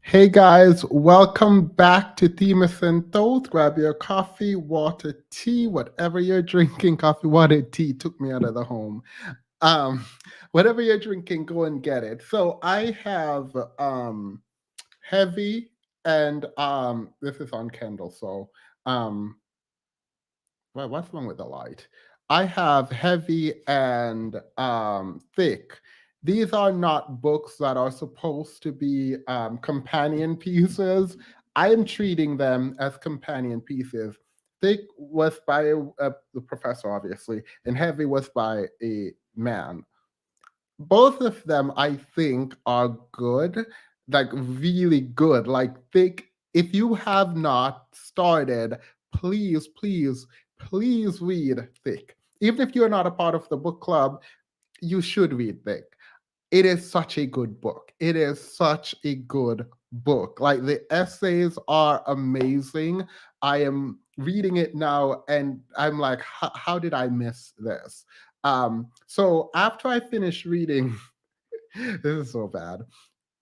Hey guys, welcome back to Themis and Thoughts. Grab your coffee, water, tea, whatever you're drinking. Coffee, water, tea took me out of the home. Um, whatever you're drinking, go and get it. So I have heavy and this is on Kindle, so um well, what's wrong with the light? I have heavy and thick. These are not books that are supposed to be companion pieces. I am treating them as companion pieces. Thick was by the professor, obviously, and heavy was by a man. Both of them, I think, are good, like really good. Like thick. If you have not started, please, please, please read Thick. Even if you're not a part of the book club, you should read Thick. It is such a good book. It is such a good book. Like the essays are amazing. I am reading it now and I'm like, how did I miss this? So after I finish reading, this is so bad.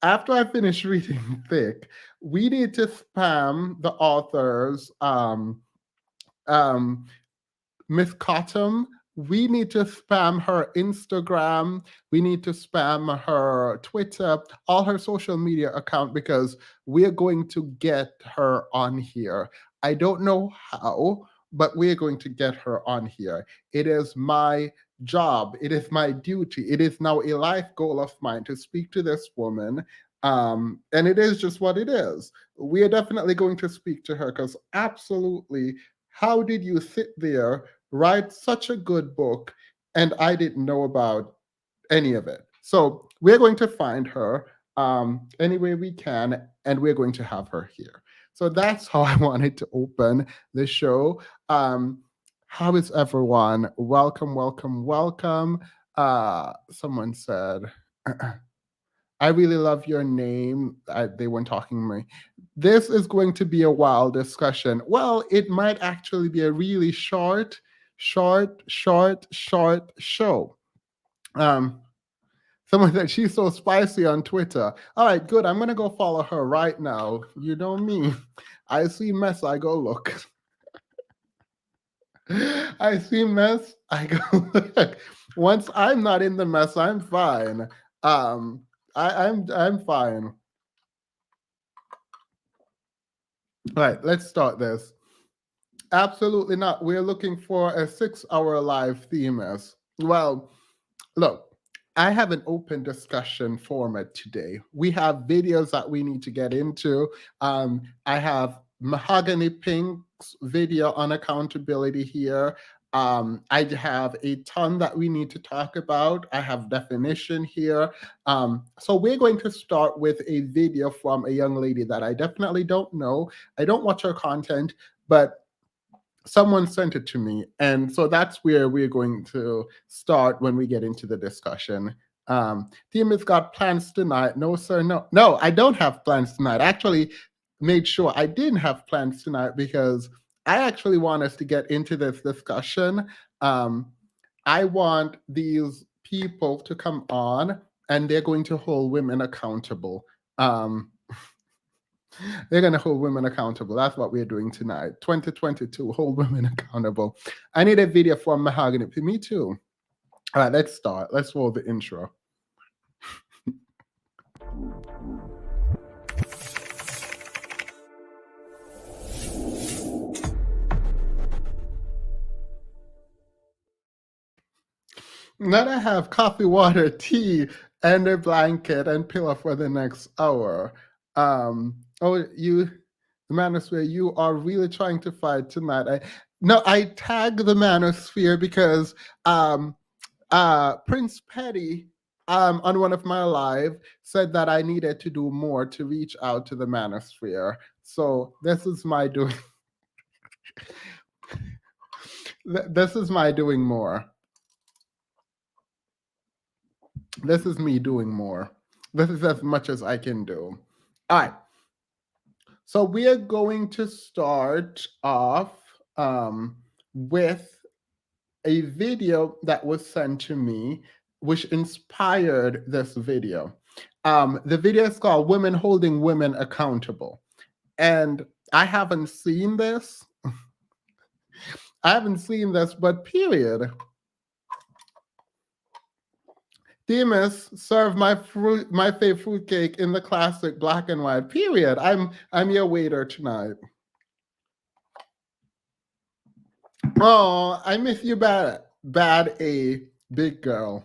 After I finish reading Thick, we need to spam the authors um, Miss Cottom, we need to spam her Instagram. We need to spam her Twitter, all her social media account because we're going to get her on here. I don't know how, but we're going to get her on here. It is my job. It is my duty. It is now a life goal of mine to speak to this woman. And it is just what it is. We are definitely going to speak to her because absolutely, how did you sit there, write such a good book, and I didn't know about any of it? So we're going to find her any way we can, and we're going to have her here. So that's how I wanted to open the show. How is everyone? Welcome, welcome, welcome. Someone said, I really love your name. They weren't talking to me. This is going to be a wild discussion. Well, it might actually be a really short show. Um, Someone said she's so spicy on Twitter. All right, good. I'm gonna go follow her right now. You know me. I see mess, I go look. I see mess, I go look. Once I'm not in the mess, I'm fine. I'm fine. All right, let's start this. Absolutely not. We're looking for a 6 hour live themis. Well, look, I have an open discussion format today. We have videos that we need to get into. I have Mahogany Pink's video on accountability here. I have a ton that we need to talk about. I have definition here. So we're going to start with a video from a young lady that I definitely don't know. I don't watch her content, but someone sent it to me, and so that's where we're going to start when we get into the discussion. Team has got plans tonight. No sir, no, I don't have plans tonight. I actually made sure I didn't have plans tonight because I actually want us to get into this discussion. I want these people to come on and they're going to hold women accountable. um, they're going to hold women accountable. That's what we're doing tonight. 2022, hold women accountable. I need a video from Mahogany. Me too. All right, let's start. Let's roll the intro. Now I have coffee, water, tea, and a blanket and pillow for the next hour. Oh, you, the manosphere, you are really trying to fight tonight. I tag the manosphere because Prince Petty on one of my live said that I needed to do more to reach out to the manosphere. So this is my doing. This is my doing more. This is me doing more. This is as much as I can do. All right. So we are going to start off with a video that was sent to me, which inspired this video. The video is called Women Holding Women Accountable. And I haven't seen this. But period. Demas serve my favorite fruitcake in the classic black and white. Period. I'm your waiter tonight. Oh, I miss you bad A, big girl.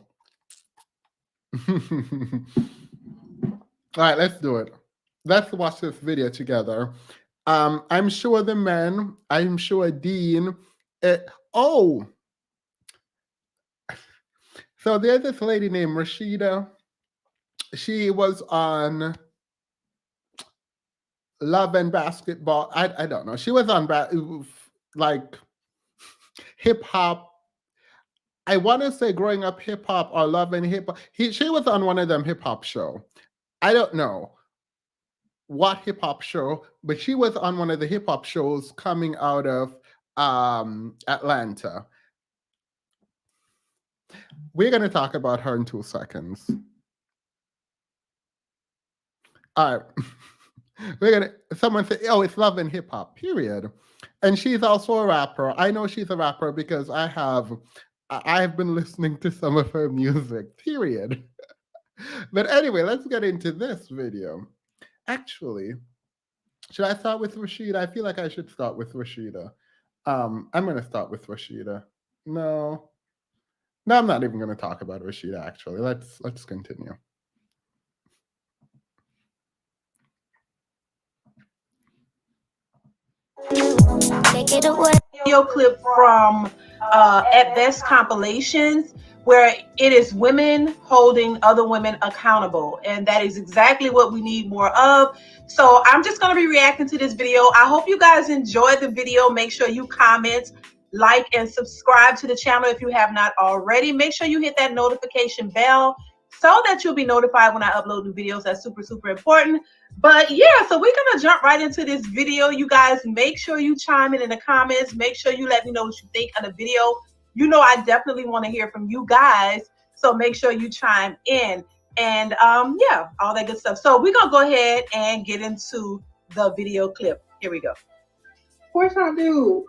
All right, let's do it. Let's watch this video together. I'm sure the men, I'm sure Dean. Oh, so there's this lady named Rashida. She was on Love and Basketball. I don't know. She was on like hip hop. I want to say Growing Up Hip Hop or Love and Hip Hop. She was on one of them hip hop show. I don't know what hip hop show, but she was on one of the hip hop shows coming out of Atlanta. We're going to talk about her in 2 seconds. All right. Someone say, oh, it's Love and Hip Hop, period. And she's also a rapper. I know she's a rapper because I've been listening to some of her music, period. But anyway, let's get into this video. Actually, should I start with Rashida? I feel like I should start with Rashida. I'm going to start with Rashida. No, I'm not even going to talk about Rashida, actually. Let's continue. Video clip from At Best compilations where it is women holding other women accountable, and that is exactly what we need more of. So I'm just going to be reacting to this video. I hope you guys enjoyed the video. Make sure you comment, like, and subscribe to the channel if you have not already. Make sure you hit that notification bell so that you'll be notified when I upload new videos. That's super, super important. But yeah, so we're going to jump right into this video. You guys, make sure you chime in the comments. Make sure you let me know what you think of the video. You know, I definitely want to hear from you guys. So make sure you chime in and yeah, all that good stuff. So we're going to go ahead and get into the video clip. Here we go. Of course I do.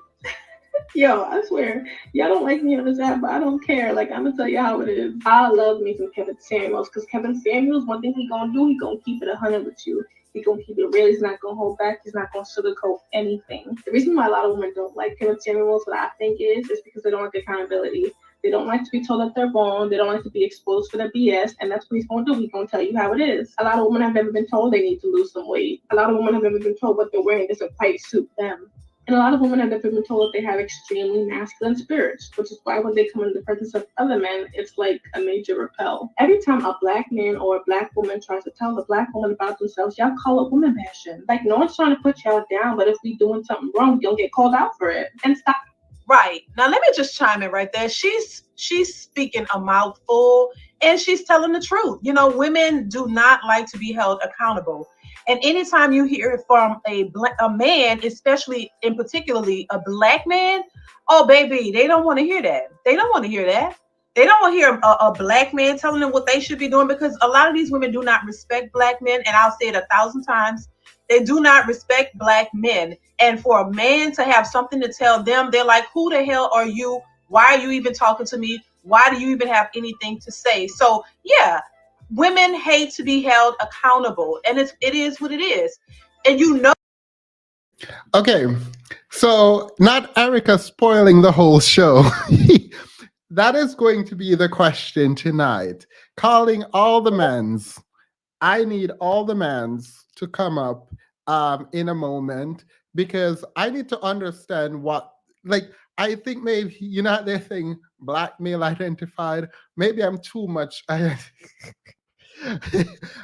Yo, I swear, y'all don't like me on this app, but I don't care. Like, I'm gonna tell you how it is. I love me some Kevin Samuels, because Kevin Samuels, one thing he gonna do, he gonna keep it 100 with you. He gonna keep it real. He's not gonna hold back. He's not gonna sugarcoat anything. The reason why a lot of women don't like Kevin Samuels, what I think is because they don't like accountability. They don't like to be told that they're wrong. They don't like to be exposed for their BS, and that's what he's gonna do. He's gonna tell you how it is. A lot of women have never been told they need to lose some weight. A lot of women have never been told what they're wearing doesn't quite suit them. And a lot of women have never been told that they have extremely masculine spirits, which is why when they come into the presence of other men, it's like a major repel. Every time a black man or a black woman tries to tell a black woman about themselves, y'all call it woman bashing. Like, no one's trying to put y'all down, but if we doing something wrong, we don't get called out for it. And stop. Right. Now, let me just chime in right there. She's speaking a mouthful, and she's telling the truth. You know, women do not like to be held accountable. And anytime you hear from a man, especially in particularly a black man, oh, baby, they don't want to hear that. They don't want to hear that. They don't want to hear a black man telling them what they should be doing, because a lot of these women do not respect black men. And I'll say it 1,000 times. They do not respect black men. And for a man to have something to tell them, they're like, who the hell are you? Why are you even talking to me? Why do you even have anything to say? So, yeah. Women hate to be held accountable, and it is what it is. And you know. Okay, so not Erica spoiling the whole show. That is going to be the question tonight. Calling all the men's. I need all the men's to come up in a moment, because I need to understand what, like, I think maybe, you know, they're saying black male identified. Maybe I'm too much. I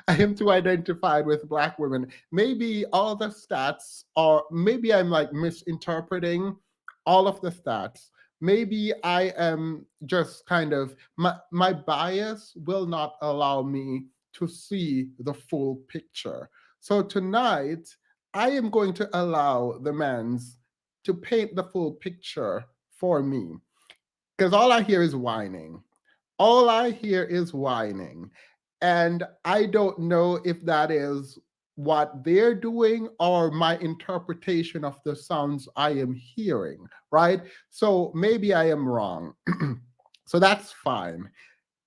am too identified with black women. Maybe all the stats are, maybe I'm like misinterpreting all of the stats. Maybe I am just kind of, my bias will not allow me to see the full picture. So tonight, I am going to allow the men's to paint the full picture for me. Because all I hear is whining. All I hear is whining. And I don't know if that is what they're doing or my interpretation of the sounds I am hearing, right? So maybe I am wrong. So that's fine.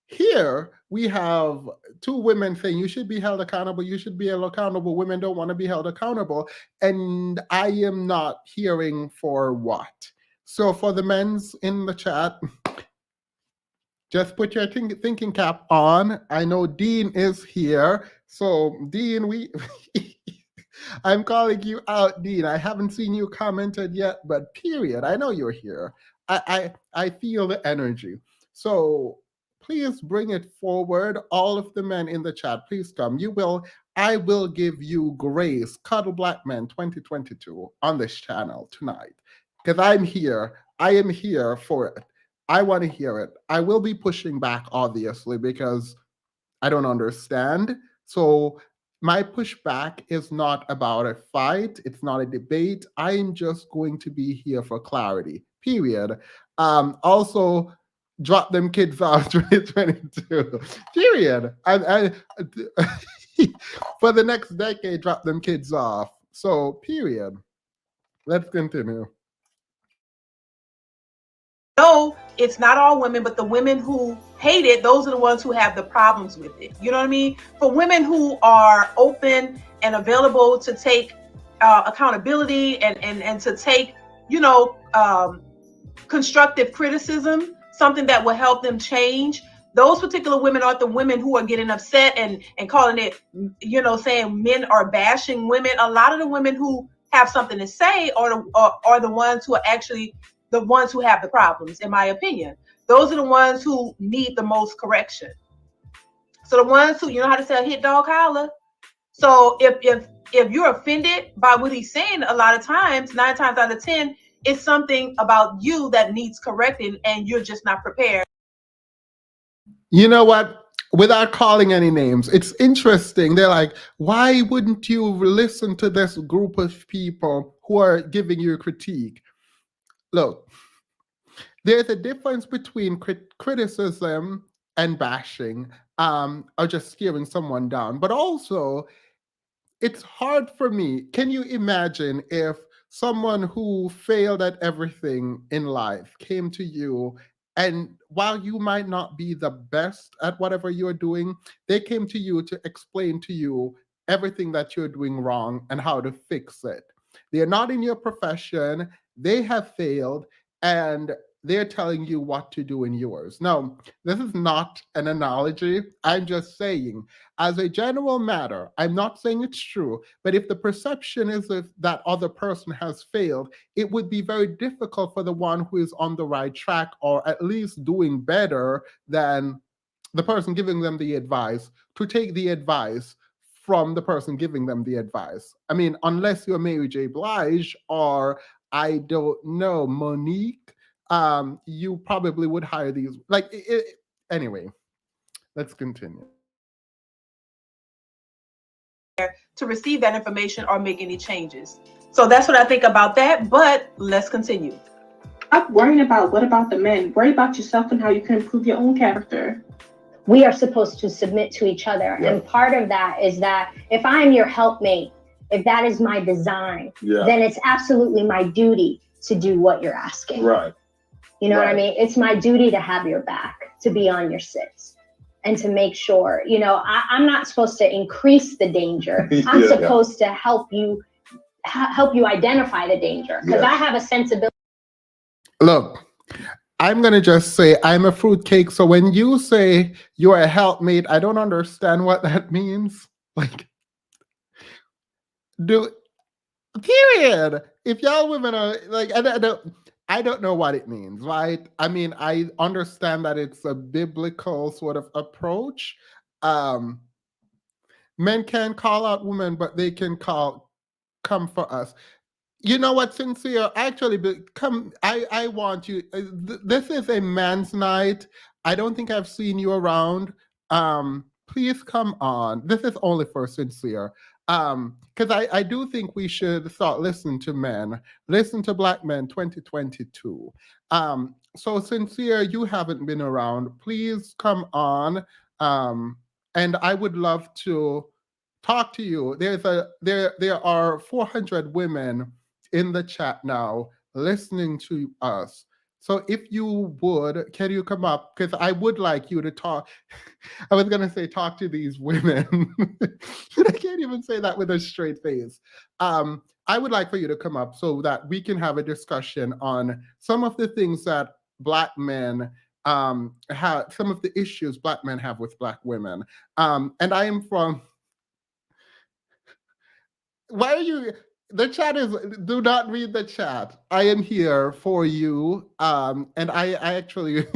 Here we have two women saying you should be held accountable, you should be held accountable. Women don't want to be held accountable. And I am not hearing for what. So for the men's in the chat, just put your thinking cap on. I know Dean is here. So, Dean, we. I'm calling you out, Dean. I haven't seen you commented yet, but period. I know you're here. I feel the energy. So please bring it forward. All of the men in the chat, please come. I will give you grace, Cuddle Black Men 2022 on this channel tonight. Because I'm here. I am here for it. I want to hear it. I will be pushing back, obviously, because I don't understand. So my pushback is not about a fight. It's not a debate. I'm just going to be here for clarity, period. Also, drop them kids off 2022, period. For the next decade, drop them kids off. So, period. Let's continue. No, it's not all women, but the women who hate it, those are the ones who have the problems with it. You know what I mean? For women who are open and available to take accountability and to take, constructive criticism, something that will help them change. Those particular women aren't the women who are getting upset and calling it, saying men are bashing women. A lot of the women who have something to say are the ones who are actually the ones who have the problems, in my opinion. Those are the ones who need the most correction. So the ones who, you know how to say a hit dog holler. So if you're offended by what he's saying, a lot of times, 9 times out of 10, it's something about you that needs correcting and you're just not prepared. You know what? Without calling any names, it's interesting. They're like, why wouldn't you listen to this group of people who are giving you critique? Look, there's a difference between criticism and bashing, or just scaring someone down. But also, it's hard for me. Can you imagine if someone who failed at everything in life came to you, and while you might not be the best at whatever you're doing, they came to you to explain to you everything that you're doing wrong and how to fix it? They're not in your profession, they have failed, and they're telling you what to do in yours. Now, this is not an analogy. I'm just saying, as a general matter, I'm not saying it's true, but if the perception is that other person has failed, it would be very difficult for the one who is on the right track, or at least doing better than the person giving them the advice, to take the advice from the person giving them the advice. I mean, unless you're Mary J. Blige or, I don't know, Monique, you probably would hire these. Anyway, let's continue. To receive that information or make any changes. So that's what I think about that, but let's continue. Stop worrying about what about the men. Worry about yourself and how you can improve your own character. We are supposed to submit to each other. Yeah. And part of that is that if I'm your helpmate, if that is my design, then it's absolutely my duty to do what you're asking. Right. You know what I mean? It's my duty to have your back, to be on your six, and to make sure, I'm not supposed to increase the danger. I'm supposed to help you identify the danger, because I have a sensibility. Look, I'm going to just say I'm a fruitcake. So when you say you're a helpmate, I don't understand what that means. Period. If y'all women are I don't know what it means, right? I mean, I understand that it's a biblical sort of approach. Men can call out women, but they can come for us. You know what, Sincere? Actually, I want you. This is a man's night. I don't think I've seen you around. Please come on. This is only for Sincere. Because I do think we should start listening to men. Listen to Black Men 2022. So Sincere, you haven't been around. Please come on. and I would love to talk to you. There are 400 women in the chat now listening to us. So if you would, can you come up? Because I would like you to talk. I was gonna say talk to these women. I can't even say that with a straight face. I would like for you to come up so that we can have a discussion on some of the things that Black men have, some of the issues Black men have with Black women. And I am from. Why are you? The chat is. Do not read the chat. I am here for you. And I actually.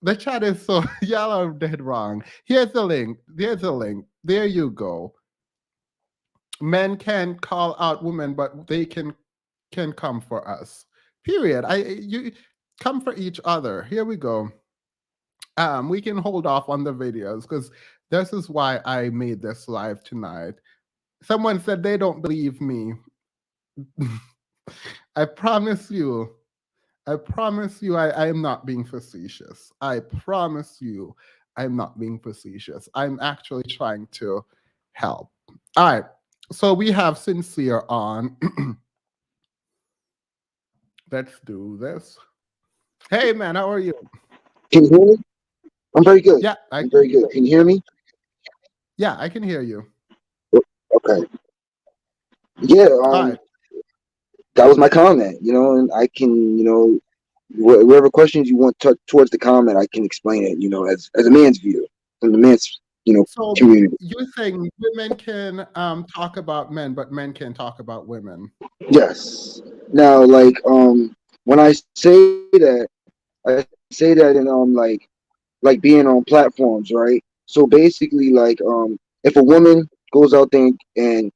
The chat is so y'all are dead wrong. Here's the link. There's a link. There you go. Men can call out women, but they can come for us. Period. You come for each other. Here we go. We can hold off on the videos because this is why I made this live tonight. Someone said they don't believe me. I promise you, I am not being facetious. I promise you, I'm not being facetious. I'm actually trying to help. All right. So we have Sincere on. Let's do this. Hey, man, how are you? Can you hear me? I'm very good. Yeah, I'm very good. Can you hear me? Yeah, I can hear you. Okay. Yeah. Right. That was my comment. And I can, whatever questions you want towards the comment, I can explain it. As a man's view, from the man's, So community. you're saying women can talk about men, but men can't talk about women. Yes. Now, like, when I say that in like being on platforms, right? So basically, like, if a woman goes out there and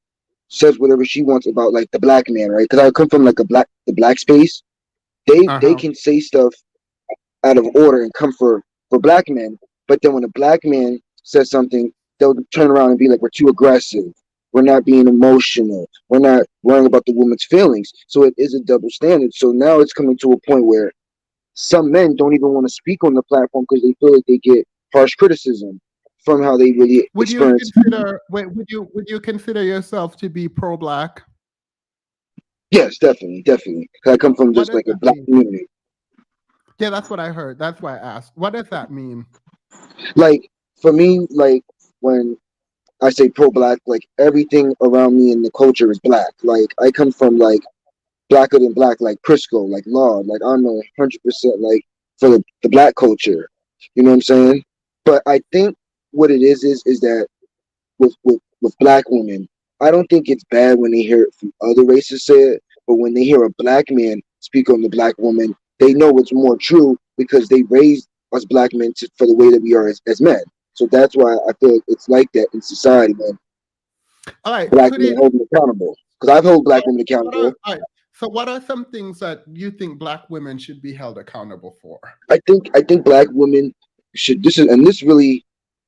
says whatever she wants about like the Black man, right? Because I come from like the black space. They can say stuff out of order and come for Black men, but then when a Black man says something, they'll turn around and be like, "We're too aggressive. We're not being emotional. We're not worrying about the woman's feelings." So it is a double standard. So now it's coming to a point where some men don't even want to speak on the platform because they feel like they get harsh criticism from how they really Would you experience. consider? Wait, would you consider yourself to be pro-Black? Yes, definitely. 'Cause I come from What just does like a that Black mean? community. Yeah, that's what I heard. That's why I asked. What does that mean? Like for me, like when I say pro-Black, like everything around me in the culture is Black. Like I come from like blacker than Black, like Crisco, like Lord, like I'm 100% like for the Black culture. You know what I'm saying? But I think what it is that with Black women, I don't think it's bad when they hear it from other races say it, but when they hear a Black man speak on the Black woman, they know it's more true because they raised us Black men for the way that we are as men. So that's why I feel it's like that in society, man. All right. Black men hold them accountable because I've held Black women accountable. All right. So what are some things that you think Black women should be held accountable for? I think Black women should. This really.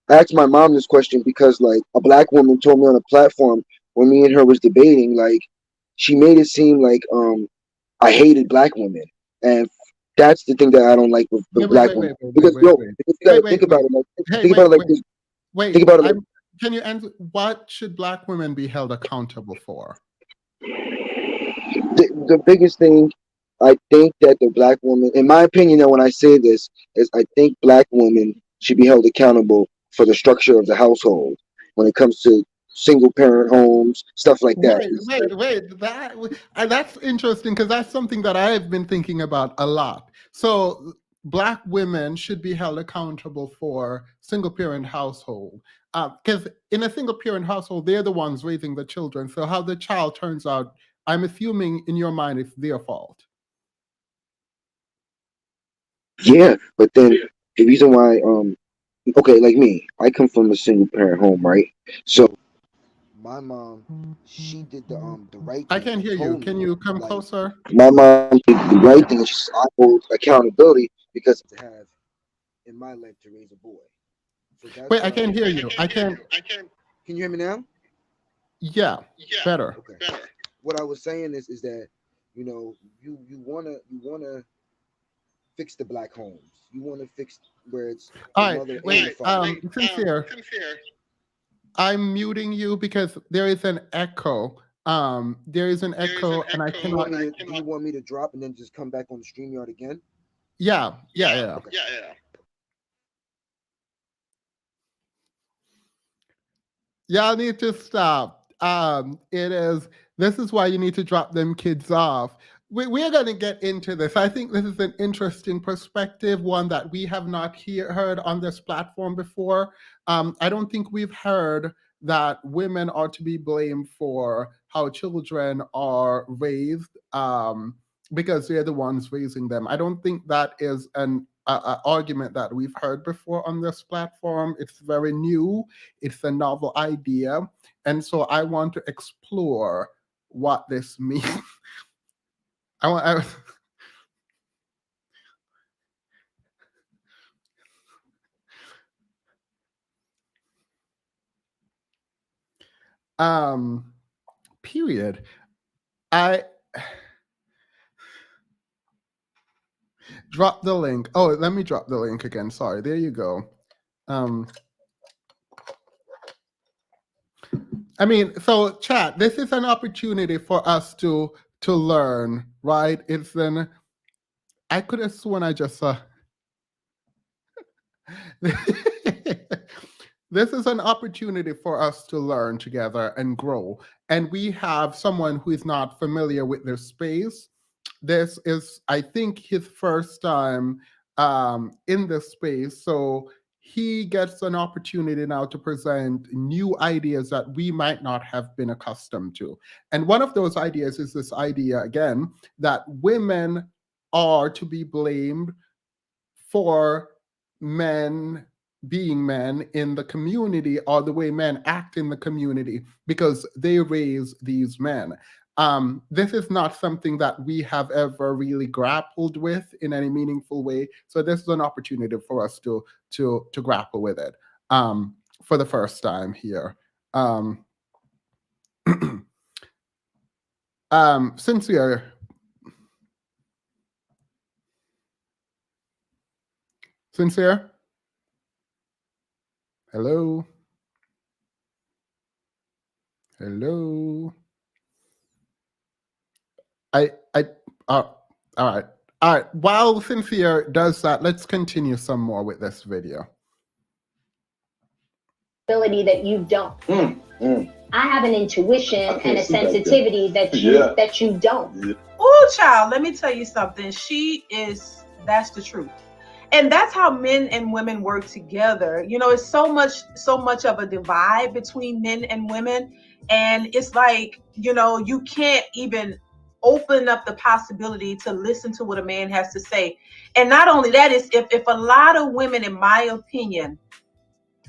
I asked my mom this question because like a Black woman told me on a platform when me and her was debating, like she made it seem like I hated Black women, and that's the thing that I don't like with Black women. Because yo, because you gotta think about it like think about it like this. Think about it like, can you answer? What should Black women be held accountable for? the biggest thing I think that the Black woman, in my opinion, that when I say this, is I think Black women should be held accountable for the structure of the household when it comes to single parent homes, stuff like that. Wait. That's interesting because that's something that I've been thinking about a lot. So Black women should be held accountable for single parent household. Because in a single parent household, they're the ones raising the children. So how the child turns out, I'm assuming in your mind, it's their fault. Yeah, but then the reason why, okay, like me, I come from a single parent home, right? So my mom, she did the right I thing. can't hear you. Can you come closer? My mom did the right thing. She's I hold accountability because to have in my life to raise a boy. So that's wait, I can't hear you. I can't. Can you hear me now? Yeah, better. Okay. What I was saying is that you wanna fix the Black homes. You wanna fix where it's All the right, mother and wait. the father. Sincere, I'm muting you because there is an echo. There is an echo, and I cannot. Do you want me to drop and then just come back on the StreamYard again? Yeah, yeah, yeah. Okay. Y'all need to stop. This is why you need to drop them kids off. We're going to get into this. I think this is an interesting perspective, one that we have not heard on this platform before. I don't think we've heard that women are to be blamed for how children are raised, because they're the ones raising them. I don't think that is an argument that we've heard before on this platform. It's very new. It's a novel idea. And so I want to explore what this means. I period. I drop the link. Oh, let me drop the link again. Sorry. There you go. I mean, so chat, this is an opportunity for us to learn, right? I could have sworn I just saw. This is an opportunity for us to learn together and grow. And we have someone who is not familiar with this space. This is, I think, his first time in this space. So he gets an opportunity now to present new ideas that we might not have been accustomed to. And one of those ideas is this idea, again, that women are to be blamed for men being men in the community, or the way men act in the community, because they raise these men. This is not something that we have ever really grappled with in any meaningful way. So this is an opportunity for us to grapple with it for the first time here. Sincere. Sincere? Hello? Hello? All right. All right. While Sincere does that, let's continue some more with this video. Ability that you don't. I have an intuition and a sensitivity that you don't. Oh, child, let me tell you something. That's the truth. And that's how men and women work together. You know, it's so much of a divide between men and women. And it's like, you know, you can't even open up the possibility to listen to what a man has to say. And not only that, is if a lot of women, in my opinion,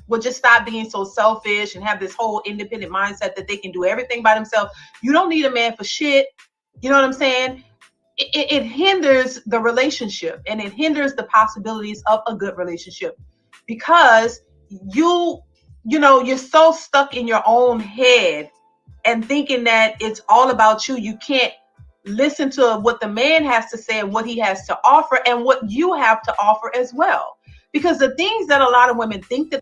would just stop being so selfish and have this whole independent mindset that they can do everything by themselves. You don't need a man for shit. You know what I'm saying? It hinders the relationship, and it hinders the possibilities of a good relationship, because you're so stuck in your own head and thinking that it's all about you. You can't listen to what the man has to say and what he has to offer and what you have to offer as well. Because the things that a lot of women think that.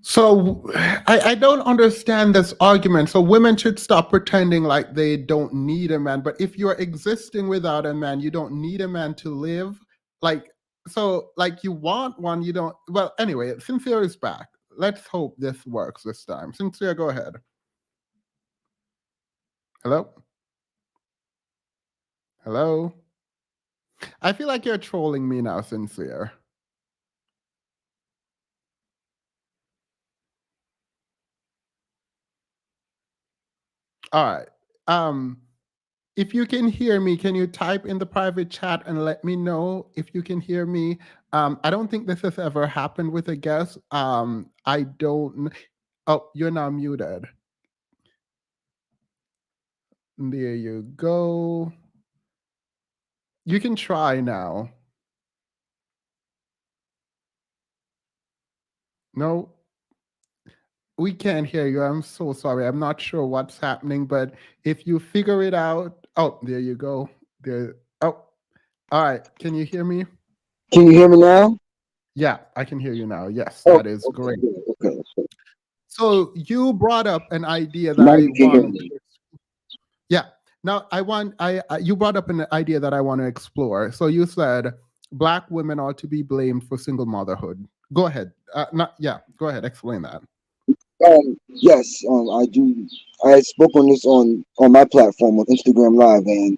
So I don't understand this argument. So women should stop pretending like they don't need a man. But if you're existing without a man, you don't need a man to live. Like you want one, you don't. Well, anyway, Sincere is back. Let's hope this works this time. Sincere, go ahead. Hello? Hello? I feel like you're trolling me now, Sincere. All right. If you can hear me, can you type in the private chat and let me know if you can hear me? I don't think this has ever happened with a guest. I don't. Oh, you're now muted. There you go. You can try now. No, we can't hear you. I'm so sorry. I'm not sure what's happening, but if you figure it out. Oh, there you go. There. Oh, all right. Can you hear me? Can you hear me now? Yeah, I can hear you now. Yes, Oh, that is okay, great. yeah, okay. So you brought up an idea that Now I you can hear want. me. Yeah. Now I want. You brought up an idea that I want to explore. So you said black women are to be blamed for single motherhood. Go ahead. Not yeah. Go ahead. Explain that. Yes, I do. I spoke on this on my platform on Instagram Live, and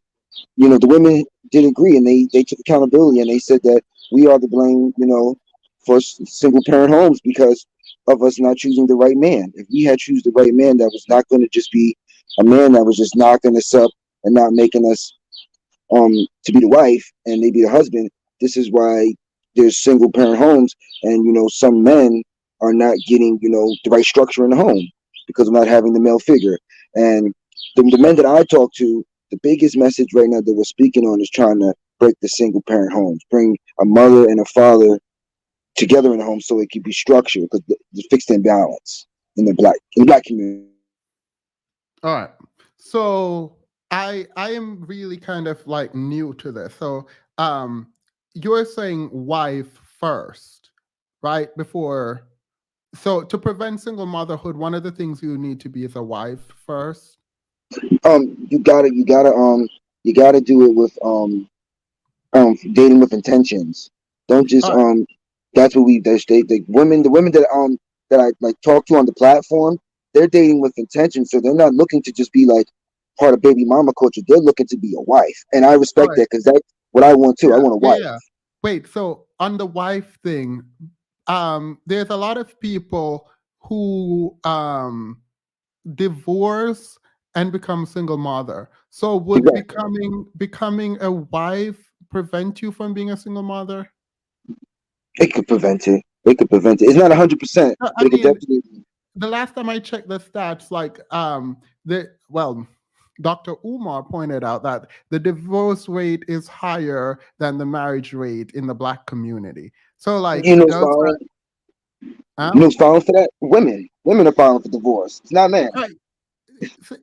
the women did agree, and they took accountability, and they said that we are to blame, for single parent homes because of us not choosing the right man. If we had choose the right man, that was not going to just be a man that was just knocking us up and not making us to be the wife and maybe the husband. This is why there's single parent homes, and some men are not getting the right structure in the home because of not having the male figure. And the men that I talk to, the biggest message right now that we're speaking on is trying to break the single parent homes, bring a mother and a father together in the home so it can be structured because the fixed imbalance in the black community. All right. So I am really kind of like new to this. So you're saying wife first, right? Before so to prevent single motherhood, one of the things you need to be is a wife first. You gotta do it with dating with intentions. Don't just All right. That's what we they the women that I like talk to on the platform, they're dating with intention, so they're not looking to just be like part of baby mama culture. They're looking to be a wife, and I All respect right. that because that's what I want too. I Yeah. want a Yeah. wife. Yeah. Wait, so on the wife thing, there's a lot of people who divorce and become single mother. So would Exactly. becoming a wife prevent you from being a single mother? It could prevent it. It could prevent it. It's not 100%, I but it could mean, definitely. the last time I checked the stats, like the well, Dr. Umar pointed out that the divorce rate is higher than the marriage rate in the black community. So like You know, does that filing. huh? You know, filing for that. Women are filing for divorce. It's not men. Right. So,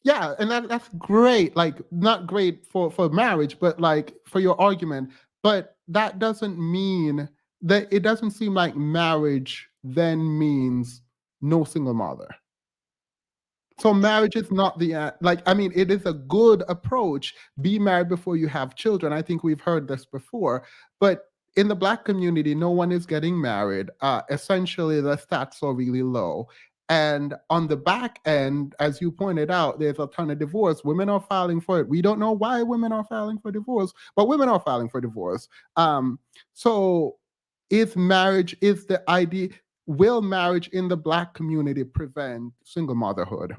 yeah, and that's great. Like not great for marriage, but like for your argument. But that doesn't mean that it doesn't seem like marriage then means no single mother. So marriage is not the like I mean it is a good approach. Be married before you have children. I think we've heard this before, but in the black community, no one is getting married. Essentially, the stats are really low. And on the back end, as you pointed out, there's a ton of divorce. Women are filing for it. We don't know why women are filing for divorce, but women are filing for divorce. So, is marriage is the idea? Will marriage in the black community prevent single motherhood?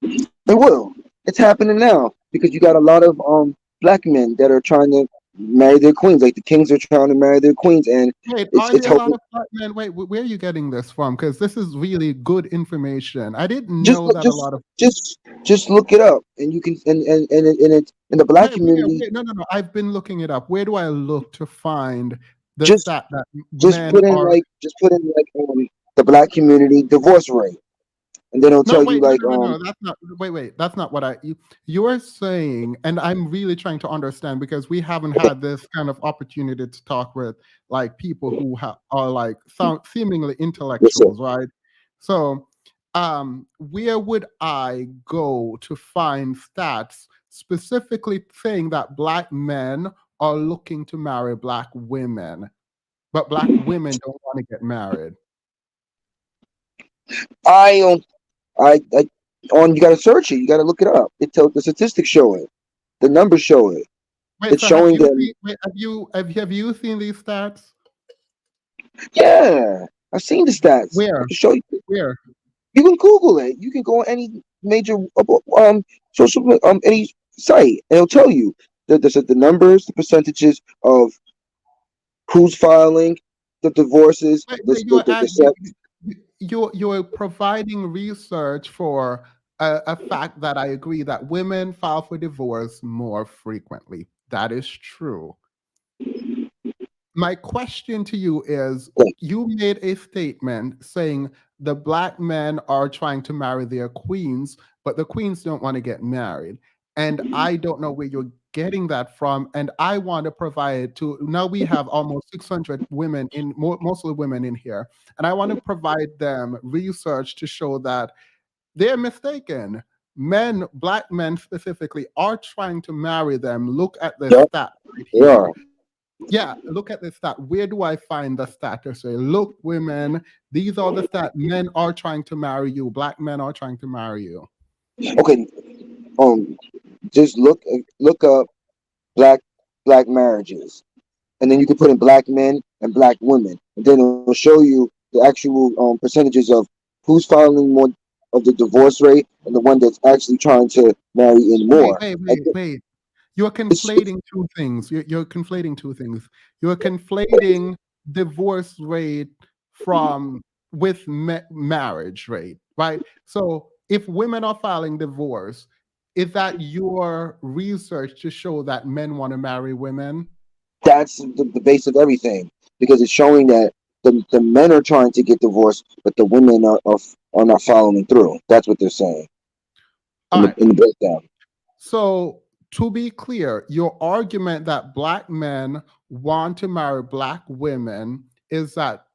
It will. It's happening now because you got a lot of black men that are trying to marry their queens. Like the kings are trying to marry their queens, and Wait, it's are it's there a lot helping. of black men? Wait, where are you getting this from? Because this is really good information. I didn't Just know look, that a lot of just look it up, and you can and it's in the black community. no, no, no. I've been looking it up. Where do I look to find the Just stat that just men put in are? like the black community divorce rate, and then it'll No, tell you wait, no, like no, no, no. That's not. Wait. That's not what you're saying, and I'm really trying to understand because we haven't had this kind of opportunity to talk with like people who are like seemingly what's up? intellectuals, right? So, where would I go to find stats specifically saying that black men are looking to marry black women, but black women don't want to get married? I don't. I on you got to search it. You got to look it up. It tells the statistics show it. The numbers show it. Wait, It's so have showing you them. seen? Wait, have you seen these stats? Yeah, I've seen the stats. I Where? can show you. Where? You can Google it. You can go on any major social any site, and it'll tell you the numbers, the percentages of who's filing, the divorces, Wait, you're providing research for a fact that I agree that women file for divorce more frequently. That is true. My question to you is you made a statement saying the black men are trying to marry their queens, but the queens don't want to get married. And I don't know where you're getting that from, and I want to provide to. Now we have almost 600 women in, mostly women in here, and I want to provide them research to show that they're mistaken. Men, black men specifically, are trying to marry them. Look at the Yep, stat right they are. here. Yeah, look at the stat. Where do I find the stat to say, look, women, these are the stat. Men are trying to marry you. Black men are trying to marry you. Okay, um, just look up black marriages, and then you can put in black men and black women, and then it'll show you the actual percentages of who's filing more of the divorce rate and the one that's actually trying to marry in Wait, more. wait, I wait, think wait. You're it's conflating two things. You're conflating two things. You're conflating divorce rate from with marriage rate, right? So if women are filing divorce, is that your research to show that men want to marry women? that's the base of everything because it's showing that the men are trying to get divorced, but the women are not following through. That's what they're saying All right. in the breakdown. So to be clear, your argument that black men want to marry black women is that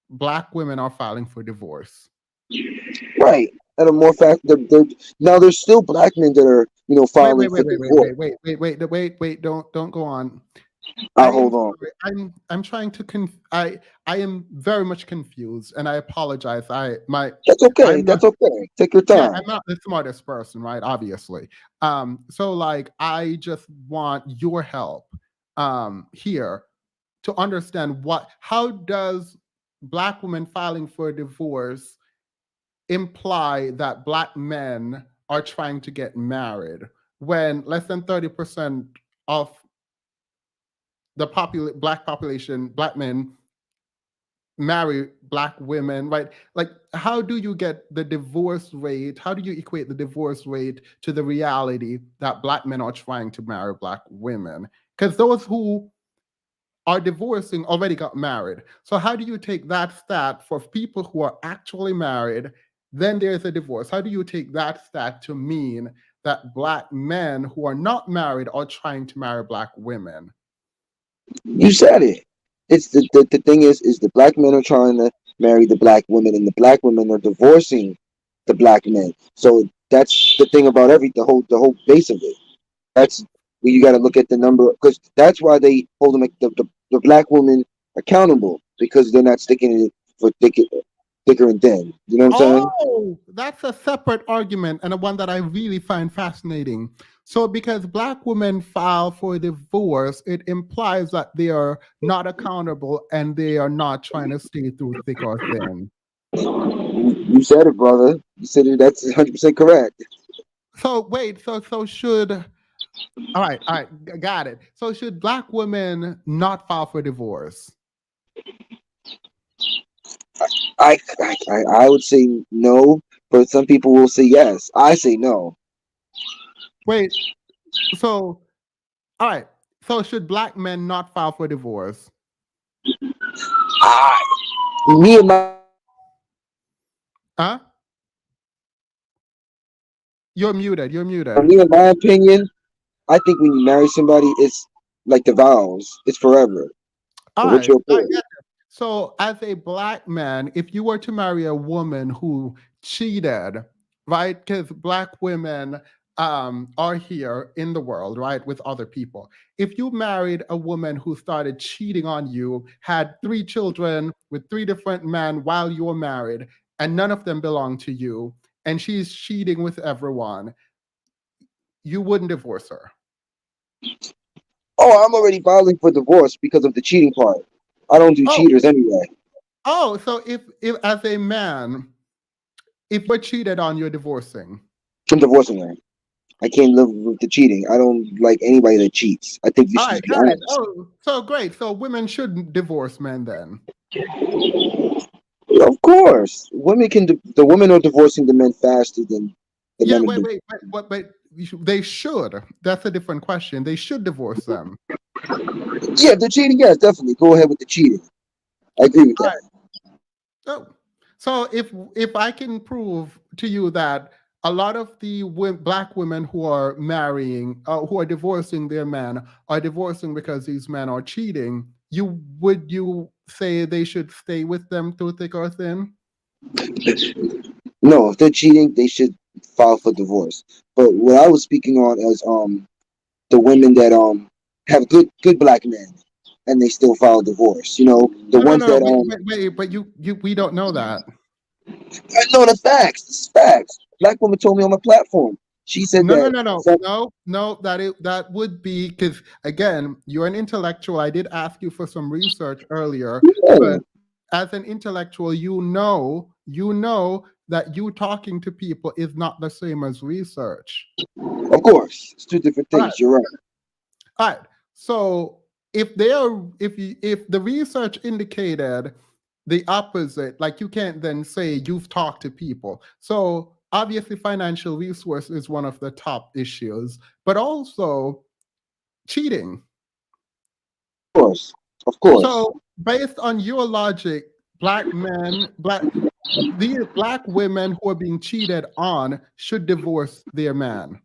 black women are filing for divorce. Right. And a more fact, now there's still black men that are Wait, filing wait, for wait, wait, wait, divorce. wait, wait, wait, wait, wait. Don't go on. I I'll am hold on. sorry. I'm trying to I am very much confused, and I apologize. That's okay. I'm not That's okay. Take your yeah, time. I'm not the smartest person, right? Obviously. So like I just want your help here to understand how does black women filing for divorce imply that black men are trying to get married when less than 30% of the black population, black men marry black women, right? Like, how do you get the divorce rate? How do you equate the divorce rate to the reality that black men are trying to marry black women? Because those who are divorcing already got married. So how do you take that stat for people who are actually married? Then there's a divorce. How do you take that stat to mean that black men who are not married are trying to marry black women? You said it. It's the thing is the black men are trying to marry the black women, and the black women are divorcing the black men. So that's the thing about the whole base of it. That's where you got to look at the number because that's why they hold them the black women accountable because they're not sticking it for thicker and thin. You know what I'm saying? Oh, that's a separate argument and a one that I really find fascinating. So, because black women file for divorce, it implies that they are not accountable and they are not trying to stay through thick or thin. You said it, brother. You said it. That's 100% correct. So, wait, so should, all right, got it. So, should black women not file for divorce? I would say no, but some people will say yes. I say no. Wait, so, all right, so should black men not file for divorce? I, me and my Huh? You're muted. You're muted. me and my opinion, I think when you marry somebody, it's like the vows. It's forever. All But what's right. your I opinion? get it. So, as a black man, if you were to marry a woman who cheated, right? Because black women are here in the world, right, with other people. If you married a woman who started cheating on you, had 3 children with 3 different men while you were married, and none of them belong to you, and she's cheating with everyone, you wouldn't divorce her. Oh, I'm already filing for divorce because of the cheating part. I don't do Oh, cheaters anyway. oh, so if as a man, if you're cheated on, you're divorcing. I'm divorcing her. I can't live with the cheating. I don't like anybody that cheats. I think you All should right, just be got it. honest. Oh, so great. So women shouldn't divorce men then. Of course, women can. The women are divorcing the men faster than the Yeah, men are. wait, wait, but they should. That's a different question. They should divorce them. Yeah, the cheating. Yes, definitely. Go ahead with the cheating. I agree with All that. right. So, so if I can prove to you that a lot of the black women who are marrying, who are divorcing their men, are divorcing because these men are cheating. Would you say they should stay with them through thick or thin? No, if they're cheating, they should file for divorce. But what I was speaking on is the women that have good black men and they still file divorce. You know, the No, no, ones no. that Wait. But we don't know that. I know the facts. It's facts. Black woman told me on my platform. She said No, no, that no, no, some, no, no. That would be because again, you're an intellectual. I did ask you for some research earlier, yeah, but as an intellectual, you know that you talking to people is not the same as research. of course, it's two different All right, things. You're right. all right. So if they are, if the research indicated the opposite, like you can't then say you've talked to people. So obviously, financial resource is one of the top issues, but also cheating. Of course, of course. So based on your logic, black men, these black women who are being cheated on should divorce their man.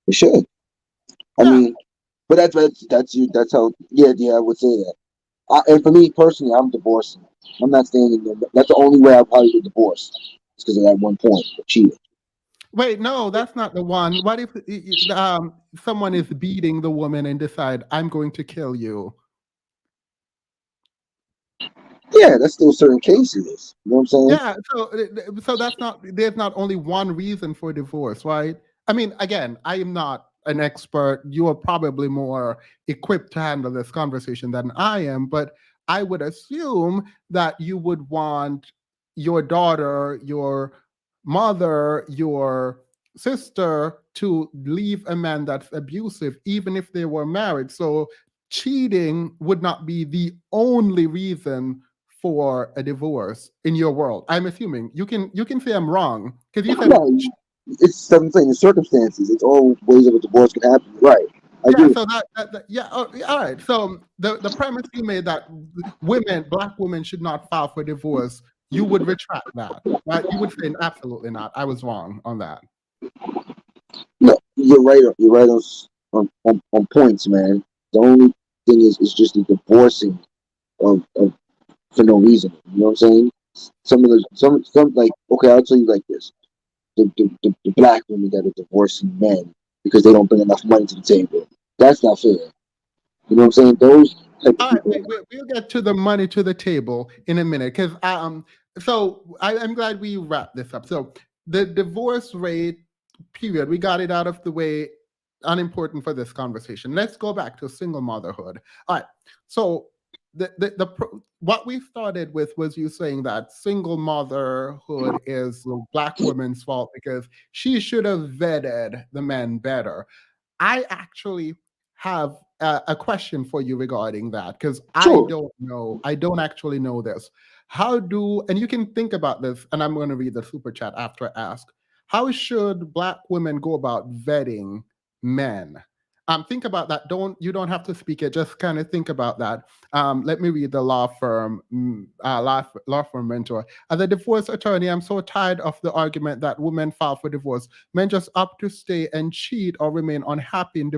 It should. I Yeah. mean, but that's you. That's how. Yeah, yeah. I would say that. And for me personally, I'm divorcing. I'm not staying in there. That's the only way I'll probably get divorced. It's because of that one point, cheating. Wait, no, that's not the one. What if someone is beating the woman and decide I'm going to kill you? Yeah, that's still certain cases. You know what I'm saying? Yeah, so that's not there's not only one reason for divorce, right? I mean, again, I am not an expert. You are probably more equipped to handle this conversation than I am, but I would assume that you would want your daughter, your mother, your sister to leave a man that's abusive, even if they were married. So cheating would not be the only reason for a divorce in your world. I'm assuming you can say I'm wrong because you said No, it's I'm saying the circumstances. It's all ways of a divorce can happen. Right. I yeah. agree. So yeah. Oh, yeah, all right. So the premise you made that black women should not file for divorce, you would retract that, right? You would say absolutely not. I was wrong on that. No, you're right. You're right on points, man. The only thing is just the divorcing of for no reason. You know what I'm saying? Some of the some like okay, I'll tell you like this: the black women that are divorcing men because they don't bring enough money to the table. That's not fair. You know what I'm saying? Those type of All right, people. we'll get to the money to the table in a minute because so I'm glad we wrapped this up. So the divorce rate period, we got it out of the way, unimportant for this conversation. Let's go back to single motherhood. All right, so what we started with was you saying that single motherhood is the black woman's fault because she should have vetted the men better. I actually have a question for you regarding that because I Sure. don't know. I don't actually know this. And you can think about this, and I'm going to read the super chat after I ask. How should black women go about vetting men? Think about that. You don't have to speak it. Just kind of think about that. Let me read the law firm mentor. As a divorce attorney, I'm so tired of the argument that women file for divorce. Men just opt to stay and cheat or remain unhappy in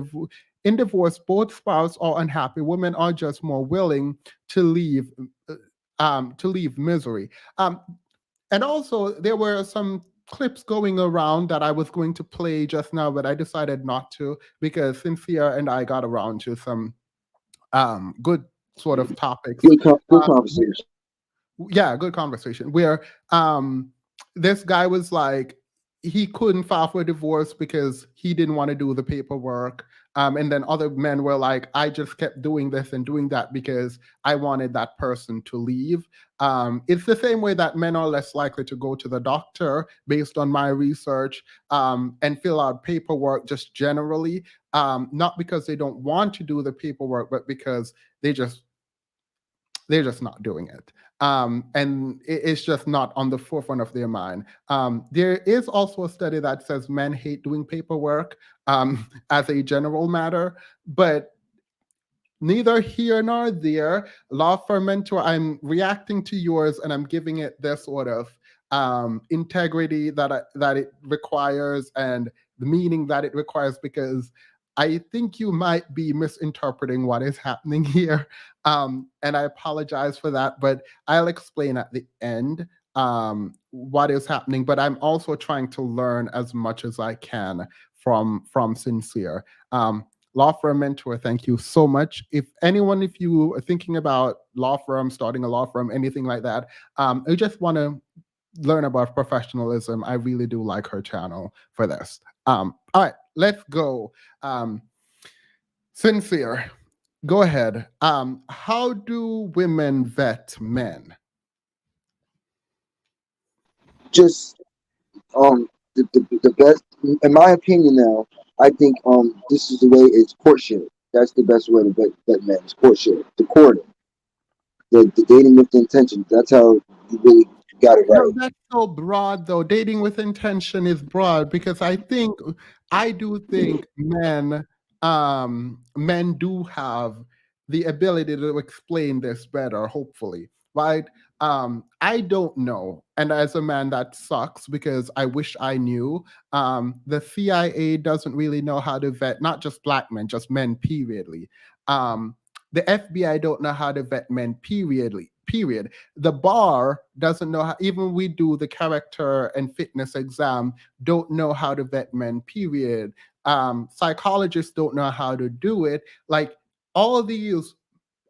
divorce. Both spouses are unhappy. Women are just more willing to leave misery. Um, and also, there were some clips going around that I was going to play just now, but I decided not to because Cynthia and I got around to some good sort of topics. Good Um, conversation. yeah, good conversation where this guy was like he couldn't file for a divorce because he didn't want to do the paperwork. And then other men were like, I just kept doing this and doing that because I wanted that person to leave. It's the same way that men are less likely to go to the doctor based on my research and fill out paperwork just generally, not because they don't want to do the paperwork, but because they're just not doing it. And it's just not on the forefront of their mind. There is also a study that says men hate doing paperwork as a general matter, but neither here nor there. Law firm mentor, I'm reacting to yours and I'm giving it this sort of integrity that it requires and the meaning that it requires, because I think you might be misinterpreting what is happening here. And I apologize for that, but I'll explain at the end what is happening. But I'm also trying to learn as much as I can from Sincere. Law firm mentor, thank you so much. If you are thinking about law firm, starting a law firm, anything like that, I just want to learn about professionalism. I really do like her channel for this. All right, let's go. Sincere, go ahead. How do women vet men? Just the best, in my opinion. Now, I think this is the way it's courtship. That's the best way to vet men. It's courtship, the courting, the dating with the intention. That's how you really got it No, right. that's so broad though. Dating with intention is broad because I do think men do have the ability to explain this better, hopefully. Right? I don't know. And as a man, that sucks because I wish I knew. The CIA doesn't really know how to vet not just black men, just men, periodly. The FBI don't know how to vet men, periodly. Period. The bar doesn't know how, even we do the character and fitness exam, don't know how to vet men, period. Psychologists don't know how to do it. Like all of these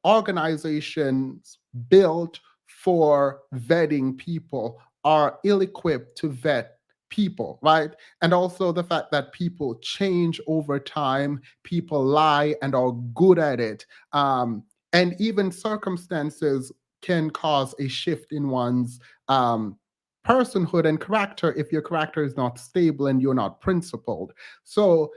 organizations built for vetting people are ill-equipped to vet people, right? And also the fact that people change over time, people lie and are good at it. And even circumstances can cause a shift in one's personhood and character if your character is not stable and you're not principled. So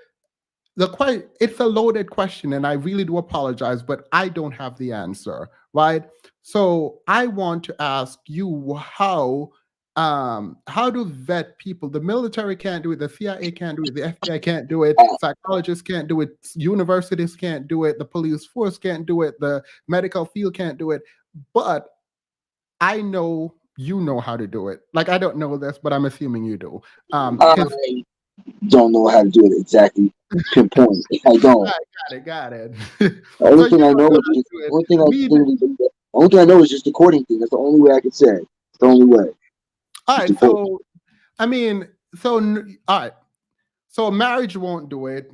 it's a loaded question, and I really do apologize, but I don't have the answer, right? So I want to ask you how to vet people. The military can't do it, the CIA can't do it, the FBI can't do it, psychologists can't do it, universities can't do it, the police force can't do it, the medical field can't do it. But I know you know how to do it. Like I don't know this, but I'm assuming you do. Because I don't know how to do it exactly. Pinpoint. I don't. got it. The So only you thing I don't know know is how to just do it. only thing I We think the only thing I know is just the courting thing. That's the only way I could say. It's the only way. all Just the right. courting. So I mean, all right. So marriage won't do it.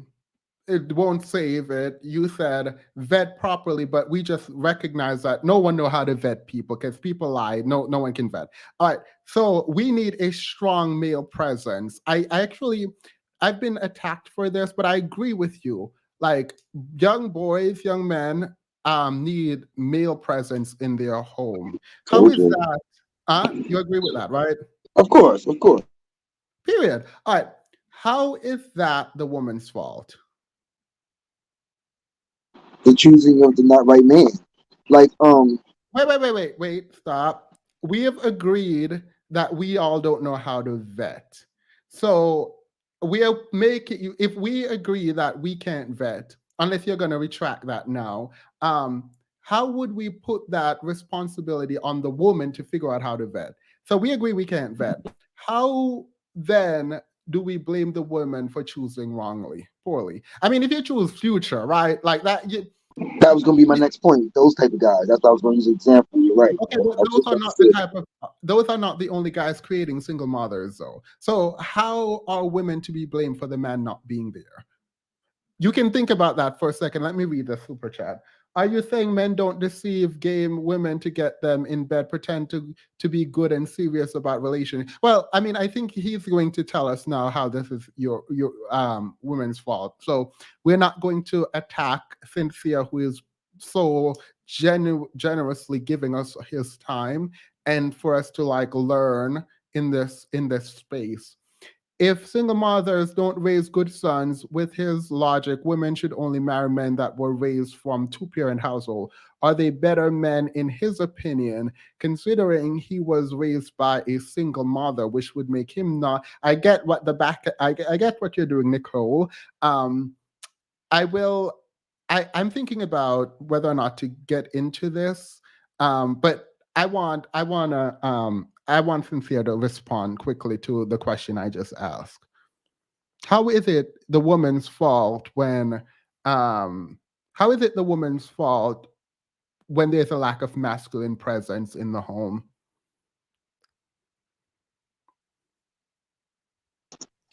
It won't save it. You said vet properly, but we just recognize that no one know how to vet people because people lie. No one can vet. All right. So we need a strong male presence. I've been attacked for this, but I agree with you. Like young boys, young men need male presence in their home. How Told is you. that? You agree with that, right? Of course, of course. Period. All right. How is that the woman's fault? The choosing of the not right man. Like Wait, stop. We have agreed that we all don't know how to vet. So we are making you, if we agree that we can't vet, unless you're going to retract that now, how would we put that responsibility on the woman to figure out how to vet? So we agree we can't vet. How then do we blame the woman for choosing wrongly, poorly? I mean, if you choose future, right? Like that, that was gonna be my next point. Those type of guys. That's what I was gonna use an example. You're right. okay, but I was those just are about to not the say type of those are not the only guys creating single mothers, though. So how are women to be blamed for the man not being there? You can think about that for a second. Let me read the super chat. Are you saying men don't deceive game women to get them in bed, pretend to be good and serious about relation? Well, I mean, I think he's going to tell us now how this is your woman's fault. So we're not going to attack Cynthia, who is so generously giving us his time and for us to like learn in this space. If single mothers don't raise good sons, with his logic, women should only marry men that were raised from two-parent household. Are they better men in his opinion, considering he was raised by a single mother, which would make him not? I get what I get what you're doing, Nicole. Um, I will. I'm thinking about whether or not to get into this, but I want to I want Sincere to respond quickly to the question I just asked. How is it the woman's fault when how is it the woman's fault when there's a lack of masculine presence in the home?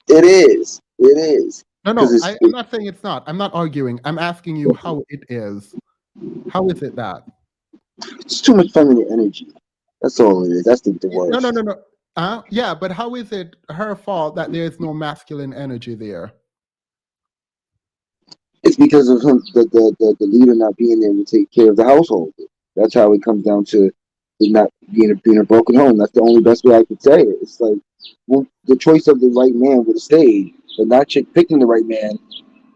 It is. It is. No, Because no, I'm not saying it's not. I'm not arguing. I'm asking you how it is. How is it that? it's too much feminine energy. That's all it is. That's the No, no, no, worst. no. Yeah, but how is it her fault that there's no masculine energy there? It's because of him, the leader not being there to take care of the household. That's how it comes down to it not being a broken home. That's the only best way I could say it. It's like, well, the choice of the right man would have stayed, but not picking the right man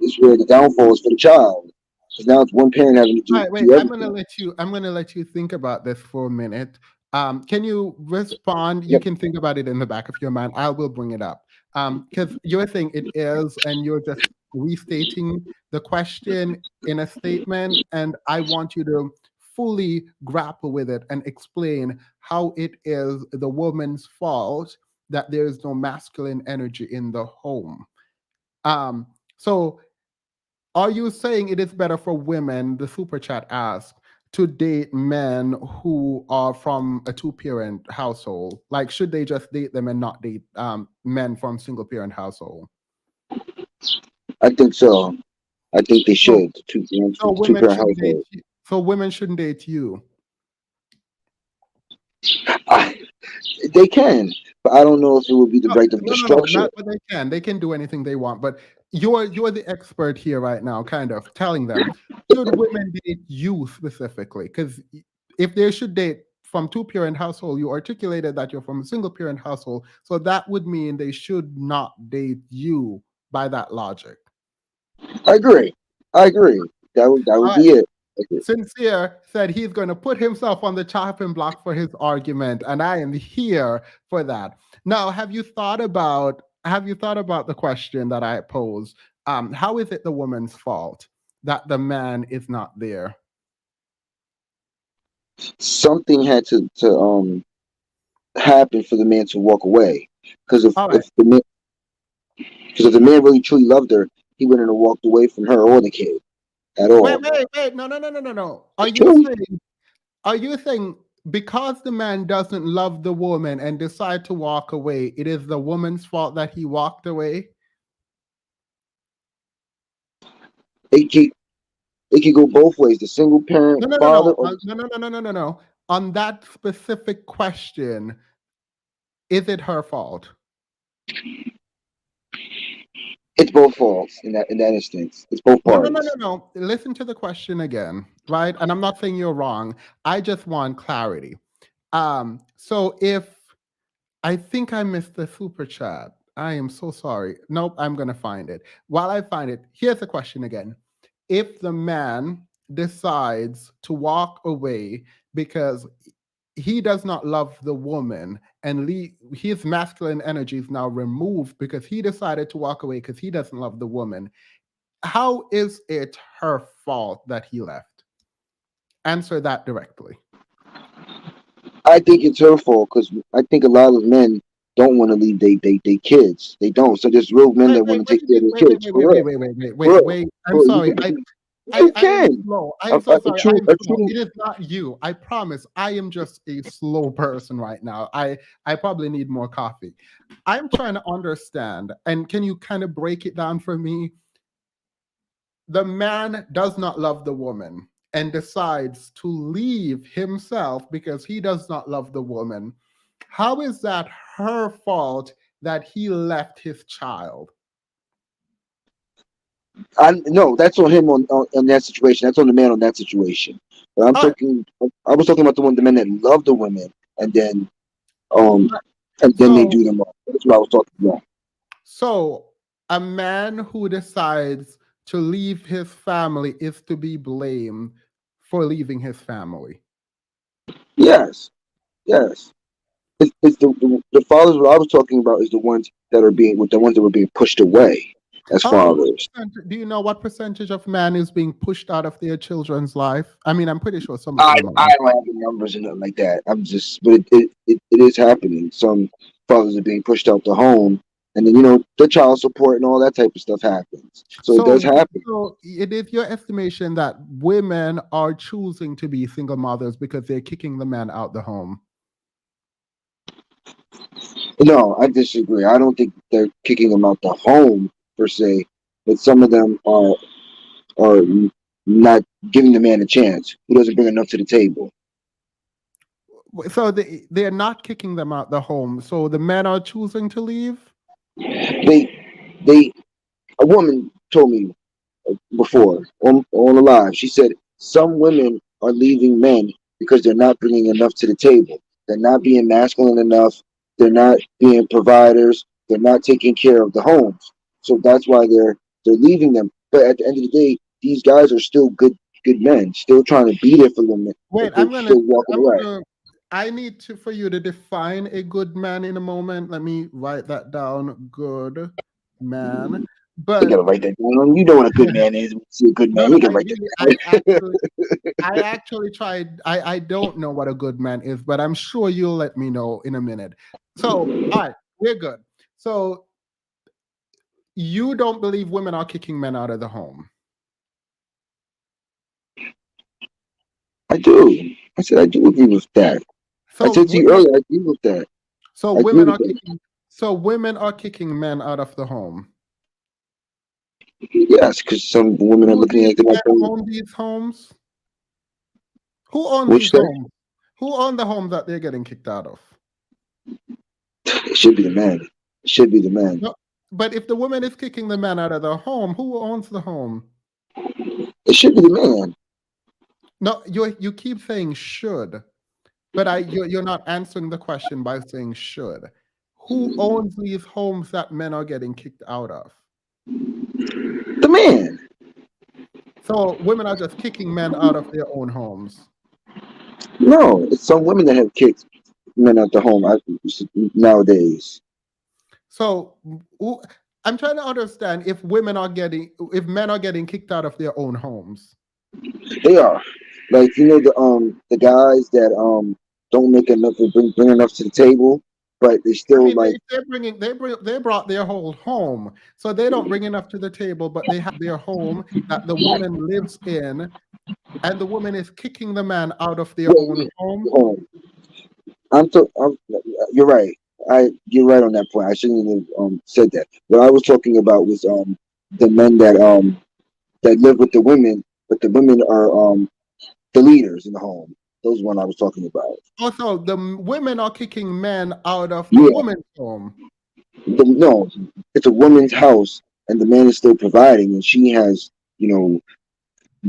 is where the downfall is for the child. Because now it's one parent having to All do, right, wait. do everything. I'm gonna let you think about this for a minute. Can you respond? You Yep. can think about it in the back of your mind. I will bring it up. Because you're saying it is, and you're just restating the question in a statement, and I want you to fully grapple with it and explain how it is the woman's fault that there is no masculine energy in the home. So are you saying it is better for women, the super chat asks, to date men who are from a two-parent household? Like, should they just date them and not date men from single-parent household? I think so. I think they So, should. so Two women parent shouldn't date. household. So women shouldn't date you. I, they can, but I don't know if it would be the No, right the no, no, no, structure. not what they can. They can do anything they want, but you're the expert here right now, kind of telling them, should women date you specifically? Because if they should date from two-parent household, you articulated that you're from a single-parent household, so that would mean they should not date you by that logic. I agree. I agree. That would All right. be it. Okay. Sincere said he's going to put himself on the chopping block for his argument, and I am here for that. Now, have you thought about the question that I posed? How is it the woman's fault that the man is not there? Something had to happen for the man to walk away. Because All right. if the man really truly loved her, he wouldn't have walked away from her or the kid at Wait, all. wait, wait. No, no, no, no, no, no. It's true. Are you saying because the man doesn't love the woman and decide to walk away, it is the woman's fault that he walked away? It can it can go both ways. The single parent No, no, no, father, no. or No, no, no, no, no, no, no. On that specific question, is it her fault? it's both faults in that instance. It's both No, no, no, no, parties. no. Listen to the question again, right? And I'm not saying you're wrong. I just want clarity. So if I think I missed the super chat, I am so sorry. Nope, I'm gonna find it. While I find it, here's the question again. If the man decides to walk away because he does not love the woman and his masculine energy is now removed because he decided to walk away because he doesn't love the woman, how is it her fault that he left? Answer that directly. I think it's her fault because I think a lot of men don't want to leave they kids. They don't. So there's real men Wait, that wait, want to what take do you care of mean? their Wait, wait, kids. wait, For wait, wait, real. wait, wait, wait, For wait, real. wait. I'm For real. sorry. You I am can. slow. A, I'm so a, a sorry. true I'm a slow. true It is not you. I promise. I am just a slow person right now. I probably need more coffee. I'm trying to understand. And can you kind of break it down for me? The man does not love the woman and decides to leave himself because he does not love the woman. How is that her fault that he left his child? no, that's on him on that situation. That's on the man on that situation. But I'm All right. talking. I was talking about the men that love the women, um Right. and then they So, do them wrong. That's what I was talking about. so a man who decides to leave his family is to be blamed for leaving his family. Yes, yes. It's the fathers. What I was talking about is the ones that are being with the ones that were being pushed away. as fathers. Do you know what percentage of men is being pushed out of their children's life? I mean, I'm pretty sure some of them I are. don't have the numbers and nothing like that. I'm just, but it is happening. Some fathers are being pushed out the home, and then the child support and all that type of stuff happens. So it does So, happen. so it is your estimation that women are choosing to be single mothers because they're kicking the man out the home. No, I disagree. I don't think they're kicking them out the home per se, but some of them are not giving the man a chance. Who doesn't bring enough to the table? So they're not kicking them out the home. So the men are choosing to leave. They a woman told me before on the live. She said some women are leaving men because they're not bringing enough to the table. They're not being masculine enough. They're not being providers. They're not taking care of the homes. So that's why they're leaving them. But at the end of the day, these guys are still good men, still trying to be there for them. Wait, But they're still walking away. I need for you to define a good man in a moment. Let me write that down. Good man. But you gotta write that down. You know what a good man is. When you see a good man, no, you can write that I actually tried. I don't know what a good man is, but I'm sure you'll let me know in a minute. So, all right, we're good. So, you don't believe women are kicking men out of the home? I do. I said I do agree with that. So I said to you earlier, I agree with that. So women are kicking. So women are kicking men out of the home. Yes, because some women are looking at them like who own these homes? Who own these homes? Who own the home that they're getting kicked out of? It should be the man. It should be the man. No, but if the woman is kicking the man out of the home, who owns the home? It should be the man. No, you keep saying should, but you're not answering the question by saying should. Who owns these homes that men are getting kicked out of? The man. So women are just kicking men out of their own homes. No, it's some women that have kicked men out the home nowadays. So I'm trying to understand if men are getting kicked out of their own homes. They are. Like the guys that don't make enough or bring enough to the table, but they still they brought their whole home, so they don't bring enough to the table, but they have their home that the woman lives in, and the woman is kicking the man out of their own home. You're right. You're right on that point. I shouldn't have said that. What I was talking about was the men that live with the women, but the women are the leaders in the home. Those one I was talking about. Also, the women are kicking men out of the woman's home. No, it's a woman's house, and the man is still providing, and she has, the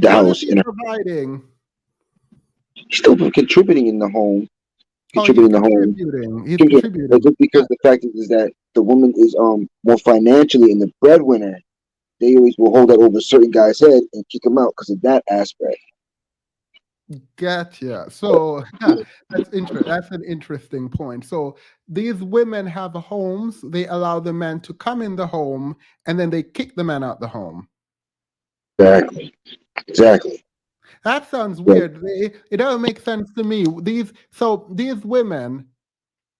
house. Is he providing? He's still contributing in the home. He's contributing. But just because the fact is that the woman is more financially in the breadwinner, they always will hold that over a certain guy's head and kick him out because of that aspect. Gotcha. So that's interesting. That's an interesting point. So these women have homes. They allow the man to come in the home, and then they kick the man out the home. Exactly. That sounds weird. It doesn't make sense to me. These women,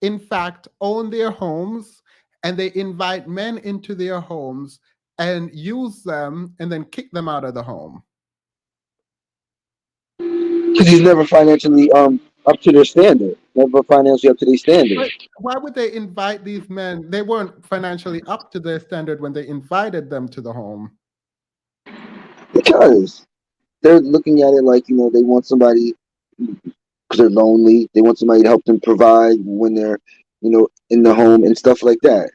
in fact, own their homes, and they invite men into their homes and use them, and then kick them out of the home. Because he's never financially up to their standard. Never financially up to their standard. But why would they invite these men? They weren't financially up to their standard when they invited them to the home. Because they're looking at it like, they want somebody, because they're lonely. They want somebody to help them provide when they're, in the home and stuff like that.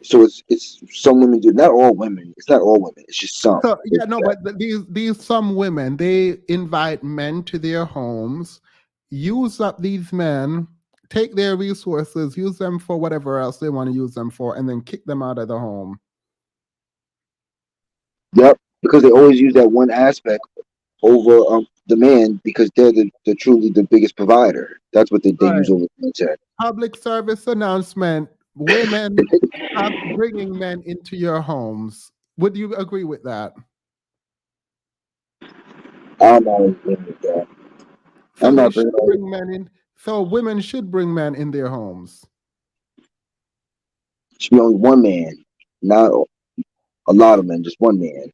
So it's some women do. Not all women. It's not all women. It's just some. So but these some women, they invite men to their homes, use up these men, take their resources, use them for whatever else they want to use them for, and then kick them out of the home. Yep, because they always use that one aspect over the man because they're the truly the biggest provider. That's what they use over the internet. Public service announcement. women stop bringing men into your homes. Would you agree with that? I'm not agreeing with that. So I'm they not should bringing all bring men in. So women should bring men in their homes. it should be only one man, not a lot of men, just one man.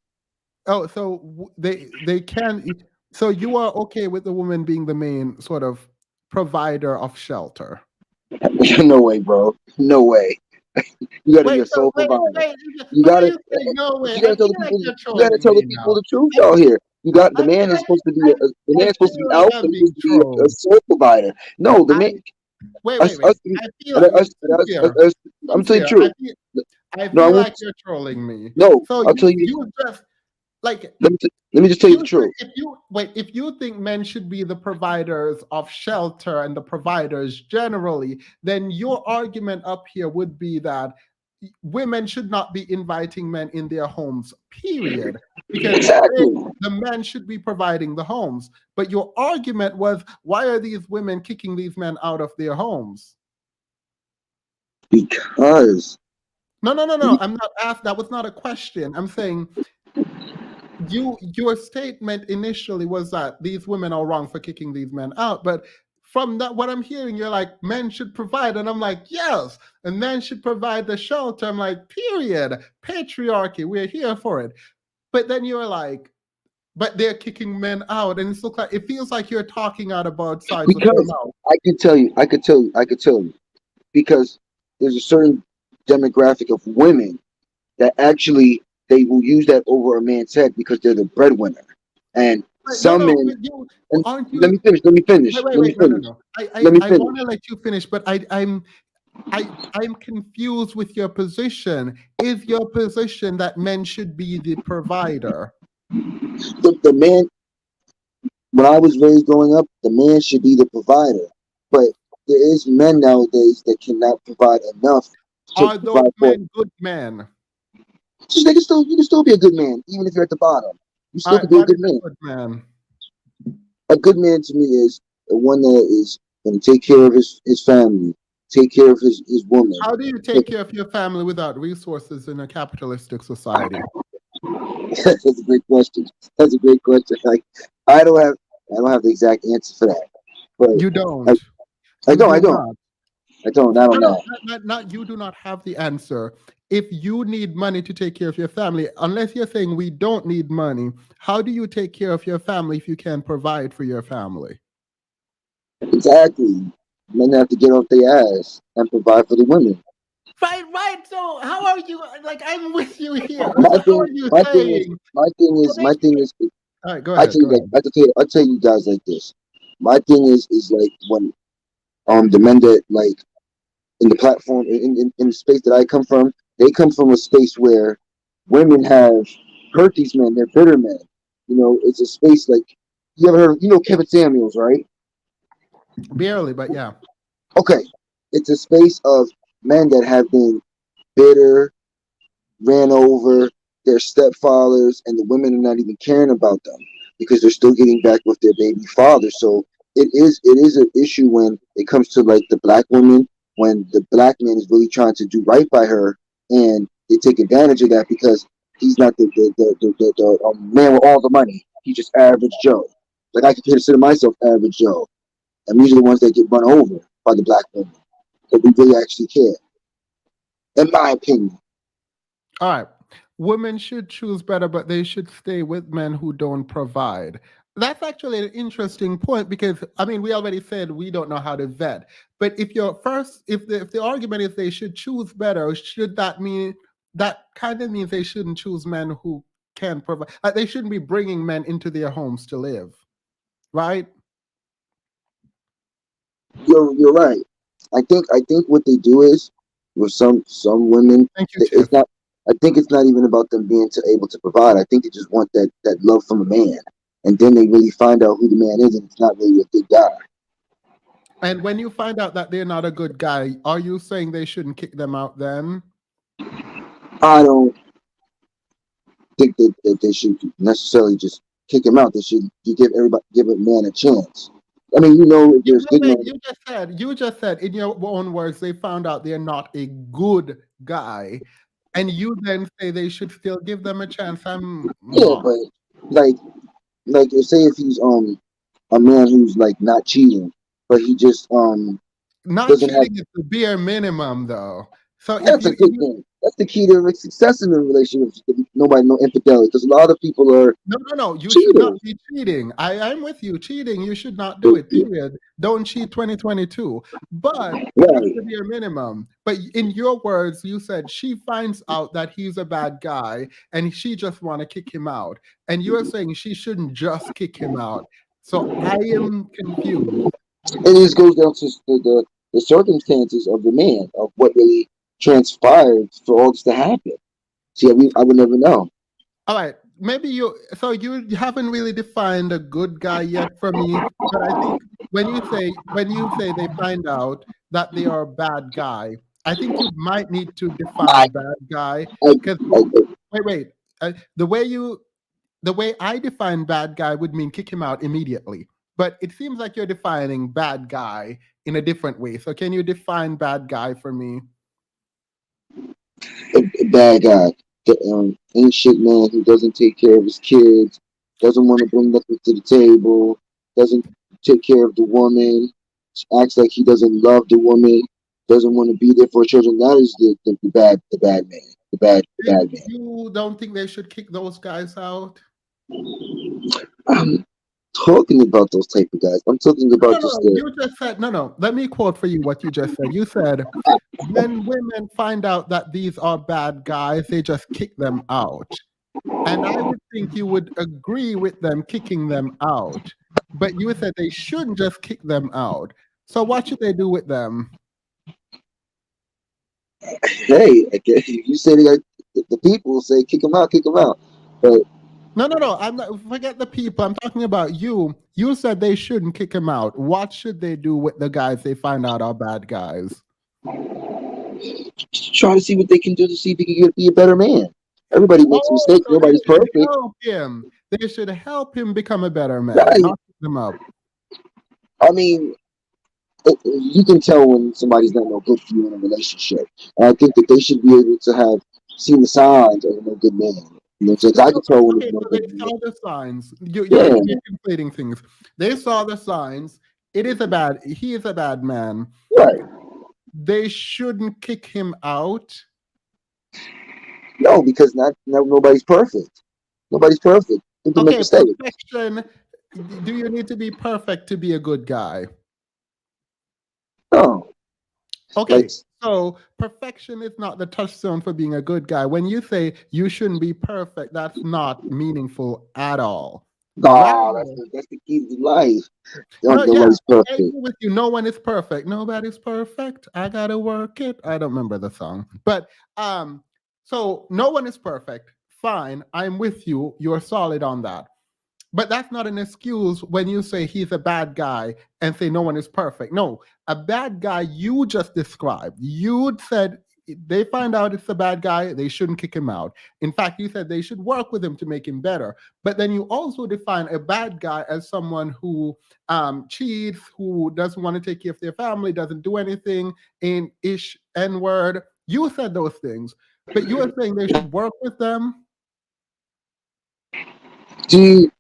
Oh, so they can. So you are okay with the woman being the main sort of provider of shelter? No way, bro. No way. You got to be Wait, a sole provider. wait. You Why got are to. you saying no way? You got I to tell feel the like people. you're You got to trolling tell the me people now. the truth I, out here. You got the I man feel is like supposed to be the I man is supposed to feel be like alpha. I'm He's being supposed to be a trolled. sole provider. No, the I man. wait. Us, I feel like sincere, us, I'm telling you the sincere. truth. I No, I feel won't. like you're trolling me. No, So I'll tell you. you just like Let me just tell you the truth. if you think men should be the providers of shelter and the providers generally, then your argument up here would be that women should not be inviting men in their homes, period, because Exactly. the men should be providing the homes. But your argument was, why are these women kicking these men out of their homes? Because No. I'm not asked. That was not a question. I'm saying your statement initially was that these women are wrong for kicking these men out, but from that what I'm hearing, you're like, men should provide, and I'm like, yes, and men should provide the shelter. I'm like, period, patriarchy, we're here for it. But then you're like, but they're kicking men out, and it feels like you're talking out of both sides of your because mouth. I could tell you because there's a certain demographic of women that actually they will use that over a man's head because they're the breadwinner. And But no, some men, but you and aren't let you? me finish, let me finish, let me Wait, finish, no. let me I want to finish. let you finish, but I'm confused with your position. Is your position that men should be the provider? The man, when I was raised growing up, the man should be the provider. But there is men nowadays that cannot provide enough to Are those provide for. men good men? Just you can still be a good man, even if you're at the bottom. You All still right, could be a what good is man. a good man? A good man to me is the one that is going to take care of his family, take care of his woman. How do you take care of your family without resources in a capitalistic society? That's a great question. That's a great question. Like I don't have I don't have the exact answer for that, but You I, don't. I You don't I do don't not. I don't I No, don't no, know. not you do not have the answer. If you need money to take care of your family, unless you're saying we don't need money, how do you take care of your family if you can provide for your family? Exactly. Men have to get off their ass and provide for the women. Right. So how are you? Like, I'm with you here. My So how thing are you my thing is saying? my thing So is my thing is all right, go I ahead. tell you Go like ahead. I tell you guys like this. My thing is like when the men that like in the platform in the space that I come from, they come from a space where women have hurt these men. They're bitter men. You know, it's a space like you ever heard. You know Kevin Samuels, right? Barely, but yeah. Okay, it's a space of men that have been bitter, ran over their stepfathers, and the women are not even caring about them because they're still getting back with their baby father. So it is an issue when it comes to like the black woman, when the black man is really trying to do right by her, and they take advantage of that because he's not the man with all the money. He's just average Joe. Like I consider myself average Joe. I'm usually the ones that get run over by the black women. But we really actually care, in my opinion. All right. Women should choose better, but they should stay with men who don't provide. That's actually an interesting point because I mean we already said we don't know how to vet. But if the argument is they should choose better, should that mean that kind of means they shouldn't choose men who can provide? Like they shouldn't be bringing men into their homes to live, right? You're right. I think what they do is with some women, Thank you, it's Tiff. not. I think it's not even about them being able to provide. I think they just want that love from a man, and then they really find out who the man is, and it's not really a good guy. And when you find out that they're not a good guy, are you saying they shouldn't kick them out then? I don't think that they should necessarily just kick him out. They should give a man a chance. I mean, you know, You, there's good wait, men. you just said in your own words they found out they're not a good guy, and you then say they should still give them a chance. I'm Yeah, lost. but like say if he's a man who's like not cheating, but he just Not doesn't have. cheating is the bare minimum, though. So That's a if good you thing. That's the key to like, success in a relationship. Nobody no infidelity because a lot of people are no, you should not cheaters. be cheating. I'm with you. Cheating, you should not do it. Period. Don't cheat 2022. But that's Right. the bare minimum. But in your words, you said she finds out that he's a bad guy and she just want to kick him out. And you're saying she shouldn't just kick him out. So I am confused. And it just goes down to the circumstances of the man of what really transpired for all this to happen. See, I would never know. All right, maybe you haven't really defined a good guy yet for me, but I think when you say they find out that they are a bad guy, I think you might need to I, define bad guy I, because I wait, the way I define bad guy would mean kick him out immediately, but it seems like you're defining bad guy in a different way. So can you define bad guy for me? a bad guy, the ain't shit man who doesn't take care of his kids, doesn't want to bring nothing to the table, doesn't take care of the woman, acts like he doesn't love the woman, doesn't want to be there for his children. That is the bad man, the bad man. You don't think they should kick those guys out? I'm talking about those type of guys. I'm talking No, about no, just no. the You just said, no, no. Let me quote for you what you just said. You said, when women find out that these are bad guys, they just kick them out. And I would think you would agree with them kicking them out. But you said they shouldn't just kick them out. So what should they do with them? hey, if you say they got, the people say kick them out, kick them out. But No, no, no. I'm not, forget the people. I'm talking about you. You said they shouldn't kick him out. What should they do with the guys they find out are bad guys? try to see what they can do to see if he can be a better man. Everybody makes Oh, mistakes. so they Nobody's should perfect. help him. They should help him become a better man, Right. not kick him up. I mean, you can tell when somebody's not no good for you in a relationship. And I think that they should be able to have seen the signs of a no good man. You know, so I can tell when it's Okay, no so good they man. saw the signs. Yeah, You're conflating things. They saw the signs. He is a bad man. right. They shouldn't kick him out. No, because nobody's perfect. Nobody's perfect. People make Okay, mistakes. perfection. Do you need to be perfect to be a good guy? No, Okay, like so perfection is not the touchstone for being a good guy. When you say you shouldn't be perfect, that's not meaningful at all. Rather, nah, that's the key to life. no, yeah, Nobody's I perfect. agree with you. No one is perfect. Nobody's perfect. I gotta work it. I don't remember the song, but so no one is perfect. Fine, I'm with you. You're solid on that. But that's not an excuse when you say he's a bad guy and say no one is perfect. No, a bad guy you just described. You said they find out it's a bad guy, they shouldn't kick him out. In fact, you said they should work with him to make him better. But then you also define a bad guy as someone who cheats, who doesn't want to take care of their family, doesn't do anything in ish N word. You said those things, but you are saying they should work with them. Do you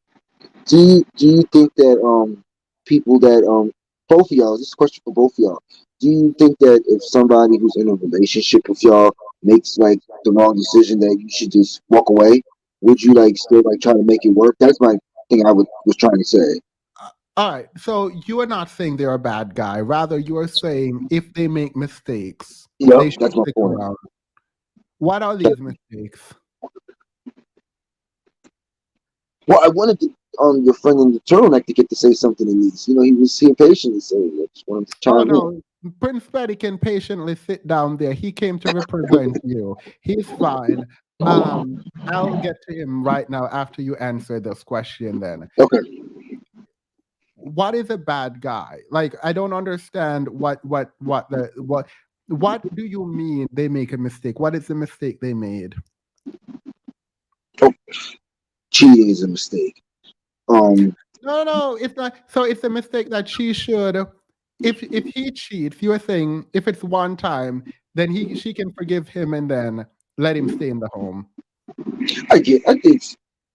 do you think that people that both of y'all, this is a question for both of y'all. Do you think that if somebody who's in a relationship with y'all makes like the wrong decision that you should just walk away? Would you like still like try to make it work? That's my thing I was trying to say. All right. So you are not saying they're a bad guy. Rather, you are saying if they make mistakes, Yep, they should that's my stick point. around. What are these mistakes? Well, I wanted to your friend in the turtleneck to get to say something in these. You know, he was impatient to say it. I just wanted to Oh chime in. no, Prince Petty can patiently sit down there. He came to represent you. He's fine. I'll get to him right now after you answer this question then. Okay. What is a bad guy? Like I don't understand what do you mean they make a mistake? What is the mistake they made? Oh, cheating is a mistake. Um, No, it's not. So it's a mistake that she should. If he cheats, you're saying if it's one time, then she can forgive him and then let him stay in the home. I think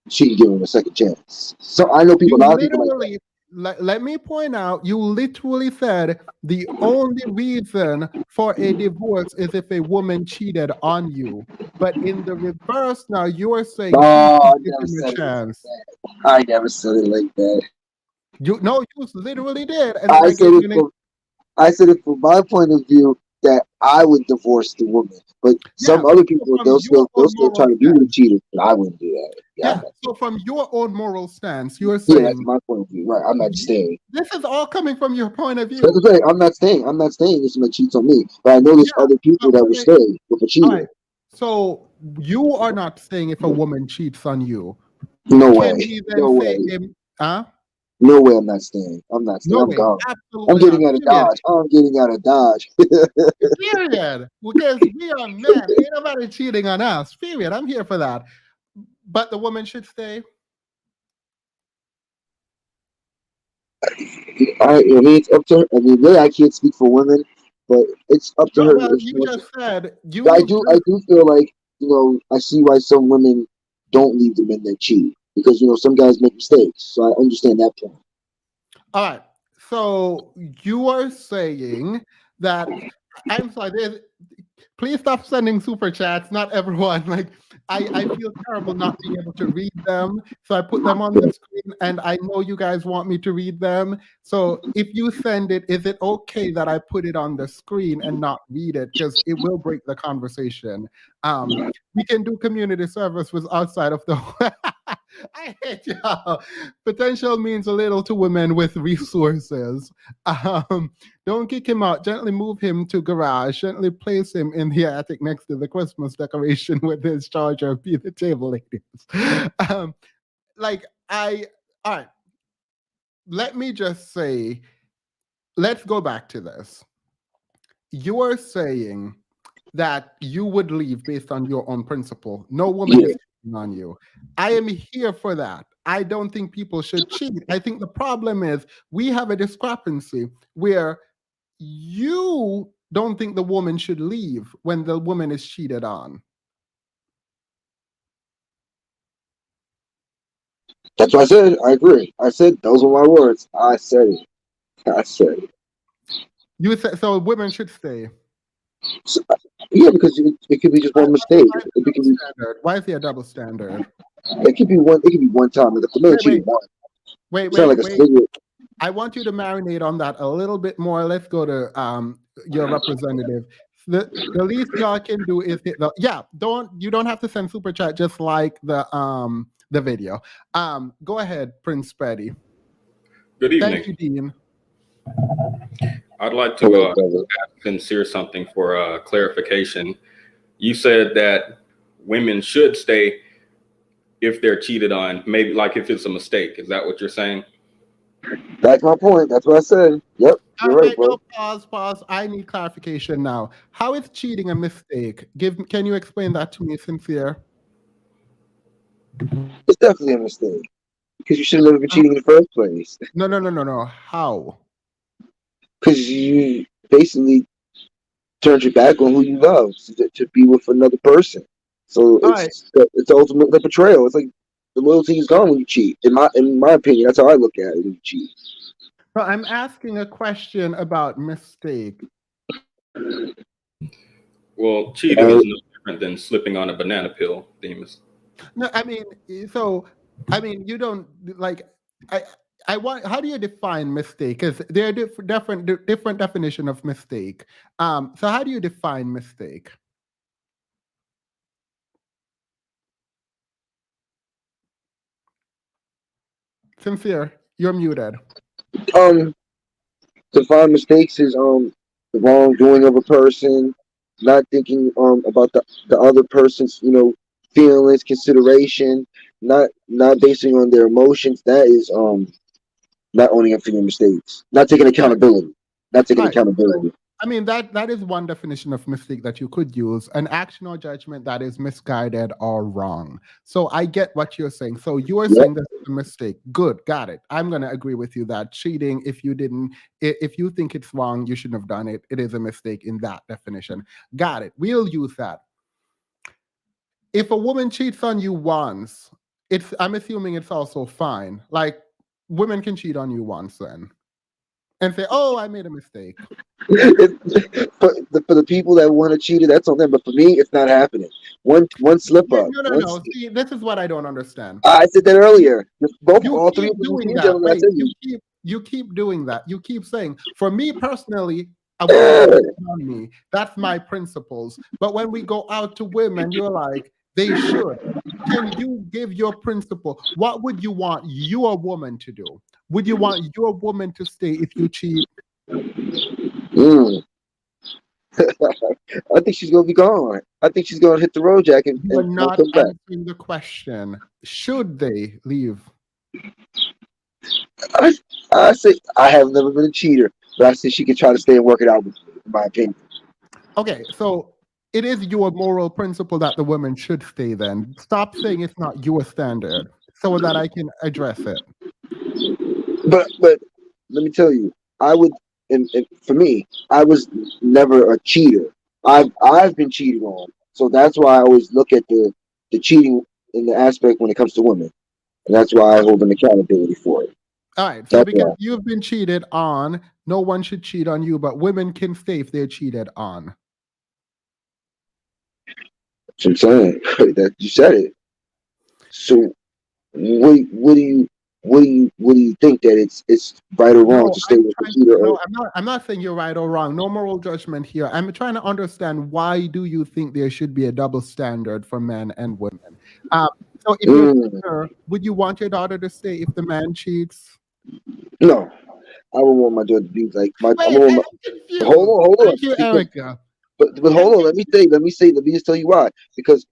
she can give him a second chance. So I know You a lot of people like that. literally, let me point out, you literally said the only reason for a divorce is if a woman cheated on you. But in the reverse, now you're saying she No, should I give never him a said it like chance. that. I never said it like that. You no, you literally did, and then I I said gave it you an from I said it from my point of view that I would divorce the woman, but yeah. some other So people from your they'll own still try moral to be with the stance, cheater, but I wouldn't do that. Yeah, yeah. So from your own moral stance, you're yeah, that's saying my point of view. Right, I'm not staying. this is all coming from your point of So that's view. what I'm saying. I'm not staying. I'm not staying if somebody cheats on me. But I know there's Yeah, other people that but will stay with a all right. cheater. So you are not saying if a woman cheats on you, No can way. we then No say, way. huh? No way. I'm not staying. I'm not staying. No I'm way, gone. I'm absolutely not. getting out of Period. Dodge. I'm getting out of Dodge. Period. Because we are men. Ain't nobody cheating on us. Period. I'm here for that. But the woman should stay. I mean, it's up to her. I mean, really, I can't speak for women, but it's up to No, her well, if she you wants to. just said But you I just do feel like I see why some women don't leave the men that cheat because some guys make mistakes. So I understand that point. all right. So you are saying that I'm sorry, please stop sending super chats. Not everyone. Like I feel terrible not being able to read them. So I put them on the screen and I know you guys want me to read them. So if you send it, is it okay that I put it on the screen and not read it? Because it will break the conversation. We can do community service with outside of the I hate y'all. Potential means a little to women with resources. Don't kick him out. Gently move him to garage. Gently place him in the attic next to the Christmas decoration with his charger. Be the table ladies. Like all right. Let me just say, let's go back to this. You are saying that you would leave based on your own principle. No woman is Yeah, cheating on you. I am here for that. I don't think people should cheat. I think the problem is we have a discrepancy where you don't think the woman should leave when the woman is cheated on. that's what I said. I agree. I said those were my words. I said it. I said it. You said so women should stay. So, yeah, because it could be just one mistake. Why is it It double could be standard? Why is there a double standard? it could be one. It could be one time. If the man Wait, cheated wait, once, wait, it's not wait, like a wait. single. I want you to marinate on that a little bit more. Let's go to your representative. The least y'all can do is hit the you don't have to send super chat, just like the video. Go ahead, Prince Petty. Good Thank evening. you, Dean. I'd like Hello, to brother. ask Sincere something for clarification. You said that women should stay if they're cheated on, maybe like if it's a mistake. Is that what you're saying? That's my point. That's what I said. Yep, All you're right, right, bro. no, pause. I need clarification now. How is cheating a mistake? Can you explain that to me, Sincere? It's definitely a mistake because you should have never been cheating in the first place. No. How? Because you basically turned your back on who you love to be with another person. So All right. it's ultimately the betrayal. It's like the loyalty is gone when you cheat. In my opinion, that's how I look at it when you cheat. So I'm asking a question about mistake. Well, cheating is no different than slipping on a banana peel, Demas. No, you don't like. I want. How do you define mistake? Because there are different definition of mistake. So how do you define mistake? Sincere, you're muted. To find mistakes is the wrongdoing of a person, not thinking about the other person's feelings, consideration, not basing on their emotions. That is not owning up for your mistakes, not taking All right. accountability, not taking All right. So accountability. I mean, that is one definition of mistake that you could use, an action or judgment that is misguided or wrong. So I get what you're saying. So you are Yep. saying that's a mistake. Good, got it. I'm going to agree with you that cheating, if you think it's wrong, you shouldn't have done it. It is a mistake in that definition. Got it. We'll use that. If a woman cheats on you once, I'm assuming it's also fine. Like, women can cheat on you once then and say, "Oh, I made a mistake." For the people that want to cheat it, that's on them. But for me, it's not happening. One slip up. No. See, this is what I don't understand. I said that earlier. All three Keep of them doing cheated that. on Wait, that. you keep doing that. You keep saying, for me personally, I would on me. That's my principles. But when we go out to women, you're like, they should. Can you give your principle? What would you want your woman to do? Would you want your woman to stay if you cheat? Mm. I think she's gonna be gone. I think she's gonna hit the road, Jack, and You are won't not come back. answering the question. Should they leave? I say I have never been a cheater, but I say she can try to stay and work it out with me, in my opinion. Okay, so it is your moral principle that the women should stay then. Stop saying it's not your standard so that I can address it. But let me tell you, I would, and for me, I was never a cheater. I've been cheated on, so that's why I always look at the cheating in the aspect when it comes to women, and that's why I hold an accountability for it. All right, so That's because why. you've been cheated on, no one should cheat on you, but women can stay if they're cheated on. That's what I'm saying. That you said it. So what do you think that it's right or wrong No, to stay with the cheater? I'm not saying you're right or wrong. No moral judgment here. I'm trying to understand, why do you think there should be a double standard for men and women? So if you're a partner, would you want your daughter to stay if the man cheats? No, I would want my daughter to be like my. Wait, I'm confused. Hold on. Thank you, Erica. But hold on. Let me just tell you why. Because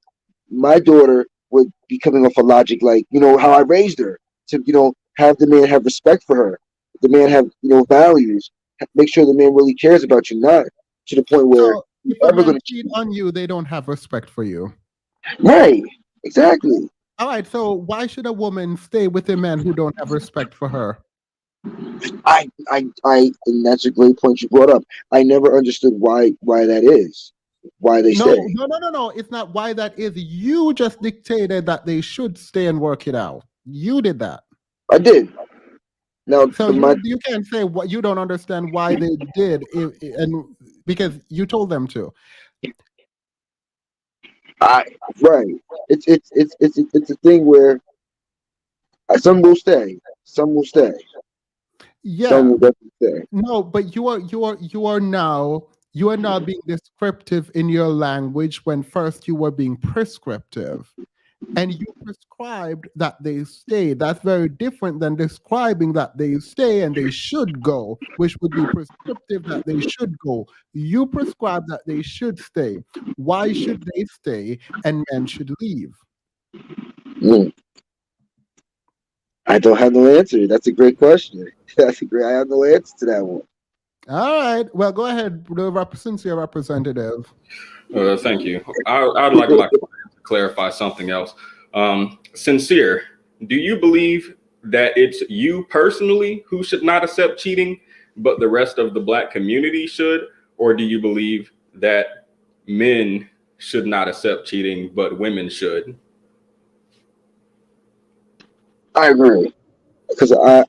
my daughter would be coming off a logic like, how I raised her to, have the man have respect for her, the man have, values, make sure the man really cares about you, not to the point where So you're if a ever man going to cheat on you, they don't have respect for you. Right. Exactly. All right, so why should a woman stay with a man who don't have respect for her? And that's a great point you brought up. I never understood why that is. Why they No, say. no. It's not why that is. You just dictated that they should stay and work it out. You did that. I did. Now, So you can't say what you don't understand why they did, and because you told them to. Right. It's a thing where some will stay. Some will stay. Yeah. Some will definitely stay. No, but you are now being descriptive in your language when first you were being prescriptive. And you prescribed that they stay. That's very different than describing that they stay and they should go, which would be prescriptive that they should go. You prescribe that they should stay. Why should they stay and men should leave? I don't have no answer. That's a great question. I have no answer to that one. All right. Well, go ahead, since you're a representative. Thank you. I'd like to clarify something else. Sincere, do you believe that it's you personally who should not accept cheating, but the rest of the Black community should? Or do you believe that men should not accept cheating, but women should? I agree. I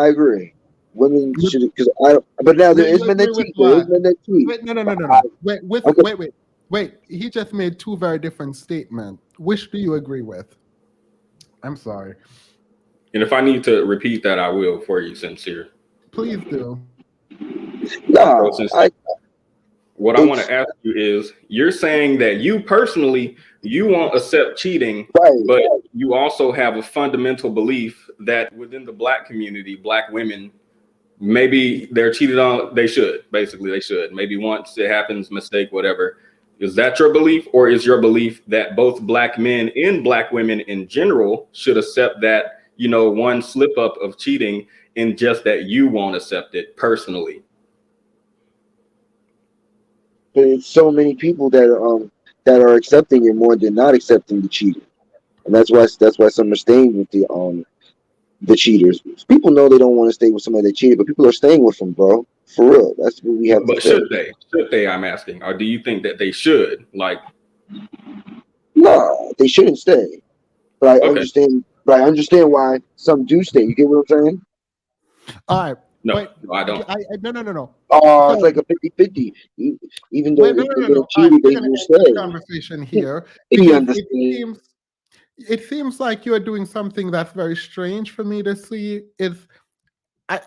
agree. Women should, but now there is men that cheat. There is men that cheat. Wait, no. Wait. He just made two very different statements. Which do you agree with? I'm sorry. And if I need to repeat that, I will for you, Sincere. Please do. No, what I want to ask you is, you're saying that you personally, you won't accept cheating, right, but you also have a fundamental belief that within the Black community, Black women, maybe they're cheated on. They should. Maybe once it happens, mistake, whatever. Is that your belief? Or is your belief that both Black men and Black women in general should accept that, one slip up of cheating, and just that you won't accept it personally? but it's so many people that are accepting it more than not accepting the cheating, and that's why some are staying with the cheaters. People know they don't want to stay with somebody that cheated, but people are staying with them, bro. For real, that's what we have to But say. should they? Should they? I'm asking. Or do you think that they should? Like, No, they shouldn't stay. But I okay, understand. But I understand why some do stay. You get what I'm saying? All right, no, but no, I don't. no. Oh, it's So like a 50-50. Even though wait, if they're gonna no. All right, cheat, we're they gonna will end this stay. conversation here He because understands. it seems like you're doing something that's very strange for me to see. I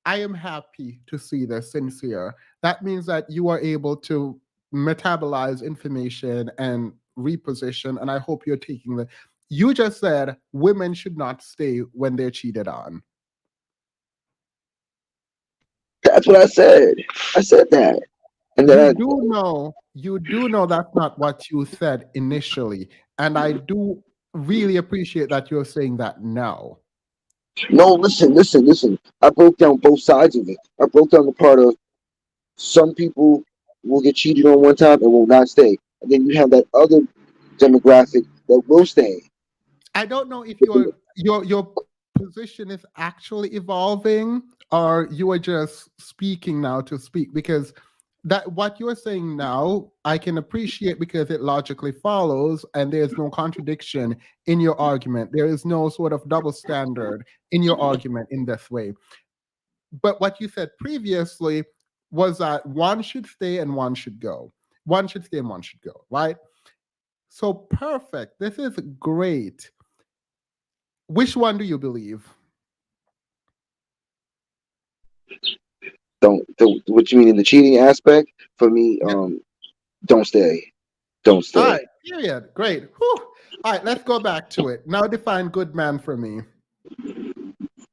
am happy to see this, sincere. That means that you are able to metabolize information and reposition, and I hope you're taking the. You just said women should not stay when they're cheated on. That's what I said. I said that, and then You do know that's not what you said initially, and I do really appreciate that you're saying that now. no, listen. I broke down both sides of it. I broke down the part of some people will get cheated on one time and will not stay, and then you have that other demographic that will stay. I don't know if your position is actually evolving or you are just speaking now to speak, because that what you're saying now I can appreciate because it logically follows and there's no contradiction in your argument. There is no sort of double standard in your argument in this way. But what you said previously was that one should stay and one should go. One should stay and one should go, right? So perfect. This is great. Which one do you believe? Don't. What you mean in the cheating aspect? For me, Yeah. don't stay. Don't All stay. right, period. Great. Whew. All right, let's go back to it. Now define good man for me.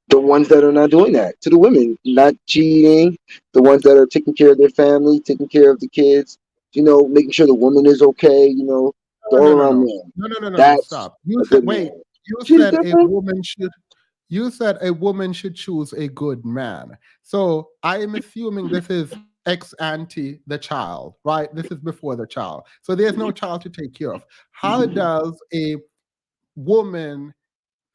The ones that are not doing that to the women, not cheating, the ones that are taking care of their family, taking care of the kids, making sure the woman is okay, the No, all no, no, around no. man. No. That's Stop. You a said good wait. man. You Cheating's said a different. woman should. You said a woman should choose a good man. So I am assuming this is ex ante the child, right? This is before the child. So there's no child to take care of. How does a woman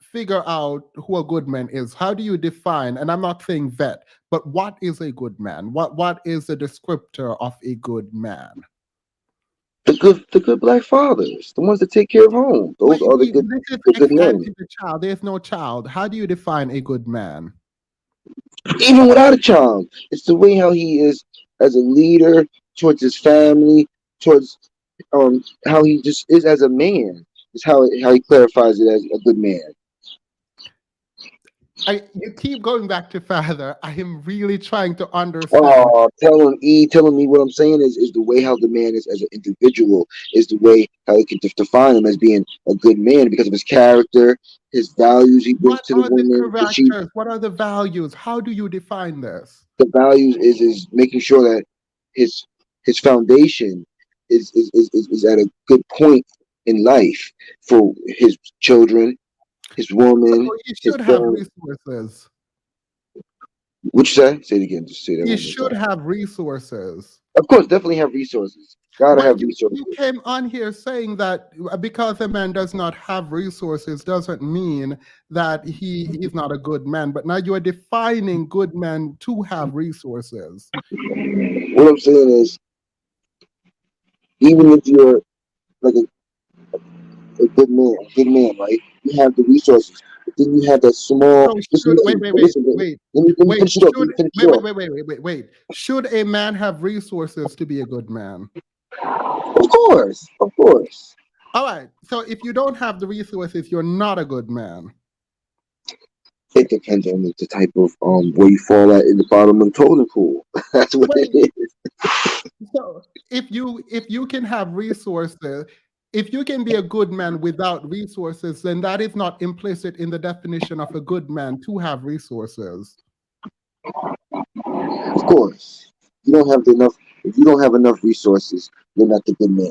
figure out who a good man is? How do you define, and I'm not saying vet, but what is a good man? What is the descriptor of a good man? The good black fathers, the ones that take care of home. Those are This is the ex good men. ante the child. There's no child. How do you define a good man? Even without a child, it's the way how he is as a leader towards his family, towards how he just is as a man. Is how he clarifies it as a good man. You keep going back to father. I am really trying to understand. Oh, telling me what I'm saying is the way how the man is as an individual, is the way how he can define him as being a good man because of his character, his values he brings What to the are the woman. characters? What are the values? How do you define this? The values is making sure that his his foundation is at a good point in life for his children, his woman, So he his should have family. resources. What you say? Say it again. Just say that He one more should time. have resources. Of course, definitely have resources. Gotta But have you resources. came on here saying that because a man does not have resources doesn't mean that he's not a good man. But now you are defining good men to have resources. What I'm saying is, even if you're like a good man, right? You have the resources, but then you have that small. So Listen, should listen, listen. Let me finish it up. Let me finish it up. wait. Should a man have resources to be a good man? Of course, of course. All right. So if you don't have the resources, you're not a good man. It depends on the type of where you fall at in the bottom of the totem pole. That's what it Wait. is. So if you can have resources, if you can be a good man without resources, then that is not implicit in the definition of a good man to have resources. Of course, you don't have enough. If you don't have enough resources, you're not the good man.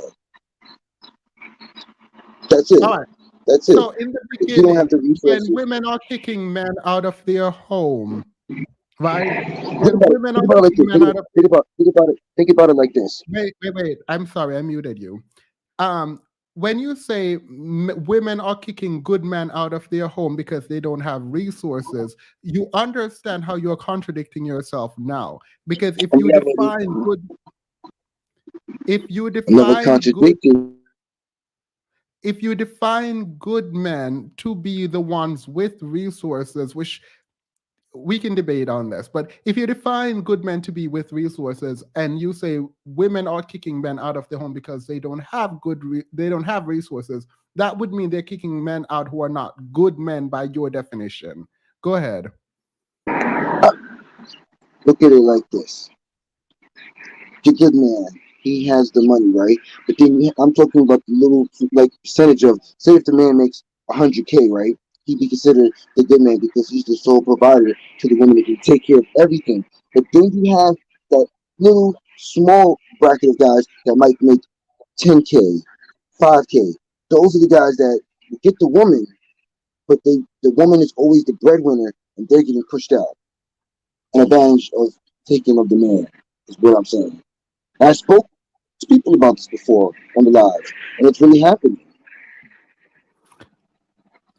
That's it. All right. That's it. So in the If you don't beginning, have the when resources, women are kicking men out of their home, right? Think about it. Women Think are about it like kicking this. men out of. Think about it like this. Wait. I'm sorry, I muted you. When you say women are kicking good men out of their home because they don't have resources, you understand how you're contradicting yourself now. Because if I'm you never, define good, if you I'm never define good, contradicting. if you define good men to be the ones with resources, which we can debate on this, but if you define good men to be with resources and you say women are kicking men out of the home because they don't have they don't have resources, that would mean they're kicking men out who are not good men by your definition. Go ahead. Look at it like this. The good man, he has the money, right? But then I'm talking about the little like percentage of, say if the man makes 100K, right? He'd be considered the good man because he's the sole provider to the woman that can take care of everything. But then you have that little small bracket of guys that might make 10K, 5K. Those are the guys that get the woman, but the woman is always the breadwinner and they're getting pushed out. An advantage of taking of the man is what I'm saying. And I spoke to people about this before on the live, and it's really happening.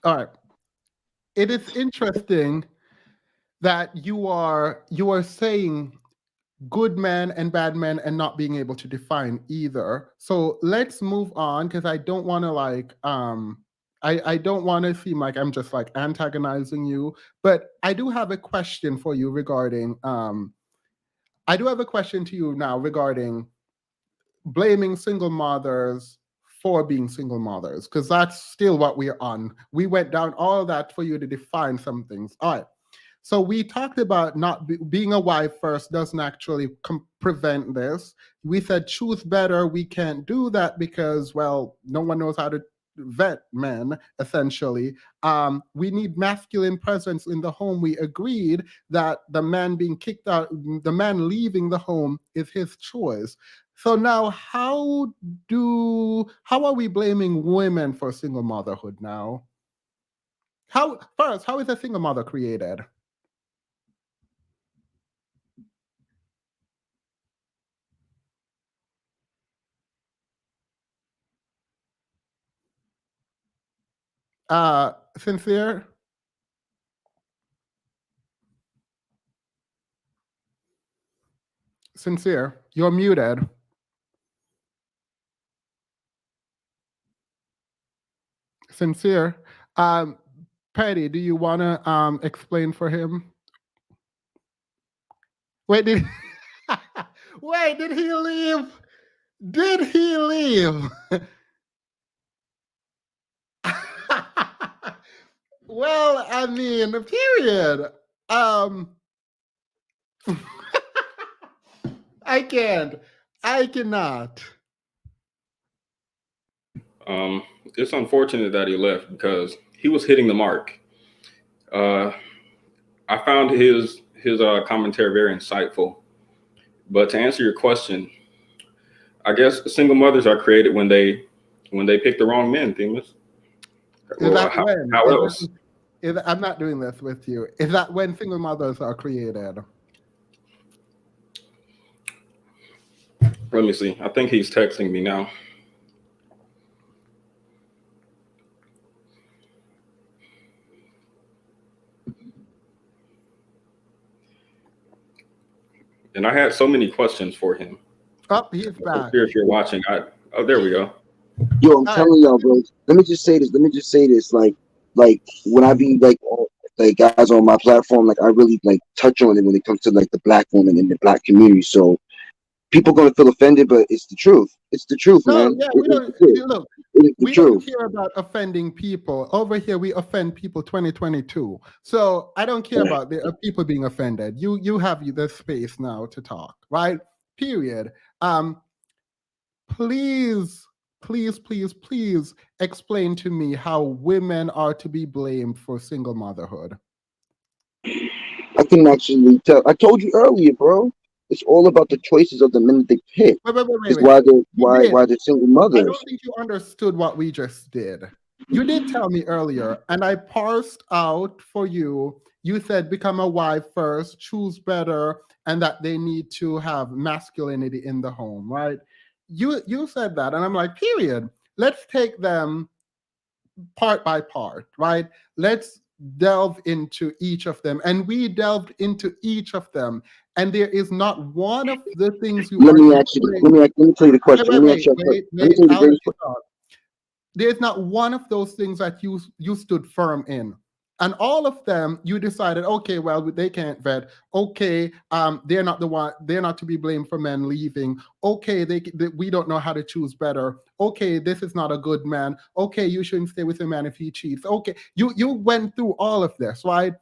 All right. It is interesting that you are saying good men and bad men and not being able to define either. So let's move on, because I don't want to I don't want to seem like I'm just like antagonizing you, but I do have a question for you regarding I do have a question to you now regarding blaming single mothers for being single mothers, because that's still what we're on. We went down all that for you to define some things. All right. So we talked about not being a wife first doesn't actually prevent this. We said choose better. We can't do that because, well, no one knows how to vet men, essentially. We need masculine presence in the home. We agreed that the man being kicked out, the man leaving the home is his choice. So now how are we blaming women for single motherhood now? How is a single mother created? Sincere? Sincere, you're muted. Sincere. Patty, do you want to explain for him? Wait, did wait, did he leave? Did he leave? Well, I mean, period. I can't. I cannot. It's unfortunate that he left because he was hitting the mark. I found his commentary very insightful. But to answer your question, I guess single mothers are created when they pick the wrong men, Themis. How else? I'm not doing this with you. Is that when single mothers are created? Let me see. I think he's texting me now. And I had so many questions for him. Oh, he's back. If you're watching, there we go. Yo, I'm telling y'all, bro. Let me just say this. Like when I be like guys on my platform, like I really like touch on it when it comes to like the black woman and the black community. So people gonna feel offended, but it's the truth. It's the truth, man. Yeah, we don't care about offending people. Over here, we offend people 2022. So I don't care about the people being offended. You have the space now to talk, right? Period. Please explain to me how women are to be blamed for single motherhood. I can actually tell. I told you earlier, bro. It's all about the choices of the men that they pick. Wait. It's why they're single mothers. I don't think you understood what we just did. You did tell me earlier, and I parsed out for you. You said become a wife first, choose better, and that they need to have masculinity in the home, right? You said that, and I'm like, period. Let's take them part by part, right? Let's delve into each of them. And we delved into each of them. And there is not one of the things you Let me articulated. ask you. Let me tell you the question. Let me ask you. Let me tell you the I'll let greatest you talk. There's not one of those things that you stood firm in. And all of them, you decided, okay, well, they can't vet. Okay, they're not the one. They're not to be blamed for men leaving. Okay, we don't know how to choose better. Okay, this is not a good man. Okay, you shouldn't stay with a man if he cheats. Okay, you went through all of this, right?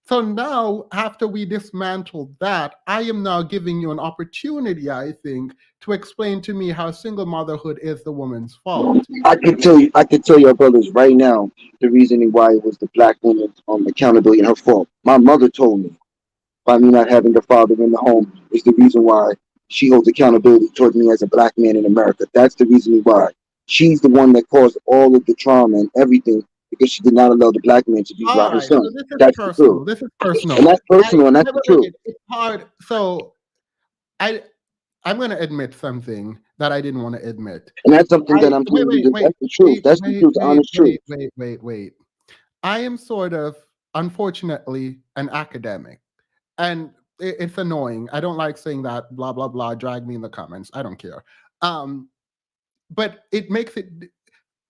So now, after we dismantled that, I am now giving you an opportunity, I think, to explain to me how single motherhood is the woman's fault. I could tell your brothers right now the reasoning why it was the black woman's accountability and her fault. My mother told me by me not having a father in the home is the reason why she holds accountability towards me as a black man in America. That's the reason why. She's the one that caused all of the trauma and everything because she did not allow the black man to be All around her right, so son. this is That's the personal. truth. This is personal. And that's personal, and that's the truth. It's hard. So I'm going to admit something that I didn't want to admit. And that's something that I'm telling you. That's the truth. That's the truth, the honest truth. Wait. I am sort of, unfortunately, an academic. And it's annoying. I don't like saying that, blah, blah, blah, drag me in the comments. I don't care. But it makes it,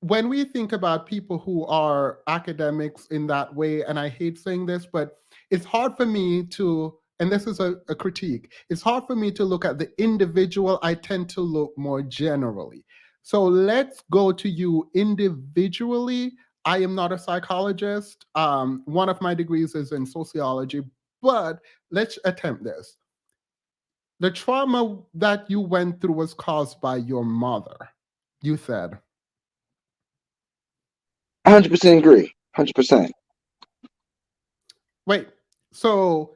when we think about people who are academics in that way, and I hate saying this, but it's hard for me to, and this is a critique, it's hard for me to look at the individual. I tend to look more generally. So let's go to you individually. I am not a psychologist. One of my degrees is in sociology, but let's attempt this. The trauma that you went through was caused by your mother, you said. 100% agree. 100%. Wait, so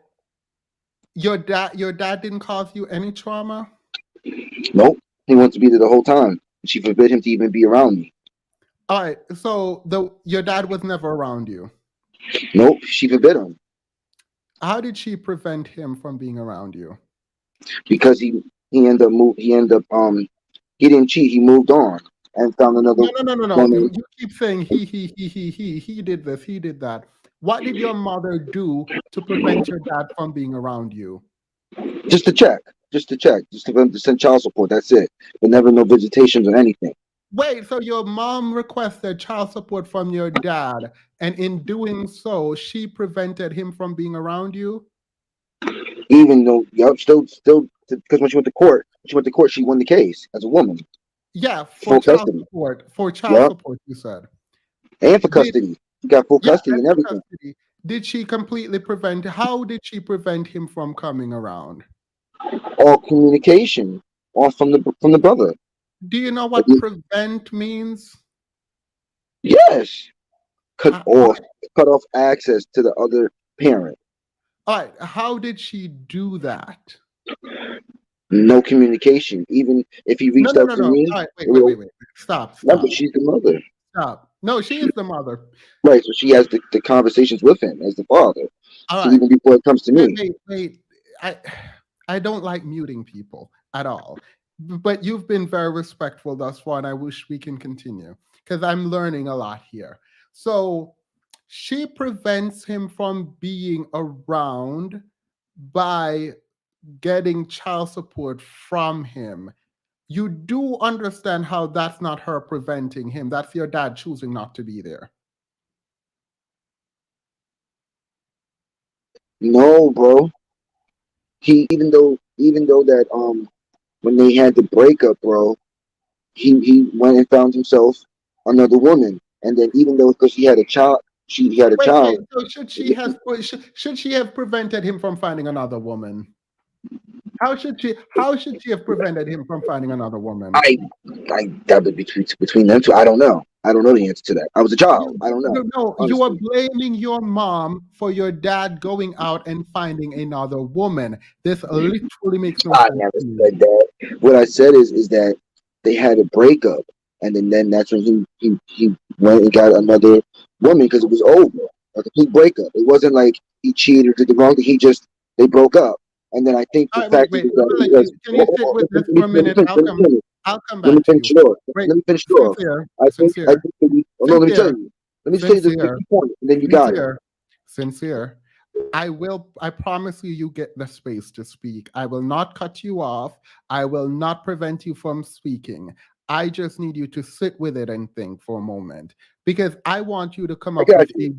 your dad didn't cause you any trauma? Nope. He wants to be there the whole time. She forbid him to even be around me. All right, so your dad was never around you. Nope. She forbid him. How did she prevent him from being around you? Because he ended up he didn't cheat. He moved on and found another. No. You keep saying he did this, he did that. What did your mother do to prevent your dad from being around you? Just to check, just to send child support. That's it. But never no visitations or anything. Wait, so your mom requested child support from your dad, and in doing so, she prevented him from being around you? Even though, still, because when she went to court, she won the case as a woman. Yeah, for child support. For child support, you said. And for custody. He got full custody and everything. Custody. Did she completely prevent, how did she prevent him from coming around? All communication, all from the brother. Do you know what prevent means? Yes. Cut off access to the other parent. All right. How did she do that? No communication. Even if he reached out to me. All right, wait. Stop. No, but she's the mother. Stop. No, she is the mother. Right. So she has the conversations with him as the father. All so right. Even before it comes to me. Wait. I don't like muting people at all. But you've been very respectful thus far, and I wish we can continue because I'm learning a lot here. So she prevents him from being around by getting child support from him. You do understand how that's not her preventing him. That's your dad choosing not to be there. No, bro. Even though that when they had the breakup, bro, he went and found himself another woman, and then even though because he had a child, child. So should she have prevented him from finding another woman? How should she have prevented him from finding another woman? I that would be between them two. I don't know. I don't know the answer to that. I was a child. I don't know. No, you are blaming your mom for your dad going out and finding another woman. This literally makes no sense. I never said that. What I said is that they had a breakup, and then that's when he went and got another woman because it was over, a complete breakup. It wasn't like he cheated or did the wrong thing. They broke up. And then I think the All right, wait, fact is wait. that Well, because can you sit with this for a minute? I'll come let me back to finish you. it off. Wait, Let me finish it off. sincere, I sincere, think that oh no, let me tell sincere, you. Let me just tell you the sincere, key point, and then you got it. sincere, sincere. I promise you, you get the space to speak. I will not cut you off. I will not prevent you from speaking. I just need you to sit with it and think for a moment because I want you to come I up got with you. a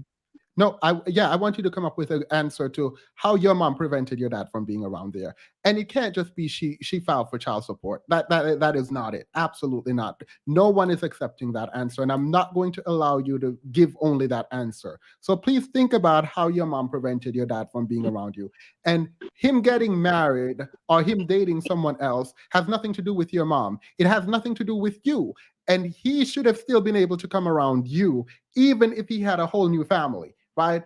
no, I want you to come up with an answer to how your mom prevented your dad from being around there. And it can't just be she filed for child support. That is not it. Absolutely not. No one is accepting that answer, and I'm not going to allow you to give only that answer. So please think about how your mom prevented your dad from being around you. And him getting married or him dating someone else has nothing to do with your mom. It has nothing to do with you. And he should have still been able to come around you, even if he had a whole new family, right?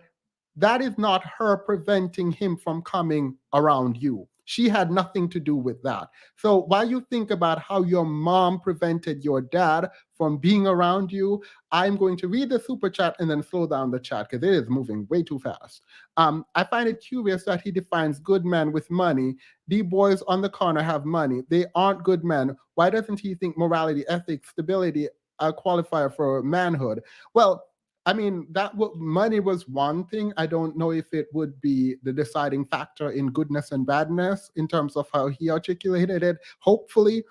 That is not her preventing him from coming around you. She had nothing to do with that. So while you think about how your mom prevented your dad from being around you, I'm going to read the super chat and then slow down the chat because it is moving way too fast. I find it curious that he defines good men with money. The boys on the corner have money. They aren't good men. Why doesn't he think morality, ethics, stability a qualifier for manhood? Well, I mean, money was one thing. I don't know if it would be the deciding factor in goodness and badness in terms of how he articulated it, hopefully.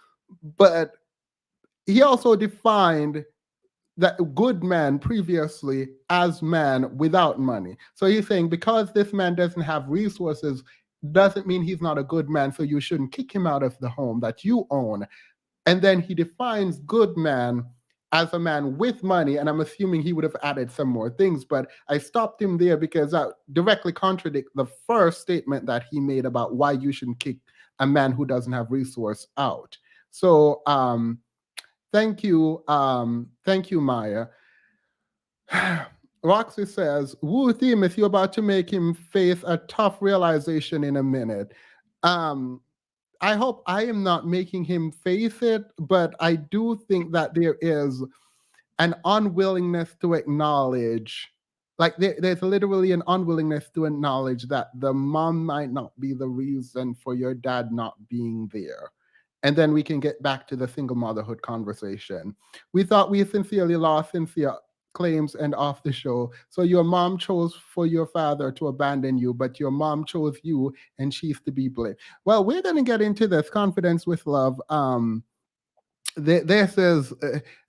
But he also defined that good man previously as man without money. So he's saying because this man doesn't have resources, doesn't mean he's not a good man. So you shouldn't kick him out of the home that you own. And then he defines good man as a man with money. And I'm assuming he would have added some more things, but I stopped him there because that directly contradict the first statement that he made about why you shouldn't kick a man who doesn't have resource out. So thank you, Maya. Roxy says, Woo Themis, you're about to make him face a tough realization in a minute. I hope I am not making him face it, but I do think that there is an unwillingness to acknowledge, like there's literally an unwillingness to acknowledge that the mom might not be the reason for your dad not being there. And then we can get back to the single motherhood conversation. We thought we sincerely lost Cynthia claims and off the show. So your mom chose for your father to abandon you, but your mom chose you and she's to be blamed. Well, we're going to get into this confidence with love. There says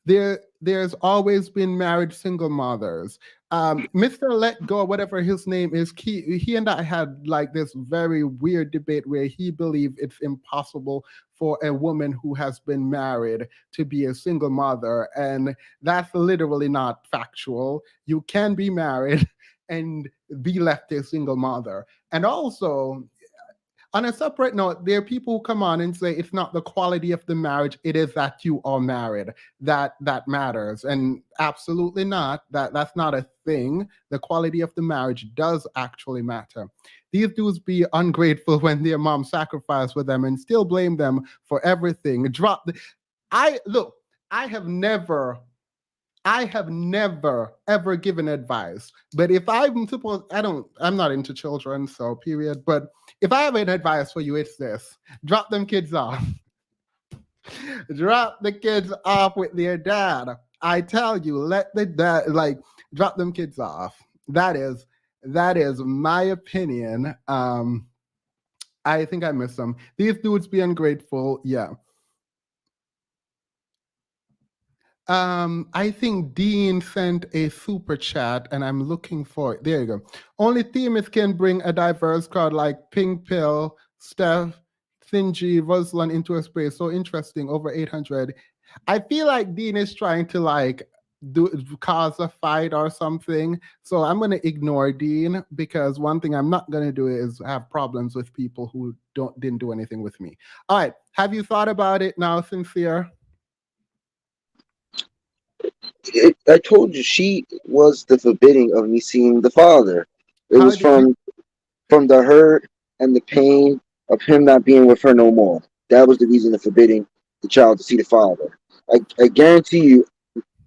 there's always been married single mothers. Mr. Let Go, whatever his name is, he and I had like this very weird debate where he believed it's impossible for a woman who has been married to be a single mother, and that's literally not factual. You can be married and be left a single mother. And also, on a separate note, there are people who come on and say it's not the quality of the marriage, it is that you are married that matters. And absolutely not. That's not a thing. The quality of the marriage does actually matter. These dudes be ungrateful when their mom sacrificed for them and still blame them for everything. I have never ever given advice. But if I'm not into children, so period. But if I have an advice for you, it's this: drop them kids off. Drop the kids off with their dad. I tell you, let the dad drop them kids off. That is my opinion. I think I missed some. These dudes be ungrateful, yeah. I think Dean sent a super chat and I'm looking for it. There you go. Only Themis can bring a diverse crowd like Pink Pill, Steph, Thingy, Ruslan into a space. So interesting, over 800. I feel like Dean is trying to cause a fight or something. So I'm going to ignore Dean because one thing I'm not going to do is have problems with people who didn't do anything with me. All right. Have you thought about it now, Sincere? I told you she was the forbidding of me seeing the father. It was from the hurt and the pain of him not being with her no more. That was the reason of forbidding the child to see the father. I guarantee you,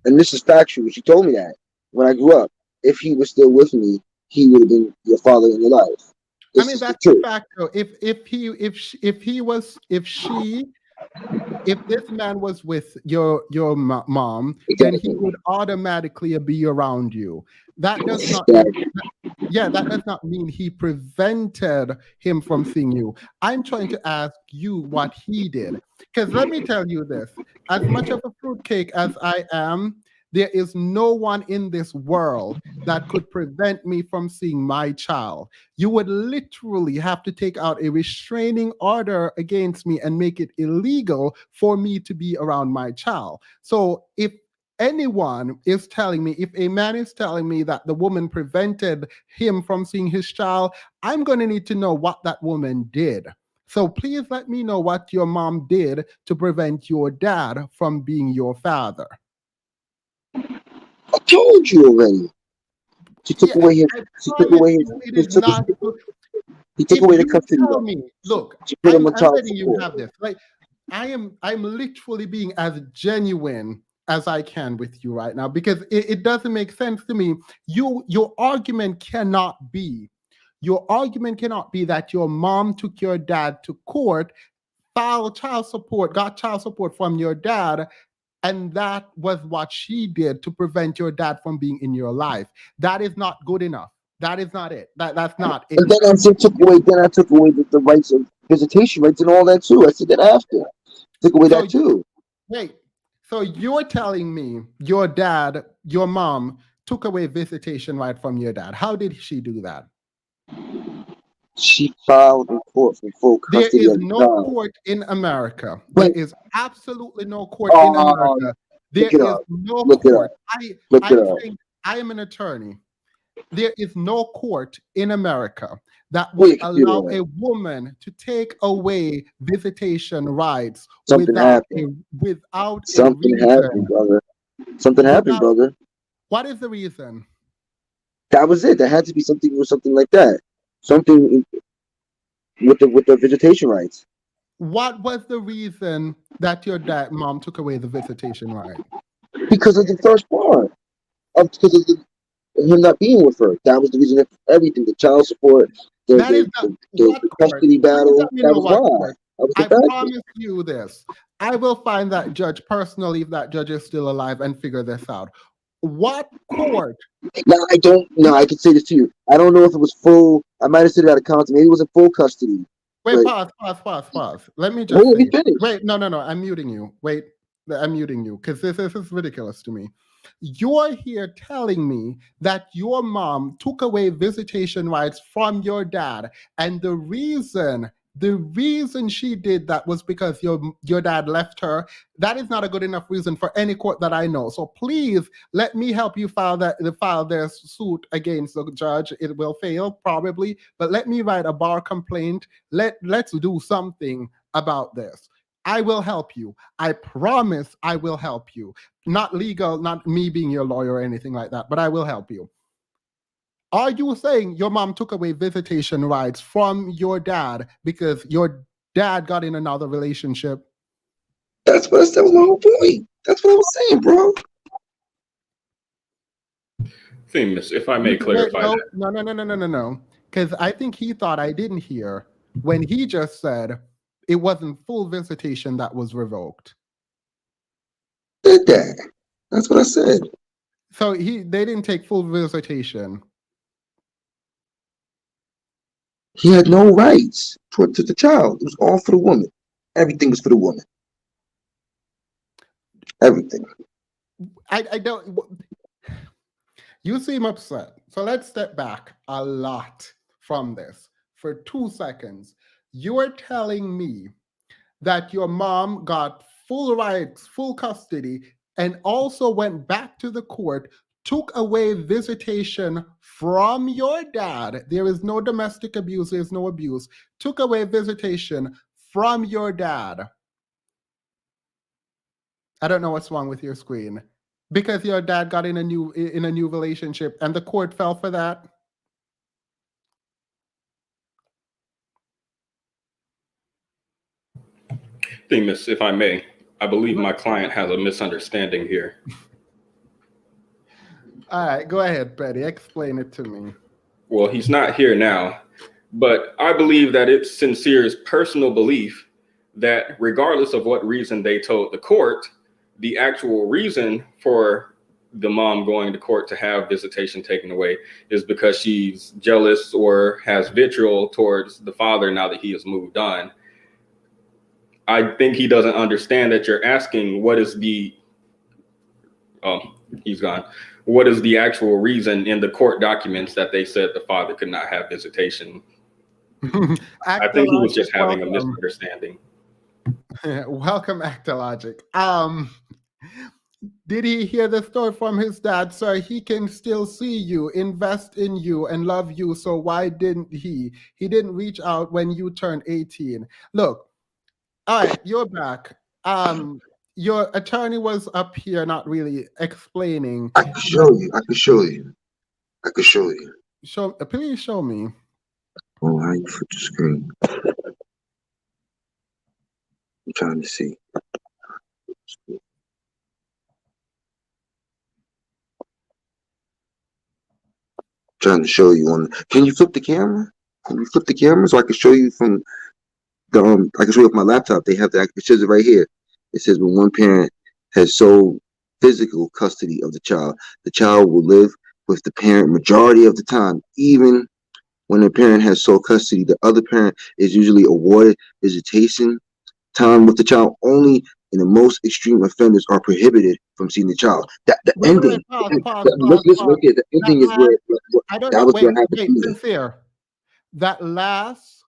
And this is factual. She told me that when I grew up. If he was still with me, he would have been your father in your life. I This mean, is the that's the truth. fact, though. If this man was with your mom, then he Exactly. would automatically be around you. That does not mean, Exactly. yeah, that does not mean he prevented him from seeing you. I'm trying to ask you what he did. Because let me tell you this, as much of a fruitcake as I am, there is no one in this world that could prevent me from seeing my child. You would literally have to take out a restraining order against me and make it illegal for me to be around my child. So if anyone is telling me, if a man is telling me that the woman prevented him from seeing his child, I'm going to need to know what that woman did. So please let me know what your mom did to prevent your dad from being your father. I told you already. She took Yeah, away his. I She took promise away his. you it He is took his. not. He took If away the you custody tell of. me, look, She put him on I'm child letting you support. have this. Like, I'm literally being as genuine as I can with you right now, because it doesn't make sense to me. Your argument cannot be that your mom took your dad to court, filed child support, got child support from your dad, and that was what she did to prevent your dad from being in your life. That is not good enough. That is not it. That's not it. And then I said took away. Then I took away the rights of visitation rights and all that too. I said that after. Took away So that too. wait. So you're telling me your mom took away visitation right from your dad. How did she do that? She filed in court for full There custody is of the no child. court in America. There But is absolutely no court in America. There look it is up. no Look it up. court. Look it I up. think I am an attorney. There is no court in America that Pull would your allow computer a up. woman to take away visitation rights Something happened. without a Something happened, reason. brother. Something happened, Without brother. What is the reason? That was it. There had to be something or something like that. Something with the visitation rights. What was the reason that your dad mom took away the visitation right? Because of the first part. Because of him not being with her. That was the reason for everything. The child support, That is not what the court. custody Please battle. let me That know was what why. court. That was the I factor. promise you this. I will find that judge personally if that judge is still alive and figure this out. What court? Now I don't. No, I can say this to you. I don't know if it was full. I might have said it out of context. Maybe it wasn't full custody. Wait, But pause. Let me hold just on, let me say. finish. Wait, no. I'm muting you. Wait, I'm muting you because this is ridiculous to me. You're here telling me that your mom took away visitation rights from your dad, and the reason she did that was because your dad left her. That is not a good enough reason for any court that I know. So please let me help you file their suit against the judge. It will fail probably, but let me write a bar complaint. Let's do something about this. I will help you. I promise I will help you. Not legal, not me being your lawyer or anything like that, but I will help you. Are you saying your mom took away visitation rights from your dad because your dad got in another relationship? That's what I said was my whole point. That's what I was saying, bro. Famous, if I may Wait, clarify that. no. Because I think he thought I didn't hear when he just said it wasn't full visitation that was revoked. Said that. That's what I said. So they didn't take full visitation. He had no rights to the child. It was all for the woman. Everything was for the woman. Everything. I don't. You seem upset. So let's step back a lot from this for 2 seconds. You are telling me that your mom got full rights, full custody, and also went back to the court, took away visitation from your dad. There is no domestic abuse, there's no abuse. Took away visitation from your dad. I don't know what's wrong with your screen. Because your dad got in a new relationship and the court fell for that. Famous, if I may, I believe my client has a misunderstanding here. All right, go ahead, Betty. Explain it to me. Well, he's not here now, but I believe that it's Sincere's personal belief that regardless of what reason they told the court, the actual reason for the mom going to court to have visitation taken away is because she's jealous or has vitriol towards the father now that he has moved on. I think he doesn't understand that you're asking what is the he's gone. What is the actual reason in the court documents that they said the father could not have visitation? I think he was just having a misunderstanding. Welcome, AcCoLogic. Did he hear the story from his dad? Sir, he can still see you, invest in you, and love you. So why didn't he? He didn't reach out when you turned 18. Look, all right, you're back. Your attorney was up here, not really explaining. I can show you. I can show you. I can show you. Please show me. Oh, how you flip the screen? I'm trying to see. Trying to show you on. Can you flip the camera? Can you flip the camera so I can show you from the I can show you with my laptop. They have the. It says it right here. It says when one parent has sole physical custody of the child will live with the parent majority of the time. Even when the parent has sole custody, the other parent is usually awarded visitation time with the child. Only in the most extreme offenders are prohibited from seeing the child. The ending. Look at the ending is where that was what happened. Sincere. That last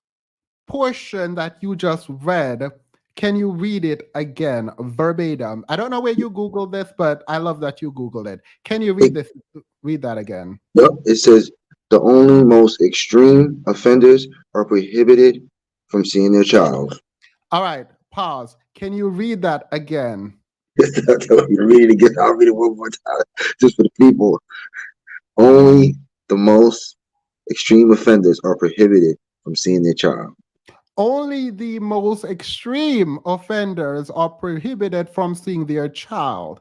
portion that you just read, can you read it again verbatim? I don't know where you Googled this, but I love that you Googled it. Can you read this? Read that again. Yep. It says the only most extreme offenders are prohibited from seeing their child. All right. Pause. Can you read that again? Read it again. I'll read it one more time, just for the people. Only the most extreme offenders are prohibited from seeing their child. Only the most extreme offenders are prohibited from seeing their child.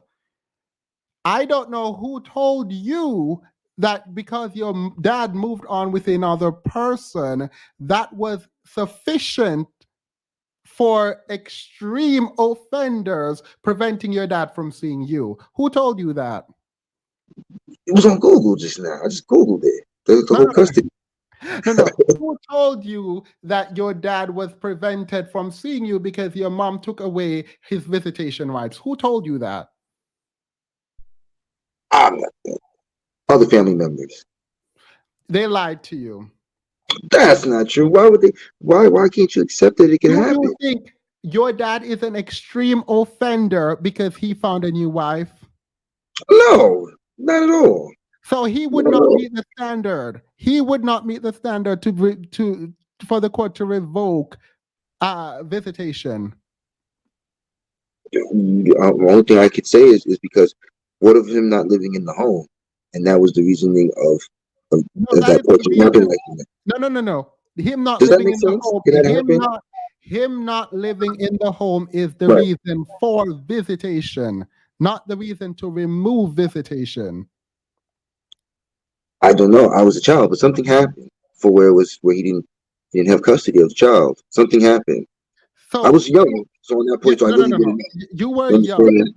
I don't know who told you that because your dad moved on with another person, that was sufficient for extreme offenders preventing your dad from seeing you. Who told you that? It was on Google just now. I just Googled it. The whole custody. No. Who told you that your dad was prevented from seeing you because your mom took away his visitation rights? Who told you that? I'm not that. Other family members. They lied to you. That's not true. Why would they? Why can't you accept that it can happen? You think your dad is an extreme offender because he found a new wife? No, not at all. So he would not meet the standard. He would not meet the standard for the court to revoke visitation. The only thing I could say is because what of him not living in the home, and that was the reasoning of that court happened like that. No. Him not Does living that make in sense? the home. Him not living in the home is the reason for visitation, not the reason to remove visitation. I don't know. I was a child, but something happened where he didn't have custody of the child. Something happened. So I was young, so on that point, so I really didn't. You were young.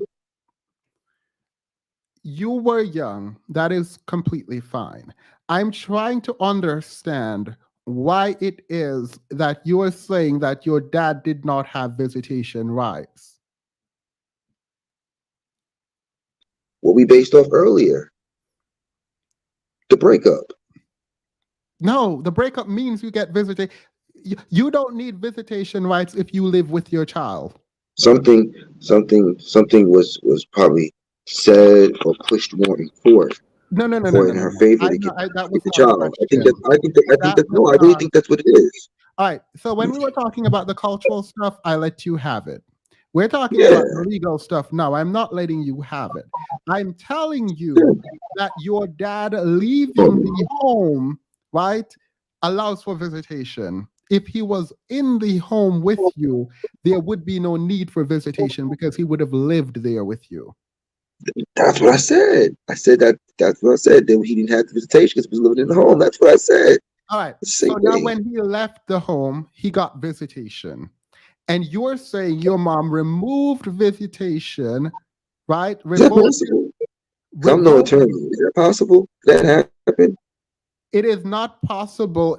You were young. That is completely fine. I'm trying to understand why it is that you are saying that your dad did not have visitation rights. What we based off earlier. The breakup. No, the breakup means you get visitation. You don't need visitation rights if you live with your child. Something was probably said or pushed more in court. No. In her favor to get the child. I think that no, I really think that's what it is. All right. So when we were talking about the cultural stuff, I let you have it. We're talking about the legal stuff now. I'm not letting you have it. I'm telling you that your dad leaving the home, right, allows for visitation. If he was in the home with you, there would be no need for visitation because he would have lived there with you. That's what I said. I said that's what I said. Then he didn't have the visitation because he was living in the home. That's what I said. All right. It's the So same now thing. when he left the home, he got visitation. And you're saying your mom removed visitation, right? Is that possible? 'Cause I'm no Revoked. attorney. Is that possible? That happened? It is not possible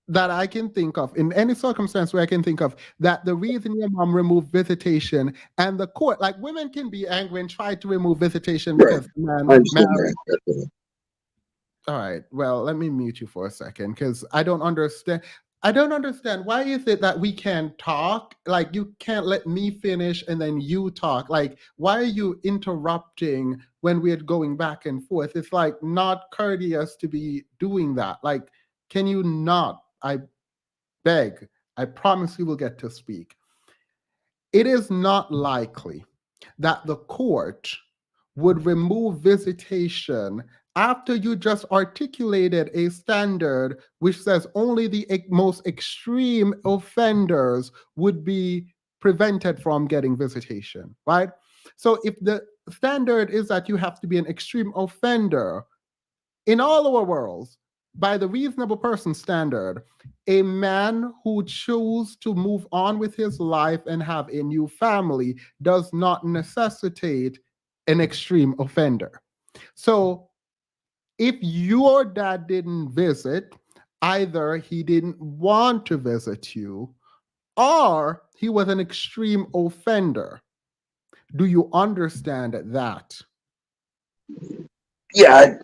that I can think of, in any circumstance where I can think of, that the reason your mom removed visitation and the court, like women can be angry and try to remove visitation Right. because man I understand married. that. All right. Well, let me mute you for a second because I don't understand. I don't understand. Why is it that we can't talk? Like you can't let me finish and then you talk. Like, why are you interrupting when we're going back and forth? It's like not courteous to be doing that. Like, can you not? I beg. I promise you will get to speak. It is not likely that the court would remove visitation after you just articulated a standard which says only the most extreme offenders would be prevented from getting visitation, right? So if the standard is that you have to be an extreme offender in all our worlds, by the reasonable person standard, a man who chooses to move on with his life and have a new family does not necessitate an extreme offender. So if your dad didn't visit, either he didn't want to visit you or he was an extreme offender. Do you understand that? Yeah,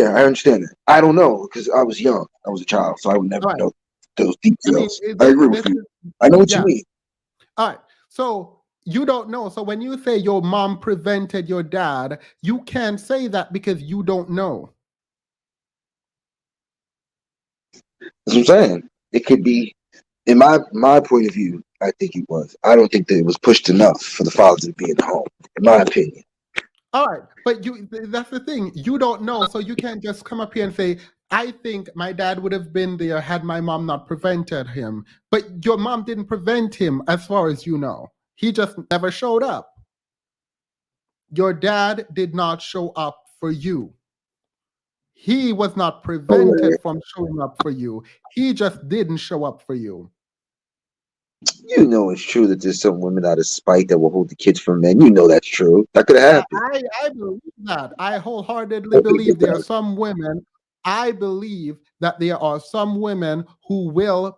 I understand that. I don't know because I was young. I was a child, so I would never All right. know those I mean, details. I agree with you. I know what you mean. All right. So you don't know. So when you say your mom prevented your dad, you can't say that because you don't know. That's what I'm saying. It could be, in my point of view, I think it was. I don't think that it was pushed enough for the father to be in the home, in my opinion. All right. But that's the thing. You don't know. So you can't just come up here and say, I think my dad would have been there had my mom not prevented him. But your mom didn't prevent him as far as you know. He just never showed up. Your dad did not show up for you. He was not prevented from showing up for you. He just didn't show up for you. You know it's true that there's some women out of spite that will hold the kids from men. You know that's true. That could have happened. I believe that. I wholeheartedly believe there are some women. I believe that there are some women who will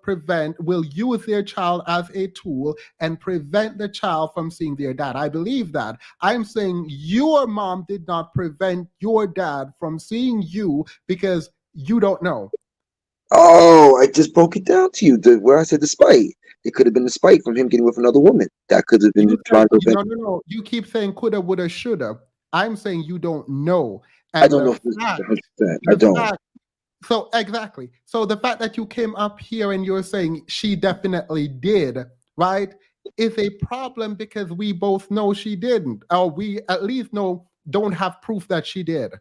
use their child as a tool and prevent the child from seeing their dad. I believe that. I'm saying your mom did not prevent your dad from seeing you because you don't know. Oh, I just broke it down to you. Where I said the spite. It could have been the spite from him getting with another woman. That could have been trying to prevent. No. You keep saying coulda, woulda, shoulda. I'm saying you don't know. I don't know if this is 100%. I don't. So exactly. So the fact that you came up here and you're saying she definitely did, right, is a problem because we both know she didn't, or we at least don't have proof that she did.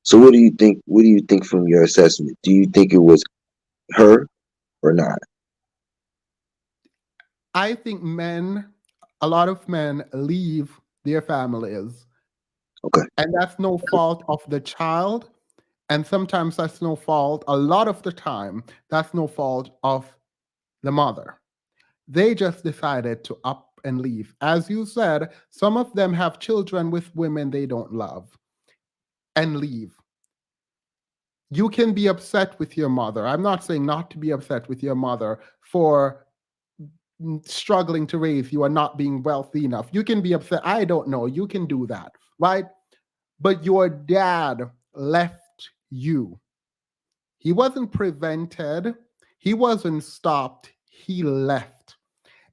So what do you think? What do you think from your assessment? Do you think it was her or not? I think a lot of men leave their families. Okay. And that's no fault of the child. And sometimes that's no fault, a lot of the time, that's no fault of the mother. They just decided to up and leave. As you said, some of them have children with women they don't love and leave. You can be upset with your mother. I'm not saying not to be upset with your mother for struggling to raise you and not being wealthy enough. You can be upset. I don't know. You can do that, right? But your dad left you. He wasn't prevented. He wasn't stopped. He left.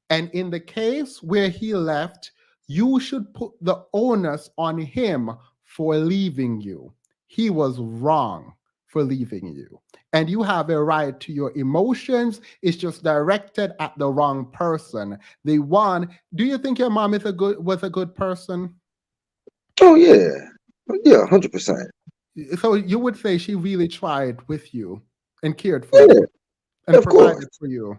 And in the case where he left, you should put the onus on him for leaving you. He was wrong for leaving you. And you have a right to your emotions. It's just directed at the wrong person. Do you think your mom was a good person? Oh yeah. Yeah, 100%. So you would say she really tried with you and cared for you and provided for you.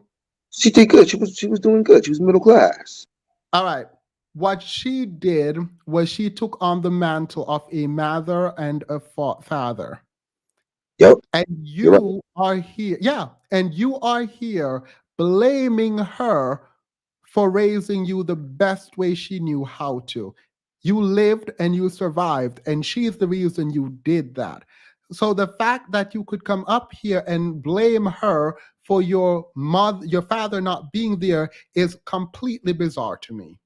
She did good. She was doing good. She was middle class. All right. What she did was she took on the mantle of a mother and a father. Yep, And you're right. you are here. Yeah. And you are here blaming her for raising you the best way she knew how to. You lived and you survived, and she's the reason you did that. So the fact that you could come up here and blame her for your mother, your father not being there is completely bizarre to me.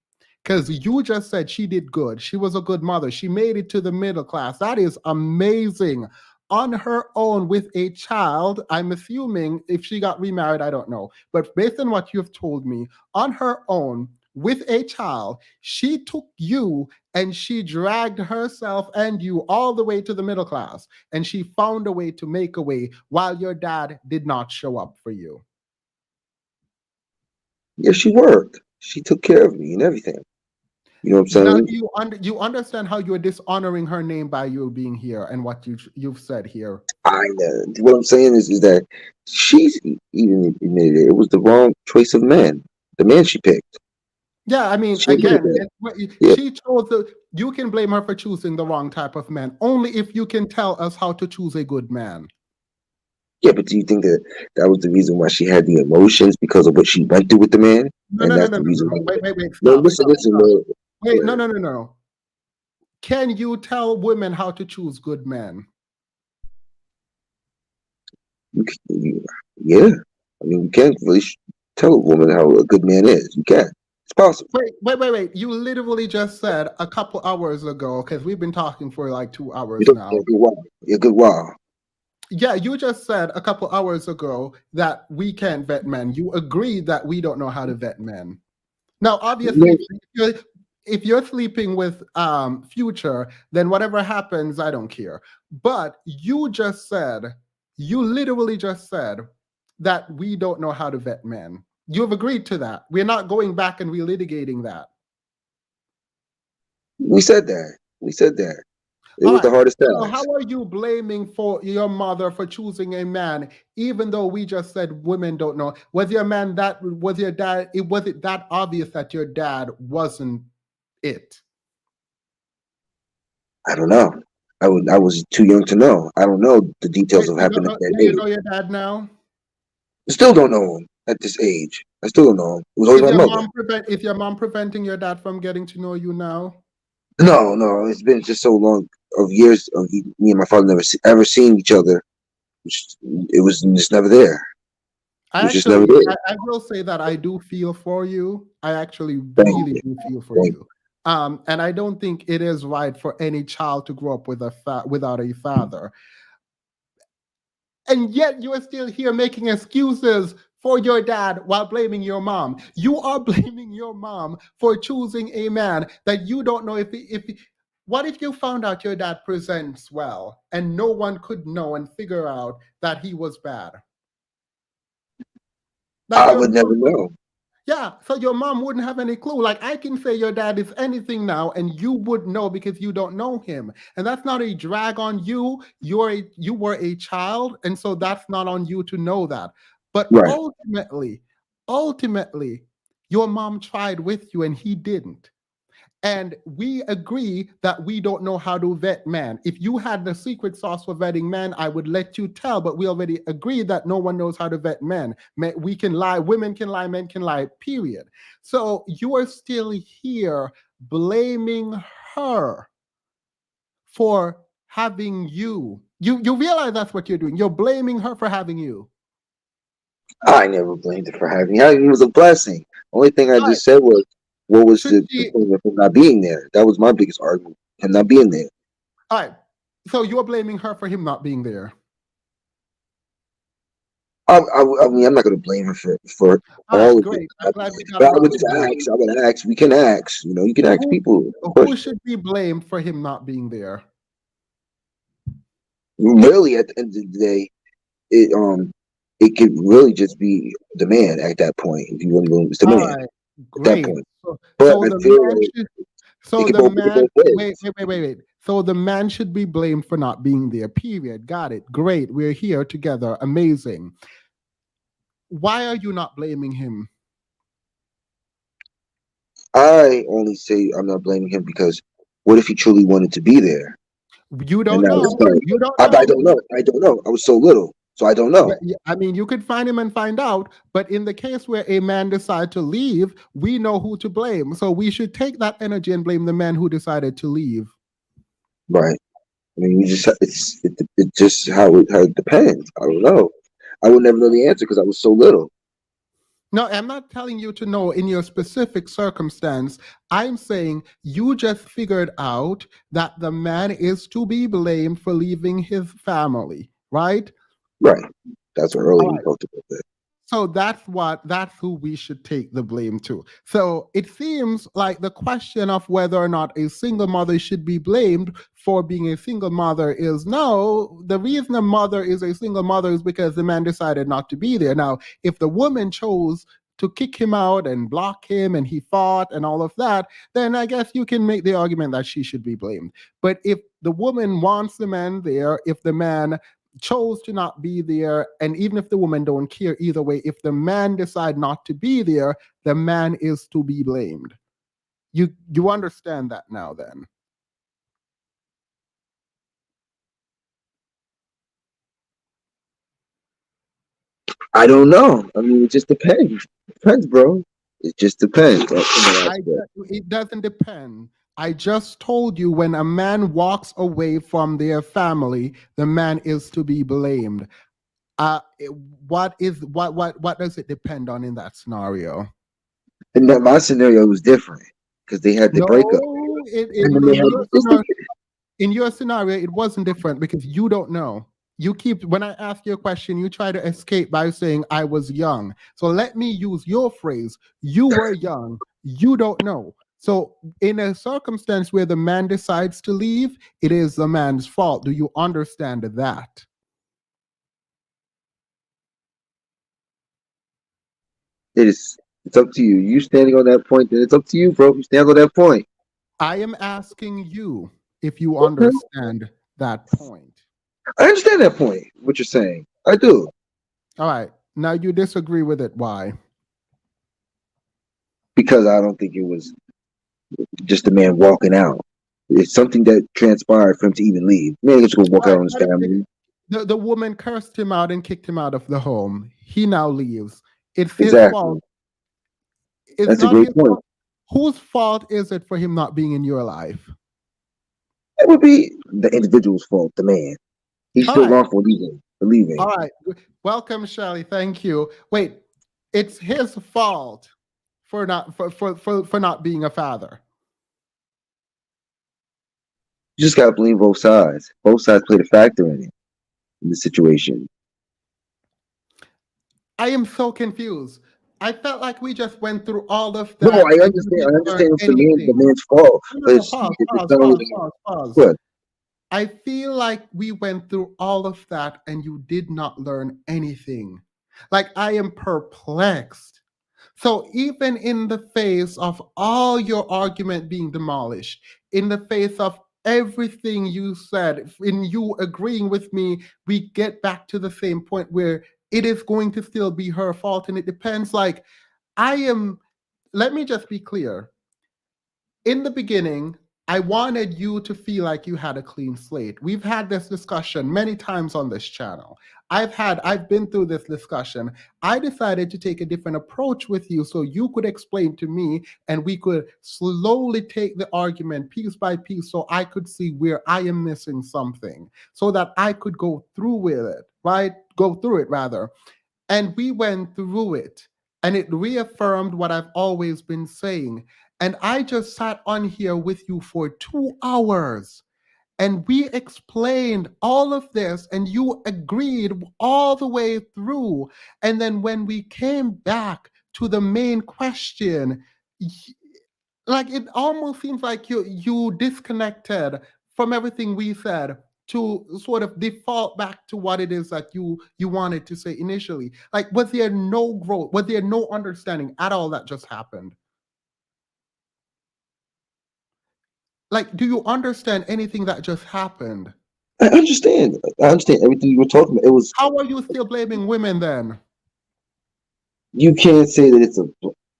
Because you just said she did good. She was a good mother. She made it to the middle class. That is amazing. On her own with a child, I'm assuming if she got remarried, I don't know. But based on what you've told me, on her own with a child, she took you and she dragged herself and you all the way to the middle class. And she found a way to make a way while your dad did not show up for you. Yeah, she worked. She took care of me and everything. You know what I'm Now, saying? you understand how you're dishonoring her name by you being here and what you've said here? I know. What I'm saying is that she's even admitted it. It was the wrong choice of man. The man she picked. Yeah, I mean, She admitted again, that. Yeah. she chose you can blame her for choosing the wrong type of man, only if you can tell us how to choose a good man. Yeah, but do you think that that was the reason why she had the emotions because of what she went through with the man? No, And no, no, that's no, the no, reason no. why. Wait, No, stop, listen, stop, listen, stop. no. Wait, no. Can you tell women how to choose good men? Yeah. I mean, you can't really tell a woman how a good man is. You can. It's possible. Wait. You literally just said a couple hours ago, because we've been talking for like 2 You hours don't now. a good while. A good while. Yeah, you just said a couple hours ago that we can't vet men. You agreed that we don't know how to vet men. Now, obviously, No, if you're sleeping with Future, then whatever happens, I don't care. But you literally just said that we don't know how to vet men. You've agreed to that. We're not going back and relitigating that. we said that. We said that. It All was the right. hardest So how task. are you blaming for your mother for choosing a man, even though we just said women don't know? Was your man that was your dad? Was it that obvious that your dad wasn't it? I don't know. I was too young to know. I don't know the details Wait, of you don't happening know? at that Do you age. know your dad now? I still don't know him at this age. I still don't know him. It was always my mother. Is your mom preventing your dad from getting to know you now? No, no, it's been just so long of years of me and my father never ever seeing each other. It was just never there. It was just never there. I will say that I do feel for you. I actually Thank really you. do feel for Thank you. And I don't think it is right for any child to grow up with without a father. And yet you are still here making excuses for your dad while blaming your mom. You are blaming your mom for choosing a man that you don't know what if you found out your dad presents well and no one could know and figure out that he was bad? Like I your would never mom would, know. yeah, so your mom wouldn't have any clue. Like I can say your dad is anything now, and you would know because you don't know him. And that's not a drag on you. You were a child, and so that's not on you to know that. But Right. ultimately, your mom tried with you and he didn't. And we agree that we don't know how to vet man. If you had the secret sauce for vetting men, I would let you tell, but we already agreed that no one knows how to vet men. We can lie, women can lie, men can lie, period. So you are still here blaming her for having you. You realize that's what you're doing. You're blaming her for having you. I never blamed her for having me. It was a blessing. Only thing I All right. just said was, what was Should the she thing of him not being there? That was my biggest argument. Him not being there. all right. So you're blaming her for him not being there. I mean, I'm not going to blame her for All all right, of it. great. I'm glad we got But I on the would same page. ask. I would ask. We can ask. You know, you can ask Who people who questions. should be blamed for him not being there? Really, at the end of the day, it could really just be the man at that point. If you really want, it's the All man right, at that great. point. So, But so I the feel man like should. it So could the both be man. both Wait, ways. wait, wait, wait, wait. So the man should be blamed for not being there. Period. Got it. Great. We're here together. Amazing. Why are you not blaming him? I only say I'm not blaming him because what if he truly wanted to be there? You And don't that was know. fine. You don't I know. don't know. I don't know. I was so little, so I don't know. I mean, you could find him and find out, but in the case where a man decided to leave, we know who to blame. So we should take that energy and blame the man who decided to leave. Right. I mean, it's just how it depends. I don't know. I would never know the answer because I was so little. No, I'm not telling you to know in your specific circumstance. I'm saying you just figured out that the man is to be blamed for leaving his family, right? Right. That's what earlier All we right. talked about that. So that's who we should take the blame to. So it seems like the question of whether or not a single mother should be blamed for being a single mother is no. The reason a mother is a single mother is because the man decided not to be there. Now, if the woman chose to kick him out and block him and he fought and all of that, then I guess you can make the argument that she should be blamed. But if the woman wants the man there, if the man chose to not be there, and even if the woman don't care, either way, if the man decide not to be there, the man is to be blamed. You understand that now then? I don't know. I mean, it just depends. It depends, bro. It just depends. It doesn't depend. I just told you when a man walks away from their family, the man is to be blamed. What does it depend on in that scenario? And that my scenario was different because they had the No, breakup. And then they had in your scenario, it wasn't different because you don't know. You keep, when I ask you a question, you try to escape by saying, I was young. So let me use your phrase. You were young. You don't know. So in a circumstance where the man decides to leave, it is the man's fault. Do you understand that? it's up to you. You standing on that point, then it's up to you, bro. You stand on that point. I am asking you if you Okay. understand that point. I understand that point, what you're saying. I do. All right. Now you disagree with it. Why? Because I don't think it was just a man walking out. It's something that transpired for him to even leave. Man, just go walk All out right, on his but family. the woman cursed him out and kicked him out of the home. He now leaves. It's his Exactly. fault. It's That's a not great his point. fault. Whose fault is it for him not being in your life? It would be the individual's fault, the man. He's All still right. wrong for leaving. All right. Welcome, Shelley. Thank you. Wait, it's his fault for not being a father. You just gotta blame both sides. Both sides played a factor in the situation. I am so confused. I felt like we just went through all of No, that I and you understand. I didn't learn understand it's the anything. man's fault. No, But no, pause, it's pause, not pause, really pause, pause. good. I feel like we went through all of that and you did not learn anything. Like I am perplexed. So even in the face of all your argument being demolished, in the face of everything you said, in you agreeing with me, we get back to the same point where it is going to still be her fault. And it depends. Like let me just be clear. In the beginning, I wanted you to feel like you had a clean slate. We've had this discussion many times on this channel. I've been through this discussion. I decided to take a different approach with you so you could explain to me and we could slowly take the argument piece by piece so I could see where I am missing something so that I could go through with it, right? Go through it rather. And we went through it and it reaffirmed what I've always been saying. And I just sat on here with you for 2 hours and we explained all of this and you agreed all the way through. And then when we came back to the main question, like it almost seems like you disconnected from everything we said to sort of default back to what it is that you wanted to say initially. Like, was there no growth? Was there no understanding at all that just happened? Like, do you understand anything that just happened? I understand. I understand everything you were talking about. It was. How are you still blaming women then? You can't say that it's a.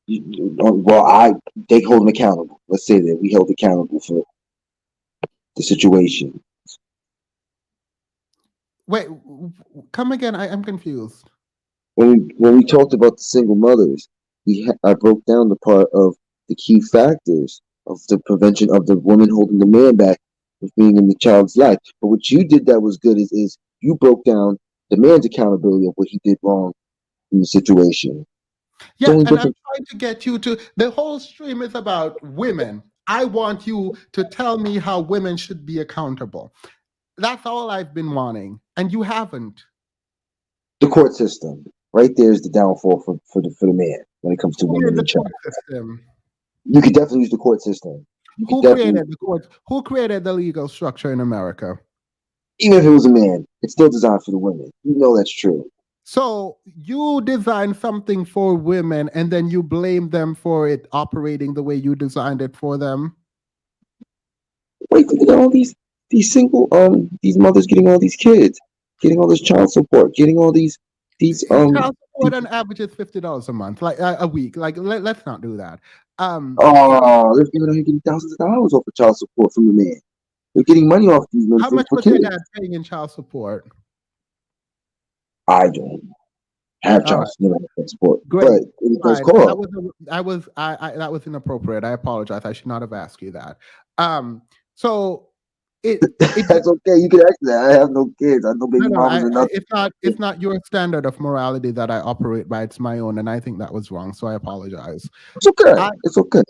They hold him accountable. Let's say that we held accountable for the situation. Wait, come again. I'm confused. When we talked about the single mothers, I broke down the part of the key factors of the prevention of the woman holding the man back of being in the child's life. But what you did that was good is you broke down the man's accountability of what he did wrong in the situation. Yeah, and I'm trying to get you to, the whole stream is about women. I want you to tell me how women should be accountable. That's all I've been wanting, and you haven't. The court system, right there, is the downfall for the man when it comes to women and child. System? You could definitely use the court system. Who created the court? Who created the legal structure in America? Even if it was a man, it's still designed for the women. You know that's true. So you design something for women, and then you blame them for it operating the way you designed it for them. Wait, look at all these single these mothers getting all these kids, getting all this child support, getting all these child support on average is $50 a month, like a week. Like let's not do that. They're getting thousands of dollars off of child support from the man. They're getting money off these men. How much was your dad paying in child support? I don't have child support. Great. But it does cost. That was inappropriate. I apologize. I should not have asked you that. So that's okay. You can ask that. I have no kids. I have no baby mamas or nothing. It's not your standard of morality that I operate by. It's my own, and I think that was wrong. So I apologize. It's okay. It's okay.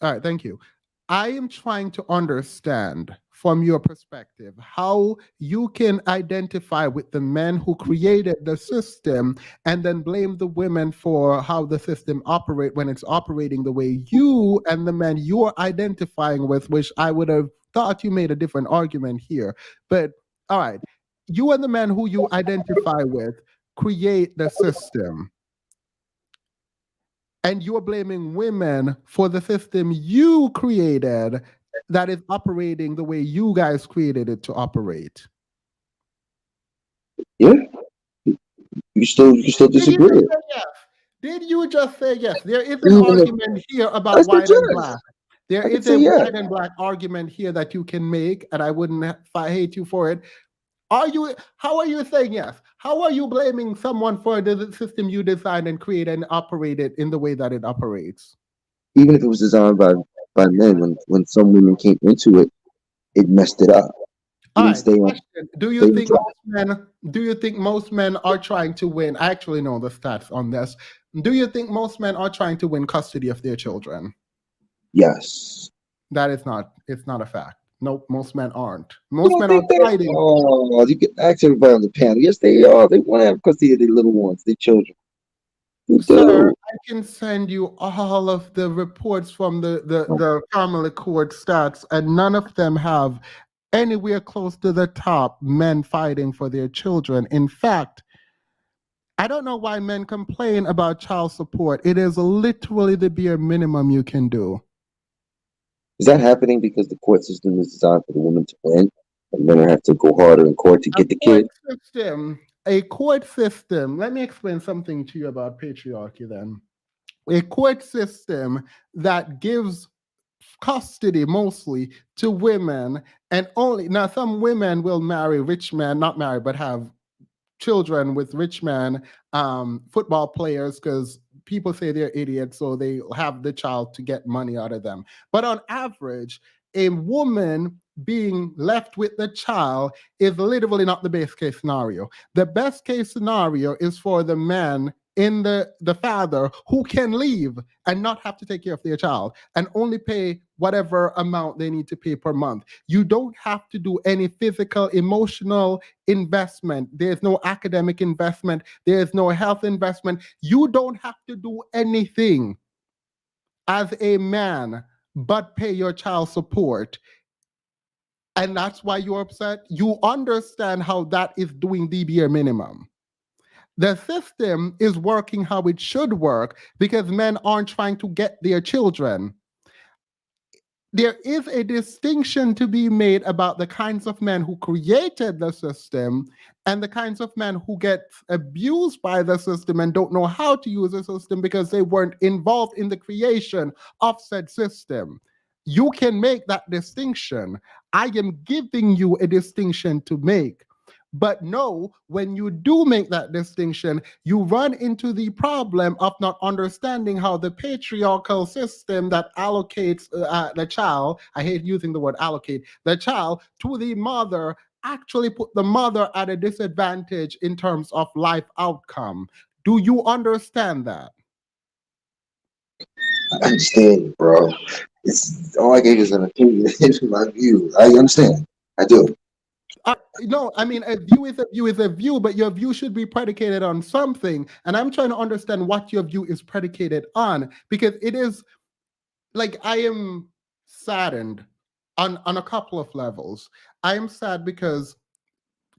All right. Thank you. I am trying to understand from your perspective how you can identify with the men who created the system and then blame the women for how the system operates when it's operating the way you and the men you're identifying with, which I would have thought you made a different argument here. But all right, you and the men who you identify with create the system. And you're blaming women for the system you created that is operating the way you guys created it to operate. Yeah. You still disagree. Did you just say yes? There is an argument here about white and black. There is a white and black argument here that you can make, and I wouldn't hate you for it. How are you saying yes? How are you blaming someone for the system you designed and created and operated in the way that it operates? Even if it was designed by men, when some women came into it, it messed it up. All right, do you think most men are trying to win? I actually know the stats on this. Do you think most men are trying to win custody of their children? Yes. It's not a fact. Nope, most men aren't. Most men are fighting. Oh, you can ask everybody on the panel. Yes, they are. They want to have custody of their little ones, their children. Sir, I can send you all of the reports from the family court stats, and none of them have anywhere close to the top men fighting for their children. In fact, I don't know why men complain about child support. It is literally the bare minimum you can do. Is that happening because the court system is designed for the woman to win, and men have to go harder in court to get the kid? A court system. Let me explain something to you about patriarchy then. A court system that gives custody mostly to women, and only now some women will marry rich men, not marry, but have children with rich men, football players, because people say they're idiots, so they have the child to get money out of them. But on average, a woman being left with the child is literally not the best case scenario. The best case scenario is for the man in the father who can leave and not have to take care of their child and only pay whatever amount they need to pay per month. You don't have to do any physical, emotional investment. There's no academic investment. There's no health investment. You don't have to do anything as a man but pay your child support. And that's why you're upset. You understand how that is doing the bare minimum. The system is working how it should work because men aren't trying to get their children. there is a distinction to be made about the kinds of men who created the system and the kinds of men who get abused by the system and don't know how to use the system because they weren't involved in the creation of said system. You can make that distinction. I am giving you a distinction to make. But no, when you do make that distinction, you run into the problem of not understanding how the patriarchal system that allocates the child, I hate using the word allocate, the child to the mother actually put the mother at a disadvantage in terms of life outcome. Do you understand that? I understand, bro. It's all I gave is an opinion. It's my view. I understand. I do. No, I mean, a view is a view is a view, but your view should be predicated on something. And I'm trying to understand what your view is predicated on, because it is like I am saddened on a couple of levels. I am sad because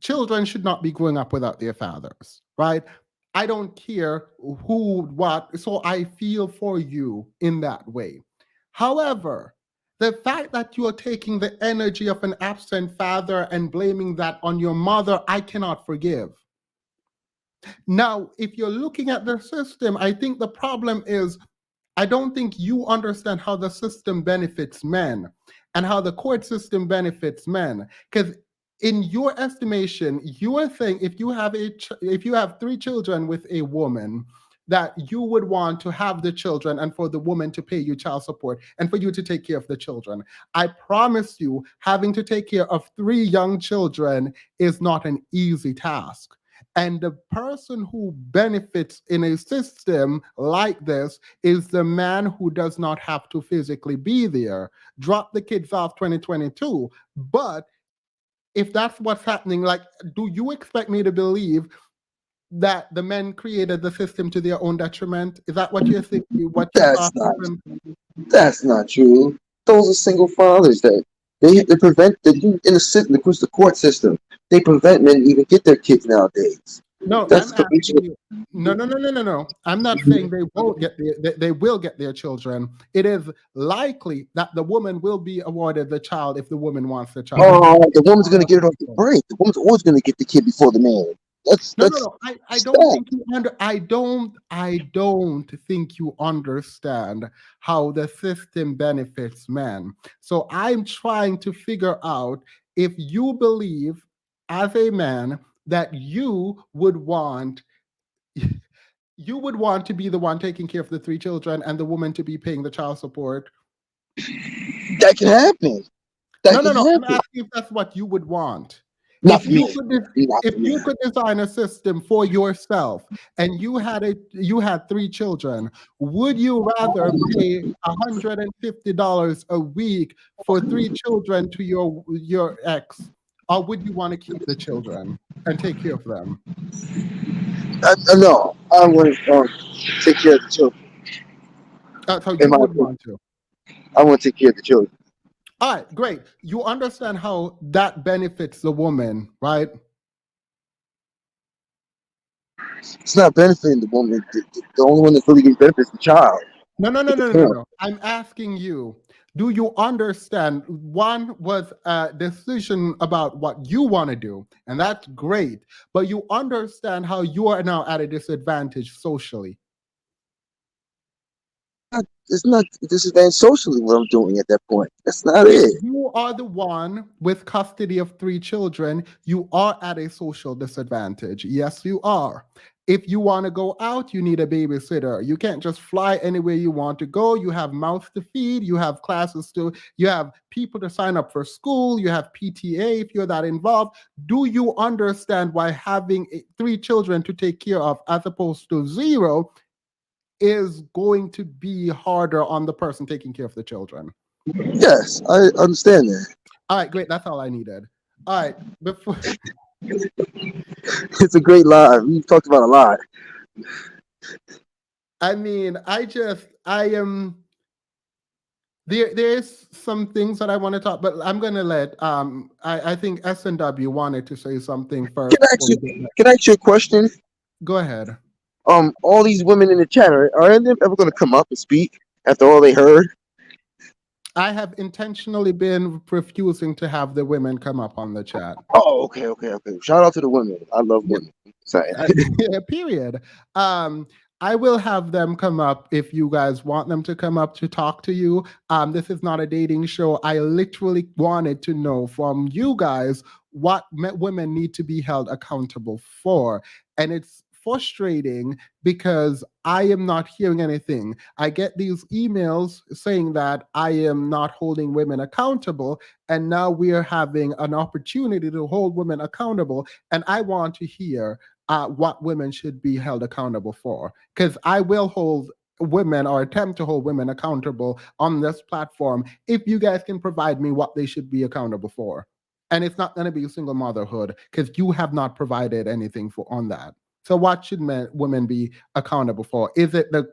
children should not be growing up without their fathers, right? I don't care who, what, so I feel for you in that way. However, the fact that you are taking the energy of an absent father and blaming that on your mother, I cannot forgive. Now, if you're looking at the system, I think the problem is I don't think you understand how the system benefits men and how the court system benefits men. Because in your estimation, you are saying if you have if you have 3 children with a woman, that you would want to have the children and for the woman to pay you child support and for you to take care of the children. I promise you, having to take care of 3 young children is not an easy task. And the person who benefits in a system like this is the man who does not have to physically be there. Drop the kids off 2022. But if that's what's happening, like, do you expect me to believe that the men created the system to their own detriment? Is that what you're thinking? What you That's thought not. happened? That's not true. Those are single fathers that they prevent the court system. They prevent men even get their kids nowadays. No, That's I'm the asking you. No. I'm not saying they won't get they will get their children. It is likely that the woman will be awarded the child if the woman wants the child. Oh, the woman's gonna get it off the break. The woman's always gonna get the kid before the man. That's No. I don't sad. think you I don't think you understand how the system benefits men. So I'm trying to figure out if you believe as a man that you would want to be the one taking care of the 3 children and the woman to be paying the child support. That can happen. That can No. I'm happen. asking if that's what you would want. Not If for me. you could, Not if for me. you could design a system for yourself and you had 3 children, would you rather pay $150 a week for 3 children to your ex, or would you want to keep the children and take care of them? No, I want to take care of the children. That's how In you my would opinion, want to. I want to take care of the children. All right, great. You understand how that benefits the woman, right? It's not benefiting the woman. The only one that really gets benefits is the child. No. I'm asking you, do you understand? One was a decision about what you want to do, and that's great. But you understand how you are now at a disadvantage socially. It's not disadvantaged socially what I'm doing at that point. That's not If it. you are the one with custody of 3 children, you are at a social disadvantage. Yes, you are. If you want to go out, you need a babysitter. You can't just fly anywhere you want to go. You have mouths to feed, you have classes to, you have people to sign up for school, you have PTA if you're that involved. Do you understand why having 3 children to take care of as opposed to 0 is going to be harder on the person taking care of the children? Yes, I understand that. All right, great. That's all I needed. All right, before It's a great live. We've talked about a lot. I mean, I am there's some things that I want to talk, but I'm gonna let I think S&W wanted to say something first. Can I ask you a question? Go ahead. All these women in the chat are they ever going to come up and speak after all they heard? I have intentionally been refusing to have the women come up on the chat. Oh, okay. Shout out to the women. I love women. Sorry. Yeah, period. I will have them come up if you guys want them to come up to talk to you. This is not a dating show. I literally wanted to know from you guys what women need to be held accountable for. And it's frustrating because I am not hearing anything. I get these emails saying that I am not holding women accountable, and now we are having an opportunity to hold women accountable. And I want to hear what women should be held accountable for, because I will hold women or attempt to hold women accountable on this platform if you guys can provide me what they should be accountable for. And it's not going to be single motherhood because you have not provided anything for on that. So what should women be accountable for? Is it the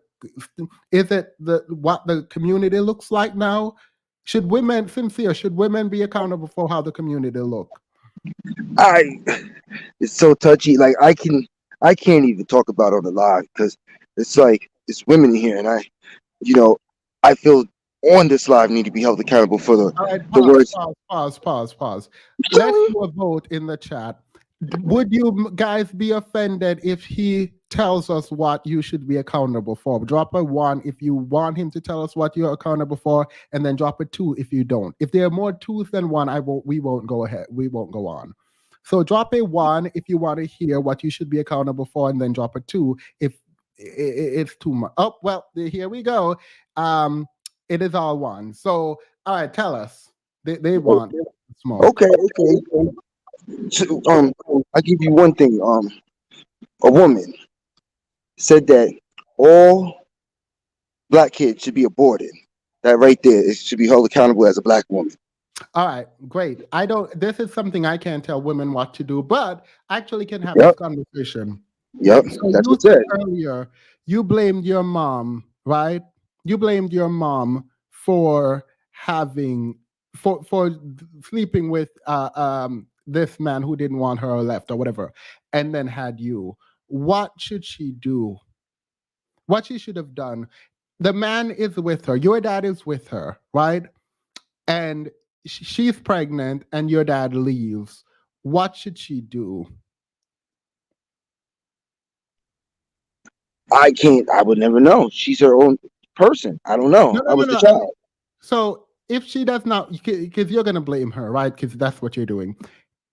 what the community looks like now? Should women be accountable for how the community look? It's so touchy. Like I can't even talk about it on the live because it's like it's women here, and I feel on this live need to be held accountable for the All right, the words. pause. Let's do a vote in the chat. Would you guys be offended if he tells us what you should be accountable for? Drop a 1 if you want him to tell us what you're accountable for, and then drop a 2 if you don't. If there are more 2s than 1, we won't go ahead. We won't go on. So drop a 1 if you want to hear what you should be accountable for, and then drop a 2 if it's too much. Oh, well, here we go. It is all 1. So, all right, tell us. They want smoke. Okay. So, I give you one thing. A woman said that all black kids should be aborted. That right there, it should be held accountable as a black woman. All right, great. This is something I can't tell women what to do, but I actually can have this conversation. Yep, So that's you what's said it. earlier, you blamed your mom, right? You blamed your mom for having for sleeping with this man who didn't want her or left or whatever, and then had you. What should she do? What she should have done? The man is with her. Your dad is with her, right? And she's pregnant, and your dad leaves. What should she do? I can't. I would never know. She's her own person. I don't know. I was the child. So if she does not, because you're going to blame her, right? Because that's what you're doing.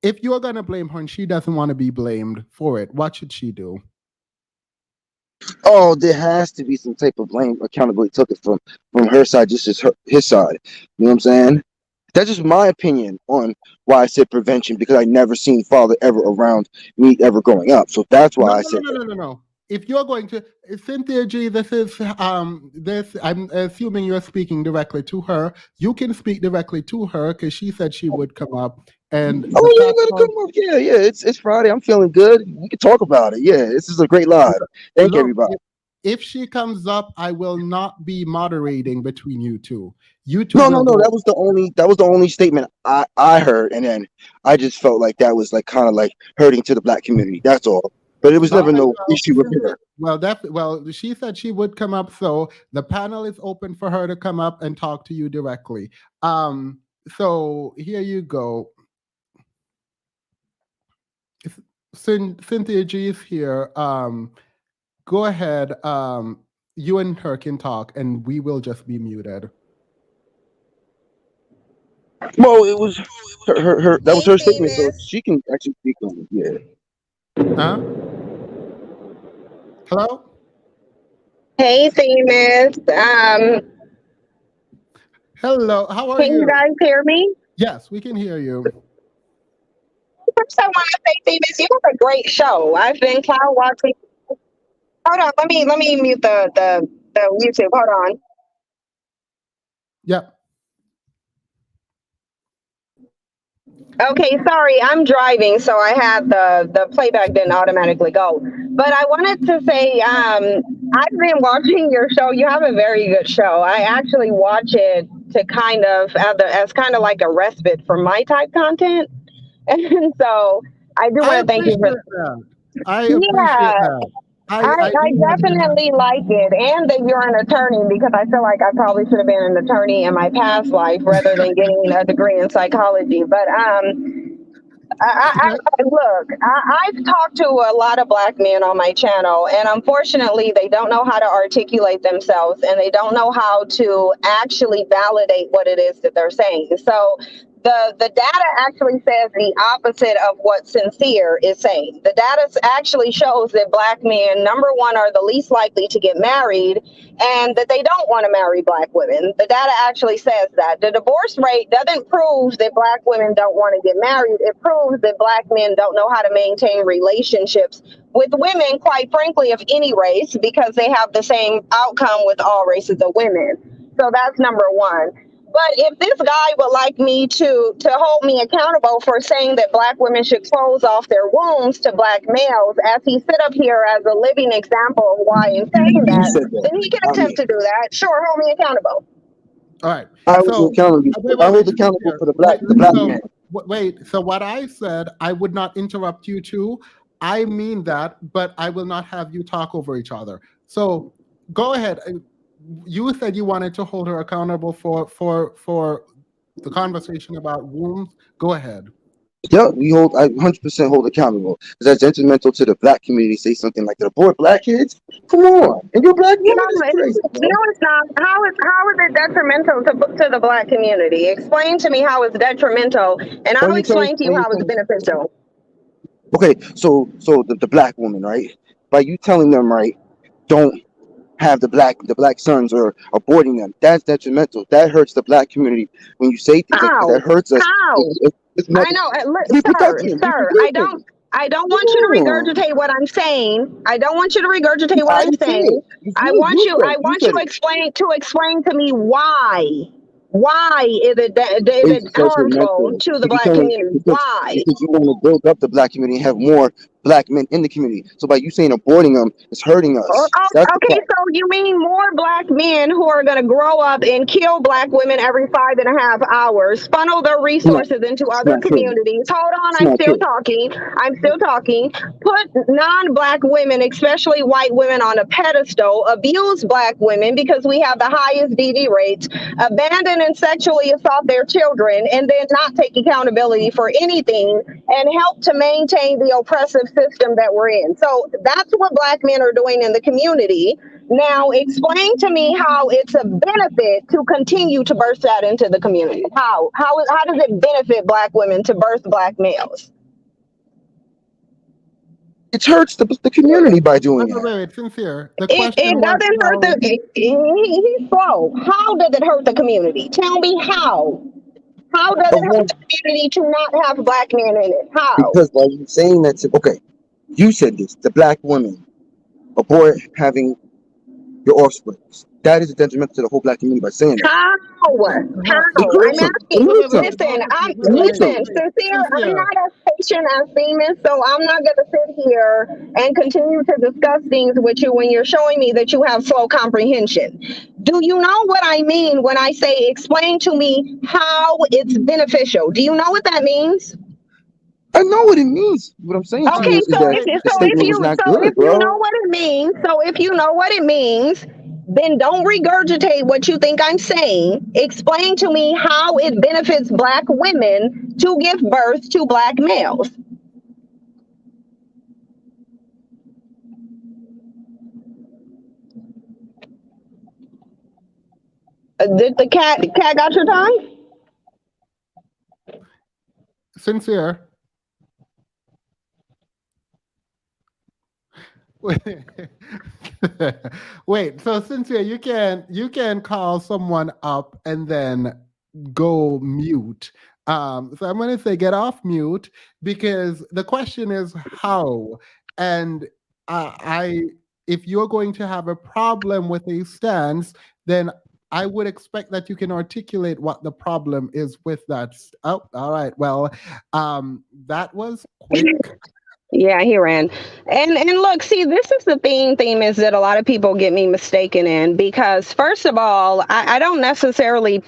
If you're going to blame her and she doesn't want to be blamed for it, what should she do? Oh, there has to be some type of blame, accountability took it from her side, just as his side. You know what I'm saying? That's just my opinion on why I said prevention, because I never seen father ever around me ever growing up. So that's why I said no. If you're going to Cynthia G, this I'm assuming you're speaking directly to her. You can speak directly to her because she said she would come up. And you gotta come up. Yeah. It's Friday. I'm feeling good. We can talk about it. Yeah, this is a great live. Thank everybody. If she comes up, I will not be moderating between you two. You two. No. That was the only statement I heard, and then I just felt like that was like kind of like hurting to the black community. That's all. But it was never no issue with her. Well, she said she would come up, so the panel is open for her to come up and talk to you directly. So here you go. Cynthia G is here. Go ahead. You and her can talk, and we will just be muted. Well, it was her that was her statement, so she can actually speak on it. Yeah. Hello? Hey, famous. Hello, how are you? Can you guys hear me? Yes, we can hear you. First, I want to say, famous, you have a great show. I've been cloud watching. Hold on, let me mute the YouTube. Hold on. Yep. Okay, sorry, I'm driving, so I had the playback didn't automatically go. But I wanted to say, I've been watching your show. You have a very good show. I actually watch it to kind of as kind of like a respite from my type content, and so I do want to thank you for that. I appreciate that. I definitely like it, and that you're an attorney, because I feel like I probably should have been an attorney in my past life rather than getting a degree in psychology. But look, I've talked to a lot of black men on my channel, and unfortunately, they don't know how to articulate themselves, and they don't know how to actually validate what it is that they're saying. So the data actually says the opposite of what Sincere is saying. The data actually shows that black men, number one, are the least likely to get married, and that they don't want to marry black women. The data actually says that. The divorce rate doesn't prove that black women don't want to get married. It proves that black men don't know how to maintain relationships with women, quite frankly, of any race, because they have the same outcome with all races of women. So that's number one. But if this guy would like me to hold me accountable for saying that black women should close off their wombs to black males, as he sit up here as a living example of why in saying that, then he can attempt to do that. Sure, hold me accountable. All right. I was accountable. I hold accountable for the black man. Wait. So what I said, I would not interrupt you too. I mean that, but I will not have you talk over each other. So go ahead. You said you wanted to hold her accountable for the conversation about wombs. Go ahead. Yeah, I 100% hold accountable, because that's detrimental to the black community. Say something like that. Abort black kids? Come on. And you're black woman? No, it's not. How is it detrimental to the black community? Explain to me how it's detrimental, and I'll explain to you how it's beneficial. Okay, so the black woman, right? By you telling them, right, don't have the black sons or aborting them, that's detrimental. That hurts the black community. When you say things like that hurts us. How? I know, sir. I don't want you to regurgitate what I'm saying. I don't want you to regurgitate what I'm saying. I want you to explain to me why. Why is it harmful to the black community? Why? Because you want to build up the black community and have more black men in the community. So by you saying aborting them, it's hurting us. Okay, so you mean more black men who are going to grow up and kill black women every 5.5 hours, funnel their resources into other communities. Hold on, I'm still talking. Put non-black women, especially white women, on a pedestal, abuse black women because we have the highest DV rates, abandon and sexually assault their children, and then not take accountability for anything and help to maintain the oppressive system that we're in. So that's what black men are doing in the community. Now explain to me how it's a benefit to continue to birth that into the community. How does it benefit black women to birth black males? It hurts the community by doing it. Wait, Sincere. It doesn't hurt he's slow. How does it hurt the community? Tell me how. How does it hurt the community to not have black men in it? How? Because by you saying that, okay, you said this, the black women abort having your offspring. That is a detriment to the whole black community by saying that. How? I'm asking. Listen, Sincere, I'm not as patient as famous, so I'm not going to sit here and continue to discuss things with you when you're showing me that you have slow comprehension. Do you know what I mean when I say explain to me how it's beneficial? Do you know what that means? I know what it means. What I'm saying to you is that the statement was not good, bro. If you know what it means, then don't regurgitate what you think I'm saying. Explain to me how it benefits black women to give birth to black males. Did the cat got your tongue? Sincere. Wait, so Cynthia, you can call someone up and then go mute. So I'm going to say get off mute, because the question is how. And if you're going to have a problem with a stance, then I would expect that you can articulate what the problem is with that. Oh, all right. Well, that was quick. Yeah, he ran. And look, see, this is the theme is that a lot of people get me mistaken in, because first of all, I don't necessarily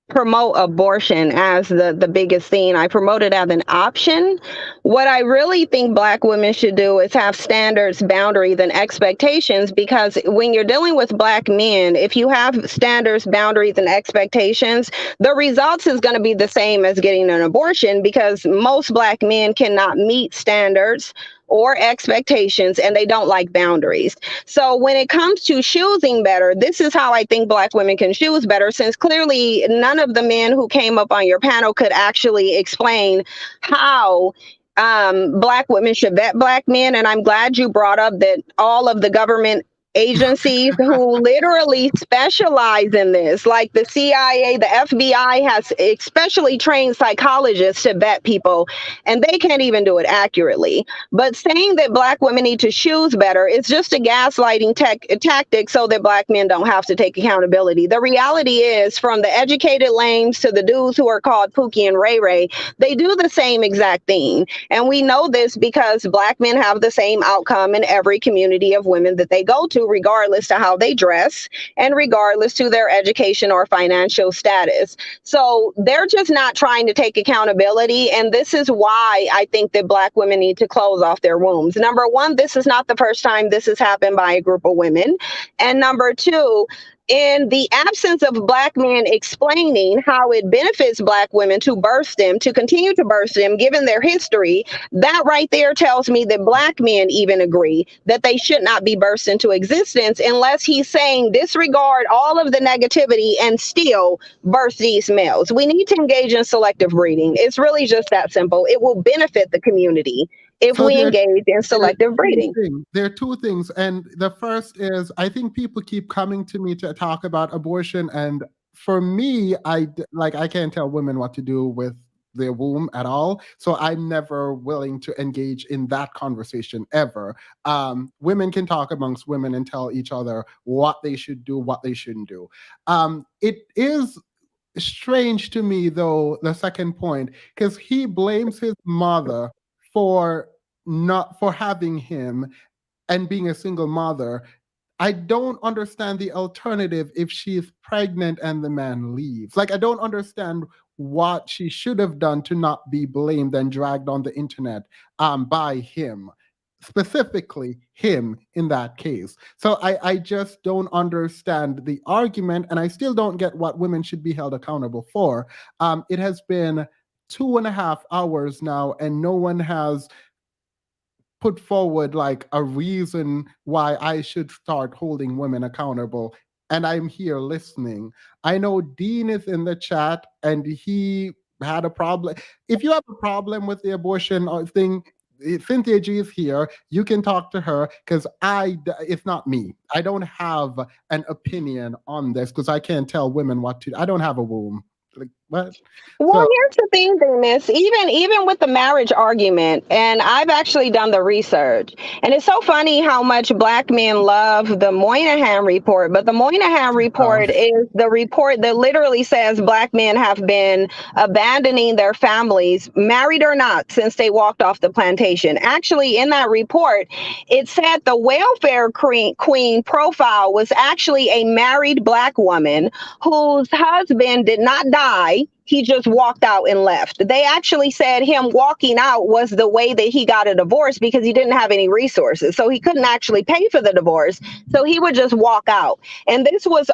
promote abortion as the biggest thing. I promote it as an option. What I really think Black women should do is have standards, boundaries, and expectations, because when you're dealing with Black men, if you have standards, boundaries, and expectations, the results is going to be the same as getting an abortion, because most Black men cannot meet standards or expectations, and they don't like boundaries. So when it comes to choosing better, this is how I think Black women can choose better, since clearly none of the men who came up on your panel could actually explain how Black women should vet Black men. And I'm glad you brought up that all of the government agencies who literally specialize in this, like the CIA, the FBI has especially trained psychologists to vet people, and they can't even do it accurately. But saying that Black women need to choose better is just a gaslighting tactic so that Black men don't have to take accountability. The reality is, from the educated lames to the dudes who are called Pookie and Ray Ray, they do the same exact thing. And we know this because Black men have the same outcome in every community of women that they go to, regardless to how they dress and regardless to their education or financial status. So they're just not trying to take accountability. And this is why I think that Black women need to close off their wombs. Number one, this is not the first time this has happened by a group of women. And number two, in the absence of Black men explaining how it benefits Black women to birth them, to continue to birth them, given their history, that right there tells me that Black men even agree that they should not be birthed into existence unless he's saying disregard all of the negativity and still birth these males. We need to engage in selective breeding. It's really just that simple. It will benefit the community if we engage in selective breeding. There are two things. And the first is, I think people keep coming to me to talk about abortion. And for me, I can't tell women what to do with their womb at all. So I'm never willing to engage in that conversation ever. Women can talk amongst women and tell each other what they should do, what they shouldn't do. It is strange to me, though, the second point, because he blames his mother for having him and being a single mother. I don't understand the alternative if she's pregnant and the man leaves. Like, I don't understand what she should have done to not be blamed and dragged on the internet by him, specifically him in that case. So I just don't understand the argument, and I still don't get what women should be held accountable for. It has been 2.5 hours now, and no one has put forward like a reason why I should start holding women accountable. And I'm here listening. I know Dean is in the chat and he had a problem. If you have a problem with the abortion thing, Cynthia G is here. You can talk to her, because it's not me. I don't have an opinion on this because I can't tell women what to do. I don't have a womb. Like, what? Well, here's the thing, Miss. Even with the marriage argument, and I've actually done the research, and it's so funny how much Black men love the Moynihan report, but the Moynihan report is the report that literally says Black men have been abandoning their families, married or not, since they walked off the plantation. Actually, in that report, it said the welfare queen profile was actually a married Black woman whose husband did not die. He just walked out and left. They actually said him walking out was the way that he got a divorce, because he didn't have any resources. So he couldn't actually pay for the divorce. So he would just walk out. And this was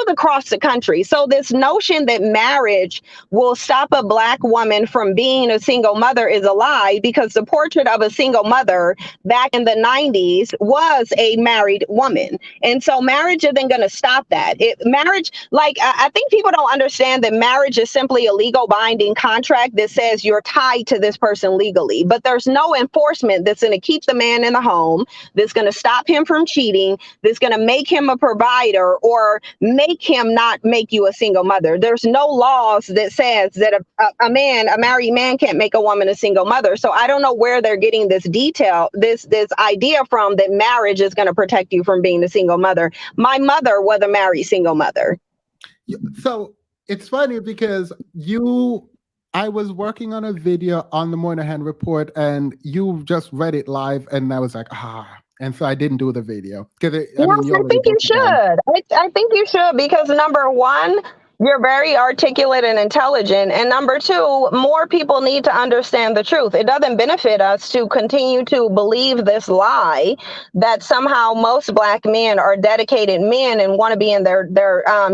across the country. So this notion that marriage will stop a Black woman from being a single mother is a lie, because the portrait of a single mother back in the 90s was a married woman. And so marriage isn't going to stop that. I think people don't understand that marriage is simply a legal binding contract that says you're tied to this person legally, but there's no enforcement that's going to keep the man in the home, that's going to stop him from cheating, that's going to make him a provider or make him not make you a single mother. There's no laws that says that a married man can't make a woman a single mother. So I don't know where they're getting this idea from, that marriage is going to protect you from being a single mother. My mother was a married single mother. So it's funny because I was working on a video on the Moynihan report and you just read it live, and I was like, and so I didn't do the video. I think you should. I think you should, because number one, You're very articulate and intelligent. And number two, more people need to understand the truth. It doesn't benefit us to continue to believe this lie that somehow most Black men are dedicated men and want to be in their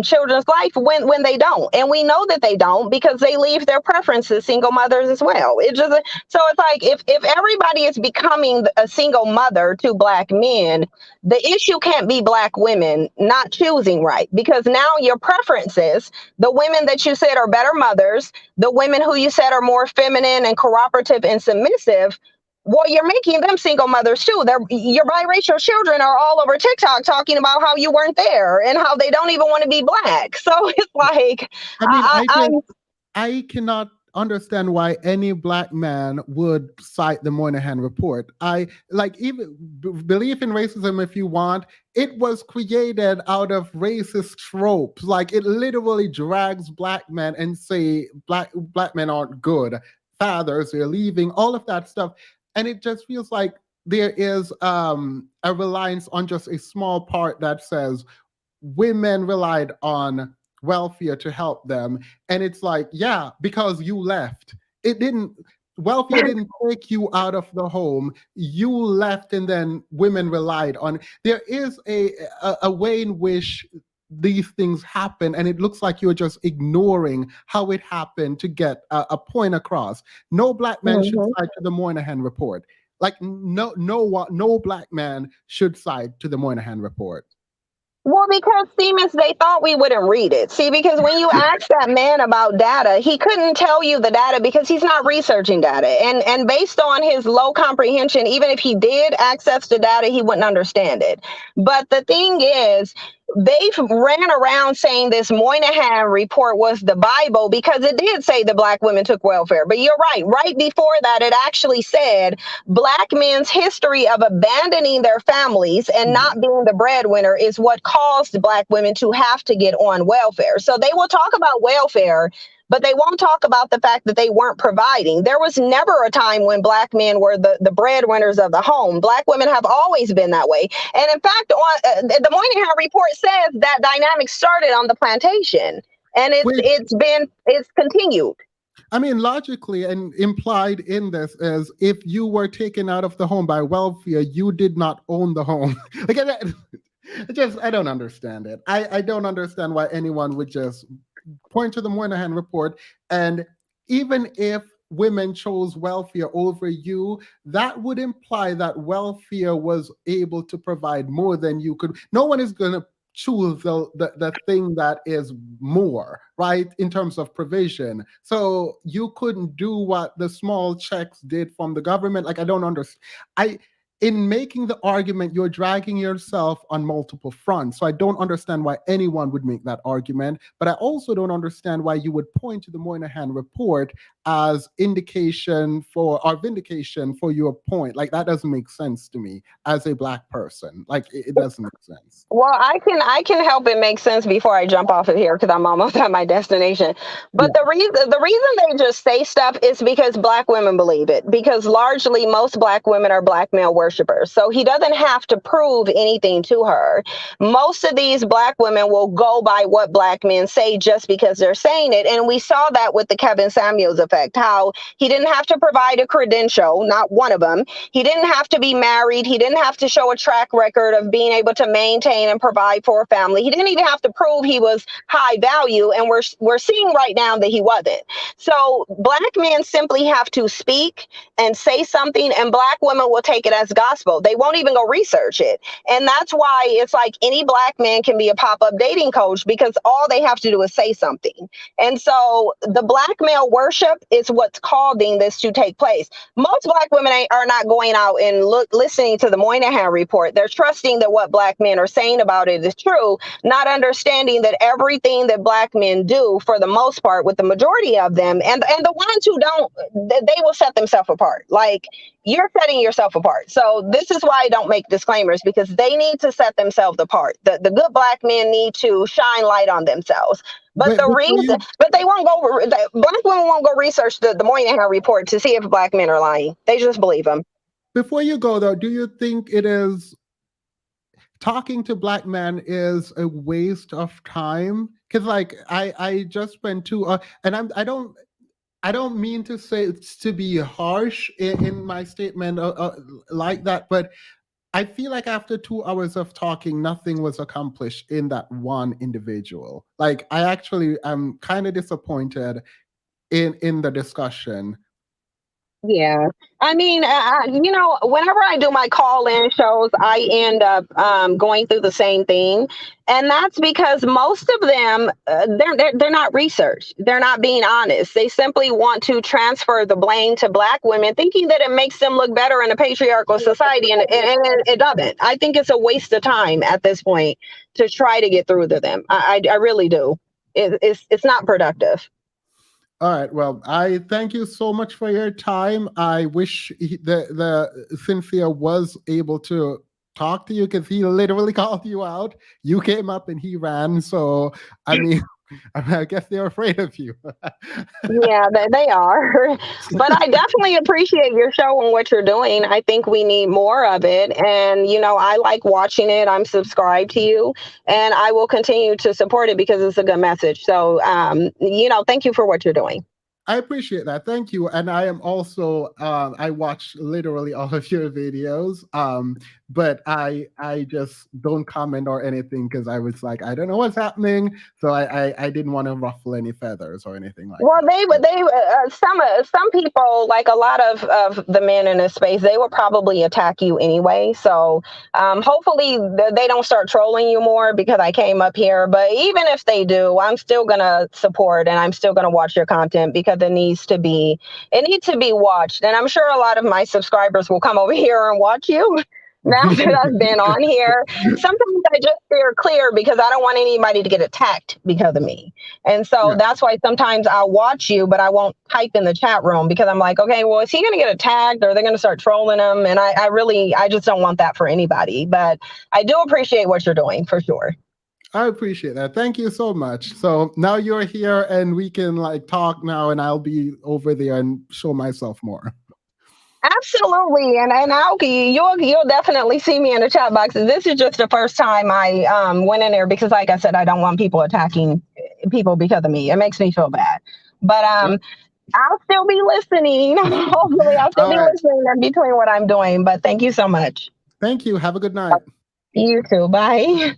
children's life when they don't. And we know that they don't because they leave their preferences, single mothers as well. It just so it's like if everybody is becoming a single mother to Black men, the issue can't be Black women not choosing right, because now your preferences, the women that you said are better mothers, the women who you said are more feminine and cooperative and submissive, well, you're making them single mothers too. Your biracial children are all over TikTok talking about how you weren't there and how they don't even want to be Black. So it's like, I mean, I'm I cannot understand why any Black man would cite the Moynihan report. I like even believe in racism if you want. It was created out of racist tropes. Like it literally drags Black men and say black men aren't good. Fathers, they're leaving, all of that stuff. And it just feels like there is a reliance on just a small part that says women relied on welfare to help them. And it's like, yeah, because you left. Welfare didn't take you out of the home. You left and then women relied on. There is a way in which these things happen, and it looks like you're just ignoring how it happened to get a point across. No Black man should cite to the Moynihan report. Like no Black man should cite to the Moynihan report. Well, because Siemens, they thought we wouldn't read it. See, because when you ask that man about data, he couldn't tell you the data because he's not researching data. And based on his low comprehension, even if he did access the data, he wouldn't understand it. But the thing is, they've ran around saying this Moynihan report was the Bible because it did say the Black women took welfare. But you're right. Right before that, it actually said Black men's history of abandoning their families and not being the breadwinner is what caused Black women to have to get on welfare. So they will talk about welfare, but they won't talk about the fact that they weren't providing. There was never a time when Black men were the breadwinners of the home. Black women have always been that way. And in fact, the Moynihan report says that dynamic started on the plantation, and it's continued. I mean, logically and implied in this is if you were taken out of the home by welfare, you did not own the home. Like, I don't understand it. I don't understand why anyone would just point to the Moynihan report. And even if women chose welfare over you, that would imply that welfare was able to provide more than you could. No one is going to choose the thing that is more, right, in terms of provision. So you couldn't do what the small checks did from the government. Like, I don't understand. In making the argument, you're dragging yourself on multiple fronts. So I don't understand why anyone would make that argument. But I also don't understand why you would point to the Moynihan report as indication for or vindication for your point. Like, that doesn't make sense to me as a Black person. Like, it doesn't make sense. Well, I can help it make sense before I jump off of here because I'm almost at my destination. But the reason they just say stuff is because Black women believe it. Because largely most Black women are Black male worshipers. So he doesn't have to prove anything to her. Most of these Black women will go by what Black men say just because they're saying it. And we saw that with the Kevin Samuels effect, how he didn't have to provide a credential, not one of them. He didn't have to be married. He didn't have to show a track record of being able to maintain and provide for a family. He didn't even have to prove he was high value. And we're seeing right now that he wasn't. So Black men simply have to speak and say something, and Black women will take it as gospel. They won't even go research it. And that's why it's like any Black man can be a pop-up dating coach because all they have to do is say something. And so the Black male worship is what's causing this to take place. Most Black women are not going out and listening to the Moynihan report. They're trusting that what Black men are saying about it is true, not understanding that everything that Black men do, for the most part, with the majority of them, and the ones who don't, they will set themselves apart. Like, you're setting yourself apart. So this is why I don't make disclaimers, because they need to set themselves apart. The good Black men need to shine light on themselves. But but they won't go, Black women won't go research the Moynihan report to see if Black men are lying. They just believe them. Before you go, though, do you think it is talking to Black men is a waste of time because like I just went to and I don't mean to say it's to be harsh in my statement like that, but I feel like after 2 hours of talking, nothing was accomplished in that one individual. Like I actually am kind of disappointed in the discussion. Yeah. I mean, whenever I do my call-in shows, I end up going through the same thing, and that's because most of them they're not researched. They're not being honest. They simply want to transfer the blame to Black women, thinking that it makes them look better in a patriarchal society, and it doesn't. I think it's a waste of time at this point to try to get through to them. I really do. It's not productive. All right. Well, I thank you so much for your time. I wish the Cynthia was able to talk to you because he literally called you out. You came up and he ran. So, I mean, I guess they're afraid of you. Yeah, they are. But I definitely appreciate your show and what you're doing. I think we need more of it. And, I like watching it. I'm subscribed to you, and I will continue to support it because it's a good message. So, thank you for what you're doing. I appreciate that. Thank you. And I am also, I watch literally all of your videos, but I just don't comment or anything because I was like, I don't know what's happening. So I didn't want to ruffle any feathers or anything like Well, that. some people, like a lot of the men in this space, they will probably attack you anyway. So hopefully they don't start trolling you more because I came up here. But even if they do, I'm still going to support and I'm still going to watch your content because it needs to be watched. And I'm sure a lot of my subscribers will come over here and watch you. Now that I've been on here, sometimes I just steer clear because I don't want anybody to get attacked because of me. And so that's why sometimes I'll watch you, but I won't type in the chat room because I'm like, okay, well, is he going to get attacked or they're going to start trolling him? And I just don't want that for anybody. But I do appreciate what you're doing for sure. I appreciate that. Thank you so much. So now you're here and we can like talk now and I'll be over there and show myself more. Absolutely, and Aoki, you'll definitely see me in the chat boxes. This is just the first time I went in there because, like I said, I don't want people attacking people because of me. It makes me feel bad, but I'll still be listening. Hopefully, I'll still be listening in between what I'm doing. But thank you so much. Thank you. Have a good night. You too. Bye.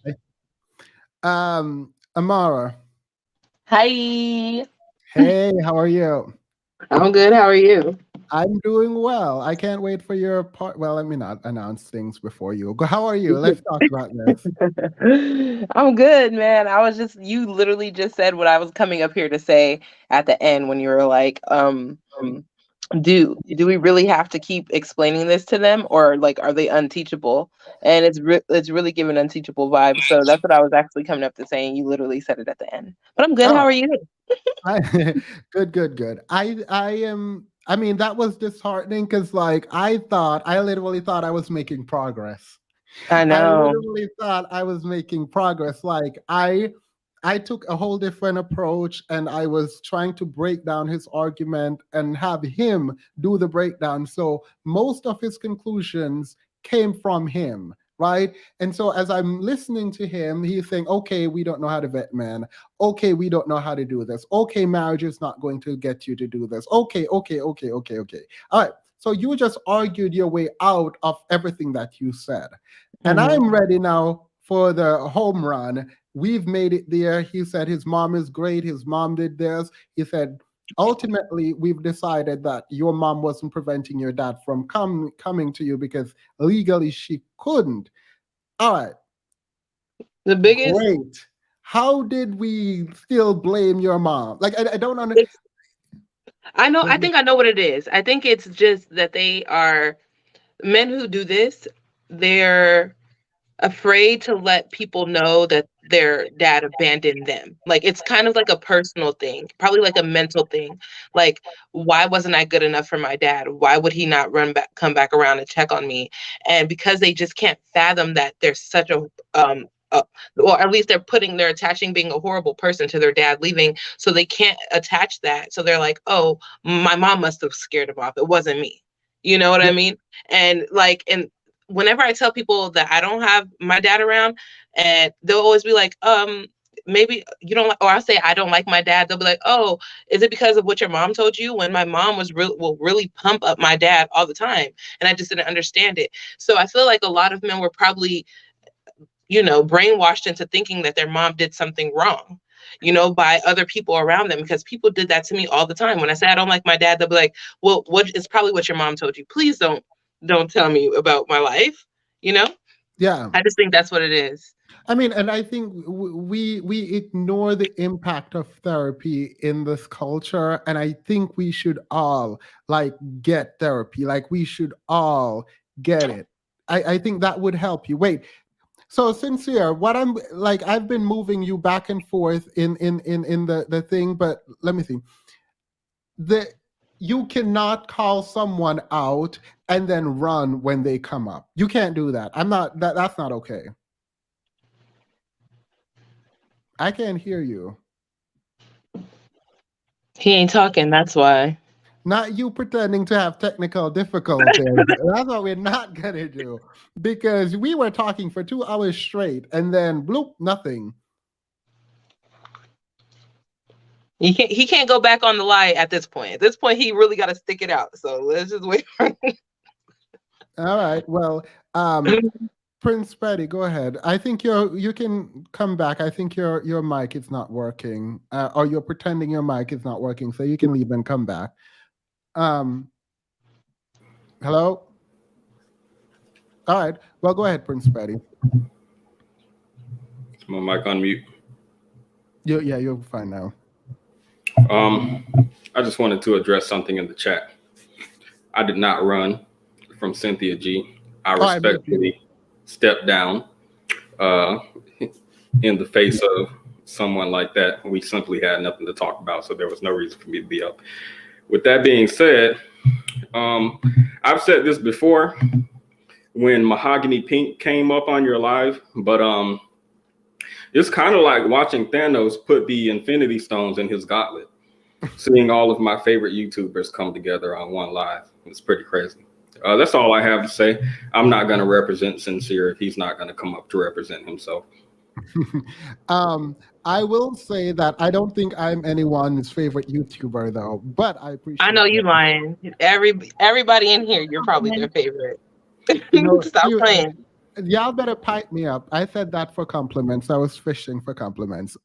Amara. Hi. Hey, how are you? I'm good. How are you? I'm doing well. I can't wait for your part. Well, let me not announce things before you. How are you? Let's talk about this. I'm good, man. You literally just said what I was coming up here to say at the end when you were like, do we really have to keep explaining this to them, or like are they unteachable? And it's really giving unteachable vibes. So that's what I was actually coming up to saying. You literally said it at the end. But I'm good. How are you? Good. I mean, that was disheartening because like I literally thought I was making progress. I know. I literally thought I was making progress. Like I took a whole different approach and I was trying to break down his argument and have him do the breakdown. So most of his conclusions came from him, right? And so as I'm listening to him, he's saying, okay, we don't know how to vet men. Okay, we don't know how to do this. Okay, marriage is not going to get you to do this. Okay. All right. So you just argued your way out of everything that you said. And I'm ready now for the home run. We've made it there. He said his mom is great. His mom did this. He said, ultimately, we've decided that your mom wasn't preventing your dad from coming to you because legally she couldn't. All right. The biggest. Great. How did we still blame your mom? Like, I don't understand. I know. I think I know what it is. I think it's just that they are men who do this. They're afraid to let people know that their dad abandoned them. Like it's kind of like a personal thing, probably like a mental thing. Like, why wasn't I good enough for my dad? Why would he not come back around and check on me? And because they just can't fathom that there's such a or at least they're attaching being a horrible person to their dad leaving, so they can't attach that. So they're like, oh, my mom must have scared him off. It wasn't me. You know what I mean? And whenever I tell people that I don't have my dad around, and they'll always be like, maybe you don't, or I'll say, I don't like my dad. They'll be like, oh, is it because of what your mom told you? When my mom will really pump up my dad all the time. And I just didn't understand it. So I feel like a lot of men were probably, brainwashed into thinking that their mom did something wrong, by other people around them, because people did that to me all the time. When I say I don't like my dad, they'll be like, well, it's probably what your mom told you. Please don't tell me about my life. Yeah. I just think that's what it is. I mean, and I think we ignore the impact of therapy in this culture, and I think we should all get therapy. We should all get it. I think that would help you. Wait, so Sincere, what I've been moving you back and forth in the thing, but let me see. You cannot call someone out and then run when they come up. You can't do that. That's not okay. I can't hear you. He ain't talking, that's why. Not you pretending to have technical difficulties. That's what we're not gonna do. Because we were talking for 2 hours straight and then bloop, nothing. He can't go back on the lie at this point. At this point, he really got to stick it out. So let's just wait for him. All right. Well, Prince Freddie, go ahead. I think you can come back. I think your mic is not working, or you're pretending your mic is not working, so you can leave and come back. Hello. All right. Well, go ahead, Prince Freddie. Is my mic on mute? Yeah, you're fine now. I just wanted to address something in the chat. I did not run from Cynthia G. I respectfully stepped down in the face of someone like that. We simply had nothing to talk about, so there was no reason for me to be up. With that being said, I've said this before when Mahogany Pink came up on your live, but it's kind of like watching Thanos put the Infinity Stones in his gauntlet. Seeing all of my favorite YouTubers come together on one live. It's pretty crazy. That's all I have to say. I'm not going to represent Sincere if he's not going to come up to represent himself. I will say that I don't think I'm anyone's favorite YouTuber, though, but I appreciate I know you lying. Everybody in here, you're probably their favorite. Stop playing. Y'all better pipe me up. I said that for compliments. I was fishing for compliments.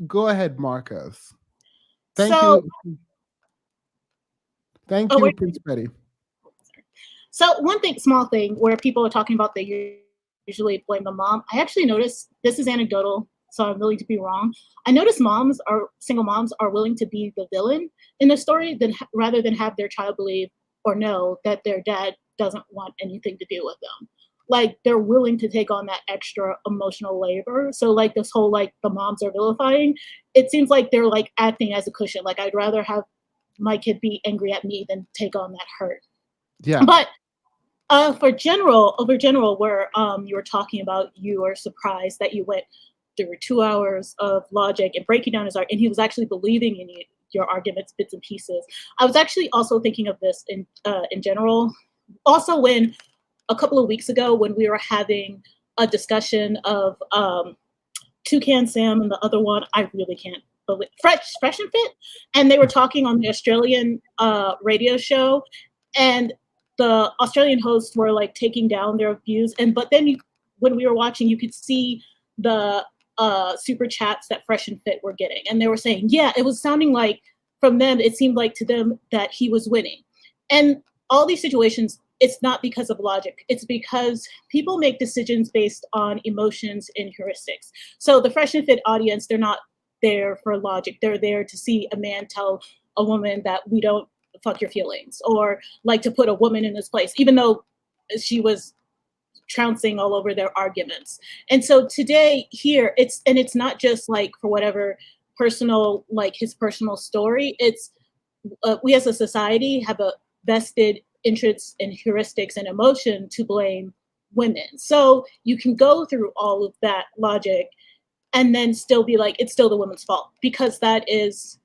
Go ahead, Marcus. Thank you. Thank you, Prince Betty. So small thing where people are talking about they usually blame the mom. I actually noticed, this is anecdotal, so I'm willing to be wrong. I noticed single moms are willing to be the villain in the story rather than have their child believe or know that their dad doesn't want anything to do with them. They're willing to take on that extra emotional labor. So this whole the moms are vilifying, it seems like they're acting as a cushion. I'd rather have my kid be angry at me than take on that hurt. Yeah. But over general, where you were talking about, you were surprised that you went through 2 hours of logic and breaking down his art, and he was actually believing in your arguments, bits and pieces. I was actually also thinking of this in general. Also, when a couple of weeks ago, when we were having a discussion of Toucan Sam and the other one, I really can't believe, Fresh and Fit, and they were talking on the Australian radio show, and the Australian hosts were taking down their views, but then when we were watching, you could see the super chats that Fresh and Fit were getting, and they were saying, yeah, it was sounding like from them, it seemed like to them that he was winning. And all these situations, it's not because of logic. It's because people make decisions based on emotions and heuristics. So the Fresh and Fit audience, they're not there for logic. They're there to see a man tell a woman that we don't fuck your feelings, or to put a woman in this place, even though she was trouncing all over their arguments. And so today here, it's not just for whatever personal, his personal story. It's we as a society have a vested interests and heuristics and emotion to blame women. So you can go through all of that logic and then still be it's still the woman's fault, because that is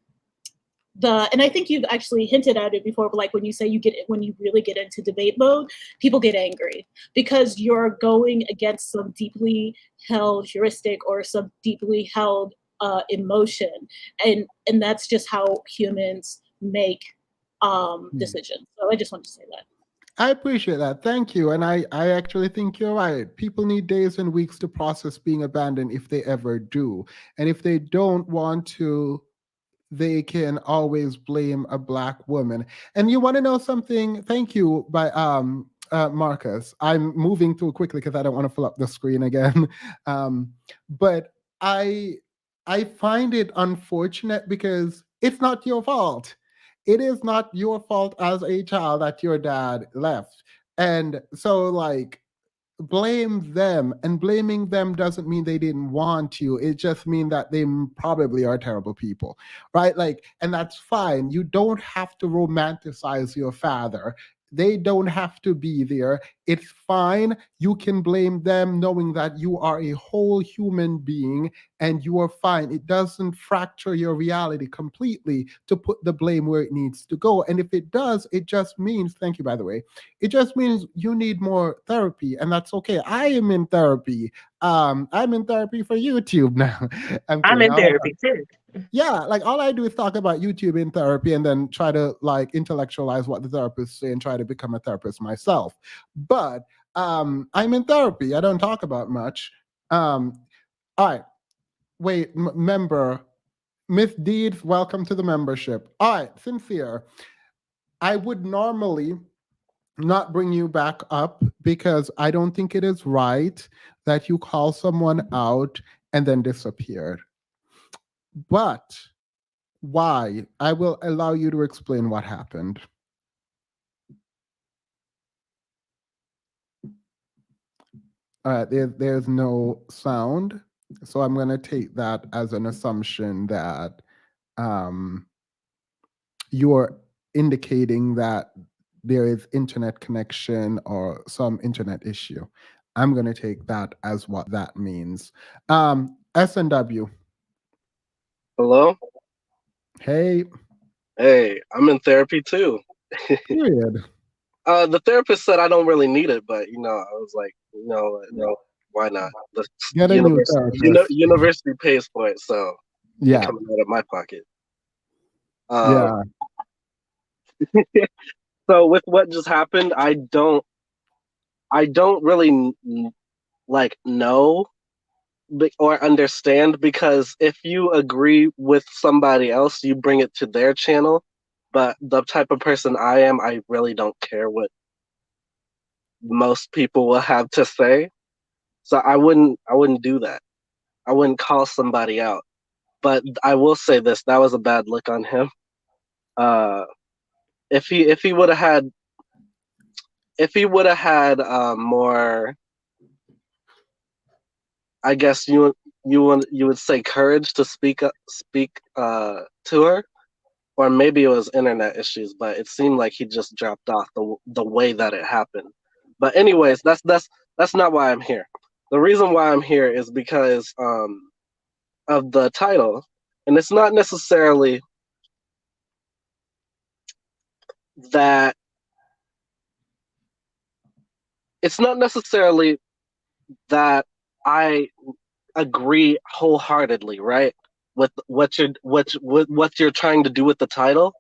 and I think you've actually hinted at it before, but like when you say when you really get into debate mode, people get angry because you're going against some deeply held heuristic or some deeply held emotion, and that's just how humans make decisions. So I just wanted to say that. I appreciate that. Thank you. And I actually think you're right. People need days and weeks to process being abandoned if they ever do. And if they don't want to, they can always blame a Black woman. And you want to know something? Thank you, by Marcus. I'm moving too quickly because I don't want to fill up the screen again. But I find it unfortunate because it's not your fault. It is not your fault as a child that your dad left. And so, like, blame them, and blaming them doesn't mean they didn't want you. It just means that they probably are terrible people, right? Like, and that's fine. You don't have to romanticize your father. They don't have to be there. It's fine. You can blame them knowing that you are a whole human being and you are fine. It doesn't fracture your reality completely to put the blame where it needs to go. And if it does, it just means, thank you, by the way, it just means you need more therapy, and that's okay. I am in therapy. I'm in therapy for YouTube now. I'm in therapy too. Yeah, like all I do is talk about YouTube in therapy and then try to like intellectualize what the therapists say and try to become a therapist myself. But I'm in therapy. I don't talk about much. All right. Wait, member, Miss Deeds, welcome to the membership. All right, Sincere. I would normally not bring you back up because I don't think it is right that you call someone out and then disappear. But why? I will allow you to explain what happened. All right, there's no sound. So I'm going to take that as an assumption that you're indicating that there is internet connection or some internet issue. I'm going to take that as what that means. S&W. Hello? Hey. Hey, I'm in therapy too. Period. The therapist said I don't really need it, but I was like, no, why not? The Get a new therapist. University pays for it, so yeah, coming out of my pocket. Yeah. So with what just happened, I don't really like know or understand, because if you agree with somebody else, you bring it to their channel. But the type of person I am, I really don't care what most people will have to say. So I wouldn't do that. I wouldn't call somebody out. But I will say this, that was a bad look on him. If he would have had more, I guess you would say, courage to speak to her, or maybe it was internet issues, but it seemed like he just dropped off the way that it happened. But anyways, that's not why I'm here. The reason why I'm here is because of the title, and it's not necessarily that I agree wholeheartedly, right, with what you're trying to do with the title,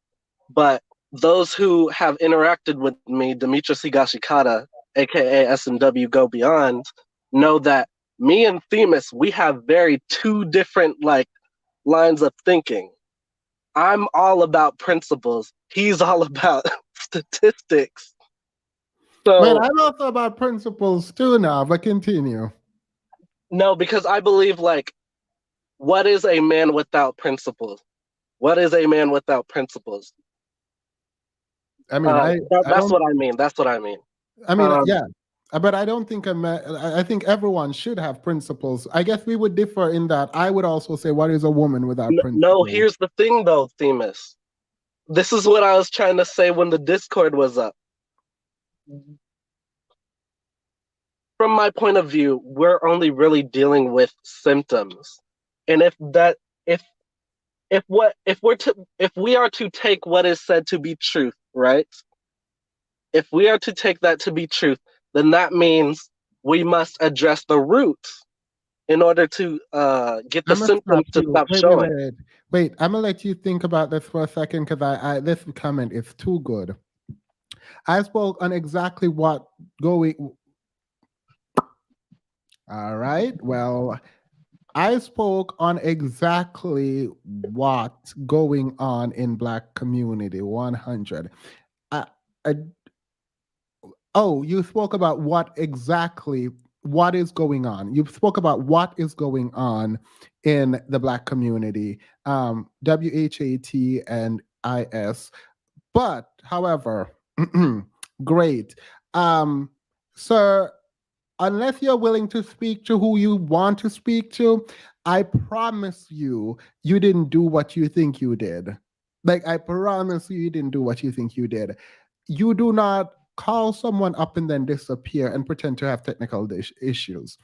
but those who have interacted with me, Demetrius Higashikata, aka S&W Go Beyond, know that me and Themis, we have very two different lines of thinking. I'm all about principles. He's all about statistics. So, well, I'm also about principles too now, but continue. No, because I believe, what is a man without principles? What is a man without principles? I mean, that's what I mean. That's what I mean. I mean, yeah, but I don't think I think everyone should have principles. I guess we would differ in that I would also say, what is a woman without principles? No, here's the thing, though, Themis. This is what I was trying to say when the Discord was up. From my point of view, we're only really dealing with symptoms. And if if we are to take what is said to be truth, right? If we are to take that to be truth, then that means we must address the roots in order to get the I'm gonna stop symptoms to you. stop Wait, wait, showing. wait, wait. Wait, I'm gonna let you think about this for a second because I this comment is too good. I spoke on exactly what going. All right. Well, I spoke on exactly what going on in Black community. 100. I, I, oh, you spoke about what is going on. You spoke about what is going on in the Black community. WHAT and IS. But, however, great. Sir, unless you're willing to speak to who you want to speak to, I promise you, you didn't do what you think you did. Like, I promise you didn't do what you think you did. You do not call someone up and then disappear and pretend to have technical issues.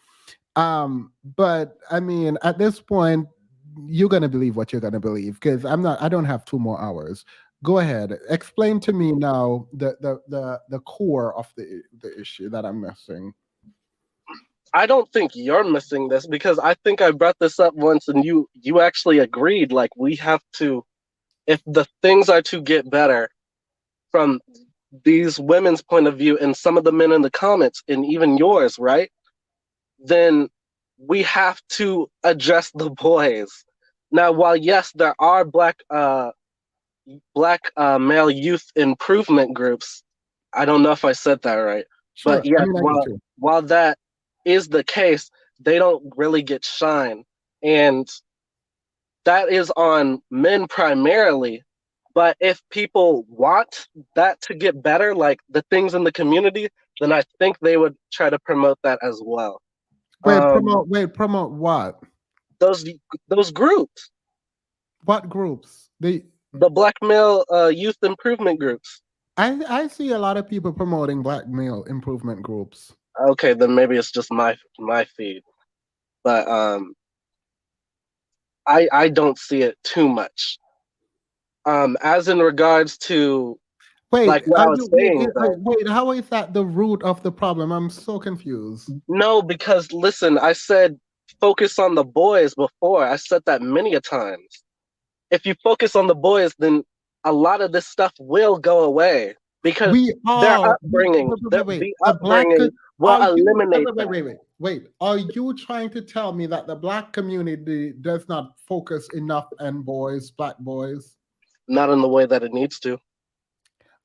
But I mean, at this point, you're gonna believe what you're gonna believe because I don't have 2 more hours. Go ahead. Explain to me now the core of the issue that I'm missing. I don't think you're missing this because I think I brought this up once and you actually agreed. Like, we have to, if the things are to get better from these women's point of view and some of the men in the comments and even yours, right? Then we have to address the boys. Now, while yes, there are black male youth improvement groups, I don't know if I said that right, Sure. but yes, I mean, I get you. while that is the case, they don't really get shine, and that is on men primarily. But if people want that to get better, like the things in the community, then I think they would try to promote that as well. Promote what? Those groups, What groups? the black male youth improvement groups. I see a lot of people promoting black male improvement groups. Okay, then maybe it's just my feed, but I don't see it too much. As in regards to Wait, like what I was saying, wait, how is that the root of the problem? I'm so confused. no, because listen, I said focus on the boys before. I said that many a times. If you focus on the boys, then a lot of this stuff will go away because their upbringing, the upbringing will eliminate that. Wait. Are you trying to tell me that the black community does not focus enough on boys, black boys? Not in the way that it needs to.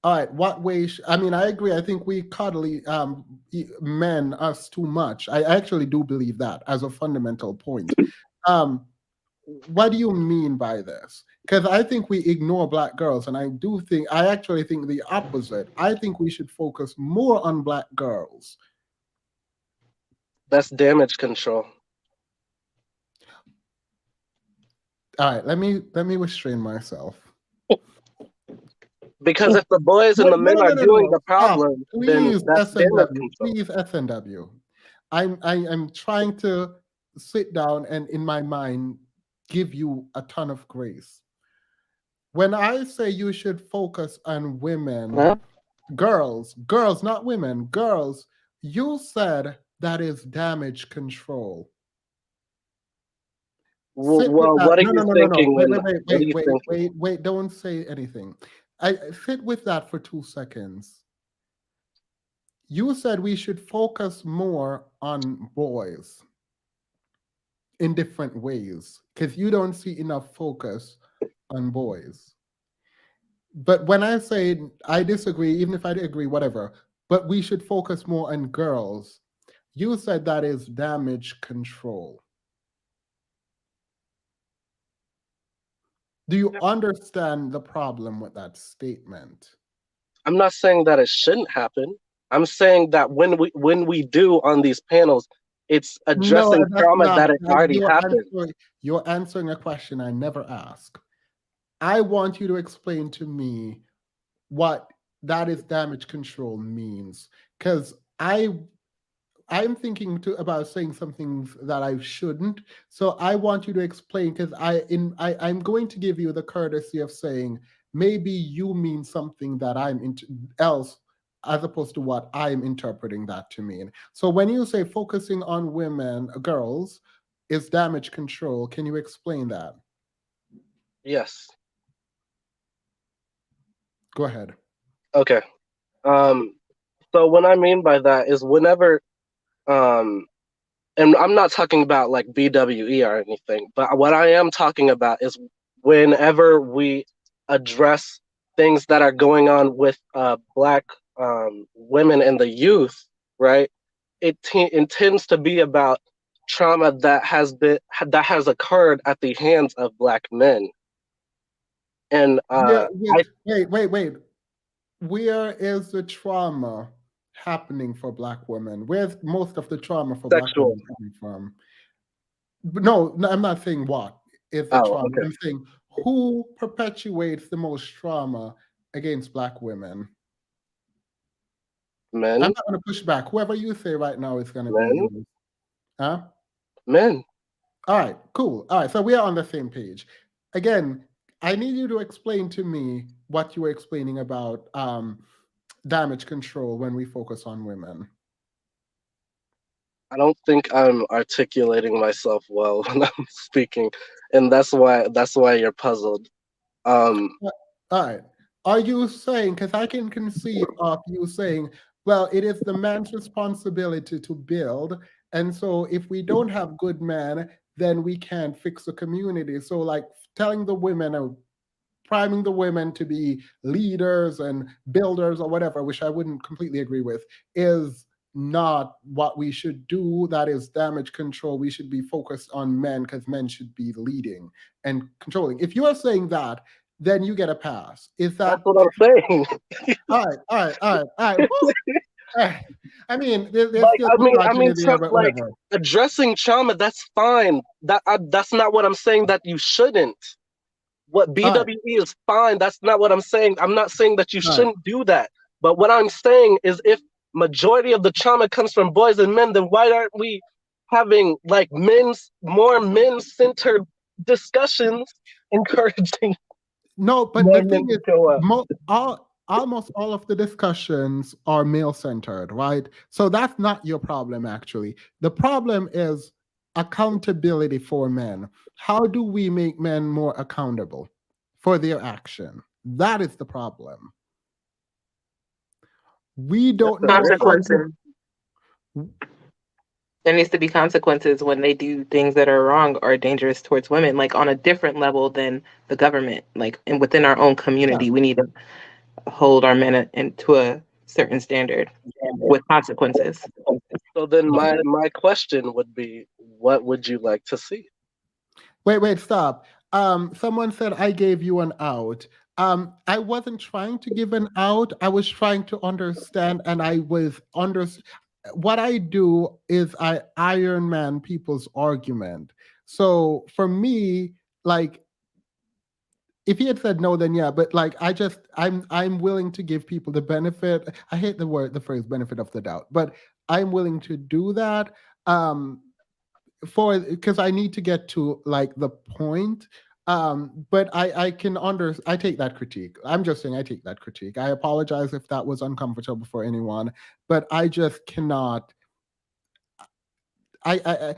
All right, what way? I mean, I agree. I think we cuddly men us too much. I actually do believe that as a fundamental point. What do you mean by this? Because I think we ignore black girls, and I actually think the opposite. I think we should focus more on black girls. That's damage control. All right, let me restrain myself. Because if the boys and the men are doing the problem, then that's damage control. Please, SNW. I'm trying to sit down and in my mind give you a ton of grace. When I say you should focus on women, girls, not women, girls, you said that is damage control. Well, what are you thinking? Wait, don't say anything. I sit with that for 2 seconds. You said we should focus more on boys in different ways because you don't see enough focus on boys. But when I say I disagree, even if I agree, whatever, but we should focus more on girls, you said that is damage control. Do you understand the problem with that statement? I'm not saying that it shouldn't happen. I'm saying that when we do on these panels, it's addressing trauma that it already happened. You're answering a question I never asked. I want you to explain to me what that is damage control means. Because I I'm thinking about saying some things that I shouldn't. So I want you to explain, because I'm going to give you the courtesy of saying maybe you mean something that else, as opposed to what I'm interpreting that to mean. So when you say focusing on women, girls, is damage control, can you explain that? Yes. Go ahead. Okay. So what I mean by that is whenever, and I'm not talking about like BWE or anything, but what I am talking about is whenever we address things that are going on with Black women and the youth, right? It tends to be about trauma that has occurred at the hands of Black men, and Yeah, I wait. Where is the trauma happening for Black women? Where's most of the trauma for Black sexual. women coming from? No, I'm not saying what is the Oh, trauma. okay. I'm saying who perpetuates the most trauma against Black women? Men, I'm not going to push back. Whoever you say right now is going to be men, yours. Huh? men. All right, cool. All right, so we are on the same page. Again, I need you to explain to me what you were explaining about damage control when we focus on women. I don't think I'm articulating myself well when I'm speaking, and that's why you're puzzled. Um, All right. Are you saying, because I can conceive of you saying, well, it is the man's responsibility to build. And so if we don't have good men, then we can't fix the community. So, like telling the women or priming the women to be leaders and builders or whatever, which I wouldn't completely agree with, is not what we should do. That is damage control. We should be focused on men because men should be leading and controlling. If you are saying that, then you get a pass. Is that's that what I'm saying. all right? Woo! I mean, there's Like, still I mean, misogyny there, but like whatever. addressing trauma. That's fine. That's not what I'm saying. That you shouldn't. What All right, BWE is fine. That's not what I'm saying. I'm not saying that you all right. shouldn't do that. But what I'm saying is, if majority of the trauma comes from boys and men, then why aren't we having like more men-centered discussions, encouraging No, but the women thing to is, show up? almost all of the discussions are male centered, right? So that's not your problem, actually. The problem is accountability for men. How do we make men more accountable for their action? That is the problem. We don't That's a know great how question. Consequences. There needs to be consequences when they do things that are wrong or dangerous towards women, like on a different level than the government. Like, and within our own community, we need to hold our men to a certain standard with consequences. So then my question would be, what would you like to see? Wait, stop. Someone said I gave you an out. I wasn't trying to give an out. I was trying to understand, and I was what I do is I Iron Man people's argument. So for me, like if he had said no, then yeah, but like I'm willing to give people the benefit. I hate the phrase benefit of the doubt, but I'm willing to do that. Because I need to get to like the point. But I take that critique. I'm just saying I take that critique. I apologize if that was uncomfortable for anyone, but I just cannot. I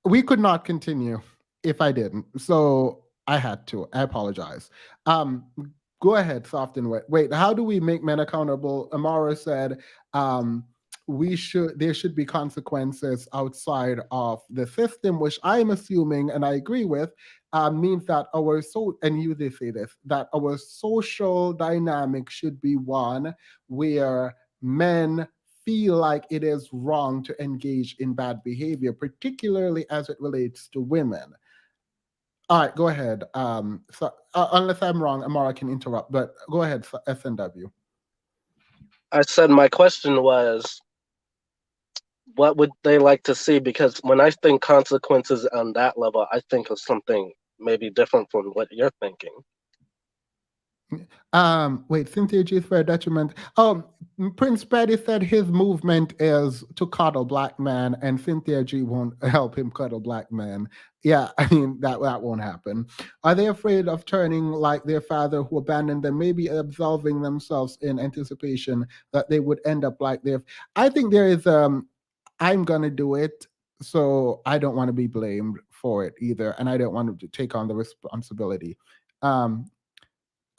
we could not continue if I didn't. So I had to. I apologize. Go ahead, soft and wet. Wait, how do we make men accountable? Amara said, there should be consequences outside of the system, which I'm assuming, and I agree with, means that and you did say this, that our social dynamic should be one where men feel like it is wrong to engage in bad behavior, particularly as it relates to women. All right, go ahead. Unless I'm wrong, Amara can interrupt, but go ahead, SNW. I said my question was, what would they like to see? Because when I think consequences on that level, I think of something maybe different from what you're thinking. Wait, Cynthia G is for a detriment. Prince Betty said his movement is to cuddle black man, and Cynthia G won't help him cuddle black men. Yeah, I mean that won't happen. Are they afraid of turning like their father who abandoned them, maybe absolving themselves in anticipation that they would end up like their? I think there is I'm gonna do it, so I don't want to be blamed for it either, and I don't want to take on the responsibility. Um,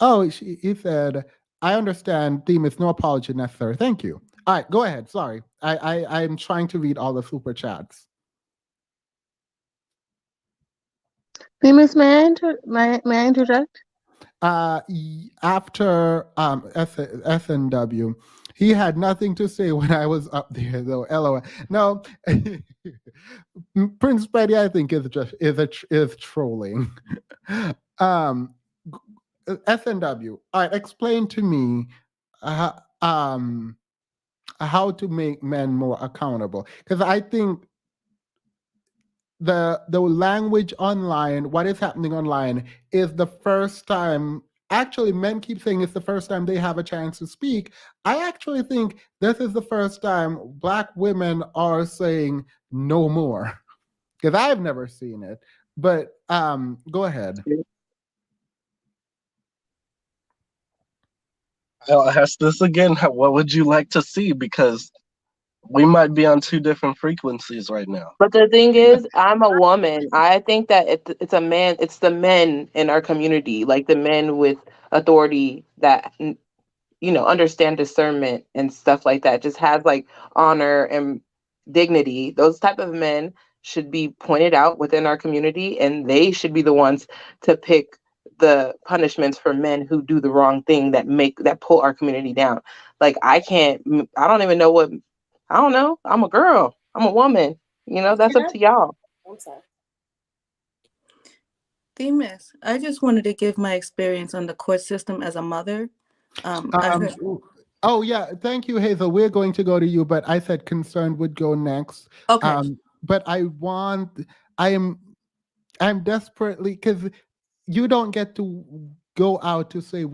he said, I understand, theme is no apology necessary. Thank you. All right, go ahead. Sorry. I'm trying to read all the super chats. Themis, may I interject? After SNW, he had nothing to say when I was up there, though. LOL. No, Prince Betty, I think is trolling. SNW. All right, explain to me how to make men more accountable, because I think the language online, what is happening online, is the first time. Actually, men keep saying it's the first time they have a chance to speak. I actually think this is the first time Black women are saying no more, because I've never seen it. But go ahead. I'll ask this again. What would you like to see? Because we might be on two different frequencies right now. But the thing is, I'm a woman. I think that it's a man. It's the men in our community, like the men with authority that understand discernment and stuff like that. Just have like honor and dignity. Those type of men should be pointed out within our community, and they should be the ones to pick the punishments for men who do the wrong thing that pull our community down. Like I don't even know what. I don't know. I'm a girl. I'm a woman. That's up to y'all. I'm sorry. Themis, I just wanted to give my experience on the court system as a mother. Oh yeah, thank you, Hazel. We're going to go to you, but I said concerned would go next. Okay. But I'm desperately, because you don't get to go out to say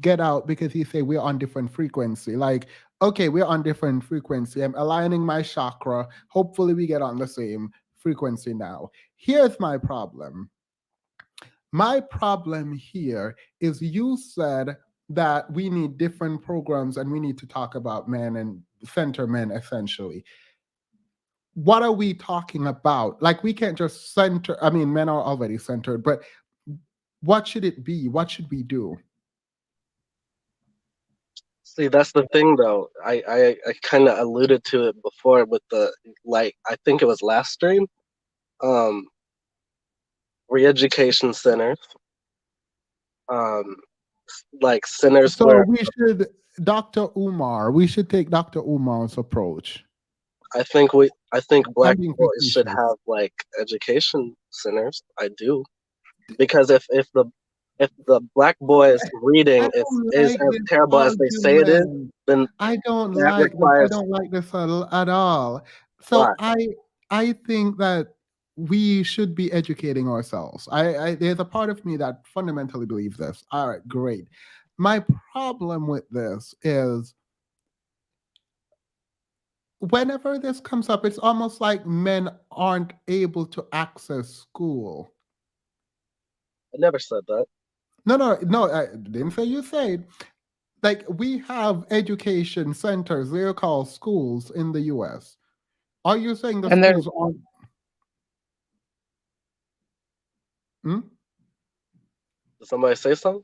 get out because you say we're on different frequency. Like, okay, we're on different frequency. I'm aligning my chakra. Hopefully we get on the same frequency now. Here's my problem. My problem here is you said that we need different programs and we need to talk about men and center men essentially. What are we talking about? Like, we can't just center, I mean, men are already centered, but what should it be? What should we do? See, that's the thing, though. I kind of alluded to it before with I think it was last stream. Re-education centers. Like centers so we should, Dr. Umar, we should take Dr. Umar's approach. I think Black boys should have like education centers. I do, because if the Black boys reading is as terrible as they say it is, then I don't like this at all. So I think that we should be educating ourselves. There's a part of me that fundamentally believes this. All right, great. My problem with this is whenever this comes up, it's almost like men aren't able to access school. I never said that. No, I didn't say you said. Like, we have education centers, they're called schools in the US. Are you saying the schools aren't? Did somebody say something?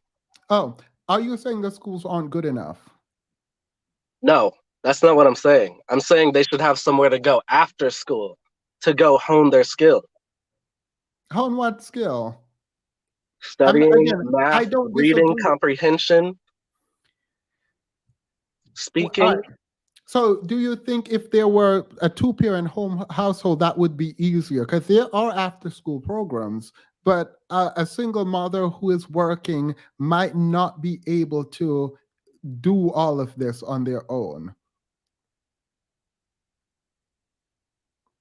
Oh, are you saying the schools aren't good enough? No, that's not what I'm saying. I'm saying they should have somewhere to go after school to go hone their skill. Hone what skill? Studying, math, reading, comprehension, speaking. Right. So do you think if there were a two-parent household, that would be easier? Because there are after-school programs, but a single mother who is working might not be able to do all of this on their own.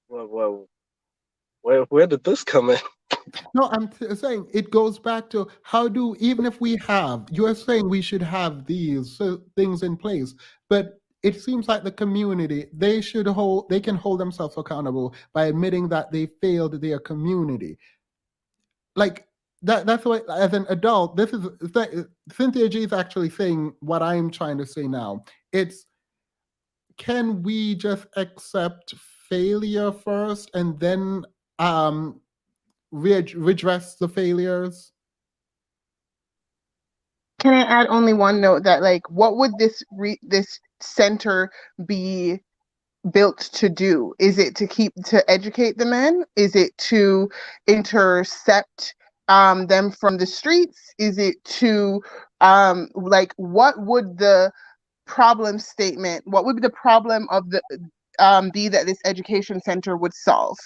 Well, where did this come in? No, saying it goes back to how do, even if we have, you're saying we should have these things in place, but it seems like the community, they can hold themselves accountable by admitting that they failed their community. Like that's why, as an adult, Cynthia G is actually saying what I'm trying to say now. It's, can we just accept failure first and then redress the failures? Can I add only one note that, like, what would this center be built to do? Is it to educate the men? Is it to intercept them from the streets? Is it to like, what would the problem statement, what would be the problem of the be that this education center would solve?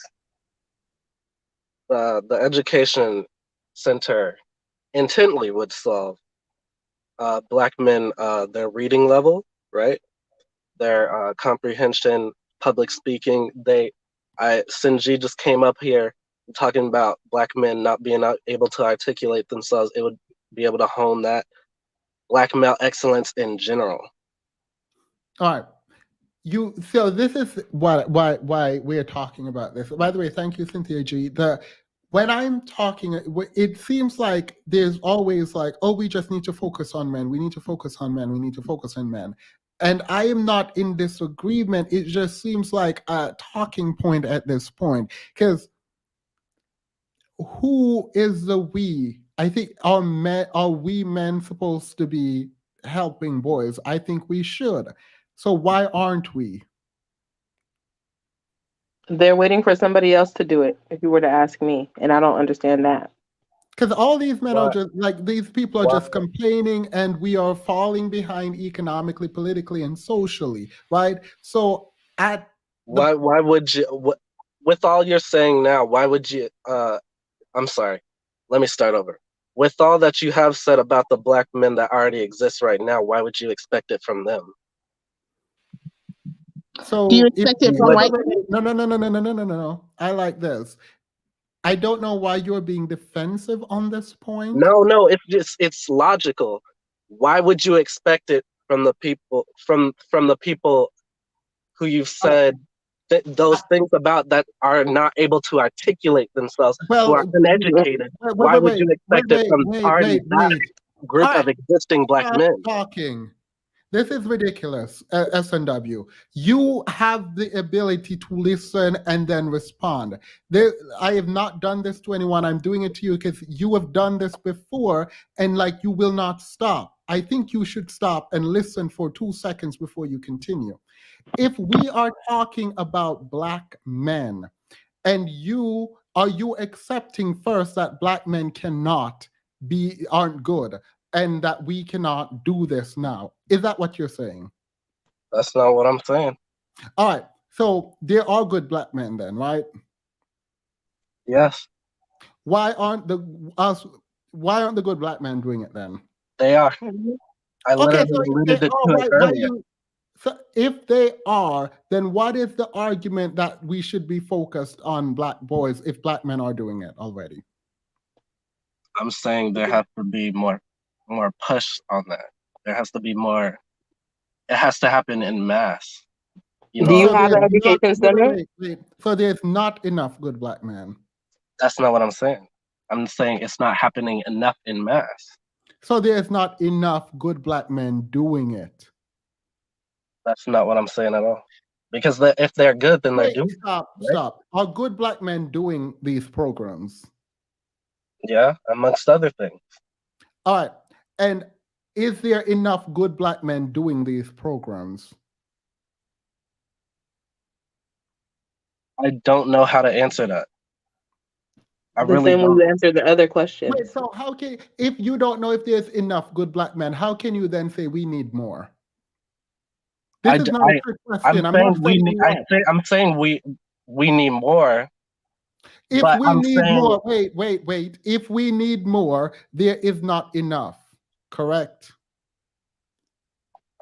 The education center intently would solve Black men, their reading level, right? Their comprehension, public speaking. Sinji just came up here talking about Black men not being able to articulate themselves. It would be able to hone that. Black male excellence in general. All right. So this is why we're talking about this. By the way, thank you, Cynthia G. When I'm talking, it seems like there's always like, oh, we just need to focus on men. We need to focus on men. We need to focus on men. And I am not in disagreement. It just seems like a talking point at this point. Because who is the we? I think are we men supposed to be helping boys? I think we should. So why aren't we? They're waiting for somebody else to do it, if you were to ask me, and I don't understand that. Because all these men are just like, these people are just complaining, and we are falling behind economically, politically, and socially, right? So why would you, with all you're saying now, why would you, I'm sorry, let me start over. With all that you have said about the Black men that already exist right now, why would you expect it from them? So do you expect it from white? No. I like this. I don't know why you're being defensive on this point. No, it's logical. Why would you expect it from the people from the people who you've said those things about that are not able to articulate themselves, who are uneducated? Why would you expect it from that group of existing Black men? Talking. This is ridiculous, SNW. You have the ability to listen and then respond. I have not done this to anyone. I'm doing it to you because you have done this before, and like, you will not stop. I think you should stop and listen for 2 seconds before you continue. If we are talking about Black men, and are you accepting first that Black men aren't good, and that we cannot do this now? Is that what you're saying? That's not what I'm saying. All right. So there are good Black men then, right? Yes. Why aren't the good Black men doing it then? They are. I literally alluded to it earlier. So if they are, then what is the argument that we should be focused on Black boys if Black men are doing it already? I'm saying there has to be more push on that. There has to be more. It has to happen in mass. You know? Do you have an education center? So there's not enough good Black men. That's not what I'm saying. I'm saying it's not happening enough in mass. So there's not enough good Black men doing it. That's not what I'm saying at all. Because if they're good, then they're doing it. Stop. Are good Black men doing these programs? Yeah, amongst other things. All right. And is there enough good Black men doing these programs? I don't know how to answer that. The same way you answered the other question. Wait, so if you don't know if there's enough good Black men, how can you then say we need more? This is not a trick question. I'm saying we need more. If we need more, wait. If we need more, there is not enough. Correct?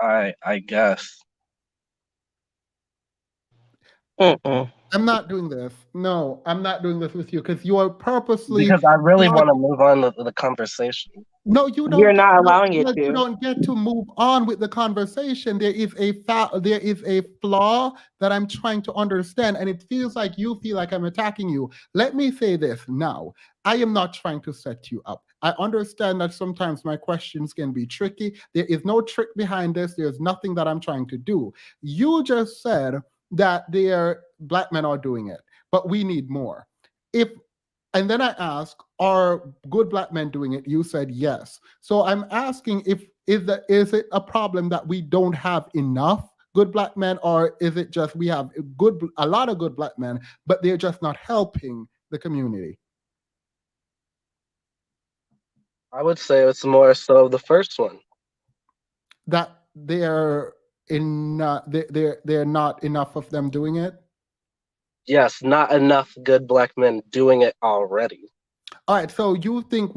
I guess. I'm not doing this. No, I'm not doing this with you because you are purposely Because I really not. want to move on the conversation. No, you You're don't get. not No, allowing it no, you to. don't get to move on with the conversation. There is a flaw that I'm trying to understand, and it feels like you feel like I'm attacking you. Let me say this now. I am not trying to set you up. I understand that sometimes my questions can be tricky. There is no trick behind this. There's nothing that I'm trying to do. You just said that black men are doing it, but we need more. If And then I ask, are good black men doing it? You said yes. So I'm asking, is it a problem that we don't have enough good black men, or is it just we have a lot of good black men, but they're just not helping the community? I would say it's more so the first one. That they're not enough of them doing it. Yes, not enough good black men doing it already. All right, so you think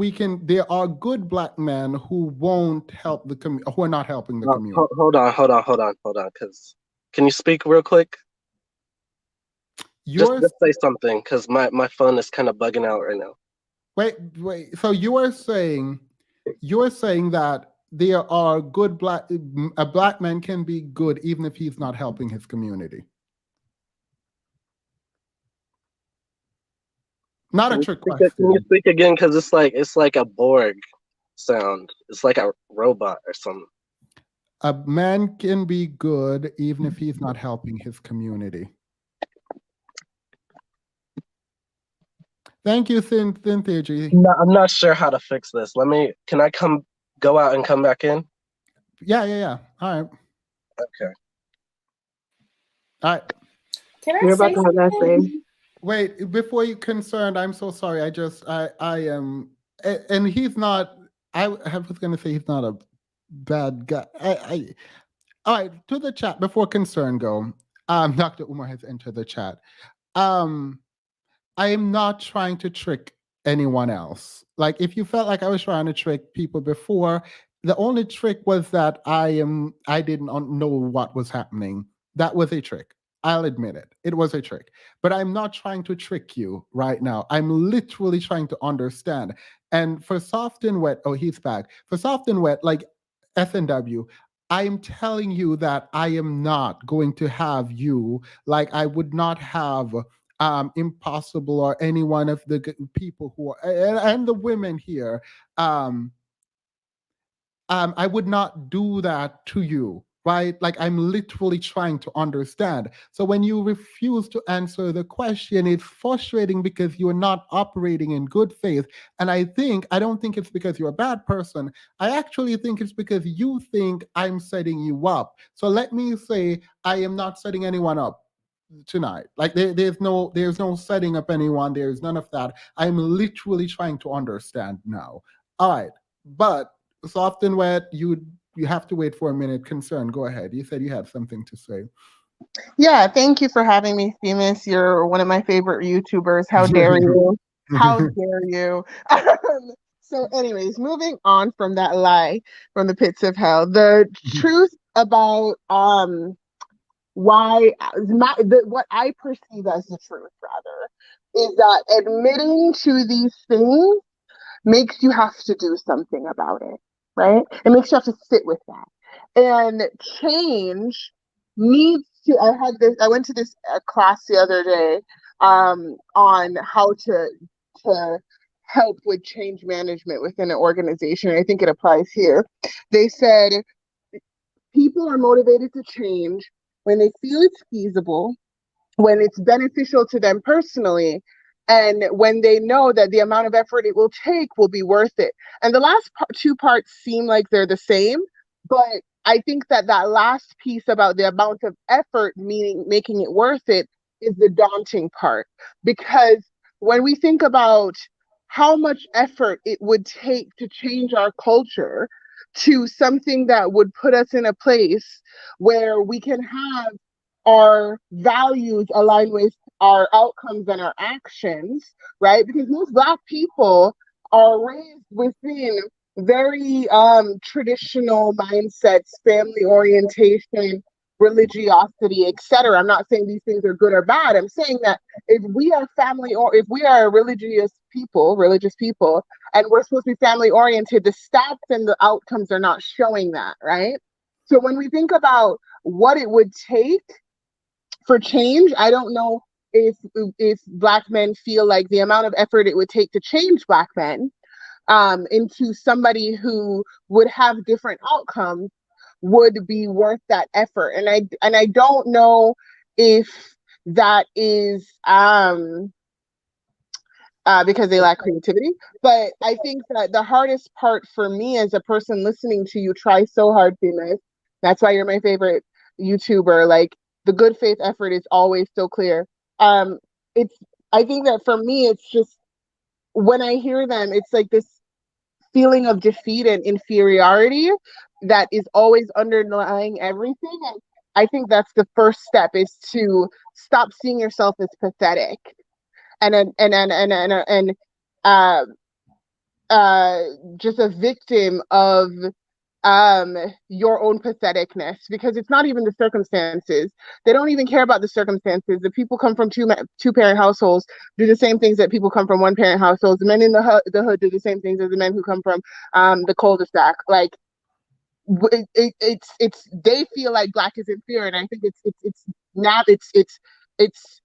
there are good black men who won't help who are not helping the community? Hold on. Because can you speak real quick? Just say something, because my phone is kind of bugging out right now. Wait. So you're saying that there are a black man can be good even if he's not helping his community. Not a trick question. Can you speak again? Because it's like a Borg sound. It's like a robot or something. A man can be good even if he's not helping his community. Thank you, Cynthia G. No, I'm not sure how to fix this. Can I go out and come back in? Yeah. All right. Okay. All right. Can I say something? Wait, before you concerned, I'm so sorry. I am, and he's not, I was going to say he's not a bad guy. All right, to the chat before concern go. Dr. Umar has entered the chat. I am not trying to trick anyone else. Like, if you felt like I was trying to trick people before, the only trick was that I didn't know what was happening. That was a trick. I'll admit it. It was a trick. But I'm not trying to trick you right now. I'm literally trying to understand. And for soft and wet, oh, he's back. For soft and wet, like SNW, I'm telling you that I am not going to have you, like I would not have Impossible or any one of the people who are, and the women here, I would not do that to you, right? Like, I'm literally trying to understand. So when you refuse to answer the question, it's frustrating because you're not operating in good faith. And I don't think it's because you're a bad person. I actually think it's because you think I'm setting you up. So let me say, I am not setting anyone up tonight. Like, there's no setting up anyone. There's none of that. I'm literally trying to understand now. All right. But soft and wet, you have to wait for a minute. Concern, go ahead. You said you had something to say. Yeah, thank you for having me, Themis. You're one of my favorite YouTubers. How dare you? How dare you? So anyways, moving on from that lie from the pits of hell, the truth about what I perceive as the truth, rather, is that admitting to these things makes you have to do something about it, right? It makes you have to sit with that. And change needs to, I went to this class the other day on how to help with change management within an organization. I think it applies here. They said people are motivated to change when they feel it's feasible, when it's beneficial to them personally, and when they know that the amount of effort it will take will be worth it. And the last two parts seem like they're the same, but I think that last piece about the amount of effort, meaning making it worth it, is the daunting part. Because when we think about how much effort it would take to change our culture to something that would put us in a place where we can have our values align with our outcomes and our actions, right? Because most Black people are raised within very traditional mindsets, family orientation, religiosity, etc. I'm not saying these things are good or bad. I'm saying that if we are family, or if we are religious people, and we're supposed to be family oriented, the stats and the outcomes are not showing that, right? So when we think about what it would take for change, I don't know if Black men feel like the amount of effort it would take to change Black men into somebody who would have different outcomes would be worth that effort. And I don't know if that is because they lack creativity. But I think that the hardest part for me as a person listening to you try so hard, Female, that's why you're my favorite YouTuber. Like, the good faith effort is always so clear. I think that for me, it's just, when I hear them, it's like this feeling of defeat and inferiority that is always underlying everything. And I think that's the first step, is to stop seeing yourself as pathetic and just a victim of your own patheticness, because it's not even the circumstances. They don't even care about the circumstances. The people come from two parent households do the same things that people come from one parent households. The men in the hood do the same things as the men who come from the cul-de-sac. Like, it's they feel like Black is inferior, and I think it's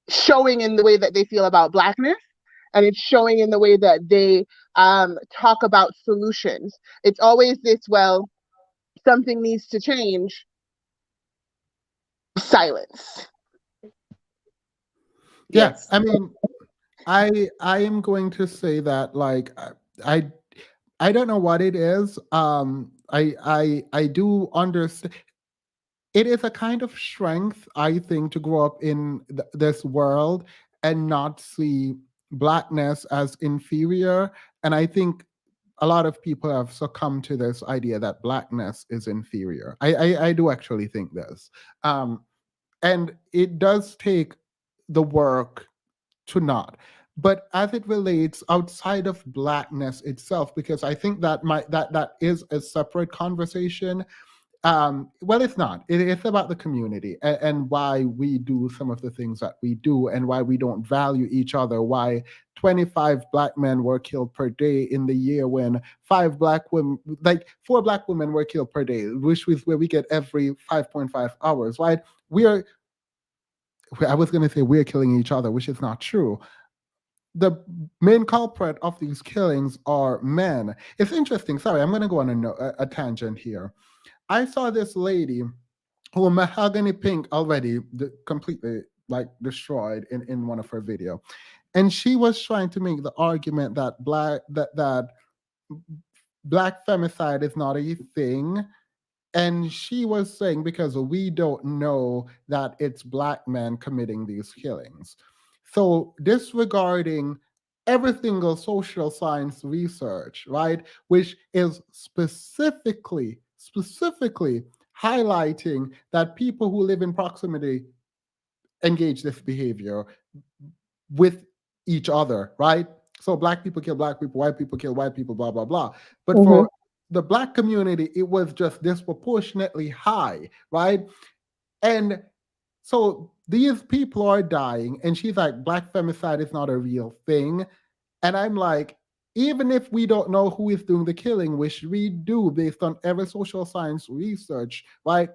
showing in the way that they feel about Blackness, and it's showing in the way that they talk about solutions. It's always this, well, something needs to change. Silence. Yeah, Yes. I mean, I am going to say that, like, I don't know what it is. I do understand. It is a kind of strength, I think, to grow up in this world and not see Blackness as inferior. And I think a lot of people have succumbed to this idea that Blackness is inferior. I do actually think this. And it does take the work to not. But as it relates outside of Blackness itself, because I think that is a separate conversation. Well, it's not. It's about the community and why we do some of the things that we do, and why we don't value each other. Why 25 Black men were killed per day in the year, when 4 Black women were killed per day, which is where we get every 5.5 hours, right? I was going to say we're killing each other, which is not true. The main culprit of these killings are men. It's interesting. Sorry, I'm going to go on a tangent here. I saw this lady who mahogany pink already completely like destroyed in one of her video, and she was trying to make the argument that black femicide is not a thing. And she was saying, because we don't know that it's Black men committing these killings. So disregarding every single social science research, right, which is specifically highlighting that people who live in proximity engage this behavior with each other, right? So Black people kill Black people, white people kill white people, blah, blah, blah. But for the Black community, it was just disproportionately high, right? And so these people are dying, and she's like, Black femicide is not a real thing. And I'm like, even if we don't know who is doing the killing, which we do based on every social science research, right?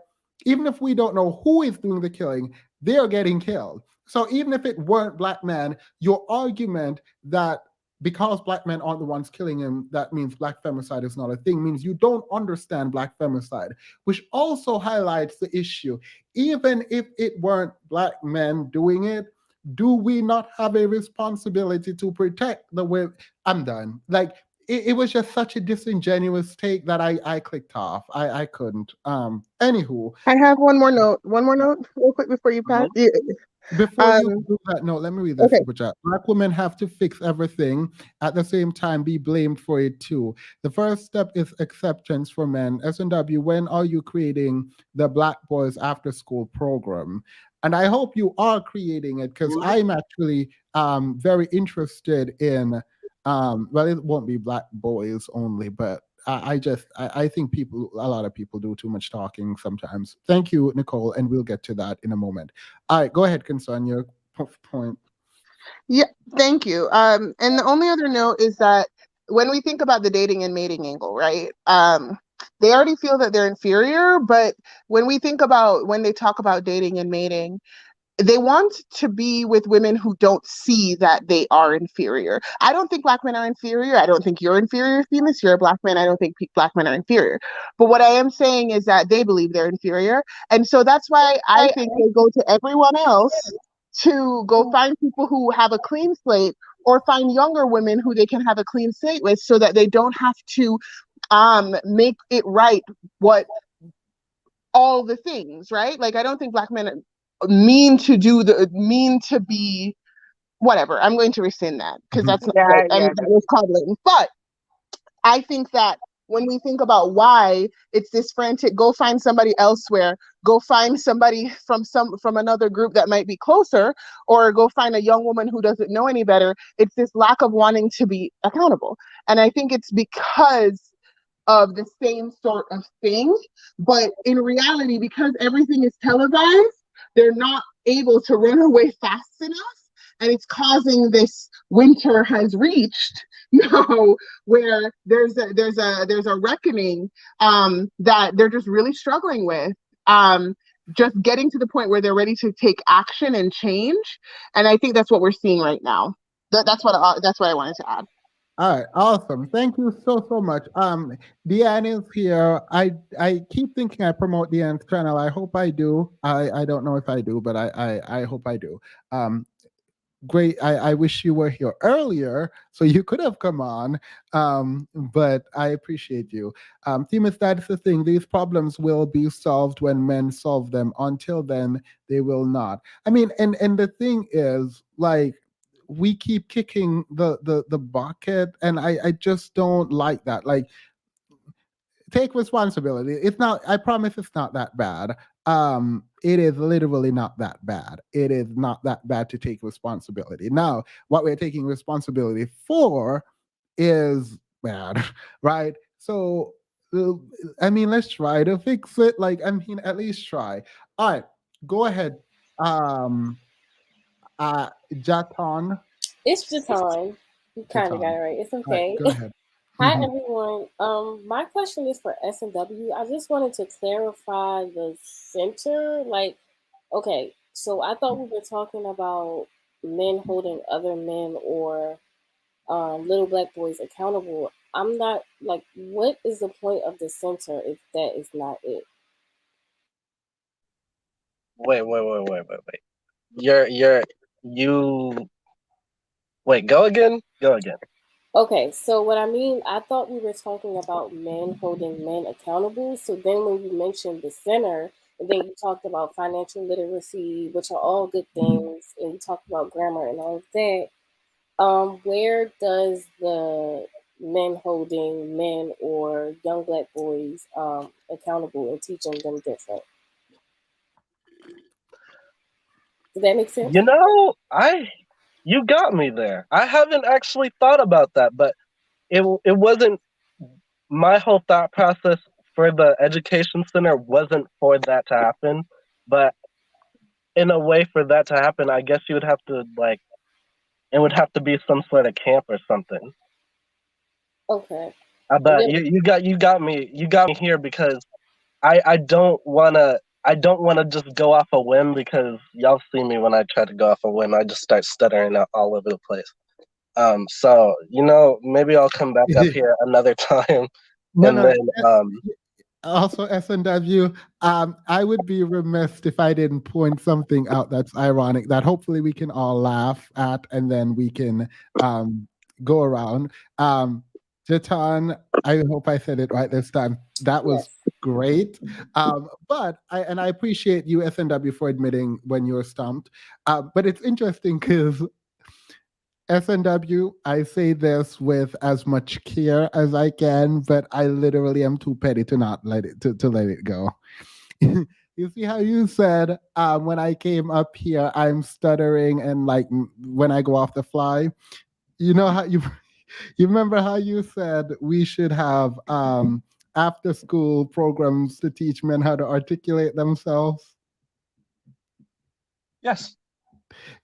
Even if we don't know who is doing the killing, they're getting killed. So even if it weren't Black men, your argument that because Black men aren't the ones killing him, that means Black femicide is not a thing, means you don't understand Black femicide, which also highlights the issue. Even if it weren't Black men doing it, do we not have a responsibility to protect the women? I'm done. Like, it was just such a disingenuous take that I clicked off. I couldn't. Anywho. I have one more note real quick before you pass. Before you do that, no, let me read this super chat. Black women have to fix everything, at the same time be blamed for it too. The first step is acceptance for men. S&W, when are you creating the Black Boys After School program? And I hope you are creating it, because I'm actually very interested in, well, it won't be Black boys only, but I think a lot of people do too much talking sometimes. Thank you, Nicole, and we'll get to that in a moment. All right, go ahead, Concern, your point. Yeah, thank you. And the only other note is that when we think about the dating and mating angle, right? They already feel that they're inferior, but when they talk about dating and mating, they want to be with women who don't see that they are inferior. I don't think Black men are inferior. I don't think you're inferior, Themis. You're a Black man. I don't think Black men are inferior. But what I am saying is that they believe they're inferior. And so that's why I think they go to everyone else to go find people who have a clean slate, or find younger women who they can have a clean slate with, so that they don't have to make it right what all the things, right? Like, I don't think Black men mean to be whatever. I'm going to rescind that because that's not right, and that was coddling. But I think that when we think about why it's this frantic, go find somebody elsewhere, go find somebody from another group that might be closer, or go find a young woman who doesn't know any better. It's this lack of wanting to be accountable. And I think it's because of the same sort of thing, but in reality, because everything is televised, they're not able to run away fast enough, and it's causing this winter has reached, where there's a reckoning that they're just really struggling with, just getting to the point where they're ready to take action and change. And I think that's what we're seeing right now. That's what I wanted to add. All right, awesome. Thank you so much. Deanne is here. I keep thinking I promote Deanne's channel. I hope I do. I don't know if I do, but I hope I do. Great. I wish you were here earlier so you could have come on. But I appreciate you. Themis, that's the thing. These problems will be solved when men solve them. Until then, they will not. I mean, and the thing is, like, we keep kicking the bucket, and I just don't like that. Like, take responsibility. It's not, I promise it's not that bad. It is literally not that bad. It is not that bad to take responsibility. Now, what we're taking responsibility for is bad, right? So, I mean, let's try to fix it. Like, I mean, at least try. All right, go ahead. Jaton. It's Jaton. You kind of got it right. It's okay. Right, go ahead. Hi everyone. My question is for S&W. I just wanted to clarify the center. Like, okay, so I thought we were talking about men holding other men or little Black boys accountable. I'm not, like, what is the point of the center if that is not it? Wait. Wait, go again? Okay, so what I mean, I thought we were talking about men holding men accountable. So then when you mentioned the center, and then you talked about financial literacy, which are all good things, and you talked about grammar and all of that, where does the men holding men or young Black boys accountable and teaching them different? Does that make sense? You got me there. I haven't actually thought about that, but it wasn't, my whole thought process for the education center wasn't for that to happen. But in a way, for that to happen, I guess you would have to, like, it would have to be some sort of camp or something. Okay. But you got me here because I don't wanna just go off a whim, because y'all see me when I try to go off a whim. I just start stuttering out all over the place. So maybe I'll come back up here another time. Also, S&W, I would be remiss if I didn't point something out that's ironic that hopefully we can all laugh at, and then we can go around. Jatan, I hope I said it right this time. That was great. But I appreciate you, S&W, for admitting when you were stumped. But it's interesting because S&W, I say this with as much care as I can, but I literally am too petty to not let it to let it go. You see how you said when I came up here, I'm stuttering, and like when I go off the fly, you know how You remember how you said we should have after school programs to teach men how to articulate themselves? Yes.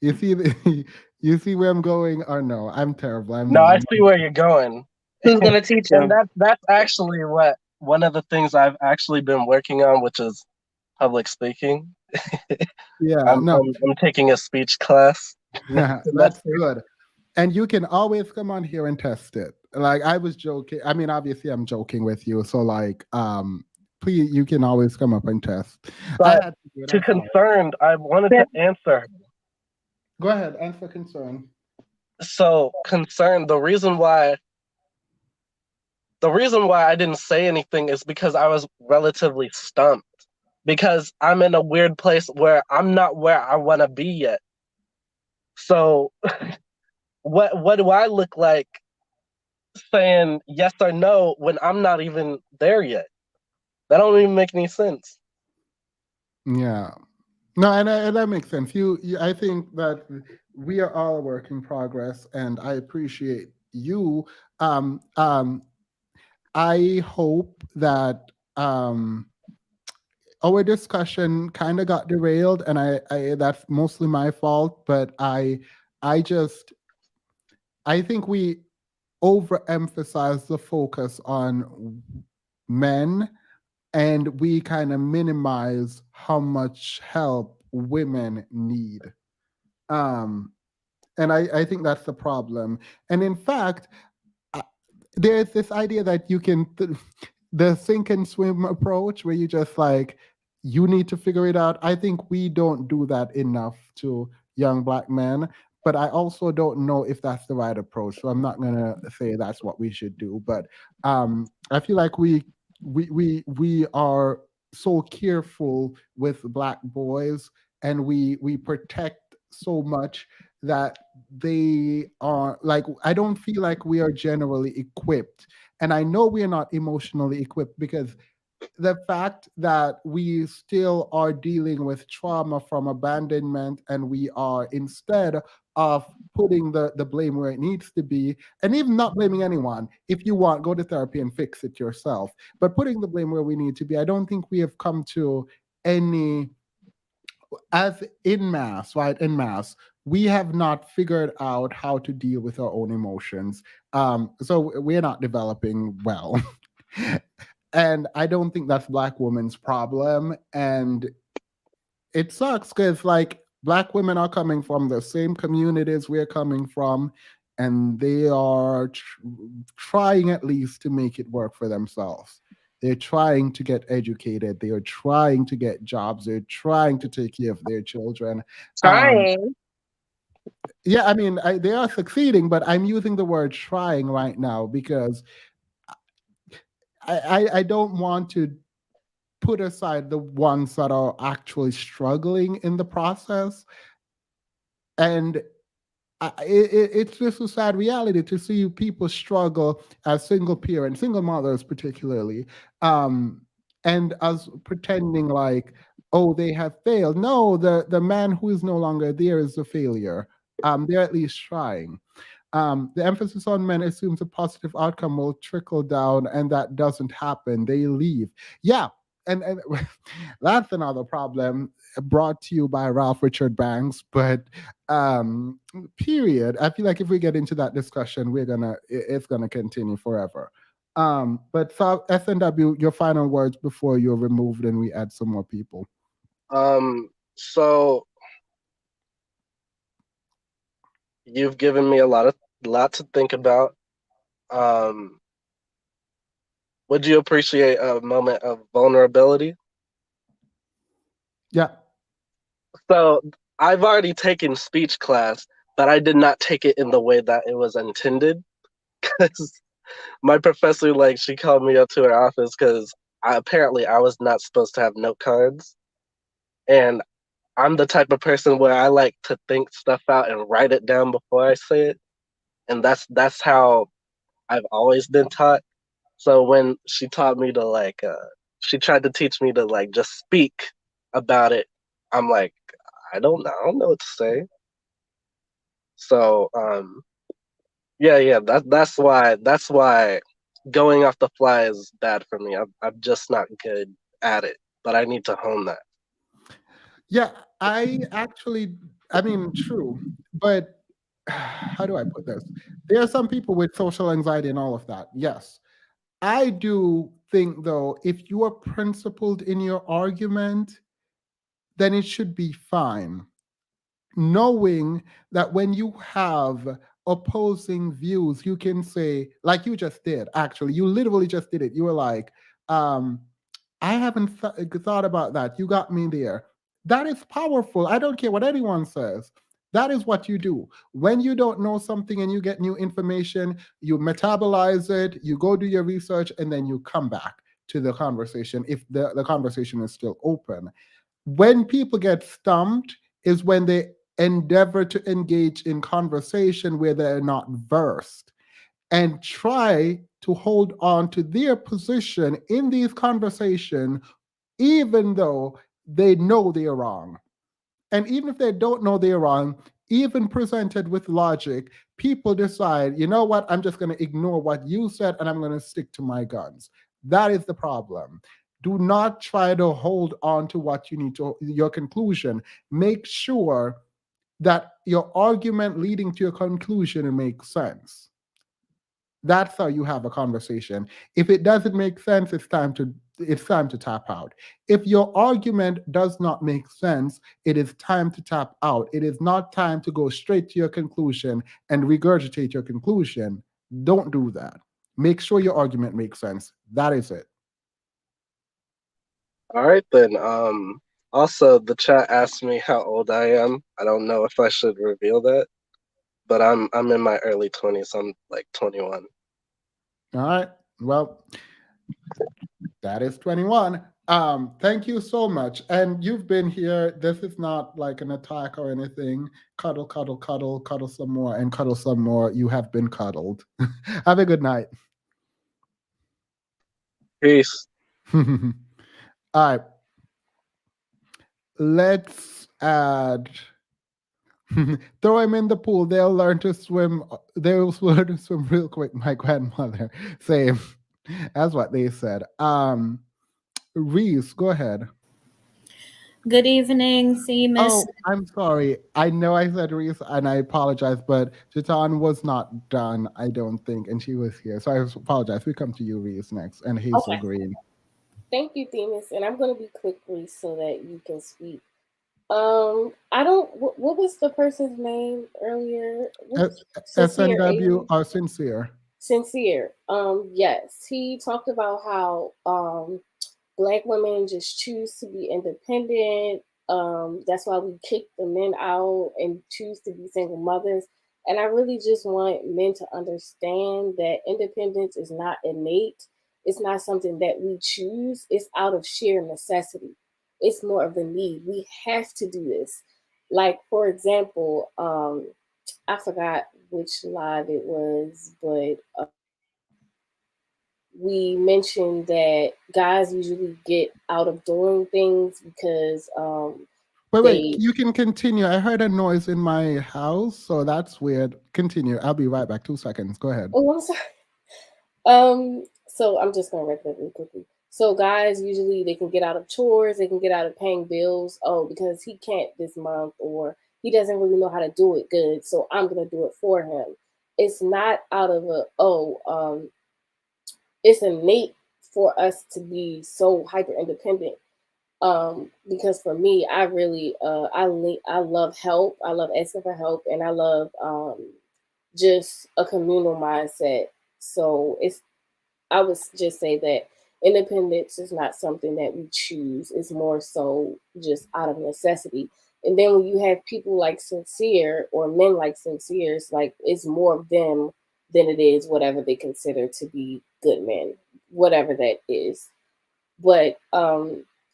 You see, you see where I'm going, or no? I'm terrible. No, I see where you're going. Who's gonna teach And him? that's actually what one of the things I've actually been working on, which is public speaking. Yeah, I'm no, I'm taking a speech class next that's semester. good. And you can always come on here and test it. Like I was joking. I mean, obviously, I'm joking with you. So, like, please, you can always come up and test. I But had to do it. to I'm sorry. Concerned, I wanted to answer. Go ahead. Answer concern. So Concerned, the reason why I didn't say anything is because I was relatively stumped. Because I'm in a weird place where I'm not where I want to be yet. So what do I look like saying yes or no when I'm not even there yet? That don't even make any sense. Yeah. No, and that makes sense. I think that we are all a work in progress, and I appreciate you. I hope that our discussion kind of got derailed, and I that's mostly my fault. But I think we overemphasize the focus on men, and we kind of minimize how much help women need. And I think that's the problem. And in fact, there's this idea that you can the sink and swim approach, where you just like, you need to figure it out. I think we don't do that enough to young Black men, but I also don't know if that's the right approach. So I'm not gonna say that's what we should do. But I feel like we are so careful with Black boys, and we protect so much that they are like, I don't feel like we are generally equipped. And I know we are not emotionally equipped, because the fact that we still are dealing with trauma from abandonment, and we are, instead of putting the blame where it needs to be, and even not blaming anyone, if you want, go to therapy and fix it yourself, but putting the blame where we need to be, I don't think we have come to any, as in mass, right? In mass, we have not figured out how to deal with our own emotions. So we're not developing well. And I don't think that's Black women's problem. And it sucks, because like, Black women are coming from the same communities we're coming from, and they are trying at least to make it work for themselves. They're trying to get educated. They are trying to get jobs. They're trying to take care of their children. Trying. Yeah, I mean, they are succeeding, but I'm using the word trying right now because I don't want to put aside the ones that are actually struggling in the process. And it's just a sad reality to see people struggle as single parents, single mothers particularly, and us pretending like, oh, they have failed. No, the man who is no longer there is the failure. They're at least trying. The emphasis on men assumes a positive outcome will trickle down, and that doesn't happen. They leave. Yeah, and that's another problem brought to you by Ralph Richard Banks. But period. I feel like if we get into that discussion, it's gonna continue forever. But so SNW, your final words before you're removed and we add some more people. So you've given me a lot to think about. Would you appreciate a moment of vulnerability? Yeah. So I've already taken speech class, but I did not take it in the way that it was intended. Because my professor, like, she called me up to her office because apparently I was not supposed to have note cards. And I'm the type of person where I like to think stuff out and write it down before I say it. And that's how I've always been taught. So when she taught me to she tried to teach me to just speak about it, I'm like, I don't know what to say. So Yeah. That's why going off the fly is bad for me. I'm just not good at it, but I need to hone that. Yeah, I mean, true, but how do I put this? There are some people with social anxiety and all of that. Yes. I do think, though, if you are principled in your argument, then it should be fine. Knowing that when you have opposing views, you can say, like you just did, actually, you literally just did it. You were like, um, I haven't thought about that. You got me there. That is powerful. I don't care what anyone says. That is what you do. When you don't know something and you get new information, you metabolize it, you go do your research, and then you come back to the conversation if the conversation is still open. When people get stumped is when they endeavor to engage in conversation where they're not versed and try to hold on to their position in these conversations, even though they know they're wrong. And even if they don't know they're wrong, even presented with logic, people decide, you know what, I'm just going to ignore what you said and I'm going to stick to my guns. That is the problem. Do not try to hold on to what you need to, your conclusion. Make sure that your argument leading to your conclusion makes sense. That's how you have a conversation. If it doesn't make sense, it's time to tap out. If your argument does not make sense, it is time to tap out. It is not time to go straight to your conclusion and regurgitate your conclusion. Don't do that. Make sure your argument makes sense. That is it. All right then. Also, the chat asked me how old I am. I don't know if I should reveal that, but I'm in my early 20s. I'm like 21. All right. Well, that is 21. Thank you so much. And you've been here. This is not like an attack or anything. Cuddle, cuddle, cuddle, cuddle some more, and cuddle some more. You have been cuddled. Have a good night. Peace. All right. Let's add. Throw him in the pool. They'll learn to swim. They'll learn to swim real quick. My grandmother. Same. That's what they said. Reese, go ahead. Good evening, see Miss. Oh, I'm sorry. I know I said Reese, and I apologize, but Jatan was not done, I don't think, and she was here. So I apologize. We come to you, Reese, next, and Hazel Okay. Green. Thank you, Themis, and I'm going to be quick, Reese, so that you can speak. I don't. What was the person's name earlier? Sincere, SNW are sincere. Sincere. Yes, he talked about how Black women just choose to be independent. That's why we kick the men out and choose to be single mothers. And I really just want men to understand that independence is not innate. It's not something that we choose. It's out of sheer necessity. It's more of a need. We have to do this. Like, for example, I forgot which live it was, but we mentioned that guys usually get out of doing things because Wait, you can continue. I heard a noise in my house, so that's weird. Continue. I'll be right back. 2 seconds. Go ahead. Oh, I'm sorry. So I'm just gonna wrap that really quickly. So guys usually they can get out of chores, they can get out of paying bills. Oh, because he can't this month, or he doesn't really know how to do it good, so I'm gonna do it for him. It's not out of it's innate for us to be so hyper independent. Because for me, I really I love help. I love asking for help, and I love just a communal mindset. So I would just say that independence is not something that we choose. It's more so just out of necessity. And then when you have people like Sincere or men like Sincere, it's like it's more of them than it is whatever they consider to be good men, whatever that is. But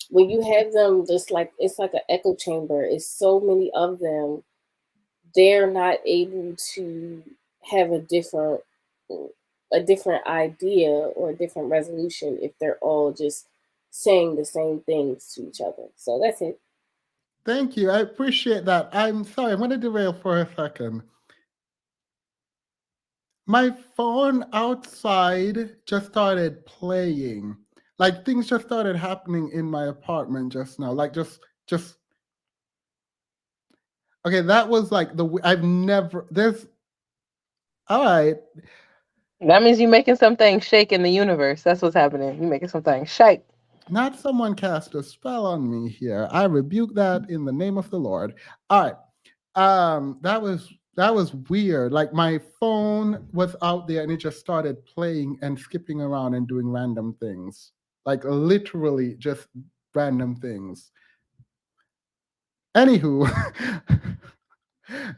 when you have them, just like it's like an echo chamber. It's so many of them. They're not able to have a different idea or a different resolution if they're all just saying the same things to each other. So that's it. Thank you. I appreciate that. I'm sorry. I'm going to derail for a second. My phone outside just started playing. Like things just started happening in my apartment just now. Like just okay, that was like I've never there's all right. That means you're making something shake in the universe. That's what's happening. You're making something shake. Not someone cast a spell on me here. I rebuke that in the name of the Lord. All right. That was weird. Like my phone was out there and it just started playing and skipping around and doing random things. Like literally just random things. Anywho,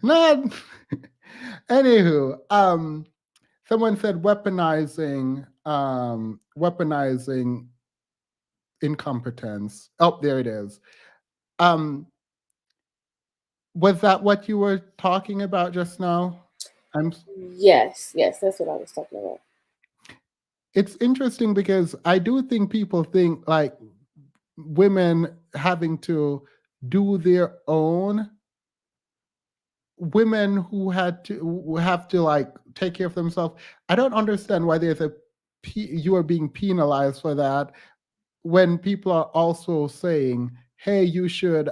not anywho, someone said weaponizing incompetence. Oh, there it is. Was that what you were talking about just now? Yes, that's what I was talking about. It's interesting because I do think people think like women having to do their own, women who have to like take care of themselves. I don't understand why you are being penalized for that when people are also saying, hey, you should